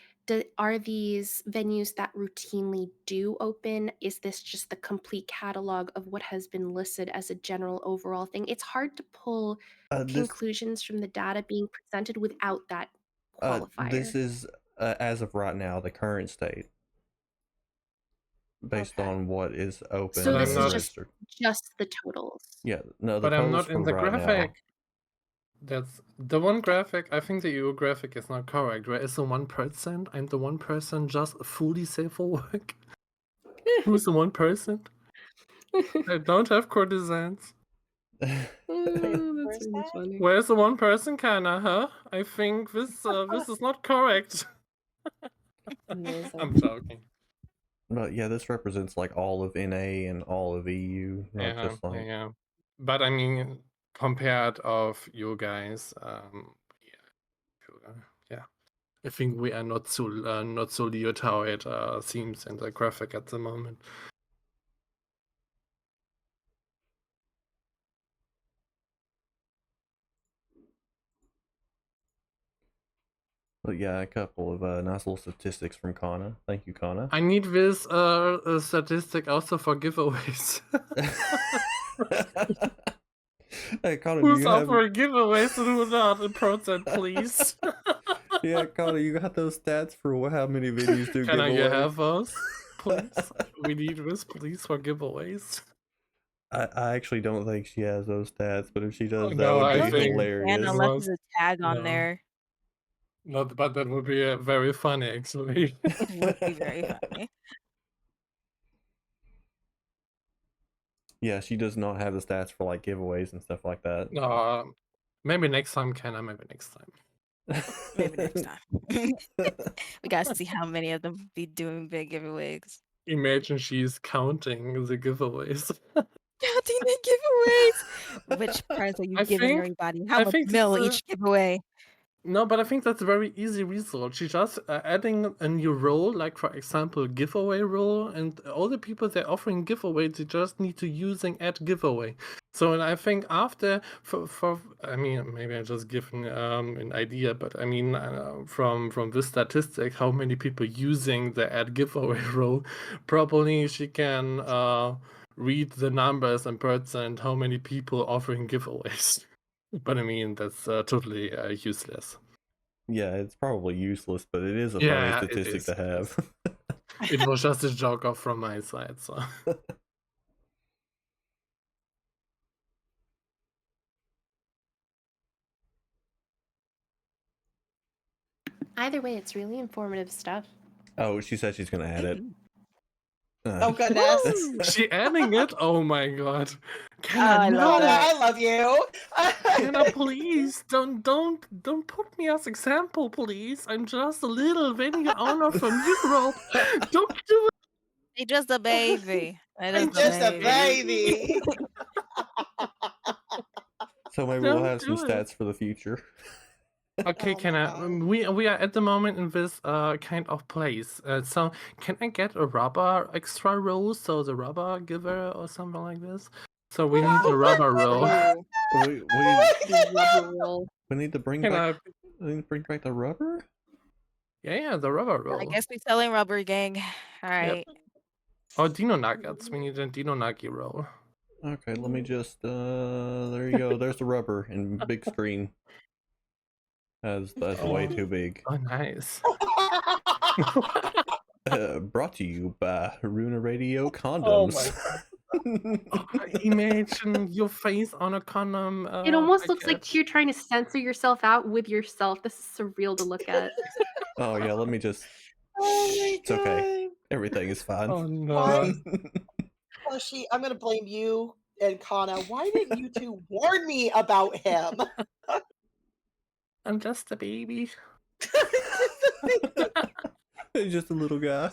are these venues that routinely do open? Is this just the complete catalog of what has been listed as a general overall thing? It's hard to pull This conclusions from the data being presented without that this qualifier. is as of right now the current state based Okay. on what is open So But I'm this and is not. just registered. the totals. Yeah, no, the But I'm totals not for in the right now. graphic. That's the one graphic. I think the EU graphic is not correct. Where is the 1% and the 1% just fully safe for work? Who's the 1%? I don't have courtesans. Oh, that's Where's really that? funny. Where's the 1%, Kana? Huh? I think this is not correct. Amazing. I'm joking. But yeah, this represents like all of NA and all of EU, not Yeah, just like yeah. But I mean, compared of you guys, yeah. I think we are not so leered how it seems in the graphic at the moment. But yeah, a couple of nice little statistics from Kana. Thank you, Kana. I need this statistic also for giveaways. Hey, Kana, do Who's you have? offering giveaways and who not? In percent, please. Yeah, Kana, you got those stats for how many videos do Can I giveaways? have those, please? We need this, please, for giveaways. I actually don't think she has those stats, but if she Oh, does, that no, would I I be don't think think you can hilarious. unless most there's a tag on no, there. not. But that would be very funny, actually. It would be very funny. Yeah, she does not have the stats for like giveaways and stuff like that. No, Maybe next time, Kenna. Maybe next time. Maybe next time. We gotta see how many of them be doing big giveaways. Imagine she's counting the giveaways. Counting the giveaways. Which prize are you I giving think everybody? I How much think mil that's each giveaway? no, but I think that's a very easy result. She's just adding a new role, like for example, giveaway role, and all the people they're offering giveaway, they just need to using add giveaway. So, and I think after for I mean, maybe I'm just giving an idea, but I mean, from this statistic, how many people using the add giveaway role, probably she can read the numbers and percent how many people offering giveaways. But I mean, that's totally useless. Yeah, it's probably useless, but it is a funny Yeah, it statistic is. to It is. have. It was just a joke off from my side, so. Either way, it's really informative stuff. Oh, she said she's gonna add it. Oh goodness. Woo! She adding it? Oh my god. Oh, Kenna, I love Connor, that. I love you. Kenna, please don't put me as example, please. I'm just a little venue owner from Europe. Don't do it. They just a baby. It is I'm a just a baby. baby. So maybe we'll Don't have some do it. stats for the future. Okay, Oh my Kenna, God. we are at the moment in this kind of place. So can I get a rubber extra roll? So the rubber giver or something like this. So we need a rubber roll. Ooh, We The rubber roll. need to bring Can back I? we need to bring back the rubber. Yeah, the rubber I roll. guess we're selling rubber, gang. All Yep. right. Oh, Dino Nuggets. We need a Dino Nugget roll. Okay, let me just there you go. There's the rubber in big screen. That's way too big. Oh, nice. Brought to you by Haruna Radio Oh my condoms. Imagine your face on a condom. It almost looks like package. you're trying to censor yourself out with yourself. This is surreal to look at. Oh yeah, let me just. Oh my It's okay. God. Everything is fine. Oh Why? no. She, I'm gonna blame you and Kana. Why didn't you two warn me about him? I'm just a baby. Just a little guy.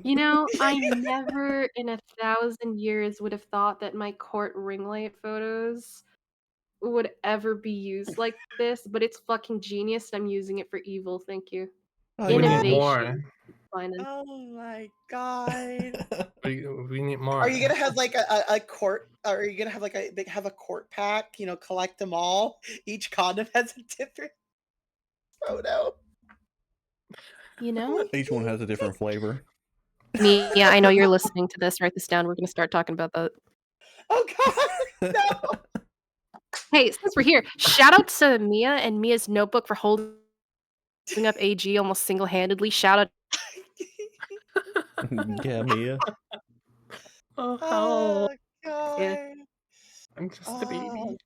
You know, I never in 1,000 years would have thought that my court ring light photos would ever be used like this, but it's fucking genius. I'm using it for evil. Thank you. Oh, We you know need what? more. Finance. Oh my God. We need more. Are you gonna have like a court? Are you gonna have like have a court pack? You know, collect them all. Each condom has a different photo. You know? Each one has a different flavor. Mia, I know you're listening to this. Write this down. We're going to start talking about that. Oh God, no. Hey, since we're here, shout out to Mia and Mia's notebook for holding up AG almost single-handedly. Shout out. Yeah, Mia. Oh, how? Oh Yeah. God. I'm just a baby.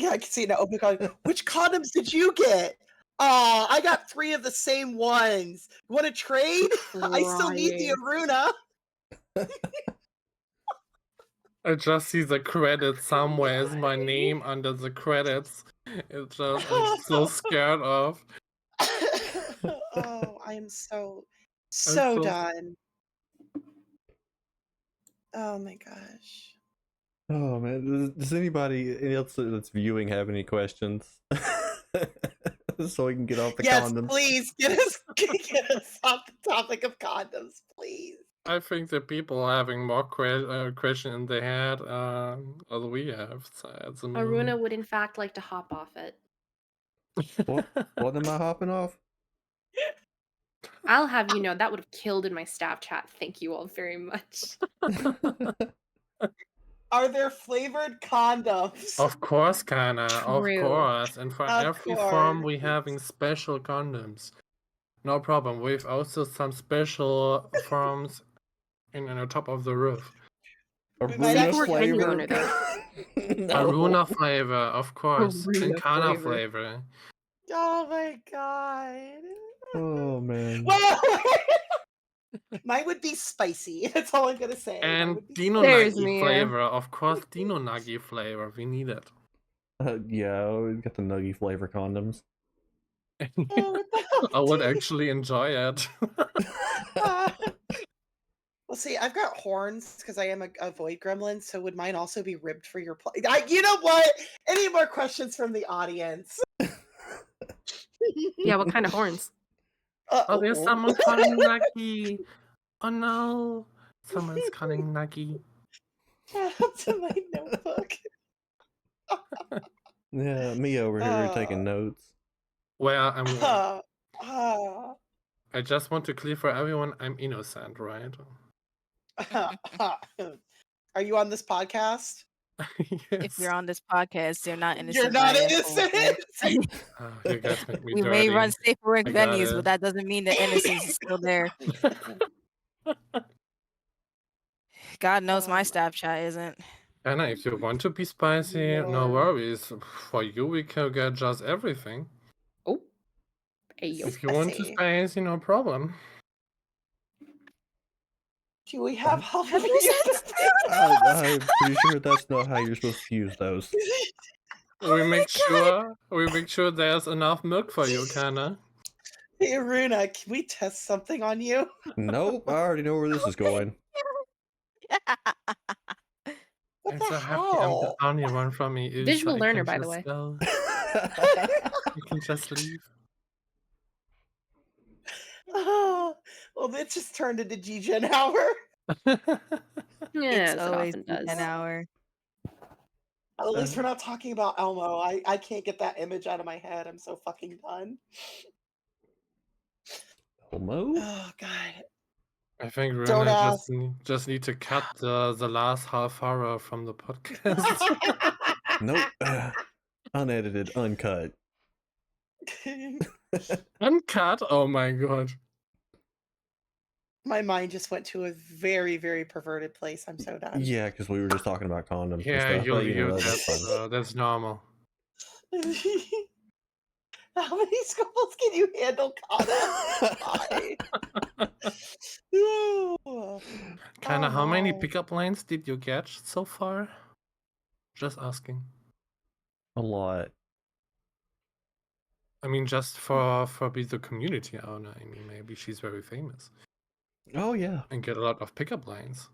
Yeah, I can see it now. Oh my God. Which condoms did you get? I got 3 of the same ones. You want to trade? I still need the Aruna. I just see the credits somewhere. Is my name under the credits? It's just I'm so scared of. Oh, I am so so- done. Oh my gosh. Oh man, does anybody else that's viewing have any questions? So we can get off the Yes, condoms. please get us off the topic of condoms, please. I think the people having more question in their head as we have. So at the moment. Aruna would, in fact, like to hop off it. What am I hopping off? I'll have you know, that would have killed in my staff chat. Thank you all very much. Are there flavored condoms? Of course, Kana. Of True. course. And for Of every form, we course. having special condoms. No problem. We've also some special forms in on the top of the roof. We might Aruna actually- flavor. Aruna, Aruna flavor, of course. Aruna And Kana flavor. flavor. Oh my God. Oh man. Well, mine would be spicy. That's all I'm gonna say. Mine And would be Dino There's Nugget me. flavor. Of course, Dino Nugget flavor. We need it. Yeah, we got the nuggy flavor condoms. Oh, what the hell, I would dude? actually enjoy it. Uh, well, see, I've got horns because I am a void gremlin. So would mine also be ribbed for your play? You know what? Any more questions from the audience? Yeah, what kind of horns? Oh, there's Uh-oh. someone calling Nuggy. Oh no. Someone's calling Nuggy. Add up to my notebook. Yeah, me over here taking notes. Well, I just want to clear for everyone, I'm innocent, right? Are you on this podcast? If you're on this podcast, you're not You're innocent not by influence. innocent. Oh, you guys make me We dirty. may run safer work I got venues, it. but that doesn't mean the innocence is still there. God knows my staff chat isn't. Anna, if you want to be spicy, no Lord. worries. For you, we can get just everything. Oh, hey yo. If you want to Spicy. spicy, no problem. Do we have Have you jalapeno said peppers? I'm pretty sure that's not how you're supposed to use those. Oh we my make God. sure there's enough milk for you, Kana. Hey, Runa, can we test something on you? Nope, I already know where this is going. What It's the so happy I'm the hell? only one from EU, Visual so I learner, can by the just way. go. You can just leave. Oh, well, it just turned into G-Gen hour. Yeah, It's as it always often an does. hour. At least we're not talking about Elmo. I can't get that image out of my head. I'm so fucking done. Elmo? Oh, God. I think Don't Runa ask. just need to cut the last half hour from the podcast. Nope. Unedited, uncut. Uncut? Oh my god. My mind just went to a very, very perverted place. I'm so done. Yeah, because we were just talking about condoms and Yeah, stuff. But, that's normal. How many skulls can you handle, Kana? Why? Ooh. Kinda, Oh, how many my. pickup lines did you get so far? Just asking. A lot. I mean, just for be the community owner. I mean, maybe she's very famous Oh, yeah. and get a lot of pickup lines.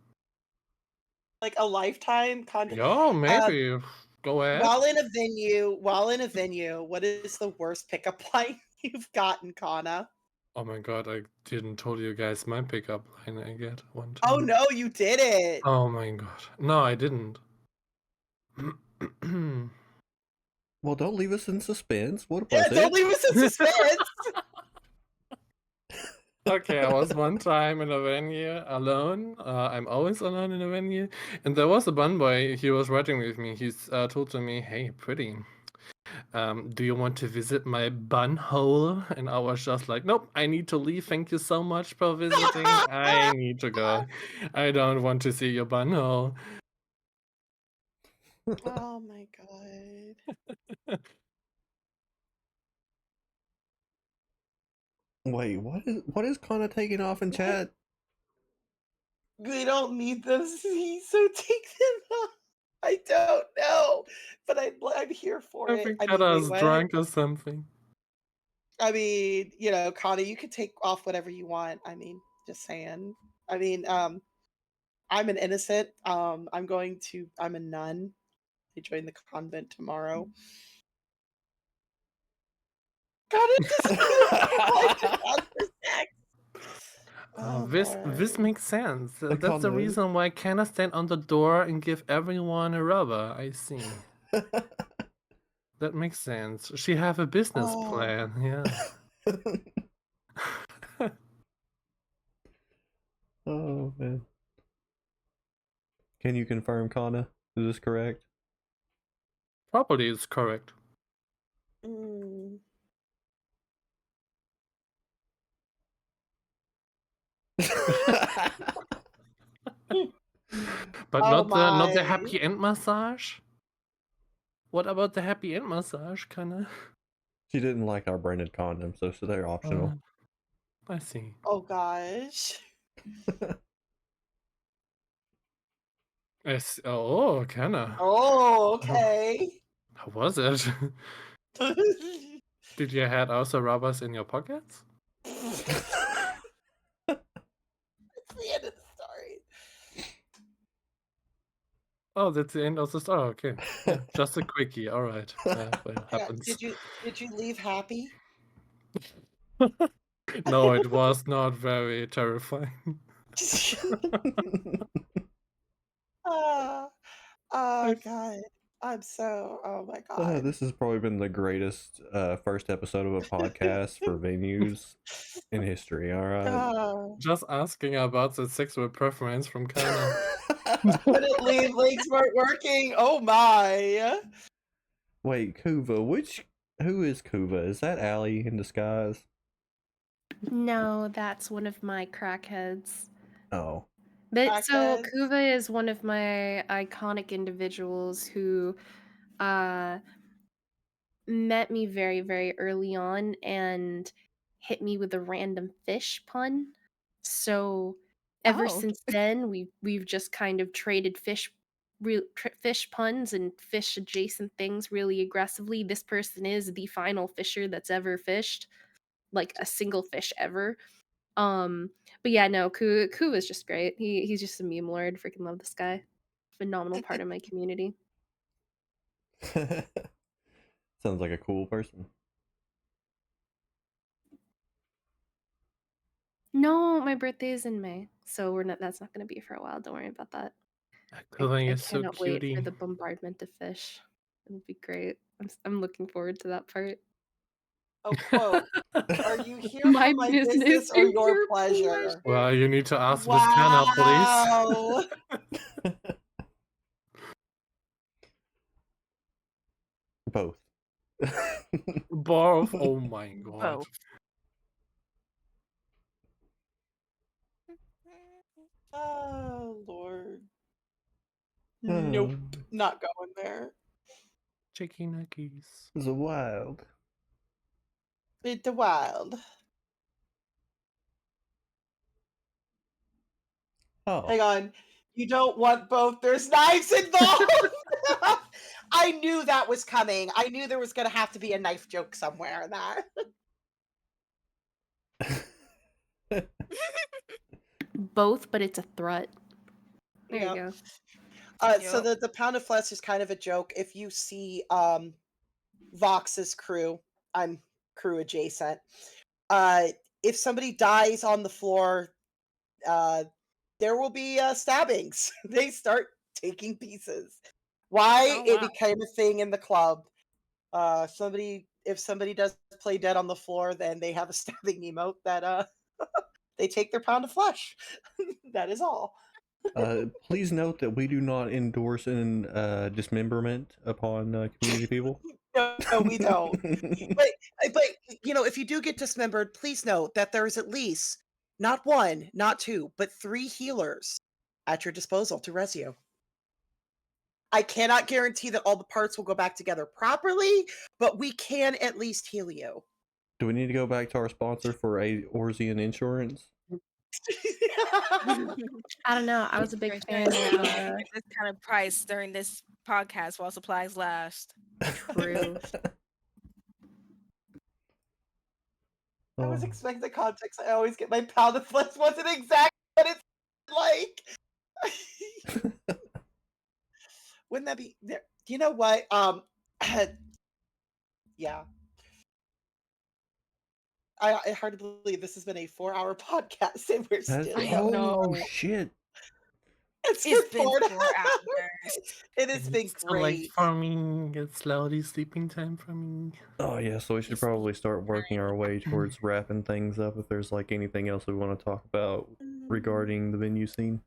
Like a lifetime content. Yeah, maybe. Go ahead. While in a venue, what is the worst pickup line you've gotten, Kana? Oh my god, I didn't told you guys my pickup line I get one time. Oh no, you didn't. Oh my god. No, I didn't. Well, don't leave us in suspense. What Yeah, was don't it? leave us in suspense. Okay, I was one time in a venue alone. I'm always alone in a venue. And there was a bun boy, he was writing with me. He's told to me, hey, pretty, do you want to visit my bun hole? And I was just like, nope, I need to leave. Thank you so much for visiting. I need to go. I don't want to see your bun hole. Oh my god. Wait, what is Kana taking off in chat? They don't need them, so take them off. I don't know, but I'm here for I it. think I mean, Kata wait, is what? drunk or something. I mean, you know, Connie, you can take off whatever you want. I mean, just saying. I mean, I'm an innocent. I'm a nun. I join the convent tomorrow. God, it just Oh, This Lord. makes sense. That's the Kana. reason why Kana stand on the door and give everyone a rubber. I see. That makes sense. She have a business Oh. plan. Yeah. Oh man. Can you confirm, Kana? Is this correct? Probably is correct. Mm. But Oh not the my. happy end massage. What about the happy end massage, Kana? She didn't like our branded condoms, so they're optional. I see. Oh gosh. Oh, Kana. Oh, okay. How was it? Did you had also rubbers in your pockets? It's the end of the story. Oh, that's the end of the story. Okay. Yeah, just a quickie. All right. Well, Yeah, happens. did you leave happy? No, it was not very terrifying. Ah, oh God. Oh my God. This has probably been the greatest first episode of a podcast for venues in history. All right. Oh, Just asking about the sexual preference from Kana. couldn't leave, legs weren't working. Oh my. Wait, Kuva. Who is Kuva? Is that Allie in disguise? No, that's one of my crackheads. Oh. But so Crackheads. Kuva is one of my iconic individuals who met me very, very early on and hit me with a random fish pun. So ever Oh. since then, we've just kind of traded fish puns and fish adjacent things really aggressively. This person is the final fisher that's ever fished, like a single fish ever. But yeah, no, Ku is just great. He's just a meme lord. Freaking love this guy. Phenomenal part of my community. Sounds like a cool person. No, my birthday is in May, so we're not. That's not going to be for a while. Don't worry about that. Kuva I is so cannot wait for cutie. the bombardment of fish. It'll be great. I'm looking forward to that part. Oh, quote. Are you here My for my business business or is your your pleasure? Well, you need to ask Miss Kana, please. Wow. Both. Both. Oh my god. Both. Oh, Lord. Nope. Not going there. Chicky nuggies. It's a wild. It's the wild. Oh. Hang on. You don't want both. There's knives involved. I knew that was coming. I knew there was going to have to be a knife joke somewhere in that. both, but it's a threat. There Yep. you go. So Yep. the pound of flesh is kind of a joke. If you see Vox's crew, I'm crew adjacent. If somebody dies on the floor, there will be stabbings. They start taking pieces. Why Oh it wow. became a thing in the club. If somebody does play dead on the floor, then they have a stabbing emote that they take their pound of flesh. That is all. Please note that we do not endorse an dismemberment upon community people. No, we don't. But if you do get dismembered, please note that there is at least not one, not two, but 3 healers at your disposal to res you. I cannot guarantee that all the parts will go back together properly, but we can at least heal you. Do we need to go back to our sponsor for a Orzean Insurance? I don't know. I was a big fan Now, of at this kind of price during this podcast while supplies last. True. I was Oh. expecting context. I always get my pound of flesh wasn't exactly what it's like. Wouldn't that be there? You know what? Yeah. I hard to believe this has been a 4-hour podcast and we're That's, still I going. oh know. shit! It's It's been been 4 4 hours. It has been It's too late great. for me. It's slowly sleeping time for me. Oh yeah, so we should It's probably start working our way towards wrapping things up. If there's like anything else we want to talk about regarding the venue scene.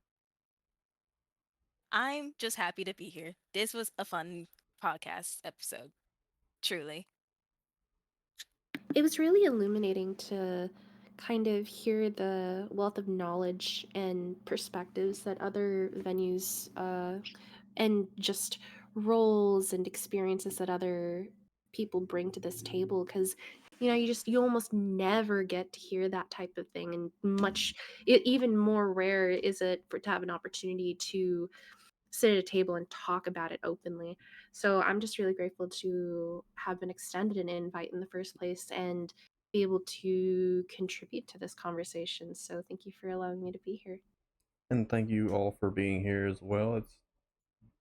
I'm just happy to be here. This was a fun podcast episode. Truly. It was really illuminating to kind of hear the wealth of knowledge and perspectives that other venues and just roles and experiences that other people bring to this table, because you almost never get to hear that type of thing, and even more rare is it for to have an opportunity to sit at a table and talk about it openly. So I'm just really grateful to have been extended an invite in the first place and be able to contribute to this conversation. So thank you for allowing me to be here. And thank you all for being here as well. It's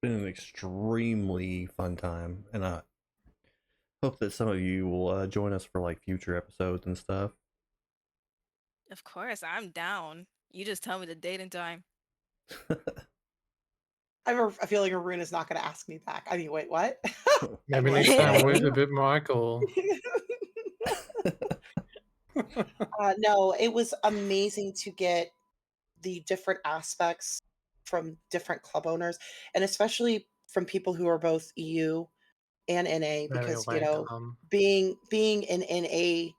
been an extremely fun time, and I hope that some of you will join us for like future episodes and stuff. Of course, I'm down. You just tell me the date and time. I have a feeling Arun is not going to ask me back. I mean, wait, what? Maybe What? next time with a Well, bit more alcohol. No, it was amazing to get the different aspects from different club owners, and especially from people who are both EU and NA, Very because welcome. being an NA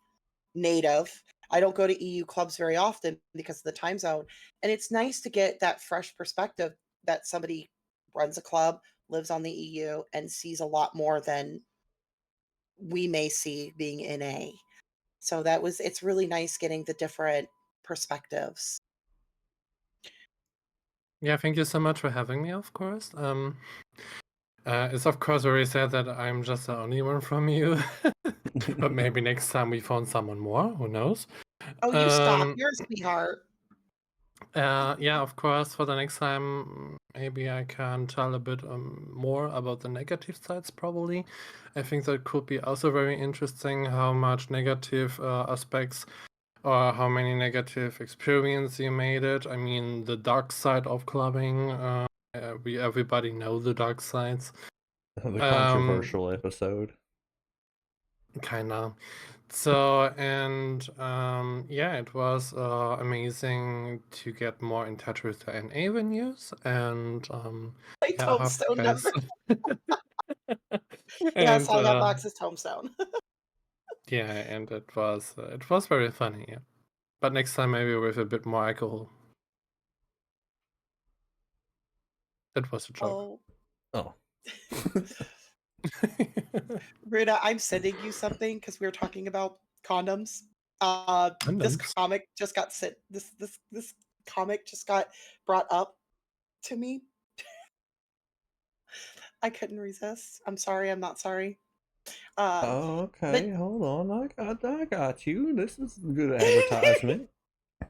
native, I don't go to EU clubs very often because of the time zone, and it's nice to get that fresh perspective that somebody runs a club, lives on the EU, and sees a lot more than we may see being NA. So it's really nice getting the different perspectives. Yeah, thank you so much for having me, of course. It's of course very sad that I'm just the only one from you. But maybe next time we found someone more, who knows? Oh, you stop. Um, You're a sweetheart. yeah, of course, for the next time, maybe I can tell a bit more about the negative sides, probably. I think that could be also very interesting how much negative aspects or how many negative experience you made it. I mean, the dark side of clubbing, everybody know the dark sides. the controversial episode. Kinda. So, and yeah, it was amazing to get more in touch with the NA venues, and My yeah, I hope you tombstone guys. number. Yes, And on that box's tombstone. yeah, and it was very funny. Yeah. But next time maybe with a bit more alcohol. That was a joke. Oh, Oh. Rita, I'm sending you something because we were talking about condoms. This Condoms. comic just got sent. This comic just got brought up to me. I couldn't resist. I'm sorry. I'm not sorry. Um, Oh, but okay, hold on. I got you. This is good advertisement. no,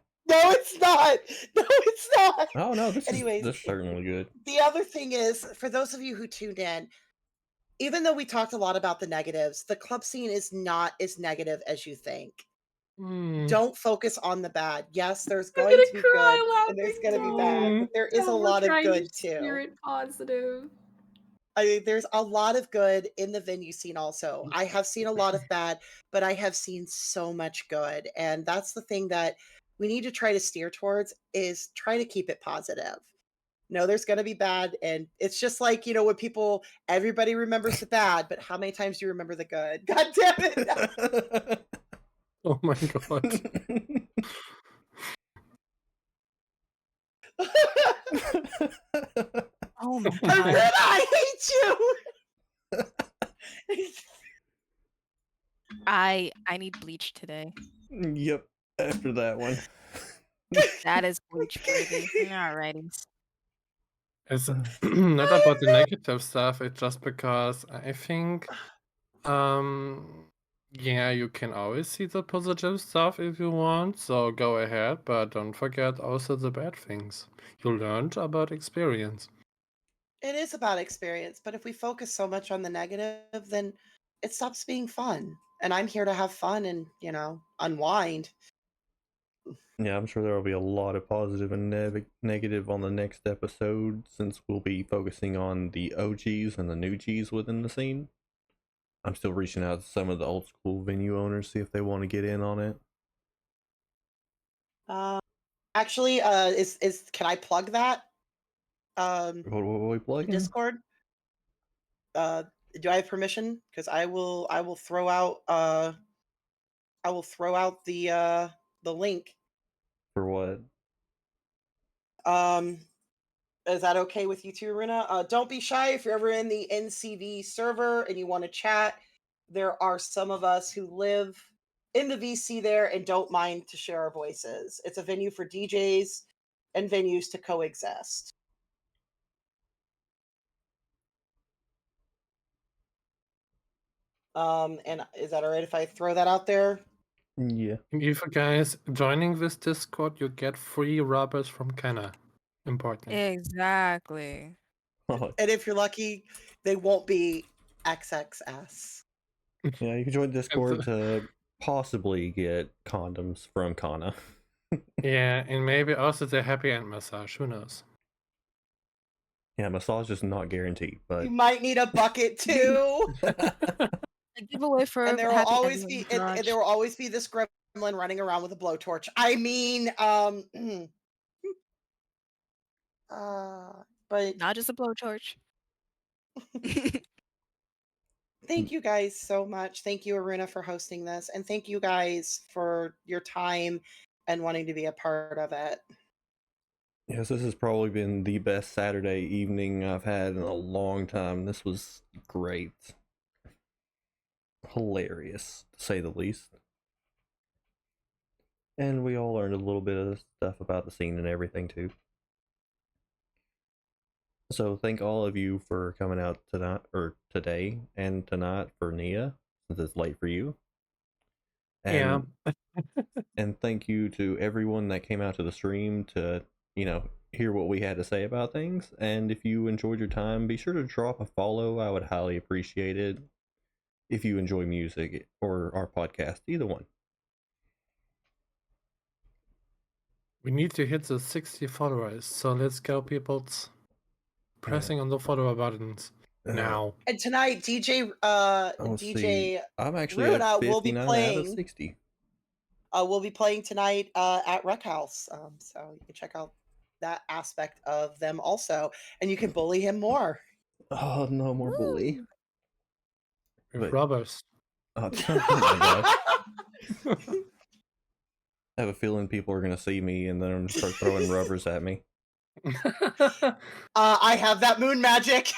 it's not. No, it's not. Oh no, Anyways, this is certainly good. the other thing is, for those of you who tuned in, even though we talked a lot about the negatives, the club scene is not as negative as you think. Don't focus on the bad. Yes, there's I'm going gonna to be good cry and there's laughing. going to be bad, but there is a Don't. We're lot of trying to good too. spirit positive. I mean, there's a lot of good in the venue scene also. I have seen a lot of bad, but I have seen so much good. And that's the thing that we need to try to steer towards, is try to keep it positive. No, there's going to be bad. And it's just like, when everybody remembers the bad, but how many times do you remember the good? God damn it. Oh my god. Oh my Aruna, god. I hate you. I need bleach today. Yep, after that one. That is bleach worthy. Alrighty. It's not about the negative stuff, it's just because I think yeah, you can always see the positive stuff if you want, so go ahead, but don't forget also the bad things you learned about experience. It is about experience, but if we focus so much on the negative, then it stops being fun. And I'm here to have fun and, unwind. Yeah, I'm sure there will be a lot of positive and negative on the next episode, since we'll be focusing on the OGs and the new Gs within the scene. I'm still reaching out to some of the old school venue owners, see if they want to get in on it. Actually, is can I plug that? What are we plugging? Discord. Do I have permission? Because I will throw out the link. For what? Is that okay with you too, Runa? Don't be shy if you're ever in the NCV server and you want to chat. There are some of us who live in the VC there and don't mind to share our voices. It's a venue for DJs and venues to coexist. And is that all right if I throw that out there? Yeah. And if you guys joining this Discord, you get free rubbers from Kenna. Important. Exactly. Oh, And if you're lucky, they won't be XXS. yeah, you can join And Discord to possibly get condoms from Kana. yeah, and maybe also the happy end massage. Who knows? Yeah, massage is not guaranteed, You but might need a bucket too. A giveaway for And there will Happy always Ending be and there will always be this gremlin running around with a blowtorch. I mean, but Not just a blowtorch. thank you guys so much. Thank you, Aruna, for hosting this, and thank you guys for your time and wanting to be a part of it. yes, this has probably been the best Saturday evening I've had in a long time. This was great. Hilarious, to say the least. And we all learned a little bit of stuff about the scene and everything too. So thank all of you for coming out tonight, or today and tonight for Nia, since it's late for you. Yeah. And thank you to everyone that came out to the stream to, hear what we had to say about things. And if you enjoyed your time, be sure to drop a follow. I would highly appreciate it. If you enjoy music or our podcast, either one. We need to hit the 60 followers, so let's go, people. Pressing on the follower buttons now. And tonight, DJ Let's see. DJ I'm actually Runa at will be 59 out of playing. 60. We'll be playing tonight at Rec House, so you can check out that aspect of them also, and you can bully him more. Oh, no more bully. With Wait. rubbers. Oh, oh my god. I have a feeling people are going to see me and then start throwing rubbers at me. I have that moon magic.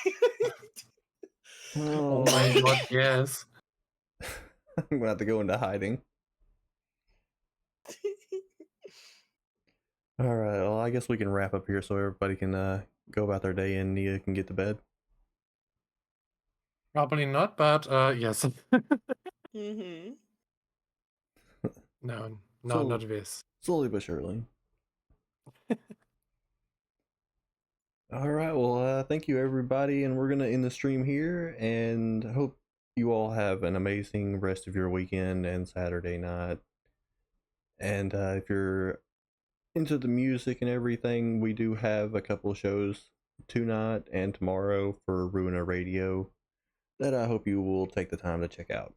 Oh my god, yes. I'm going to have to go into hiding. Alright, well, I guess we can wrap up here so everybody can go about their day and Nia can get to bed. Probably not, but yes. Mm-hmm. No, So- not this. Slowly but surely. Alright, well, thank you everybody, and we're going to end the stream here, and hope you all have an amazing rest of your weekend and Saturday night. And if you're into the music and everything, we do have a couple of shows tonight and tomorrow for Ruina Radio that I hope you will take the time to check out.